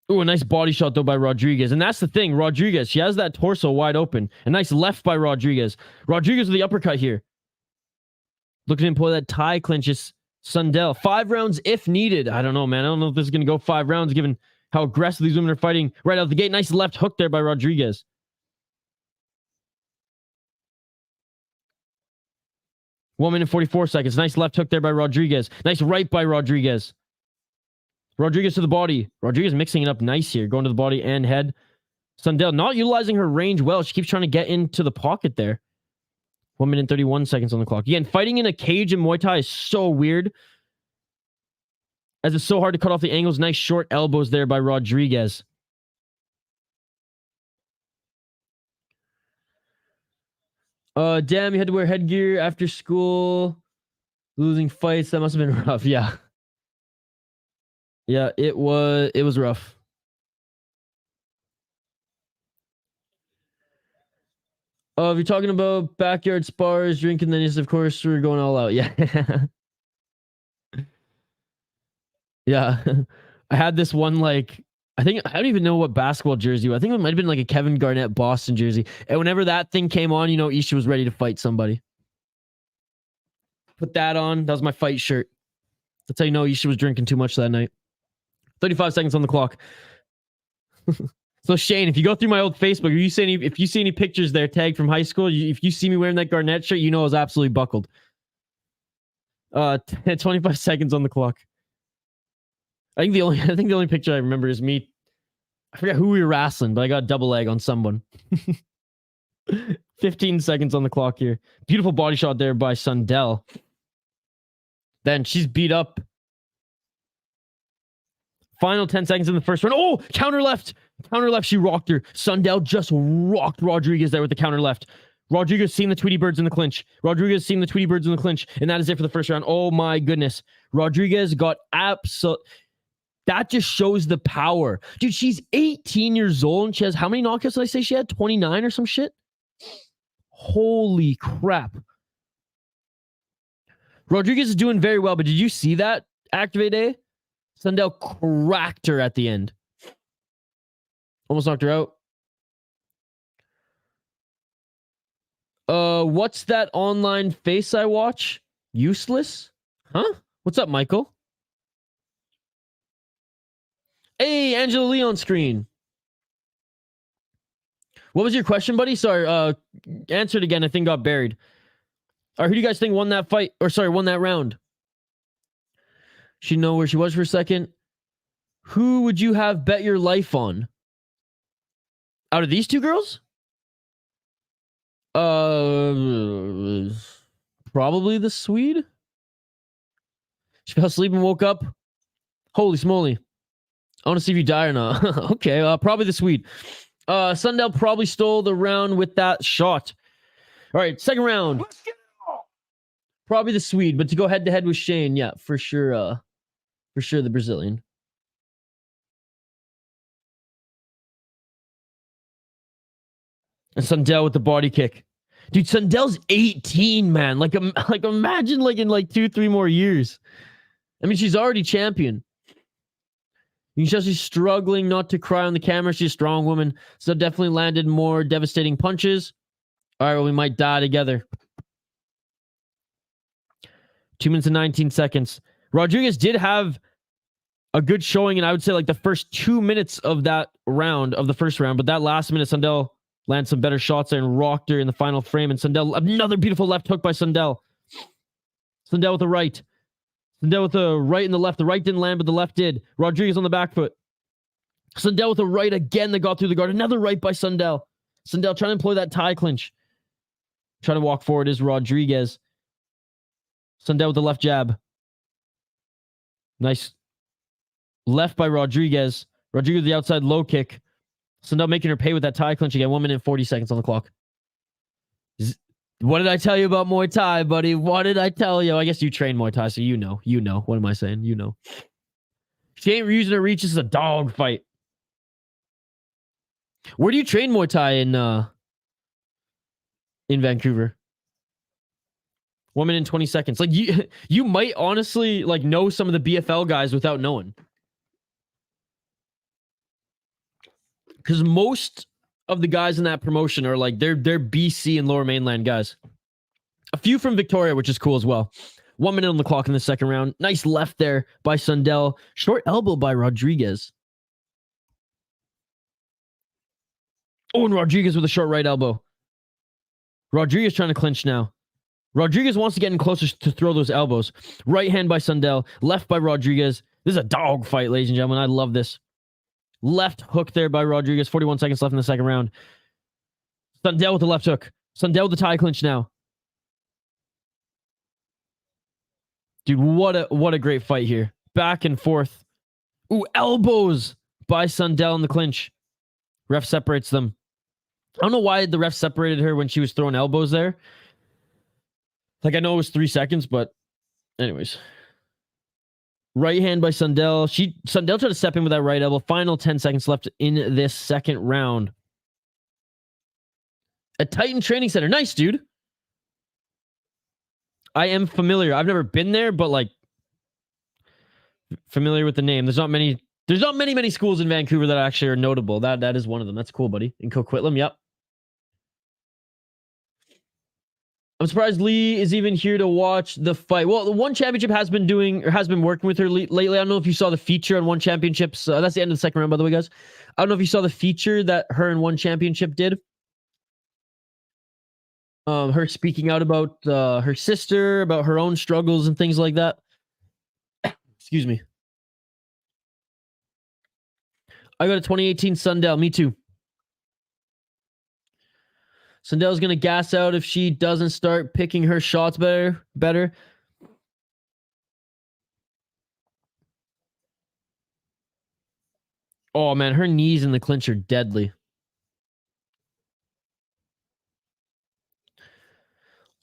Ooh, a nice body shot, though, by Rodrigues. And that's the thing. Rodrigues, she has that torso wide open. A nice left by Rodrigues. Rodrigues with the uppercut here. Looking to employ that tie clinches Sundell. 5 rounds if needed. I don't know, man. I don't know if this is going to go 5 rounds, given how aggressive these women are fighting right out the gate. Nice left hook there by Rodrigues. 1 minute 44 seconds. Nice left hook there by Rodrigues. Nice right by Rodrigues. Rodrigues to the body. Rodrigues mixing it up nice here. Going to the body and head. Sundell not utilizing her range well. She keeps trying to get into the pocket there. 1 minute 31 seconds on the clock. Again, fighting in a cage in Muay Thai is so weird, as it's so hard to cut off the angles. Nice short elbows there by Rodrigues. Damn, you had to wear headgear after school. Losing fights. That must have been rough. Yeah. Yeah, it was rough. If you're talking about backyard spars, drinking, then yes, of course, we're going all out. Yeah. Yeah. I had this one, like, I don't even know what basketball jersey. I think it might have been like a Kevin Garnett Boston jersey. And whenever that thing came on, you know, Isha was ready to fight somebody. Put that on. That was my fight shirt. That's how you know Isha was drinking too much that night. 35 seconds on the clock. So Shane, if you go through my old Facebook, if you see any pictures there tagged from high school, if you see me wearing that Garnett shirt, you know I was absolutely buckled. 25 seconds on the clock. I think the only picture I remember is me. I forgot who we were wrestling, but I got a double leg on someone. 15 seconds on the clock here. Beautiful body shot there by Sundell. Then she's beat up. Final 10 seconds in the first round. Oh, counter left. Counter left. She rocked her. Sundell just rocked Rodrigues there with the counter left. Rodrigues seen the Tweety Birds in the clinch. Rodrigues seen the Tweety Birds in the clinch. And that is it for the first round. Oh my goodness. Rodrigues got absolute. That just shows the power. Dude, she's 18 years old and she has how many knockouts did I say she had? 29 or some shit? Holy crap. Rodrigues is doing very well, but did you see that Activate A? Sundell cracked her at the end. Almost knocked her out. What's that online face I watch? Useless? Huh? What's up, Michael? Hey, Angela Lee on screen. What was your question, buddy? Sorry, answered again. I think got buried. All right, who do you guys think won that fight? Or sorry, won that round? She know where she was for a second. Who would you have bet your life on? Out of these two girls? Probably the Swede. She fell asleep and woke up. Holy smoly. I want to see if you die or not. Okay, probably the Swede. Sundell probably stole the round with that shot. All right, second round. Probably the Swede, but to go head to head with Shane, yeah, for sure. For sure, the Brazilian. And Sundell with the body kick. Dude, Sundell's 18, man. Like imagine like in like 2-3 more years. I mean, she's already champion. You can tell she's struggling not to cry on the camera. She's a strong woman. So definitely landed more devastating punches. All right, well, we might die together. 2 minutes and 19 seconds. Rodrigues did have a good showing, and I would say like the first 2 minutes of that round, of the first round, but that last minute, Sundell landed some better shots there and rocked her in the final frame, and Sundell, another beautiful left hook by Sundell. Sundell with the right. Sundell with the right and the left. The right didn't land, but the left did. Rodrigues on the back foot. Sundell with the right again that got through the guard. Another right by Sundell. Sundell trying to employ that tie clinch. Trying to walk forward is Rodrigues. Sundell with the left jab. Nice. Left by Rodrigues. Rodrigues with the outside low kick. Sundell making her pay with that tie clinch again. 1 minute and 40 seconds on the clock. What did I tell you about Muay Thai, buddy? What did I tell you? I guess you train Muay Thai, so you know. You know. What am I saying? You know. She ain't using her reach. This is a dog fight. Where do you train Muay Thai in Vancouver? 1 minute and 20 seconds. Like you might honestly like know some of the BFL guys without knowing. Because most of the guys in that promotion are like they're BC and Lower Mainland guys. A few from Victoria, which is cool as well. 1 minute on the clock in the second round. Nice left there by Sundell. Short elbow by Rodrigues. Oh, and Rodrigues with a short right elbow. Rodrigues trying to clinch now. Rodrigues wants to get in closer to throw those elbows. Right hand by Sundell. Left by Rodrigues. This is a dog fight, ladies and gentlemen. I love this. Left hook there by Rodrigues. 41 seconds left in the second round. Sundell with the left hook. Sundell with the tie clinch now. Dude, what a great fight here. Back and forth. Ooh, elbows by Sundell in the clinch. Ref separates them. I don't know why the ref separated her when she was throwing elbows there. Like, I know it was 3 seconds, but anyways. Right hand by Sundell. Sundell tried to step in with that right elbow. Final 10 seconds left in this second round. A Titan Training Center. Nice, dude. I am familiar. I've never been there, but like familiar with the name. There's not many schools in Vancouver that actually are notable. That is one of them. That's cool, buddy. In Coquitlam, yep. I'm surprised Lee is even here to watch the fight. Well, the One Championship has been working with her lately. I don't know if you saw the feature on One Championships. That's the end of the second round, by the way, guys. I don't know if you saw the feature that her and One Championship did. Her speaking out about her sister, about her own struggles and things like that. Excuse me. I got a 2018 Sundell. Me too. Sundell's going to gas out if she doesn't start picking her shots better. Oh, man. Her knees in the clinch are deadly.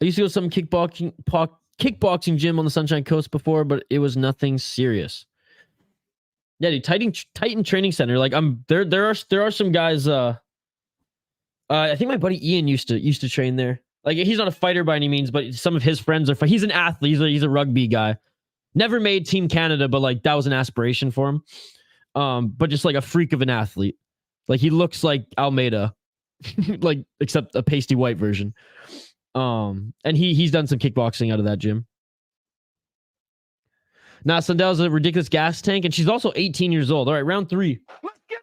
I used to go to some kickboxing gym on the Sunshine Coast before, but it was nothing serious. Yeah, dude, Titan Training Center. Like, there are some guys. I think my buddy Ian used to train there. Like, he's not a fighter by any means, but some of his friends are. He's an athlete. He's a rugby guy. Never made Team Canada, but like that was an aspiration for him. But just like a freak of an athlete. Like, he looks like Almeida, like except a pasty white version. And he's done some kickboxing out of that gym. Now, Sundell's a ridiculous gas tank, and she's also 18 years old. All right, round 3. Let's get it.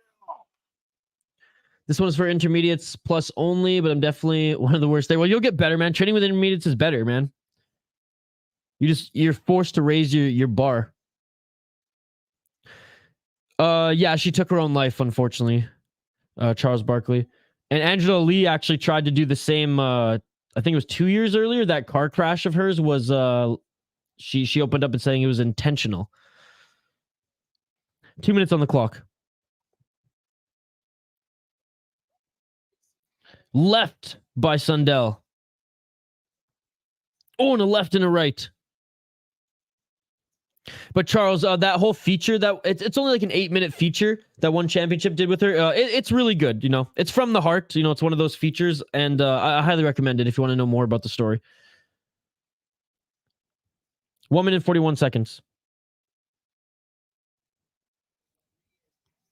This one is for intermediates plus only, but I'm definitely one of the worst there. Well, you'll get better, man. Training with intermediates is better, man. You're forced to raise your bar. Yeah, she took her own life, unfortunately. Charles Barkley. And Angela Lee actually tried to do the same, I think it was 2 years earlier. That car crash of hers was, she opened up and saying it was intentional. 2 minutes on the clock. Left by Sundell. Oh, and a left and a right. But Charles, that whole feature, that it's only like an 8-minute feature that One Championship did with her. It's really good, you know. It's from the heart, you know. It's one of those features, and I highly recommend it if you want to know more about the story. 1 minute 41 seconds.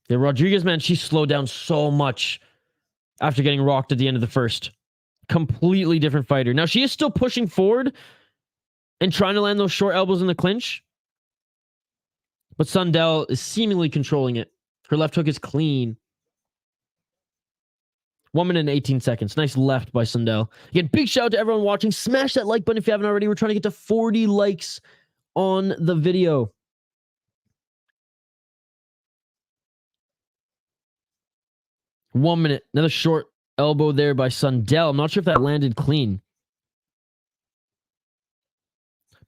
Yeah, Rodrigues, man, she slowed down so much after getting rocked at the end of the first. Completely different fighter. Now, she is still pushing forward and trying to land those short elbows in the clinch. But Sundell is seemingly controlling it. Her left hook is clean. 1 minute and 18 seconds. Nice left by Sundell. Again, big shout out to everyone watching. Smash that like button if you haven't already. We're trying to get to 40 likes on the video. One minute. Another short elbow there by Sundell. I'm not sure if that landed clean.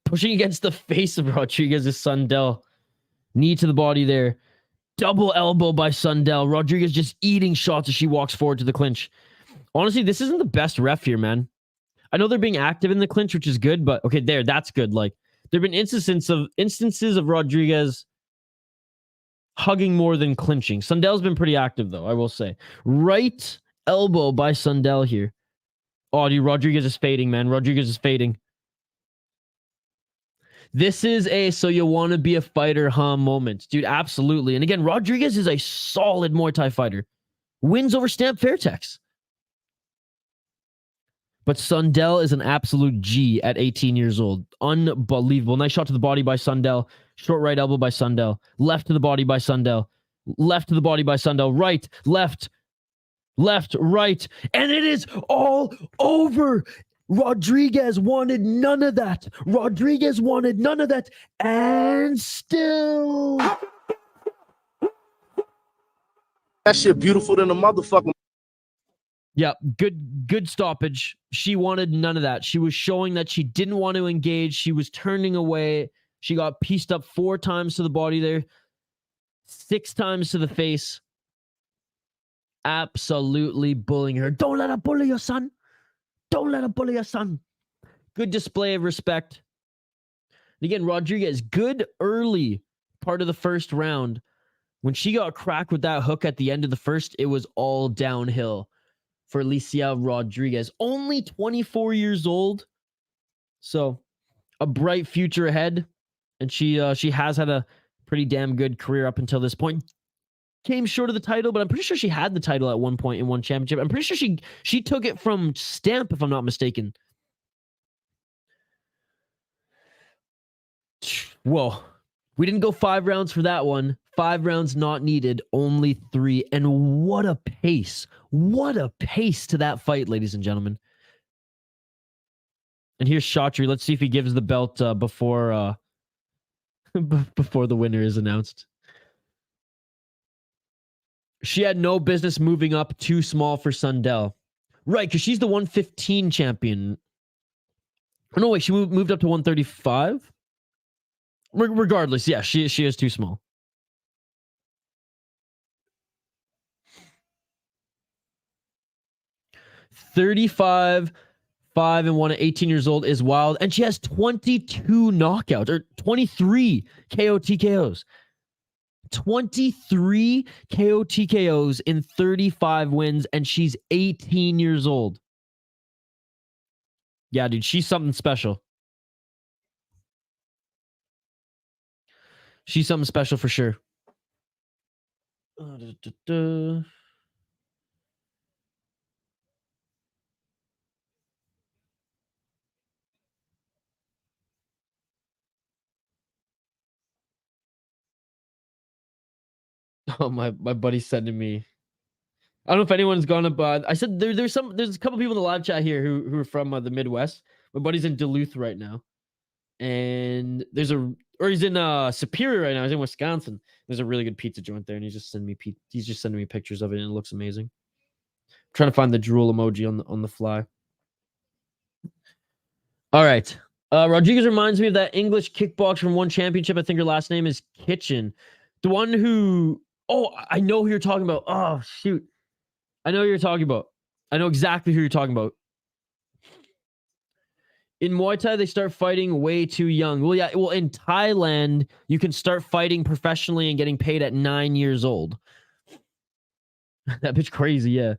Pushing against the face of Rodrigues is Sundell. Knee to the body there. Double elbow by Sundell. Rodrigues just eating shots as she walks forward to the clinch. Honestly, this isn't the best ref here, man. I know they're being active in the clinch, which is good, but okay, that's good. Like, there have been instances of Rodrigues hugging more than clinching. Sundell's been pretty active, though, I will say. Right elbow by Sundell here. Oh, dude, Rodrigues is fading, man. Rodrigues is fading. This is a so you want to be a fighter, huh, moment. Dude, absolutely. And again, Rodrigues is a solid Muay Thai fighter. Wins over Stamp Fairtex. But Sundell is an absolute G at 18 years old. Unbelievable. Nice shot to the body by Sundell. Short right elbow by Sundell. Left to the body by Sundell. Left to the body by Sundell. Right, left, right. And it is all over. Rodrigues wanted none of that. Rodrigues wanted none of that. And still. That shit beautiful than a motherfucker. Yeah, good stoppage. She wanted none of that. She was showing that she didn't want to engage. She was turning away. She got pieced up 4 times to the body there, 6 times to the face. Absolutely bullying her. Don't let her bully your son. Don't let her bully your son. Good display of respect. And again, Rodrigues, good early part of the first round. When she got cracked with that hook at the end of the first, it was all downhill for Allycia Rodrigues. Only 24 years old. So a bright future ahead. And she has had a pretty damn good career up until this point. Came short of the title, but I'm pretty sure she had the title at one point in one championship. I'm pretty sure she took it from Stamp, if I'm not mistaken. Whoa. We didn't go 5 rounds for that one. 5 rounds not needed, only 3. And what a pace. What a pace to that fight, ladies and gentlemen. And here's Chaudhry. Let's see if he gives the belt before before the winner is announced. She had no business moving up too small for Sundell. Right, because she's the 115 champion. Oh, no, wait, she moved up to 135? Regardless, yeah, she is too small. $35, 5 and 1 at 18 years old is wild. And she has 22 knockouts, or 23 KO TKOs. 23 KO TKOs in 35 wins, and she's 18 years old. Yeah, dude, she's something special. She's something special for sure. Oh, my buddy's sending me. I don't know if anyone's gone up. I said there's a couple people in the live chat here who are from the Midwest. My buddy's in Duluth right now, and he's in Superior right now. He's in Wisconsin. There's a really good pizza joint there, and he's just sending me pictures of it, and it looks amazing. I'm trying to find the drool emoji on the fly. All right. Rodrigues reminds me of that English kickboxer from one championship. I think her last name is Kitchen. The one who... Oh, I know who you're talking about. Oh, shoot. I know who you're talking about. I know exactly who you're talking about. In Muay Thai, they start fighting way too young. Well, yeah. Well, in Thailand, you can start fighting professionally and getting paid at 9 years old. That bitch crazy, yeah.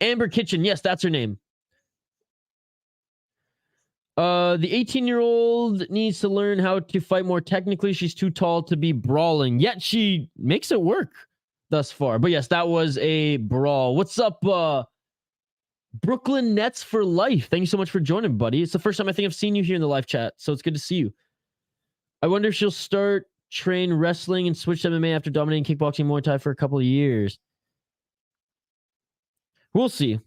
Amber Kitchen. Yes, that's her name. The 18-year-old needs to learn how to fight more technically. She's too tall to be brawling, yet she makes it work thus far. But yes, that was a brawl. What's up, Brooklyn Nets for life? Thank you so much for joining, buddy. It's the first time I think I've seen you here in the live chat, so it's good to see you. I wonder if she'll start train wrestling and switch to MMA after dominating kickboxing Muay Thai for a couple of years. We'll see.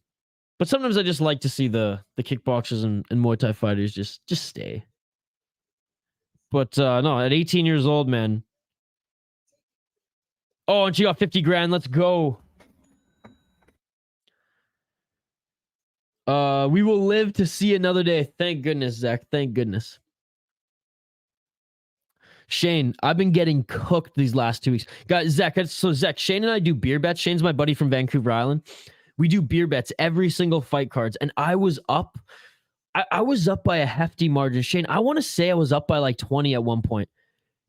But sometimes I just like to see the kickboxers and Muay Thai fighters just stay. But no, at 18 years old, man. Oh, and she got 50 grand. Let's go. We will live to see another day. Thank goodness, Zach. Thank goodness. Shane, I've been getting cooked these last 2 weeks. Guys, Zach, Shane and I do beer bets. Shane's my buddy from Vancouver Island. We do beer bets every single fight cards, and I was up. I was up by a hefty margin. Shane, I want to say I was up by like 20 at one point.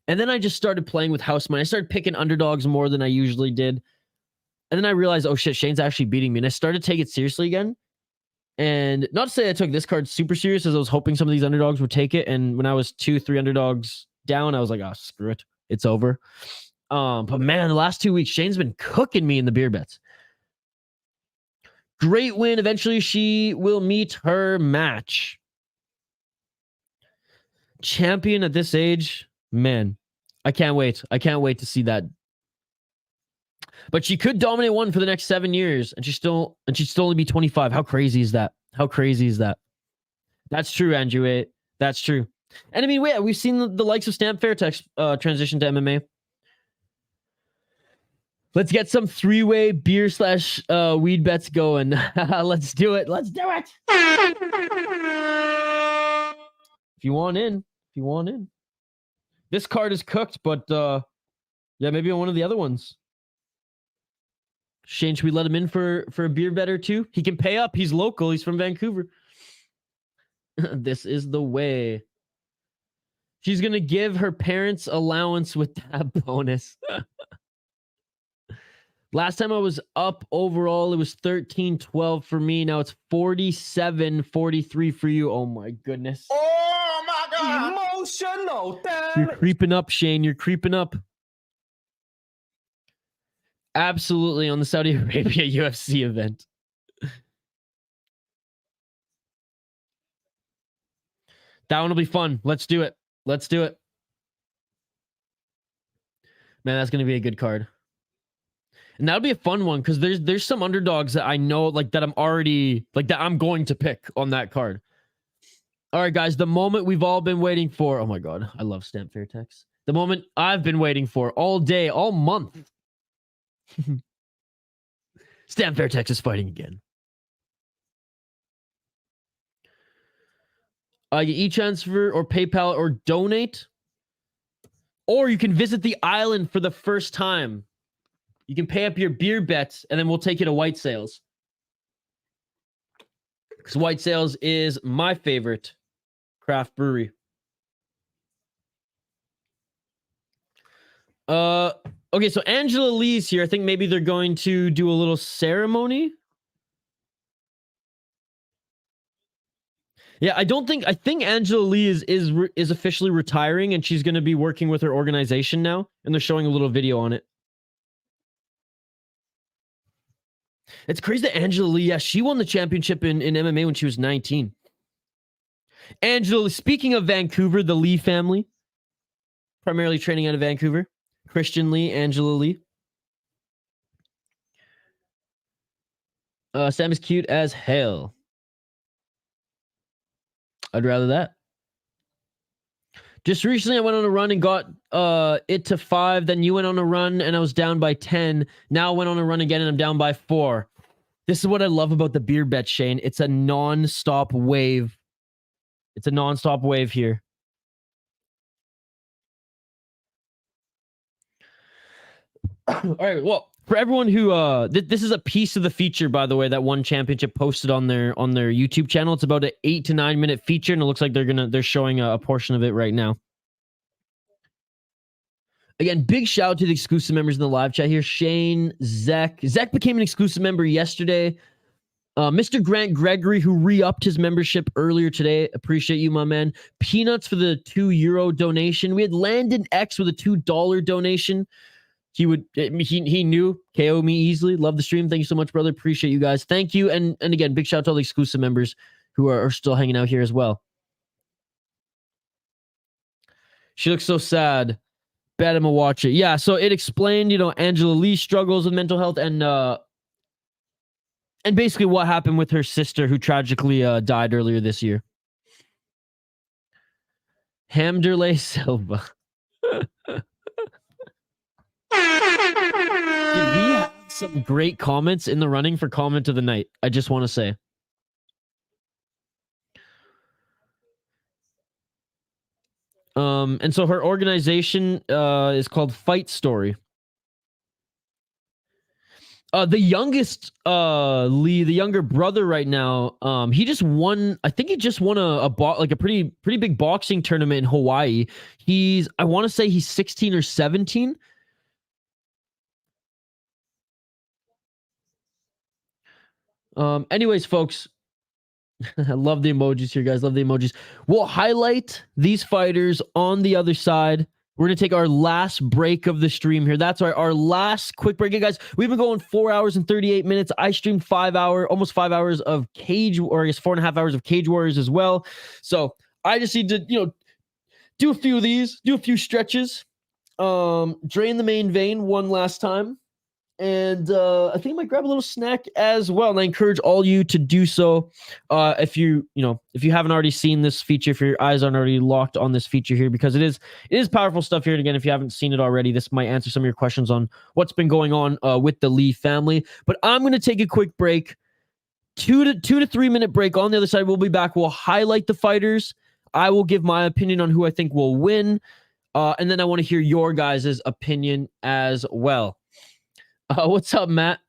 And then I just started playing with house money. I started picking underdogs more than I usually did. And then I realized, oh shit, Shane's actually beating me. And I started to take it seriously again. And not to say I took this card super serious, as I was hoping some of these underdogs would take it. And when I was 2-3 underdogs down, I was like, oh, screw it. It's over. But man, the last 2 weeks, Shane's been cooking me in the beer bets. Great win. Eventually, she will meet her match. Champion at this age, man, I can't wait. I can't wait to see that. But she could dominate one for the next 7 years, and she'd still only be 25. How crazy is that? How crazy is that? That's true, Andrew. That's true. And I mean, we've seen the likes of Stamp Fairtex transition to MMA. Let's get some three-way beer / weed bets going. Let's do it. Let's do it. If you want in. This card is cooked, but yeah, maybe on one of the other ones. Shane, should we let him in for a beer bet or two? He can pay up. He's local. He's from Vancouver. This is the way. She's going to give her parents allowance with that bonus. Last time I was up overall, it was 13-12 for me. Now it's 47-43 for you. Oh my goodness. Oh my God. Emotional. You're creeping up, Shane. You're creeping up. Absolutely on the Saudi Arabia UFC event. That one will be fun. Let's do it. Let's do it. Man, that's going to be a good card. And that'll be a fun one because there's some underdogs that I know like that I'm already like that I'm going to pick on that card. All right, guys, the moment we've all been waiting for. Oh my God, I love Stamp Fairtex. The moment I've been waiting for all day, all month. Stamp Fairtex is fighting again. You e-transfer or PayPal or donate. Or you can visit the island for the first time. You can pay up your beer bets, and then we'll take you to White Sails. Because White Sails is my favorite craft brewery. Okay, so Angela Lee's here. I think maybe they're going to do a little ceremony. Yeah, I think Angela Lee is officially retiring, and she's going to be working with her organization now, and they're showing a little video on it. It's crazy that Angela Lee, yeah, she won the championship in MMA when she was 19. Angela, speaking of Vancouver, the Lee family, primarily training out of Vancouver. Christian Lee, Angela Lee. Sam is cute as hell. I'd rather that. Just recently, I went on a run and got it to 5. Then you went on a run and I was down by 10. Now I went on a run again and I'm down by 4. This is what I love about the beer bet, Shane. It's a non-stop wave. It's a non-stop wave here. All right. Well, for everyone who this is a piece of the feature, by the way, that One Championship posted on their YouTube channel. It's about an 8 to 9 minute feature, and it looks like they're showing a portion of it right now. Again, big shout out to the exclusive members in the live chat here. Shane, Zach became an exclusive member yesterday. Mr. Grant Gregory, who re-upped his membership earlier today. Appreciate you, my man. Peanuts for the €2 donation. We had Landon X with a $2 donation. He knew KO me easily. Love the stream. Thank you so much, brother. Appreciate you guys. Thank you. And again, big shout out to all the exclusive members who are still hanging out here as well. She looks so sad. Bet him a watch it. Yeah, so it explained, Angela Lee struggles with mental health and basically what happened with her sister who tragically died earlier this year. Hamderley Silva. Did we have some great comments in the running for comment of the night? I just want to say. And so her organization is called Fight Story. The youngest Lee, the younger brother right now, he just won. I think he just won a pretty big boxing tournament in Hawaii. I want to say he's 16 or 17. Anyways, folks, I love the emojis here, guys. Love the emojis. We'll highlight these fighters on the other side. We're going to take our last break of the stream here. That's our last quick break. Hey, guys, we've been going 4 hours and 38 minutes. I streamed almost 5 hours of Cage, or I guess 4.5 hours of Cage Warriors as well. So I just need to, do a few of these, do a few stretches, drain the main vein one last time. And I think I might grab a little snack as well. And I encourage all you to do so. If you haven't already seen this feature, if your eyes aren't already locked on this feature here, because it is powerful stuff here. And again, if you haven't seen it already, this might answer some of your questions on what's been going on with the Lee family. But I'm going to take a quick break, 2 to 3 minute break. On the other side, we'll be back. We'll highlight the fighters. I will give my opinion on who I think will win. And then I want to hear your guys' opinion as well. What's up, Matt?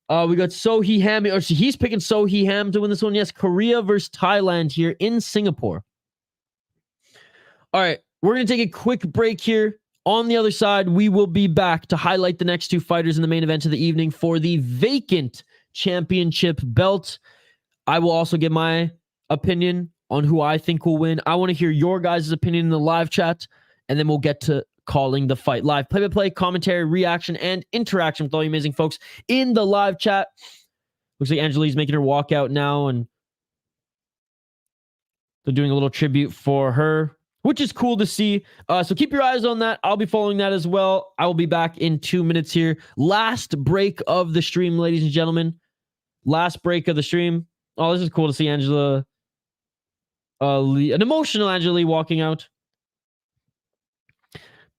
We got Seo Hee Ham. Or he's picking Seo Hee Ham to win this one. Yes, Korea versus Thailand here in Singapore. All right, we're going to take a quick break here. On the other side, we will be back to highlight the next two fighters in the main event of the evening for the vacant championship belt. I will also give my opinion on who I think will win. I want to hear your guys' opinion in the live chat, and then we'll get to calling the fight live. Play-by-play, commentary, reaction, and interaction with all you amazing folks in the live chat. Looks like Angelique's making her walk out now, and they're doing a little tribute for her, which is cool to see. So keep your eyes on that. I'll be following that as well. I will be back in 2 minutes here. Last break of the stream, ladies and gentlemen. Last break of the stream. Oh, this is cool to see Angela Lee, an emotional Angela Lee walking out.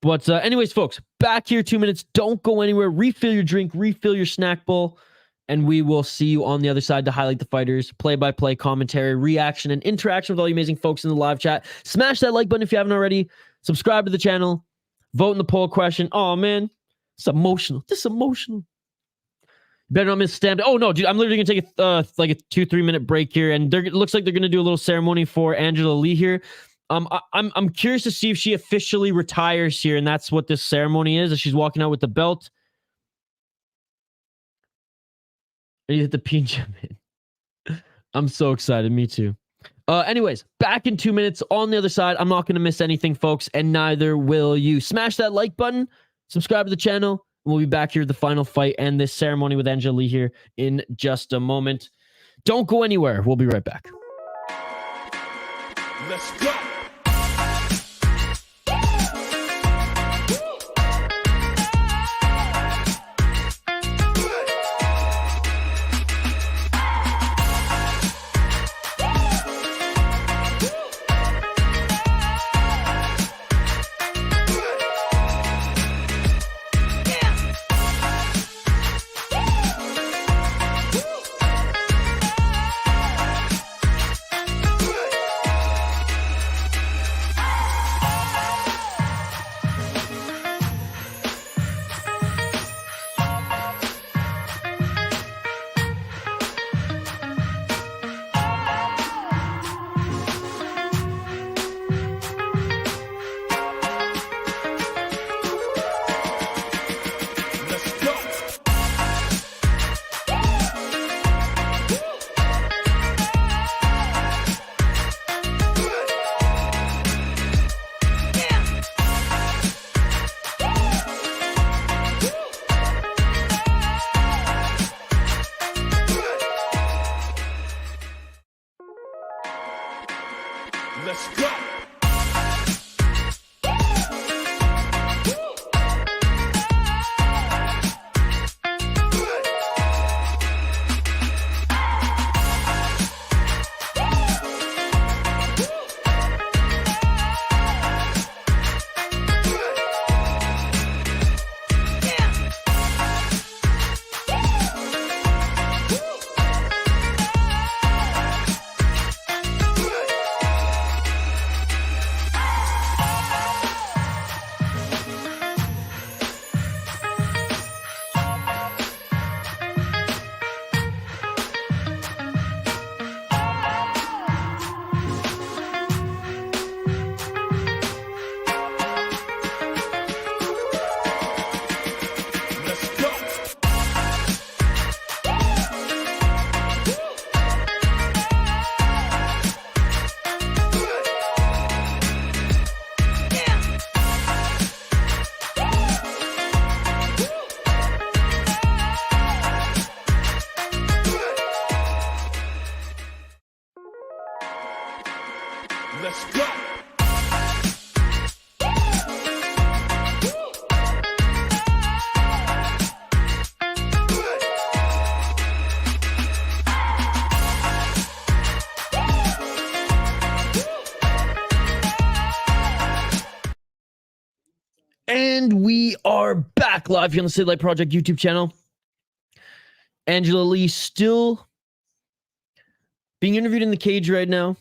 But anyways, folks, back here 2 minutes. Don't go anywhere. Refill your drink, refill your snack bowl, and we will see you on the other side to highlight the fighters, play-by-play, commentary, reaction, and interaction with all you amazing folks in the live chat. Smash that like button if you haven't already. Subscribe to the channel. Vote in the poll question. Oh, man. It's emotional. This is emotional. Better not miss stand. Oh, no, dude. I'm literally going to take a 2-3 minute break here, and it looks like they're going to do a little ceremony for Angela Lee here. I'm curious to see if she officially retires here, and that's what this ceremony is, as she's walking out with the belt. And you hit the pinch in. I'm so excited. Me too. Anyways, back in 2 minutes. On the other side, I'm not going to miss anything, folks, and neither will you. Smash that like button. Subscribe to the channel. We'll be back here at the final fight and this ceremony with Angela Lee here in just a moment. Don't go anywhere. We'll be right back. Let's go. Let's go. Let's go. are back live here on the City Light Project YouTube channel. Angela Lee still being interviewed in the cage right now.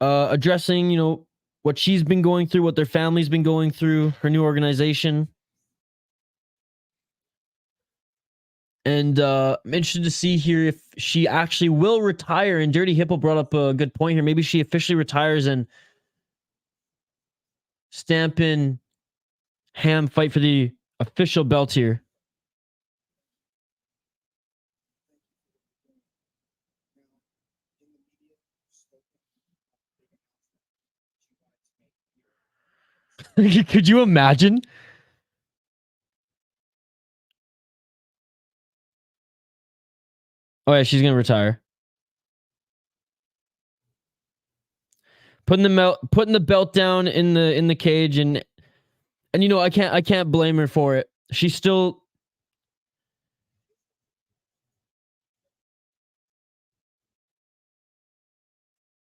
Addressing, you know, what she's been going through, what their family's been going through, her new organization. And I'm interested to see here if she actually will retire. And Dirty Hippo brought up a good point here. Maybe she officially retires and stamp in Ham fight for the official belt here. Could you imagine? Oh yeah, she's gonna retire. Putting the belt down in the cage, and you know, I can't blame her for it. She's still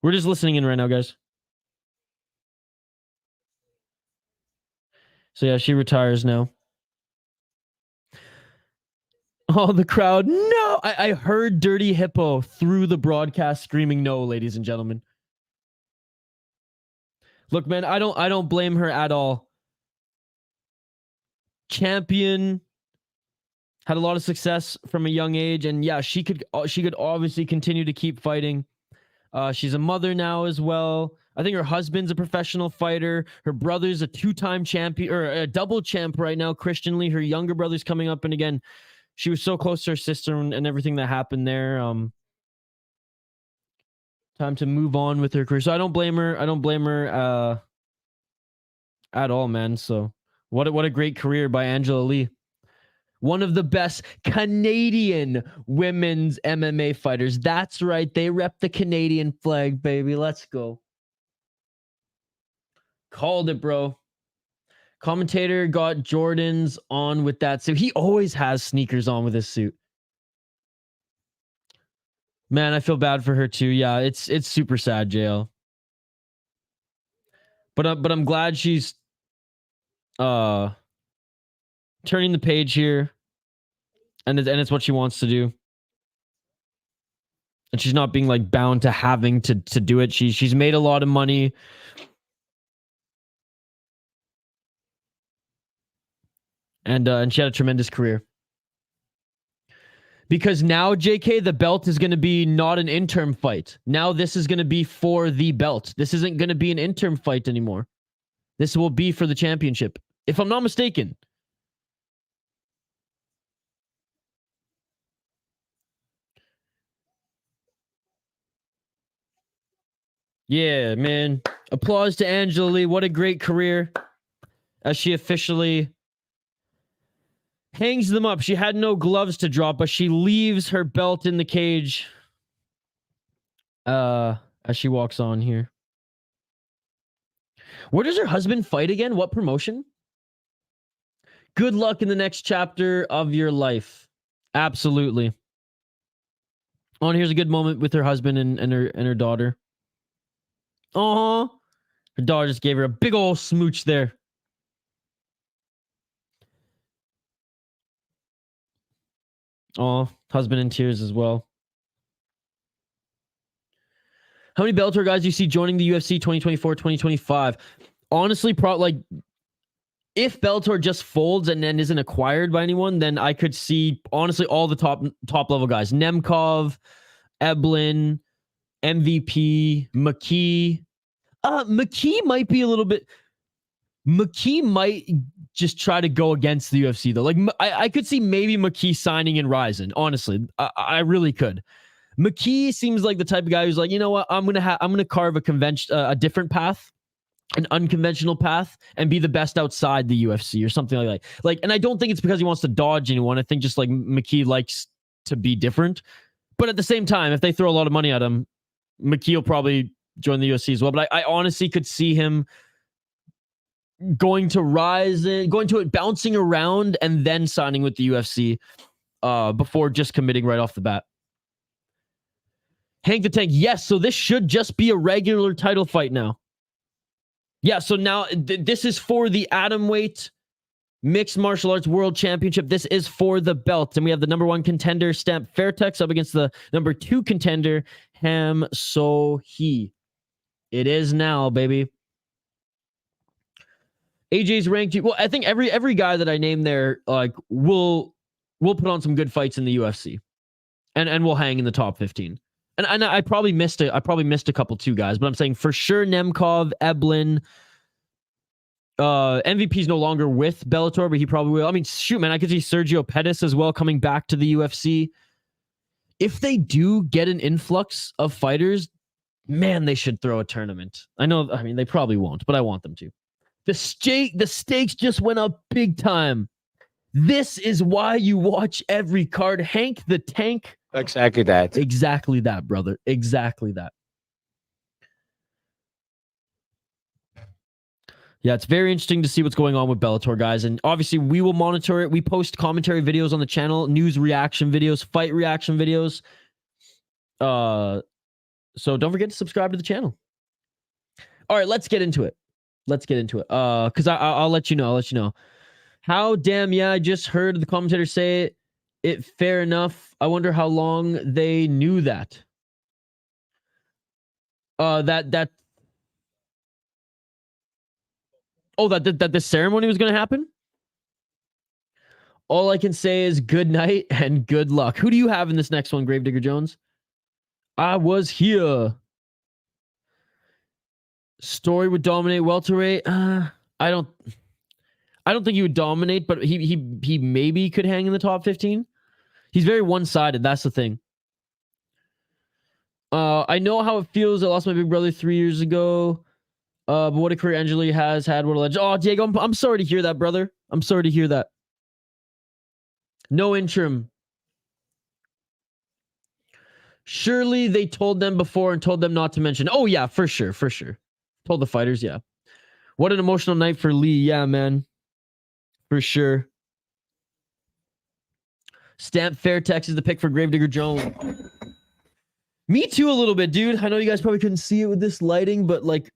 We're just listening in right now, guys. So yeah, she retires now. Oh, the crowd. No! I heard Dirty Hippo through the broadcast screaming no, ladies and gentlemen. Look, man, I don't blame her at all. Champion, had a lot of success from a young age, and yeah, she could obviously continue to keep fighting. She's a mother now as well. I think her husband's a professional fighter. Her brother's a two-time champion, or a double champ right now, Christian Lee. Her younger brother's coming up, and again, she was so close to her sister and everything that happened there. Time to move on with her career. So I don't blame her. I don't blame her at all, man. So what a great career by Angela Lee. One of the best Canadian women's MMA fighters. That's right. They rep the Canadian flag, baby. Let's go. Called it, bro. Commentator got Jordans on with that suit. He always has sneakers on with his suit. Man, I feel bad for her too. Yeah, it's super sad, JL. But I'm glad she's turning the page here, and it's what she wants to do. And she's not being like bound to having to do it. She's made a lot of money. And she had a tremendous career. Because now, JK, the belt is going to be not an interim fight. Now this is going to be for the belt. This isn't going to be an interim fight anymore. This will be for the championship, if I'm not mistaken. Yeah, man. Applause to Angela Lee. What a great career. As she officially hangs them up. She had no gloves to drop, but she leaves her belt in the cage as she walks on here. Where does her husband fight again? What promotion? Good luck in the next chapter of your life. Absolutely. Oh, and here's a good moment with her husband and her daughter. Oh, her daughter just gave her a big old smooch there. Oh, husband in tears as well. How many Bellator guys do you see joining the UFC 2024, 2025? Honestly, if Bellator just folds and then isn't acquired by anyone, then I could see, honestly, all the top level guys. Nemkov, Eblin, MVP, McKee. McKee might be a little bit... McKee might just try to go against the UFC, though. Like, I could see maybe McKee signing in Ryzen. Honestly, I really could. McKee seems like the type of guy who's like, you know what, I'm gonna carve a different path, an unconventional path, and be the best outside the UFC or something like that. Like, and I don't think it's because he wants to dodge anyone. I think just like McKee likes to be different. But at the same time, if they throw a lot of money at him, McKee will probably join the UFC as well. But I honestly could see him going to Ryzen, going to it, bouncing around, and then signing with the UFC before just committing right off the bat. Hank the Tank, yes, so this should just be a regular title fight now. Yeah, so now this is for the atomweight mixed martial arts world championship. This is for the belt, and we have the number 1 contender Stamp Fairtex up against the number 2 contender Ham So Hee. It is now, baby. AJ's ranked. Well, I think every guy that I named there, like, will put on some good fights in the UFC, and will hang in the top 15. And I probably missed a couple too, guys, but I'm saying for sure Nemkov, Eblin. MVP's no longer with Bellator, but he probably will. I mean, shoot, man, I could see Sergio Pettis as well coming back to the UFC. If they do get an influx of fighters, man, they should throw a tournament. I mean, they probably won't, but I want them to. The stakes just went up big time. This is why you watch every card. Hank the Tank. Exactly that. Exactly that, brother. Exactly that. Yeah, it's very interesting to see what's going on with Bellator, guys. And obviously, we will monitor it. We post commentary videos on the channel, news reaction videos, fight reaction videos. So don't forget to subscribe to the channel. All right, let's get into it. Because I'll let you know. How damn yeah, I just heard the commentator say it. Fair enough. I wonder how long they knew that. That the ceremony was going to happen? All I can say is good night and good luck. Who do you have in this next one, Gravedigger Jones? I was here. Story would dominate welterweight. I don't think he would dominate, but he maybe could hang in the top 15. He's very one-sided. That's the thing. I know how it feels. I lost my big brother 3 years ago. But what a career Angeli has had. What a legend. Oh, Diego, I'm sorry to hear that, brother. I'm sorry to hear that. No interim. Surely they told them before and told them not to mention. Oh, yeah, for sure. Told the fighters, yeah. What an emotional night for Lee. Yeah, man. For sure. Stamp Fairtex is the pick for Gravedigger Jones. Me too, a little bit, dude. I know you guys probably couldn't see it with this lighting, but like,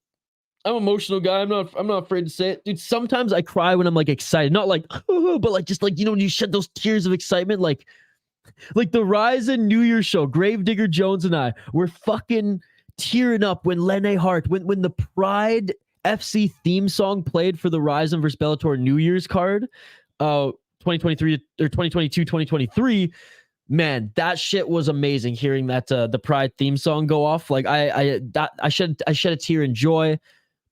I'm an emotional guy. I'm not afraid to say it. Dude, sometimes I cry when I'm like excited. Not like, but like just like, you know, when you shed those tears of excitement, like the Rise and New Year's show, Gravedigger Jones and I were fucking tearing up when Lene Hart, when the Pride FC theme song played for the Rise and vs Bellator New Year's card, 2023 or 2022, 2023. Man, that shit was amazing. Hearing that the Pride theme song go off, like I shed a tear in joy.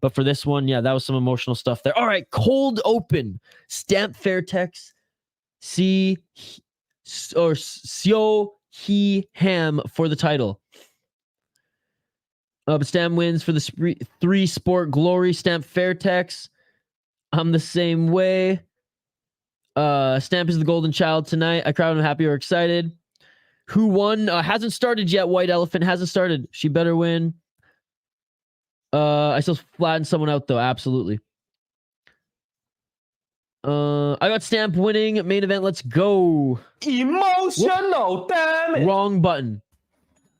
But for this one, yeah, that was some emotional stuff there. All right, cold open. Stamp Fairtex. Seo Hee Ham for the title. But Stamp wins for the 3 sport glory. Stamp Fairtex. I'm the same way. Stamp is the golden child tonight. I cried. I'm happy or excited. Who won? Hasn't started yet. White Elephant hasn't started. She better win. I still flattened someone out though. Absolutely. I got Stamp winning main event. Let's go. Emotional, Whoop. damn it. Wrong button.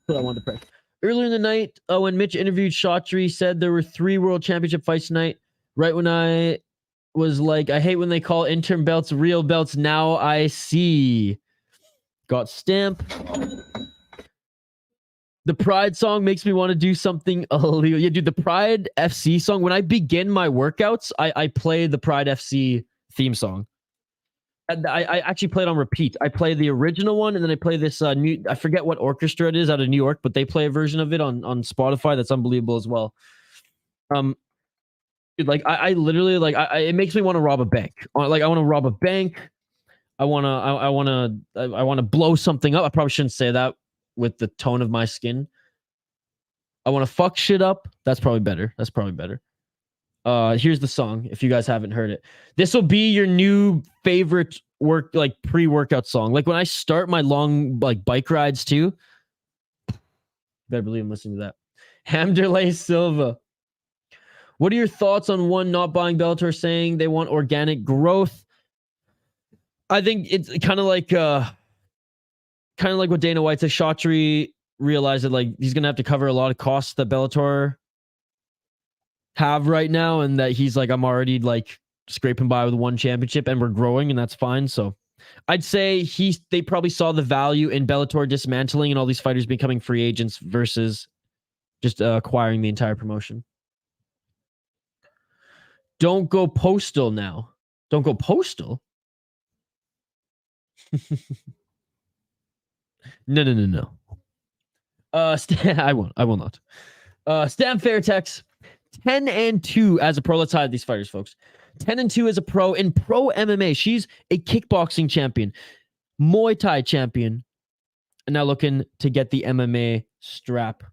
That's what I wanted to press. Earlier in the night, when Mitch interviewed Shotri, said there were 3 world championship fights tonight. Right when I was like, I hate when they call interim belts real belts. Now I see. Got Stamp. The Pride song makes me want to do something illegal. Yeah, dude, the Pride FC song. When I begin my workouts, I play the Pride FC theme song. I actually play it on repeat. I play the original one, and then I play this new. I forget what orchestra it is out of New York, but they play a version of it on Spotify that's unbelievable as well. Dude, like I literally like it makes me want to rob a bank. Like I want to rob a bank. I want to blow something up. I probably shouldn't say that with the tone of my skin. I want to fuck shit up. That's probably better. Here's the song if you guys haven't heard it. This will be your new favorite pre-workout song. Like when I start my long like bike rides too. Better believe I'm listening to that. Hamderley Silva. What are your thoughts on one not buying Bellator saying they want organic growth? I think it's kind of like what Dana White said. Shotri realized that like he's gonna have to cover a lot of costs that Bellator have right now, and that he's like, I'm already like scraping by with one championship, and we're growing, and that's fine. So I'd say they probably saw the value in Bellator dismantling and all these fighters becoming free agents versus just acquiring the entire promotion. Don't go postal now. Don't go postal. No. I will not. Stan Fairtex, 10-2 as a pro. Let's hide these fighters, folks. 10-2 as a pro in pro MMA. She's a kickboxing champion, Muay Thai champion, and now looking to get the MMA strap.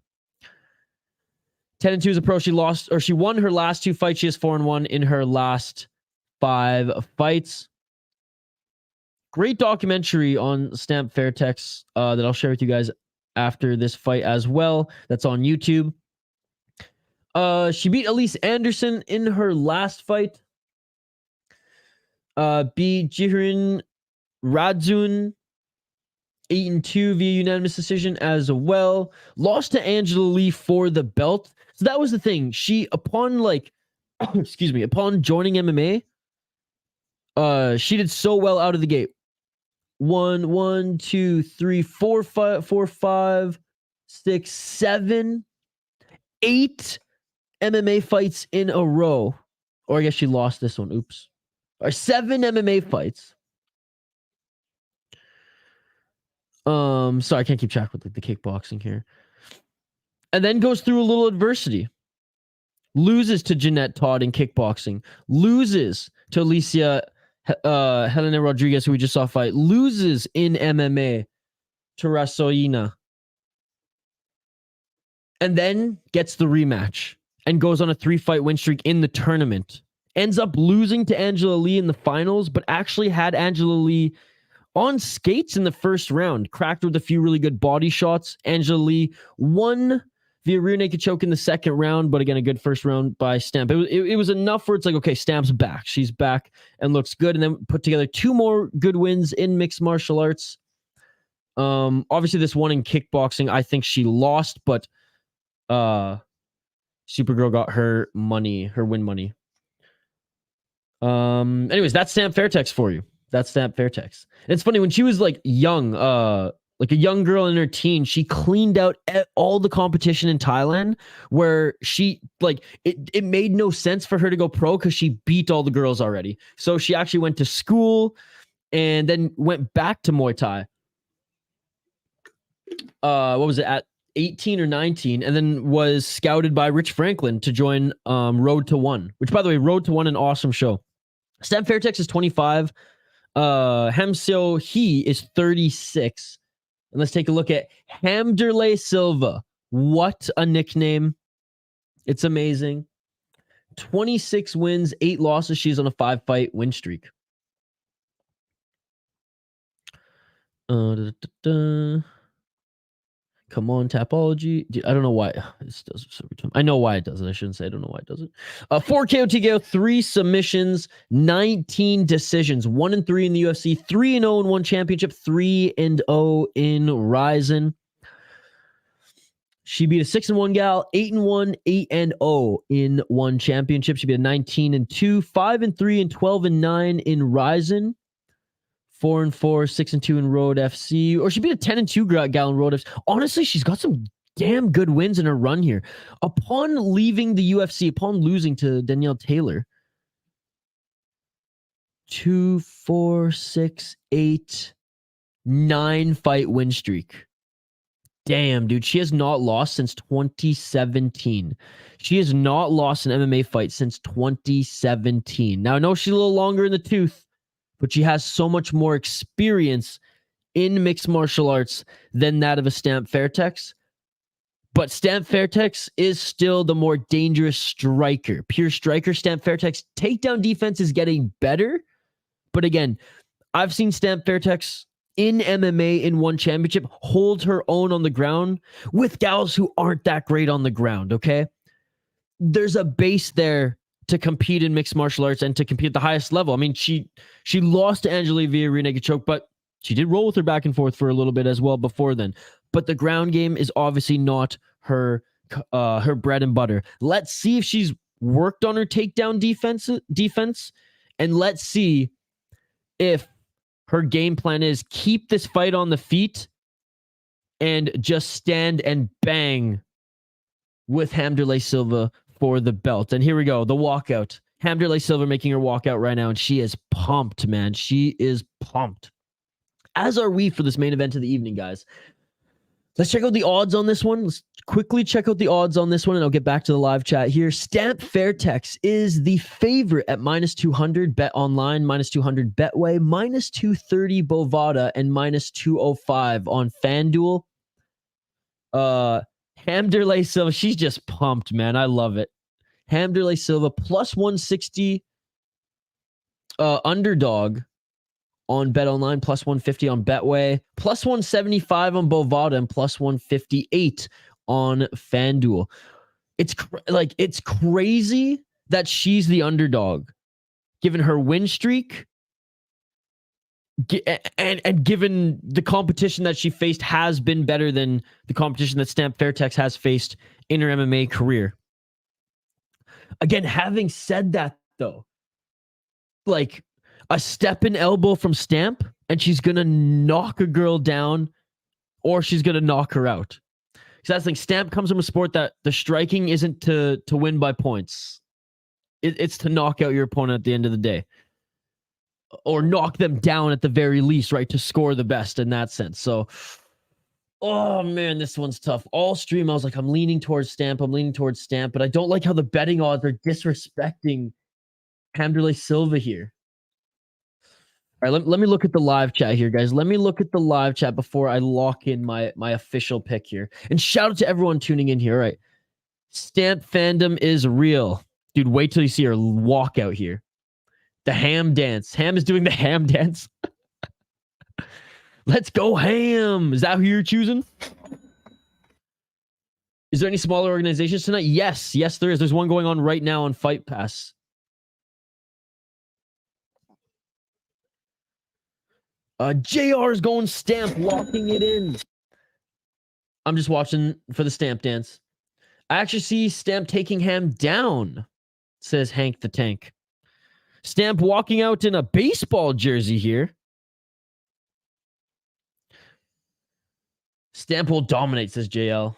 10-2 as a pro. She won her last 2 fights. She is 4-1 in her last 5 fights. Great documentary on Stamp Fairtex that I'll share with you guys after this fight as well. That's on YouTube. She beat Elise Anderson in her last fight. Beat Jirin Radzun 8-2 via unanimous decision as well. Lost to Angela Lee for the belt. So that was the thing. She, upon upon joining MMA, she did so well out of the gate. 1, 2, 3, 4, 5, 6, 7, 8 MMA fights in a row. Or I guess she lost this one. Oops. Or 7 MMA fights. Sorry, I can't keep track with the kickboxing here. And then goes through a little adversity. Loses to Jeanette Todd in kickboxing. Loses to Allycia Helena Rodrigues, who we just saw fight. Loses in MMA to Rasoyina. And then gets the rematch and goes on a 3-fight win streak in the tournament. Ends up losing to Angela Lee in the finals, but actually had Angela Lee on skates in the first round. Cracked with a few really good body shots. Angela Lee won via rear naked choke in the second round, but again, a good first round by Stamp. It was enough where it's like, okay, Stamp's back. She's back and looks good. And then put together 2 more good wins in mixed martial arts. Obviously, this one in kickboxing, I think she lost, but Supergirl got her money, her win money. Anyways, that's Stamp Fairtex for you. That's Stamp Fairtex. And it's funny, when she was like young, like a young girl in her teen, she cleaned out all the competition in Thailand, where she like it made no sense for her to go pro because she beat all the girls already. So she actually went to school and then went back to Muay Thai. What was it, at 18 or 19, and then was scouted by Rich Franklin to join Road to One, which, by the way, Road to One, an awesome show. Stamp Fairtex is 25. Seo Hee is 36. And let's take a look at Hamderley Silva. What a nickname. It's amazing. 26 wins, 8 losses. She's on a 5-fight win streak. Come on, Tapology. I don't know why this does this every time. I know why it does it. I shouldn't say I don't know why it does it. 4 KO TKO, 3 submissions, 19 decisions, 1-3 in the UFC, 3-0 in one championship, 3-0 in Ryzen. She beat a 6-1 gal, 8-1, 8-0 in one championship. She beat a 19-2, 5-3, and 12-9 in Ryzen. 4-4, 6-2 in Road FC, or she beat a 10-2 gal in Road FC. Honestly, she's got some damn good wins in her run here. Upon leaving the UFC, upon losing to Danielle Taylor, 2, 4, 6, 8, 9-fight win streak. Damn, dude, she has not lost since 2017. She has not lost an MMA fight since 2017. Now, I know she's a little longer in the tooth, but she has so much more experience in mixed martial arts than that of a Stamp Fairtex. But Stamp Fairtex is still the more dangerous striker. Pure striker. Stamp Fairtex takedown defense is getting better. But again, I've seen Stamp Fairtex in MMA in one championship hold her own on the ground with gals who aren't that great on the ground, okay? There's a base there to compete in mixed martial arts and to compete at the highest level. I mean, she lost to Angela via rear naked choke, but she did roll with her back and forth for a little bit as well before then. But the ground game is obviously not her bread and butter. Let's see if she's worked on her takedown defense, and let's see if her game plan is keep this fight on the feet and just stand and bang with Hamderlei Silva for the belt. And here we go, the walkout. Hamderlei Silva making her walkout right now, and she is pumped, man. She is pumped. As are we for this main event of the evening, guys. Let's check out the odds on this one. Let's quickly check out the odds on this one, and I'll get back to the live chat here. Stamp Fairtex is the favorite at -200 bet online, -200 Betway, -230 Bovada, and -205 on FanDuel. Hamderlei Silva, she's just pumped, man. I love it. Hamderlei Silva +160 underdog on Bet Online, +150 on Betway, +175 on Bovada, and +158 on FanDuel. It's crazy that she's the underdog, given her win streak, and given the competition that she faced has been better than the competition that Stamp Fairtex has faced in her MMA career. Again, having said that, though, like, a step and elbow from Stamp, and she's going to knock a girl down, or she's going to knock her out. So that's the thing. Stamp comes from a sport that the striking isn't to win by points. It's to knock out your opponent at the end of the day. Or knock them down at the very least, right? To score the best in that sense. So, oh man, this one's tough. All stream, I was like, I'm leaning towards Stamp, but I don't like how the betting odds are disrespecting Hamderlei Silva here. All right, let me look at the live chat here, guys. Let me look at the live chat before I lock in my official pick here. And shout out to everyone tuning in here. All right. Stamp fandom is real. Dude, wait till you see her walk out here. The ham dance. Ham is doing the ham dance. Let's go Ham. Is that who you're choosing? Is there any smaller organizations tonight? Yes, there is. There's one going on right now on Fight Pass. JR is going Stamp, locking it in. I'm just watching for the Stamp dance. I actually see Stamp taking Ham down, says Hank the Tank. Stamp walking out in a baseball jersey here. Stamp will dominate, says JL.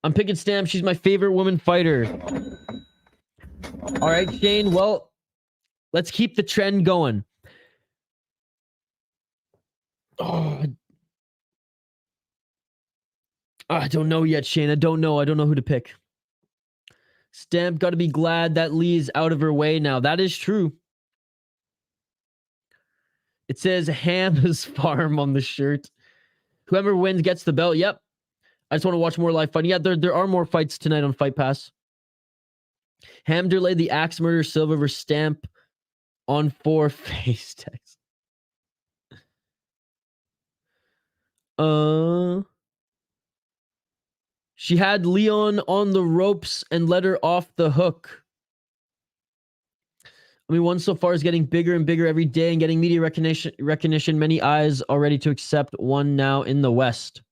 I'm picking Stamp. She's my favorite woman fighter. All right, Shane. Well, let's keep the trend going. Oh, I don't know yet, Shane. I don't know who to pick. Stamp got to be glad that Lee's out of her way now. That is true. It says Ham's Farm on the shirt. Whoever wins gets the belt. Yep. I just want to watch more live fighting. Yeah, there are more fights tonight on Fight Pass. Hamderlei, the Axe Murder, Silva versus Stamp on 4 face text. She had Leon on the ropes and let her off the hook. I mean, one so far is getting bigger and bigger every day and getting media recognition. Many eyes are ready to accept one now in the West.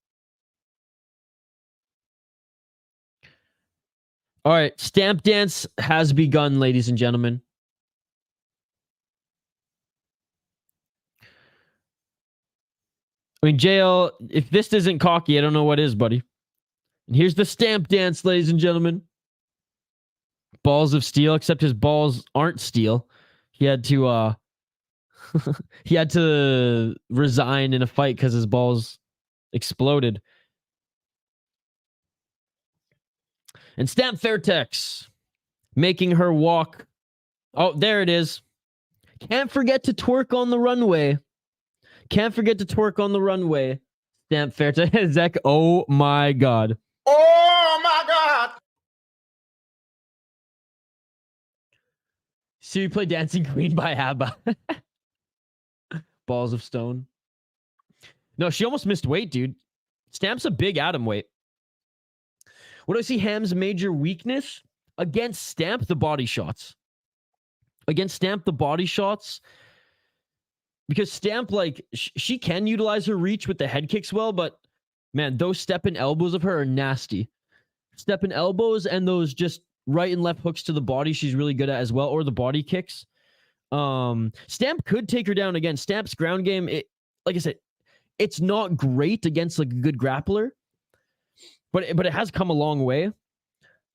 All right, Stamp dance has begun, ladies and gentlemen. I mean, JL, if this isn't cocky, I don't know what is, buddy. And here's the Stamp dance, ladies and gentlemen. Balls of steel, except his balls aren't steel. He had to he had to resign in a fight because his balls exploded. And Stamp Fairtex making her walk. Oh, there it is. Can't forget to twerk on the runway. Can't forget to twerk on the runway. Stamp Fairtex. Zach, oh my God. Oh my God. See, we play Dancing Queen by ABBA. Balls of stone. No, she almost missed weight, dude. Stamp's a big atom weight. What do I see Ham's major weakness? Against Stamp, the body shots. Against Stamp, the body shots. Because Stamp, like, she can utilize her reach with the head kicks well, but, man, those step and elbows of her are nasty. Step and elbows and those just right and left hooks to the body she's really good at as well, or the body kicks. Stamp could take her down again. Stamp's ground game, like I said, it's not great against like a good grappler, but it has come a long way.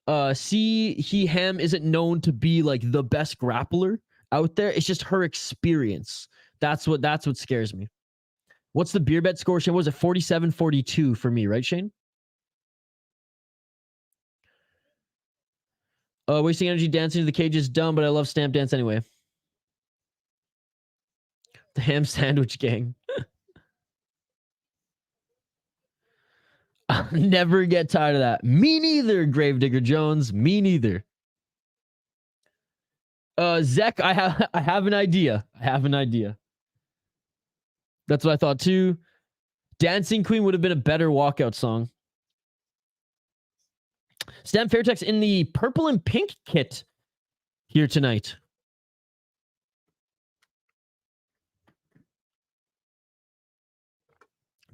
Seo Hee Ham isn't known to be like the best grappler out there. It's just her experience. That's what scares me. What's the beer bet score, Shane? What was it? 47-42 for me, right, Shane? Wasting energy dancing to the cage is dumb, but I love Stamp Dance anyway. The ham sandwich gang. I'll never get tired of that. Me neither, Gravedigger Jones. Me neither. Zek, I have an idea. I have an idea. That's what I thought too. Dancing Queen would have been a better walkout song. Stamp Fairtex in the purple and pink kit here tonight.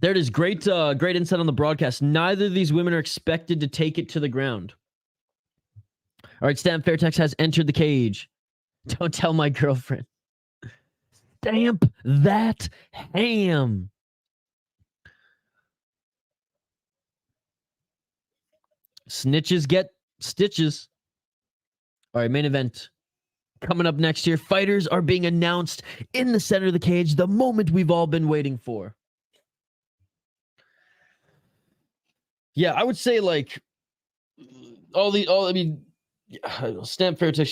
There it is. Great insight on the broadcast. Neither of these women are expected to take it to the ground. All right, Stamp Fairtex has entered the cage. Don't tell my girlfriend. Stamp that ham. Snitches get stitches. All right, main event. Coming up next here, fighters are being announced in the center of the cage, the moment we've all been waiting for. Yeah, I would say like Stamp Fairtex,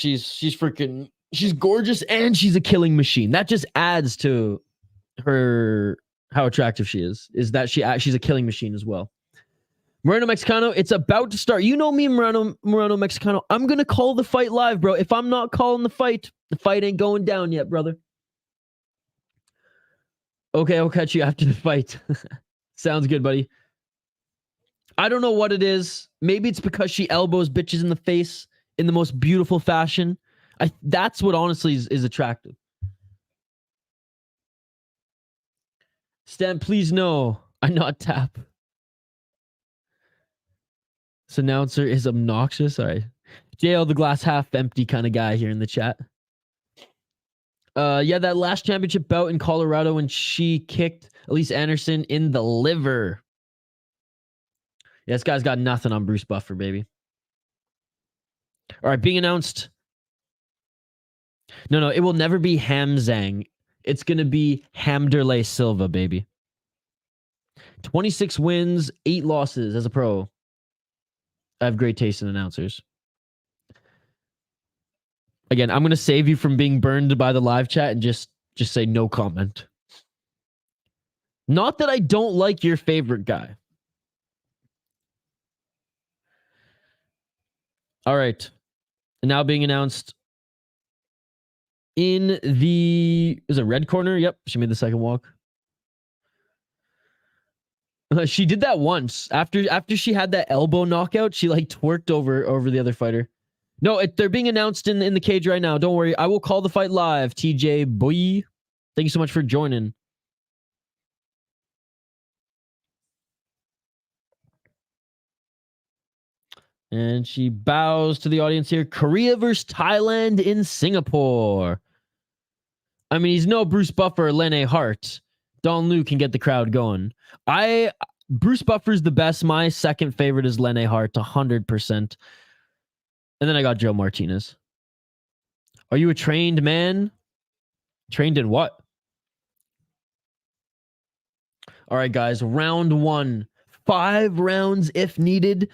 she's gorgeous and she's a killing machine. That just adds to her how attractive she is that she's a killing machine as well. Moreno Mexicano, it's about to start. You know me, Moreno Mexicano. I'm going to call the fight live, bro. If I'm not calling the fight ain't going down yet, brother. Okay, I'll catch you after the fight. Sounds good, buddy. I don't know what it is. Maybe it's because she elbows bitches in the face in the most beautiful fashion. That's what honestly is attractive. Stan, please no. I not tap. This announcer is obnoxious. All right. JL, the glass half empty kind of guy here in the chat. Yeah, that last championship bout in Colorado when she kicked Elise Anderson in the liver. Yeah, this guy's got nothing on Bruce Buffer, baby. All right, being announced. No, it will never be Hamzang. It's going to be Hamderlei Silva, baby. 26 wins, 8 losses as a pro. I have great taste in announcers. Again, I'm going to save you from being burned by the live chat and just say no comment. Not that I don't like your favorite guy. All right. And now being announced in the... Is it red corner? Yep. She made the second walk. She did that once. After she had that elbow knockout, she like twerked over the other fighter. No, they're being announced in the cage right now. Don't worry. I will call the fight live. TJ boy. Thank you so much for joining. And she bows to the audience here. Korea versus Thailand in Singapore. I mean, he's no Bruce Buffer or Lene Hart. Don Liu can get the crowd going. Bruce Buffer's the best. My second favorite is Lene Hart, 100%. And then I got Joe Martinez. Are you a trained man? Trained in what? All right, guys. Round 1. 5 rounds if needed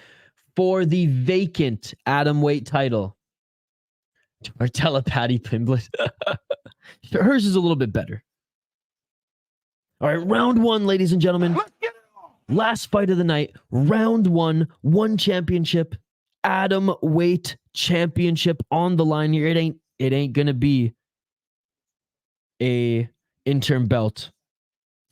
for the vacant atomweight title. Martella Patty Pimblett. Hers is a little bit better. All right, round 1, ladies and gentlemen. Last fight of the night. Round 1, 1 championship. Atom weight championship on the line here. It ain't gonna be a interim belt.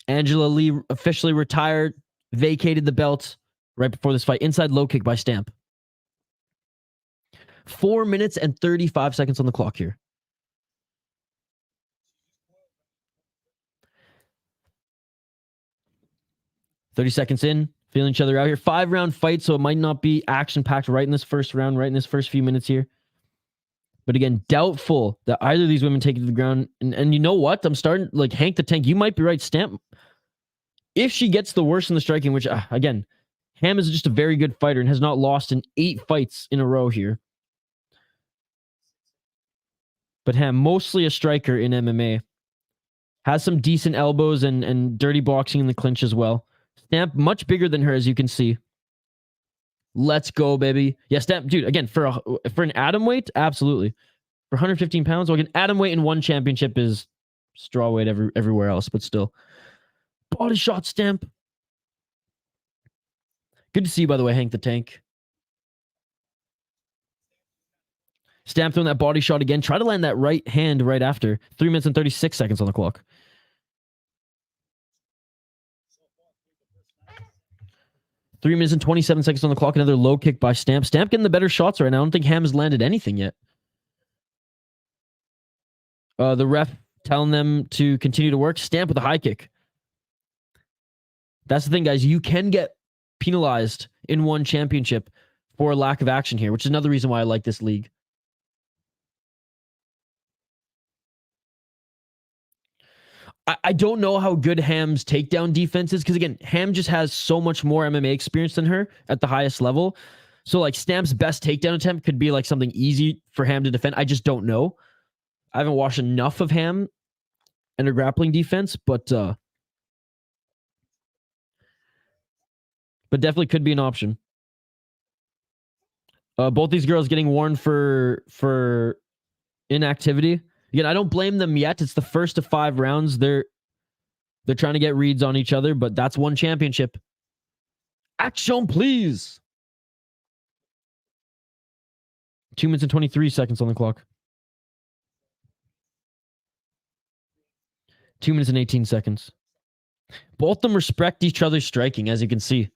Angela Lee officially retired, vacated the belt right before this fight. Inside low kick by Stamp. 4 minutes and 35 seconds on the clock here. $30 seconds in. Feeling each other out here. 5-round fight, so it might not be action-packed right in this first round, right in this first few minutes here. But again, doubtful that either of these women take it to the ground. And you know what? I'm starting, like, Hank the Tank, you might be right, Stamp. If she gets the worst in the striking, which, again, Ham is just a very good fighter and has not lost in 8 fights in a row here. But Ham, mostly a striker in MMA. Has some decent elbows and dirty boxing in the clinch as well. Stamp, much bigger than her, as you can see. Let's go, baby. Yeah, Stamp, dude, again, for an atom weight, absolutely. For 115 pounds, well, again, atom weight in one championship is strawweight everywhere else, but still. Body shot, Stamp. Good to see you, by the way, Hank the Tank. Stamp throwing that body shot again. Try to land that right hand right after. 3 minutes and 36 seconds on the clock. Three minutes and 27 seconds on the clock. Another low kick by Stamp. Stamp getting the better shots right now. I don't think Ham has landed anything yet. The ref telling them to continue to work. Stamp with a high kick. That's the thing, guys. You can get penalized in one championship for lack of action here, which is another reason why I like this league. I don't know how good Ham's takedown defense is because, again, Ham just has so much more MMA experience than her at the highest level. So, like, Stamp's best takedown attempt could be, like, something easy for Ham to defend. I just don't know. I haven't watched enough of Ham and her grappling defense, but definitely could be an option. Both these girls getting warned for inactivity. Again, I don't blame them yet. It's the first of 5 rounds. They're trying to get reads on each other, but that's one championship. Action, please. 2 minutes and 23 seconds on the clock. 2 minutes and 18 seconds. Both of them respect each other's striking, as you can see.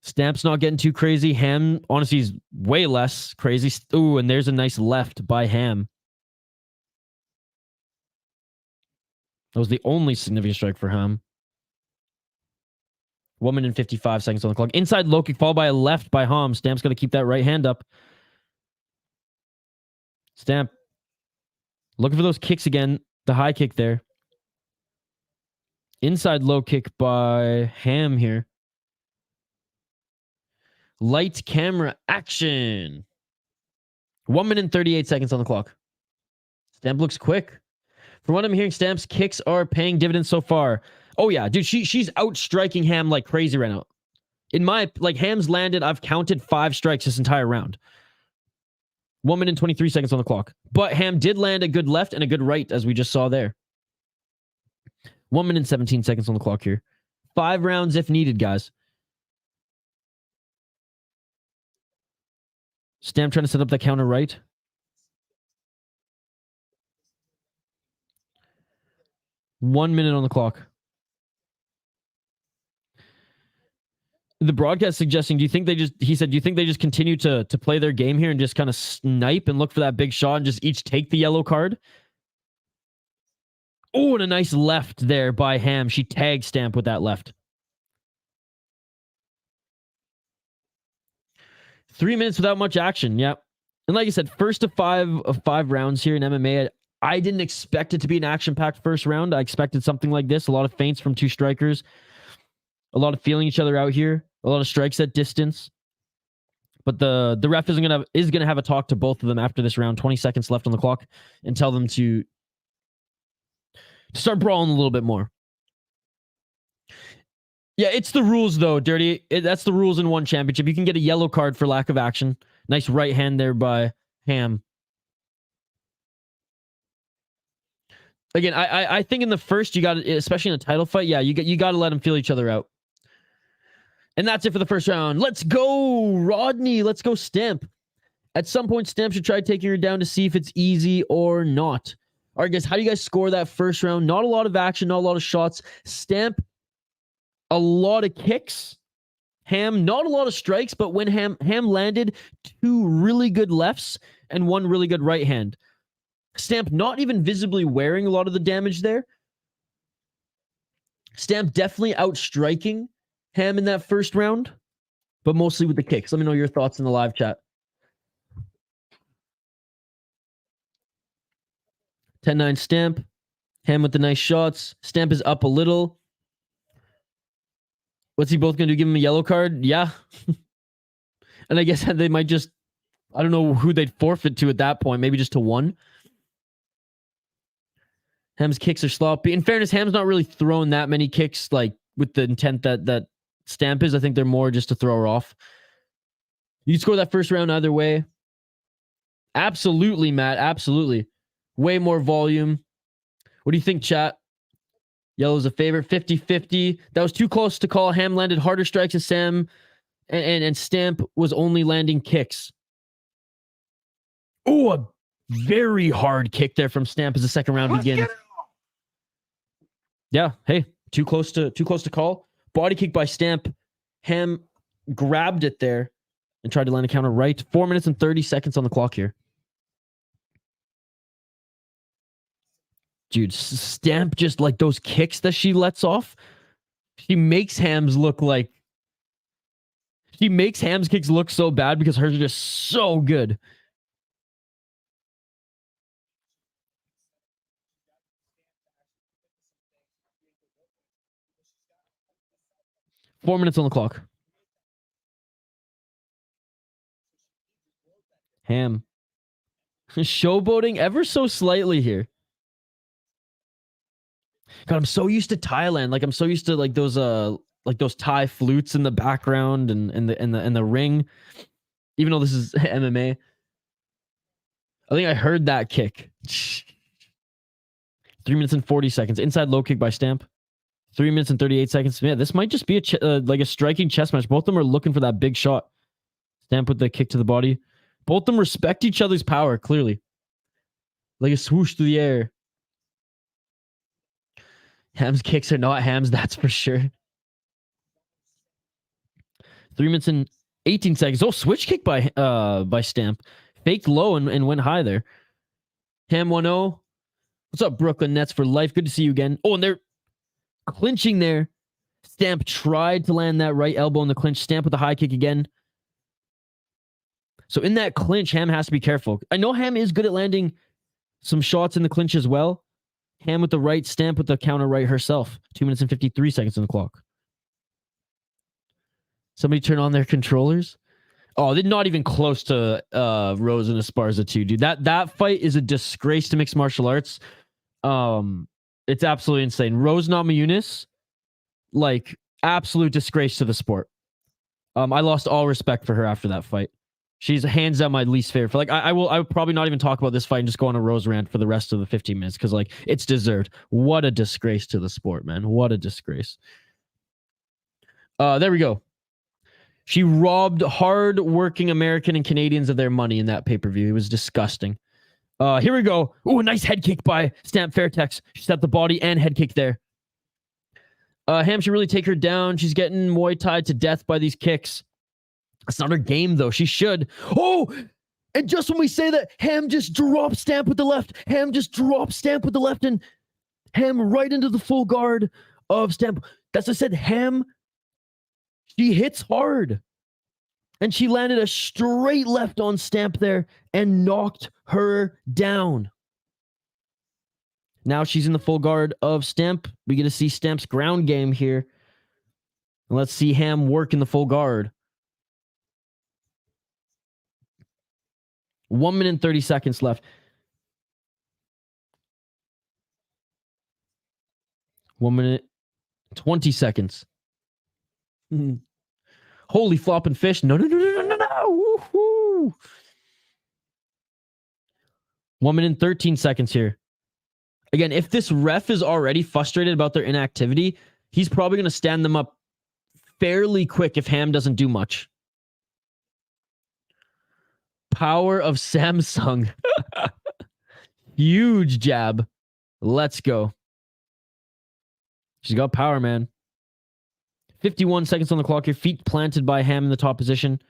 Stamp's not getting too crazy. Ham, honestly, is way less crazy. Ooh, and there's a nice left by Ham. That was the only significant strike for Ham. 1 minute and 55 seconds on the clock. Inside low kick, followed by a left by Ham. Stamp's got to keep that right hand up. Stamp looking for those kicks again. The high kick there. Inside low kick by Ham here. Light camera action. 1 minute and 38 seconds on the clock. Stamp looks quick. From what I'm hearing, Stamp's kicks are paying dividends so far. Oh yeah, dude, she's outstriking Ham like crazy right now. In my, like, Ham's landed, I've counted 5 strikes this entire round. 1 minute and 23 seconds on the clock. But Ham did land a good left and a good right, as we just saw there. 1 minute and 17 seconds on the clock here. 5 rounds if needed, guys. Stamp trying to set up that counter right. One minute on the clock. The broadcast suggesting, do you think they just continue to play their game here and just kind of snipe and look for that big shot and just each take the yellow card? Oh, and a nice left there by Ham. She tagged Stamp with that left. 3 minutes without much action. Yep. And like I said, first of 5 rounds here in MMA. I didn't expect it to be an action-packed first round. I expected something like this. A lot of feints from 2 strikers. A lot of feeling each other out here. A lot of strikes at distance. But the ref is gonna have a talk to both of them after this round. 20 seconds left on the clock, and tell them to start brawling a little bit more. Yeah, it's the rules though, Dirty. That's the rules in one championship. You can get a yellow card for lack of action. Nice right hand there by Ham. Again, I think in the first, you got to, especially in a title fight, yeah, you got to let them feel each other out. And that's it for the first round. Let's go, Rodney. Let's go, Stamp. At some point, Stamp should try taking her down to see if it's easy or not. All right, guys, how do you guys score that first round? Not a lot of action, not a lot of shots. Stamp, a lot of kicks. Ham, not a lot of strikes, but when Ham landed 2 really good lefts and 1 really good right hand. Stamp not even visibly wearing a lot of the damage there. Stamp definitely outstriking Ham in that first round, but mostly with the kicks. Let me know your thoughts in the live chat. 10-9 Stamp. Ham with the nice shots. Stamp is up a little. What's he both going to do? Give him a yellow card? Yeah. And I guess they might just... I don't know who they'd forfeit to at that point. Maybe just to one. Ham's kicks are sloppy. In fairness, Ham's not really throwing that many kicks like with the intent that Stamp is. I think they're more just to throw her off. You can score that first round either way. Absolutely, Matt. Absolutely. Way more volume. What do you think, chat? Yellow's a favorite. 50-50. That was too close to call. Ham landed harder strikes than Sam, and Stamp was only landing kicks. Oh, a very hard kick there from Stamp as the second round begins. Yeah, hey, too close to call. Body kick by Stamp. Ham grabbed it there and tried to land a counter right. 4 minutes and 30 seconds on the clock here. Dude, Stamp just like those kicks that she lets off. She makes Ham's look like... She makes Ham's kicks look so bad because hers are just so good. Four minutes on the clock. Ham. Showboating ever so slightly here. God, I'm so used to Thailand. Like I'm so used to like those Thai flutes in the background and the ring. Even though this is MMA. I think I heard that kick. 3 minutes and 40 seconds. Inside low kick by Stamp. 3 minutes and 38 seconds. Yeah, this might just be like a striking chess match. Both of them are looking for that big shot. Stamp with the kick to the body. Both of them respect each other's power, clearly. Like a swoosh through the air. Ham's kicks are not Ham's, that's for sure. 3 minutes and 18 seconds. Oh, switch kick by Stamp. Faked low and went high there. Ham 1-0. What's up, Brooklyn Nets for life? Good to see you again. Oh, and they're clinching there. Stamp tried to land that right elbow in the clinch. Stamp with the high kick again. So in that clinch, Ham has to be careful. I know Ham is good at landing some shots in the clinch as well. Ham with the right, Stamp with the counter right herself. 2 minutes and 53 seconds on the clock. Somebody turn on their controllers. Oh, they're not even close to Rose and Esparza 2, dude. That fight is a disgrace to mixed martial arts. It's absolutely insane. Rose Namajunas, like, absolute disgrace to the sport. I lost all respect for her after that fight. She's hands down my least favorite. Like, I will probably not even talk about this fight and just go on a Rose rant for the rest of the 15 minutes because, like, it's deserved. What a disgrace to the sport, man. What a disgrace. There we go. She robbed hard-working American and Canadians of their money in that pay-per-view. It was disgusting. Here we go. Ooh, a nice head kick by Stamp Fairtex. She set the body and head kick there. Ham should really take her down. She's getting Muay Thai to death by these kicks. That's not her game, though. She should. Oh! And just when we say that, Ham just drops Stamp with the left. Ham just drops Stamp with the left, and Ham right into the full guard of Stamp. That's what I said. Ham, she hits hard. And she landed a straight left on Stamp there and knocked her down. Now she's in the full guard of Stamp. We get to see Stamp's ground game here. And let's see Ham work in the full guard. 1 minute and 30 seconds left. 1 minute, 20 seconds. Holy flopping fish. No. Woo-hoo. 1 minute and 13 seconds here. Again, if this ref is already frustrated about their inactivity, he's probably going to stand them up fairly quick if Ham doesn't do much. Power of Samsung. Huge jab. Let's go. She's got power, man. 51 seconds on the clock here. Feet planted by Ham in the top position.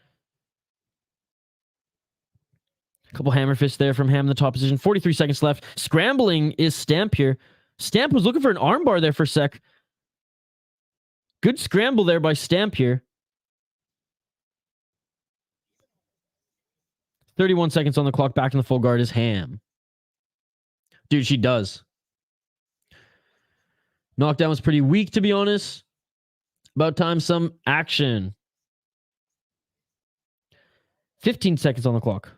A couple hammer fists there from Ham in the top position. 43 seconds left. Scrambling is Stamp here. Stamp was looking for an armbar there for a sec. Good scramble there by Stamp here. 31 seconds on the clock. Back in the full guard is Ham. Dude, she does. Knockdown was pretty weak, to be honest. About time some action. 15 seconds on the clock.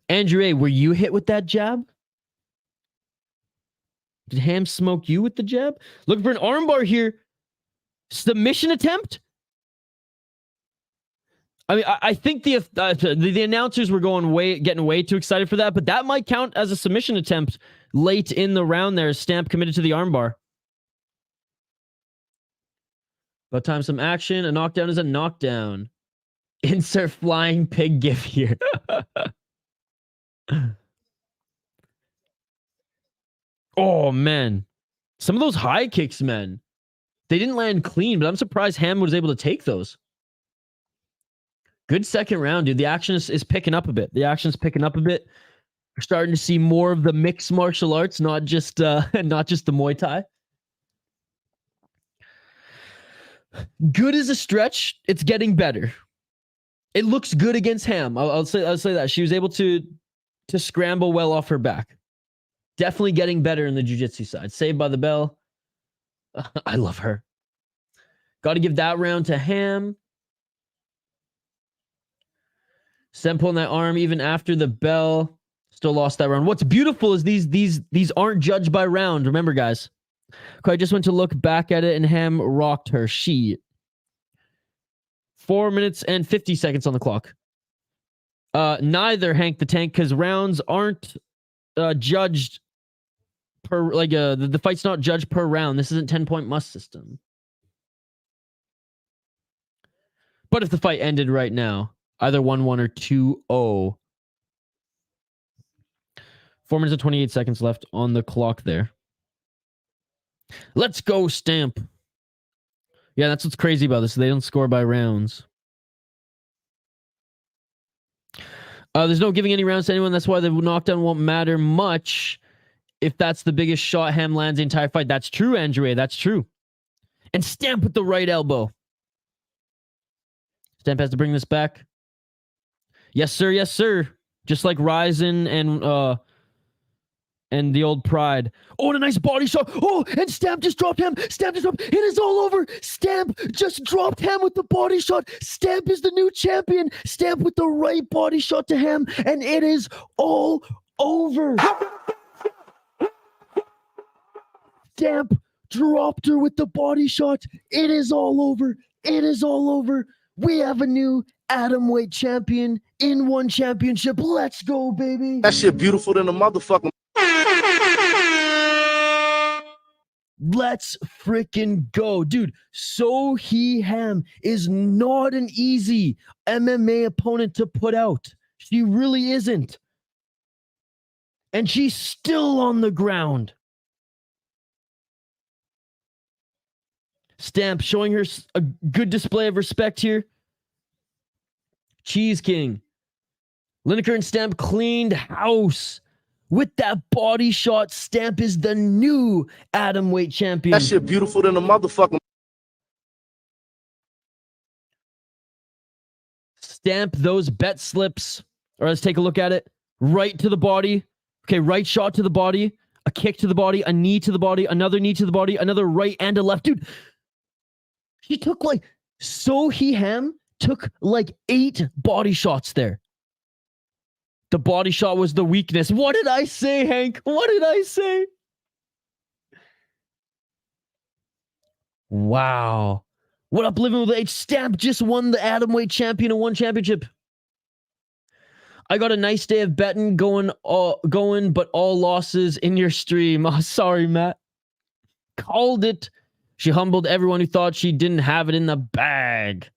Andrew A., were you hit with that jab? Did Ham smoke you with the jab? Looking for an armbar here. Submission attempt? I mean, I think the announcers were getting way too excited for that, but that might count as a submission attempt late in the round there. Stamp committed to the armbar. About time some action. A knockdown is a knockdown. Insert flying pig gif here. Oh, man. Some of those high kicks, man. They didn't land clean, but I'm surprised Ham was able to take those. Good second round, dude. The action is picking up a bit. The action's picking up a bit. We're starting to see more of the mixed martial arts, not just the Muay Thai. Good as a stretch. It's getting better. It looks good against Ham. I'll say that. She was able to scramble well off her back. Definitely getting better in the jiu-jitsu side. Saved by the bell. I love her. Got to give that round to Ham. Stem pulling that arm even after the bell. Still lost that round. What's beautiful is these aren't judged by round. Remember, guys. Okay, I just went to look back at it and Ham rocked her. 4 minutes and 50 seconds on the clock. Neither Hank the Tank, because rounds aren't judged per the fight's not judged per round. This isn't 10-point must system. But if the fight ended right now, either 1-1 or 2-0. 4 minutes and 28 seconds left on the clock there. Let's go, Stamp. Yeah, that's what's crazy about this. They don't score by rounds. There's no giving any rounds to anyone. That's why the knockdown won't matter much if that's the biggest shot Ham lands the entire fight. That's true, Andrew. That's true. And Stamp with the right elbow. Stamp has to bring this back. Yes, sir. Yes, sir. Just like Ryzen and the old Pride. Oh, and a nice body shot. Oh, and Stamp just dropped him. Stamp just dropped. It is all over. Stamp just dropped Ham with the body shot. Stamp is the new champion. Stamp with the right body shot to Ham, and it is all over. Stamp dropped her with the body shot. It is all over. It is all over. We have a new atomweight champion in one championship. Let's go, baby. That shit beautiful than a motherfucker. Let's freaking go. Dude, Seo Hee Ham is not an easy MMA opponent to put out. She really isn't. And she's still on the ground. Stamp showing her a good display of respect here. Cheese King. Lineker and Stamp cleaned house. With that body shot, Stamp is the new atomweight champion. That shit beautiful than a motherfucker. Stamp those bet slips. Or let's take a look at it. Right to the body. Okay, right shot to the body. A kick to the body. A knee to the body. Another knee to the body. Another right and a left. Dude, he took Seo Hee Ham took 8 body shots there. The body shot was the weakness. What did I say, Hank? What did I say? Wow. What up, Living with H? Stamp just won the atomweight champion in one championship. I got a nice day of betting going, but all losses in your stream. Oh, sorry, Matt. Called it. She humbled everyone who thought she didn't have it in the bag.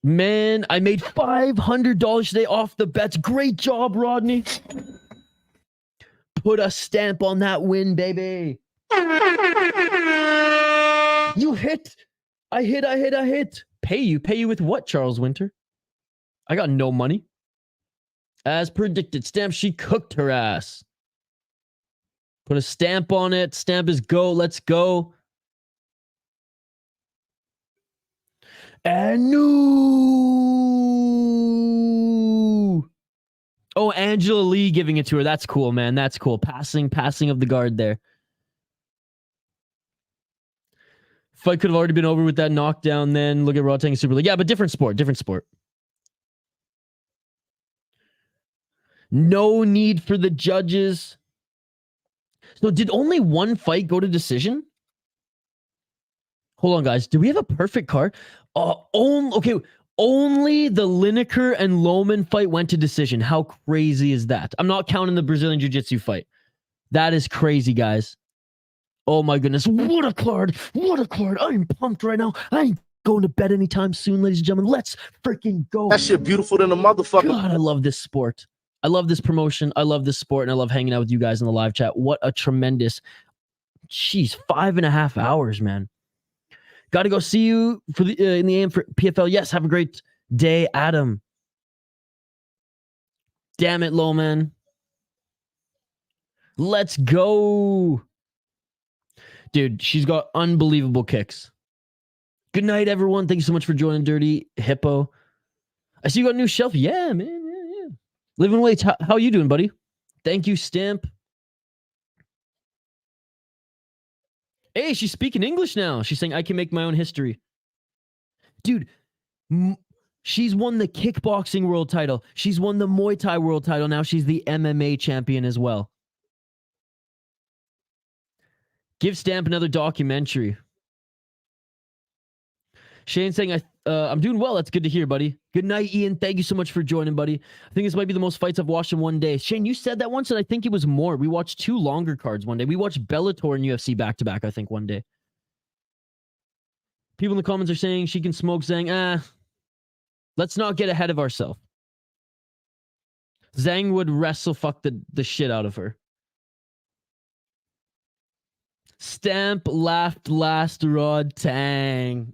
Man, I made $500 today off the bets. Great job, Rodney. Put a stamp on that win, baby. You hit. I hit. Pay you with what, Charles Winter? I got no money. As predicted, Stamp, she cooked her ass. Put a stamp on it. Stamp is go. Let's go. And no. Oh, Angela Lee giving it to her. That's cool, man. That's cool. Passing of the guard there. Fight could have already been over with that knockdown then. Look at Rodrigues Super League. Yeah, but different sport. No need for the judges. So did only one fight go to decision? Hold on, guys. Do we have a perfect card? Okay. Only the Lineker and Loman fight went to decision. How crazy is that? I'm not counting the Brazilian Jiu-Jitsu fight. That is crazy, guys. Oh my goodness. What a card. I'm pumped right now. I ain't going to bed anytime soon, ladies and gentlemen. Let's freaking go. That shit beautiful than a motherfucker. God, I love this sport. I love this promotion. I love this sport, and I love hanging out with you guys in the live chat. What a tremendous, 5.5 hours, man. Got to go see you for the in the AM for PFL. Yes, have a great day, Adam. Damn it, Loman. Let's go. Dude, she's got unbelievable kicks. Good night, everyone. Thank you so much for joining Dirty Hippo. I see you got a new shelf. Yeah, man. Yeah. Living weights. How are you doing, buddy? Thank you, Stamp. Hey, she's speaking English now. She's saying, I can make my own history. Dude, she's won the kickboxing world title. She's won the Muay Thai world title. Now she's the MMA champion as well. Give Stamp another documentary. Shane saying, I'm doing well. That's good to hear, buddy. Good night, Ian. Thank you so much for joining, buddy. I think this might be the most fights I've watched in one day. Shane, you said that once, and I think it was more. We watched 2 longer cards one day. We watched Bellator and UFC back-to-back, I think, one day. People in the comments are saying she can smoke Zhang. Let's not get ahead of ourselves. Zhang would wrestle fuck the shit out of her. Stamp laughed last Rod Tang.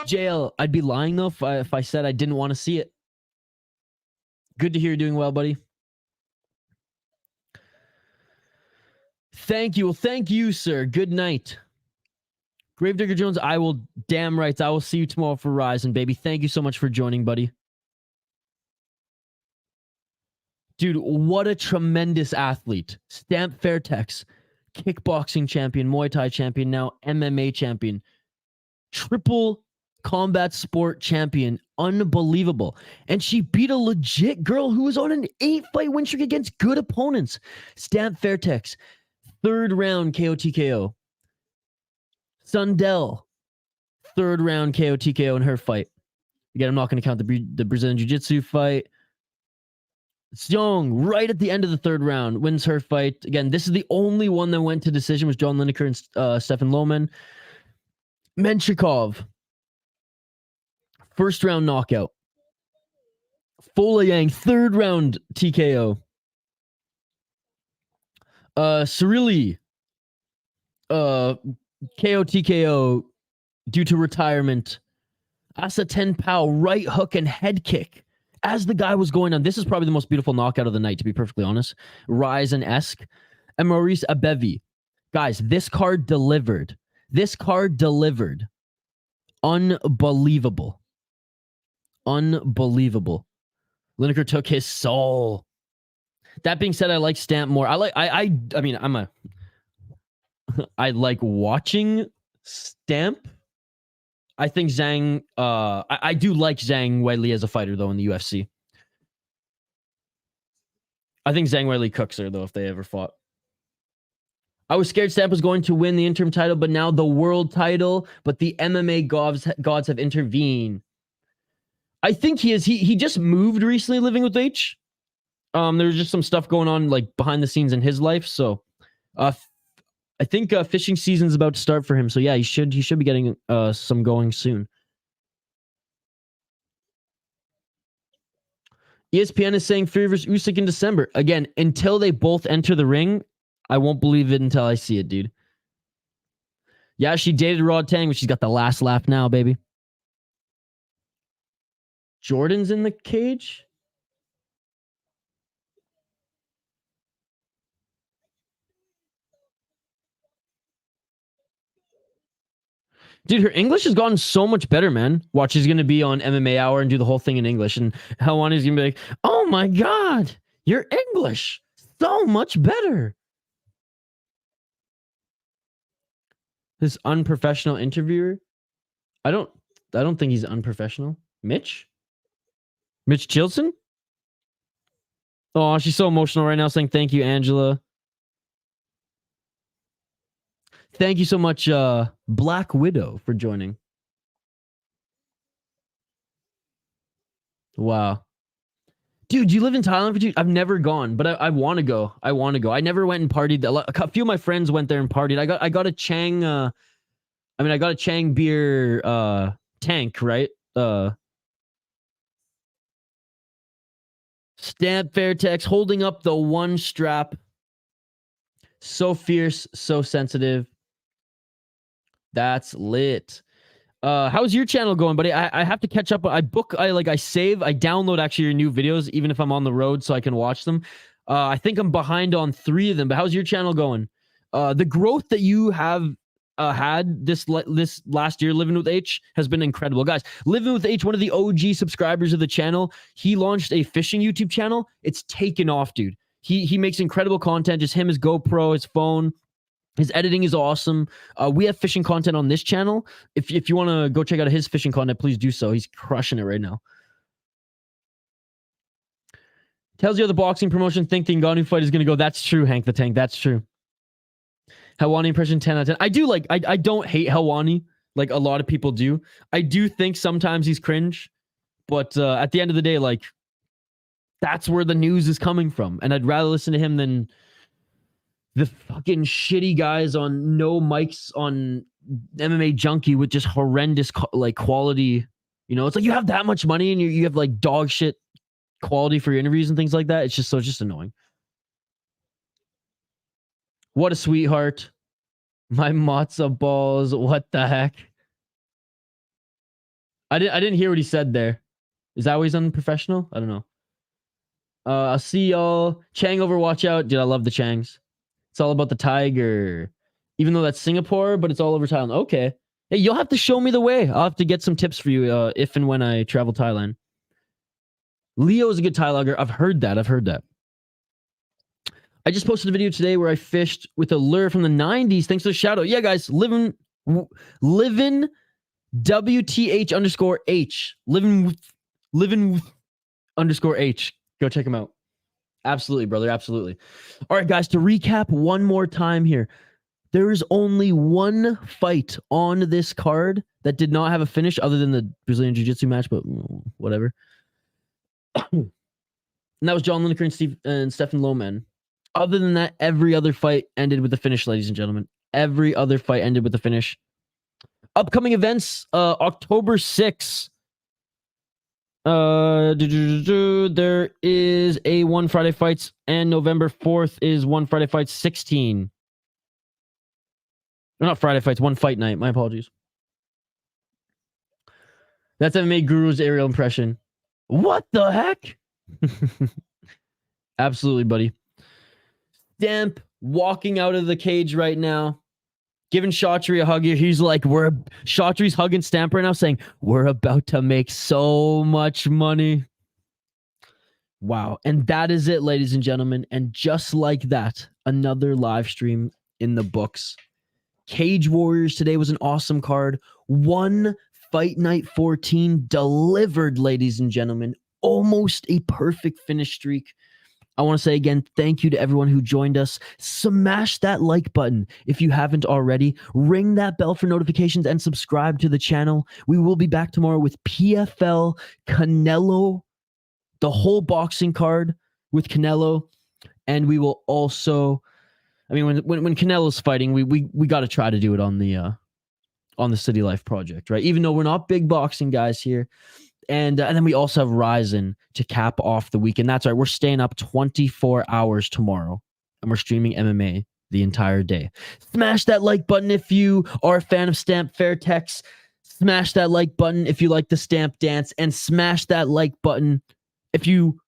Jail. I'd be lying though if I said I didn't want to see it. Good to hear you're doing well, buddy. Thank you. Well, thank you, sir. Good night. Gravedigger Jones, I will damn right. I will see you tomorrow for Ryzen, baby. Thank you so much for joining, buddy. Dude, what a tremendous athlete. Stamp Fairtex, kickboxing champion, Muay Thai champion, now MMA champion. Triple combat sport champion. Unbelievable. And she beat a legit girl who was on an 8-fight win streak against good opponents. Stamp Fairtex, 3rd round KO TKO. Sundell, 3rd round KO TKO in her fight. Again, I'm not going to count the Brazilian Jiu-Jitsu fight. Xiong, right at the end of the 3rd round, wins her fight. Again, this is the only one that went to decision, was John Lineker and Stefan Loman. Menshikov, 1st round knockout. Folayang, 3rd round TKO. Cerilli, KO TKO due to retirement. Asa Ten Pow, right hook and head kick. As the guy was going on, this is probably the most beautiful knockout of the night, to be perfectly honest. Ryzen-esque. And Maurice Abevi. Guys, this card delivered. Unbelievable. Lineker took his soul. That being said, I like Stamp more. I like watching Stamp. I think Zhang, I do like Zhang Weili as a fighter, though, in the UFC. I think Zhang Weili cooks her, though, if they ever fought. I was scared Stamp was going to win the interim title, but now the world title, but the MMA gods have intervened. I think he is. He just moved recently, living with H. There's just some stuff going on, like, behind the scenes in his life, so... I think fishing season's about to start for him. So yeah, he should be getting some going soon. ESPN is saying Fury vs. Usyk in December. Again, until they both enter the ring, I won't believe it until I see it, dude. Yeah, she dated Rod Tang, but she's got the last laugh now, baby. Jordan's in the cage? Dude, her English has gotten so much better, man. Watch, she's going to be on MMA Hour and do the whole thing in English. And Helwani's going to be like, oh my God, your English, so much better. This unprofessional interviewer. I don't think he's unprofessional. Mitch Chilson? Oh, she's so emotional right now saying thank you, Angela. Thank you so much, Black Widow, for joining. Wow. Dude, you live in Thailand for 2? I've never gone, but I want to go. I never went and partied. A few of my friends went there and partied. I got a Chang. I got a Chang beer tank, right? Stamp Fairtex holding up the one strap. So fierce, so sensitive. That's lit. How's your channel going, buddy? I have to catch up. I save, I download actually your new videos, even if I'm on the road, so I can watch them. I think I'm behind on 3 of them, but how's your channel going? The growth that you have had this last year, Living with H, has been incredible. Guys, Living with H, one of the OG subscribers of the channel, he launched a fishing YouTube channel. It's taken off, dude. He makes incredible content, just him, his GoPro, his phone. His editing is awesome. We have fishing content on this channel. If you want to go check out his fishing content, please do so. He's crushing it right now. Tells you how the boxing promotion think the Ngannou fight is going to go. That's true, Hank the Tank. That's true. Helwani impression 10 out of 10. I do like, I don't hate Helwani like a lot of people do. I do think sometimes he's cringe, but at the end of the day, like, that's where the news is coming from. And I'd rather listen to him than the fucking shitty guys on no mics on MMA Junkie with just horrendous quality. You know, it's like you have that much money and you have like dog shit quality for your interviews and things like that. It's just annoying. What a sweetheart. My matzo balls. What the heck? I didn't hear what he said there. Is that why he's unprofessional? I don't know. I'll see y'all. Chang over, watch out. Dude, I love the Changs. It's all about the tiger. Even though that's Singapore, but it's all over Thailand. Okay. Hey, you'll have to show me the way. I'll have to get some tips for you if and when I travel Thailand. Leo is a good Thai logger. I've heard that. I just posted a video today where I fished with a lure from the 90s. Thanks for the shout out. Yeah, guys. Livin WTH_H. Livin _H. Go check him out. Absolutely, brother. Absolutely. All right, guys, to recap one more time here. There is only one fight on this card that did not have a finish other than the Brazilian Jiu-Jitsu match, but whatever. And that was John Lineker and Stefan Loman. Other than that, every other fight ended with a finish, ladies and gentlemen. Every other fight ended with a finish. Upcoming events, October 6th. There is a One Friday Fights, and November 4th is One Friday Fights 16. Or not Friday Fights, One Fight Night. My apologies. That's MMA Guru's aerial impression. What the heck? Absolutely, buddy. Stamp walking out of the cage right now, giving Chaudhry a hug here. He's like, Chaudhry's hugging Stamp right now, saying, we're about to make so much money. Wow. And that is it, ladies and gentlemen. And just like that, another live stream in the books. Cage Warriors today was an awesome card. One Fight Night 14 delivered, ladies and gentlemen. Almost a perfect finish streak. I want to say again, thank you to everyone who joined us. Smash that like button if you haven't already. Ring that bell for notifications and subscribe to the channel. We will be back tomorrow with PFL, Canelo, the whole boxing card with Canelo. And we will also, I mean, when Canelo's fighting, we got to try to do it on the City Life Project, right? Even though we're not big boxing guys here. And then we also have Ryzen to cap off the weekend. That's right. We're staying up 24 hours tomorrow, and we're streaming MMA the entire day. Smash that like button if you are a fan of Stamp Fairtex. Smash that like button if you like the stamp dance, and smash that like button if you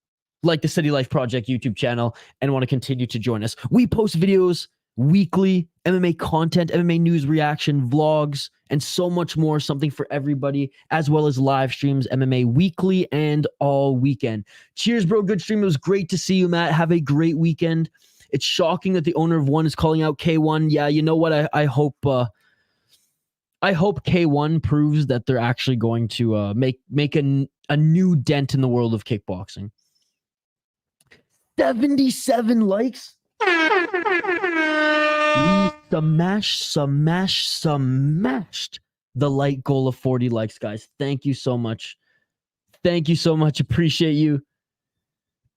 like the City Life Project YouTube channel and want to continue to join us. We post videos weekly, MMA content, MMA news reaction, vlogs, and so much more, something for everybody, as well as live streams, MMA weekly and all weekend. Cheers, bro. Good stream. It was great to see you, Matt. Have a great weekend. It's shocking that the owner of One is calling out K1. Yeah, you know what? I hope K1 proves that they're actually going to make a new dent in the world of kickboxing. 77 likes. We smashed the like goal of 40 likes, guys. Thank you so much. Thank you so much. Appreciate you.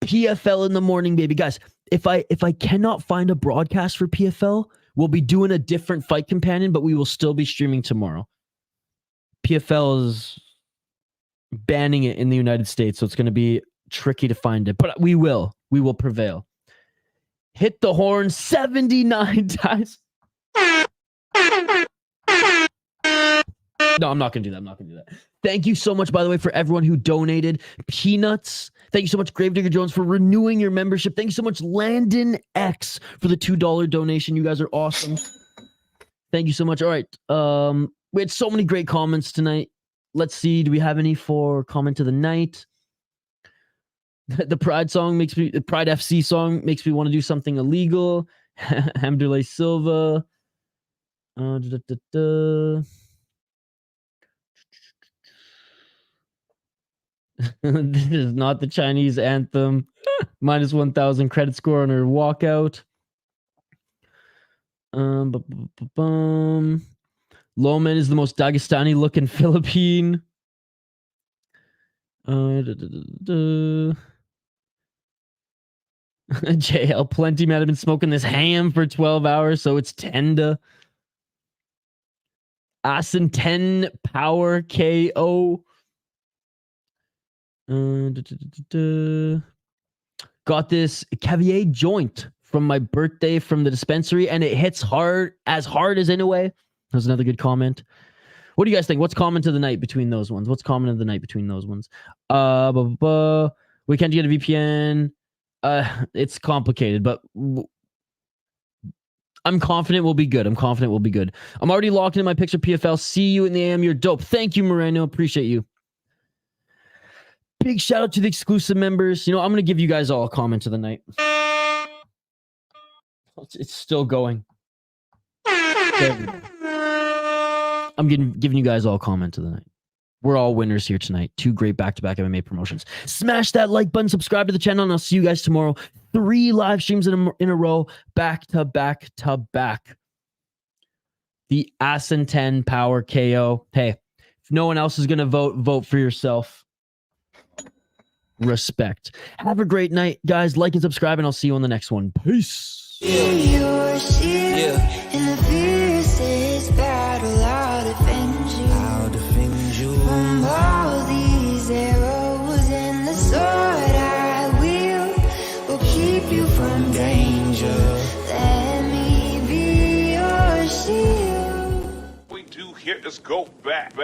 PFL in the morning, baby. Guys, if I cannot find a broadcast for PFL, we'll be doing a different fight companion, but we will still be streaming tomorrow. PFL is banning it in the United States, so it's going to be tricky to find it, but we will prevail. Hit the horn 79 times. No, I'm not going to do that. Thank you so much, by the way, for everyone who donated. Peanuts. Thank you so much, Gravedigger Jones, for renewing your membership. Thank you so much, Landon X, for the $2 donation. You guys are awesome. Thank you so much. All right. We had so many great comments tonight. Let's see. Do we have any for comment of the night? The Pride song makes me, the Pride FC song makes me want to do something illegal. Hamdulillah Silva. This is not the Chinese anthem. Minus 1,000 credit score on her walkout. Loman is the most Dagestani looking Philippine. JL, plenty might have been smoking this ham for 12 hours, so it's tender. Asa Ten Pow KO. Got this caviar joint from my birthday from the dispensary, and it hits hard as Inoue. That was another good comment. What do you guys think? What's comment of the night between those ones? We can't get a VPN. It's complicated, but I'm confident we'll be good. I'm already locked in my picture PFL. See you in the AM. You're dope. Thank you, Moreno. Appreciate you. Big shout out to the exclusive members. You know, I'm going to give you guys all a comment of the night. It's still going. I'm giving you guys all a comment of the night. We're all winners here tonight. 2 great back-to-back MMA promotions. Smash that like button, subscribe to the channel, and I'll see you guys tomorrow. 3 live streams in a row, back to back to back. The Asa Ten Pow KO. Hey, if no one else is going to vote for yourself. Respect. Have a great night, guys. Like and subscribe, and I'll see you on the next one. Peace. I'll defend you from all these arrows, and the sword I will keep you from danger. Let me be your shield. We do here is go back.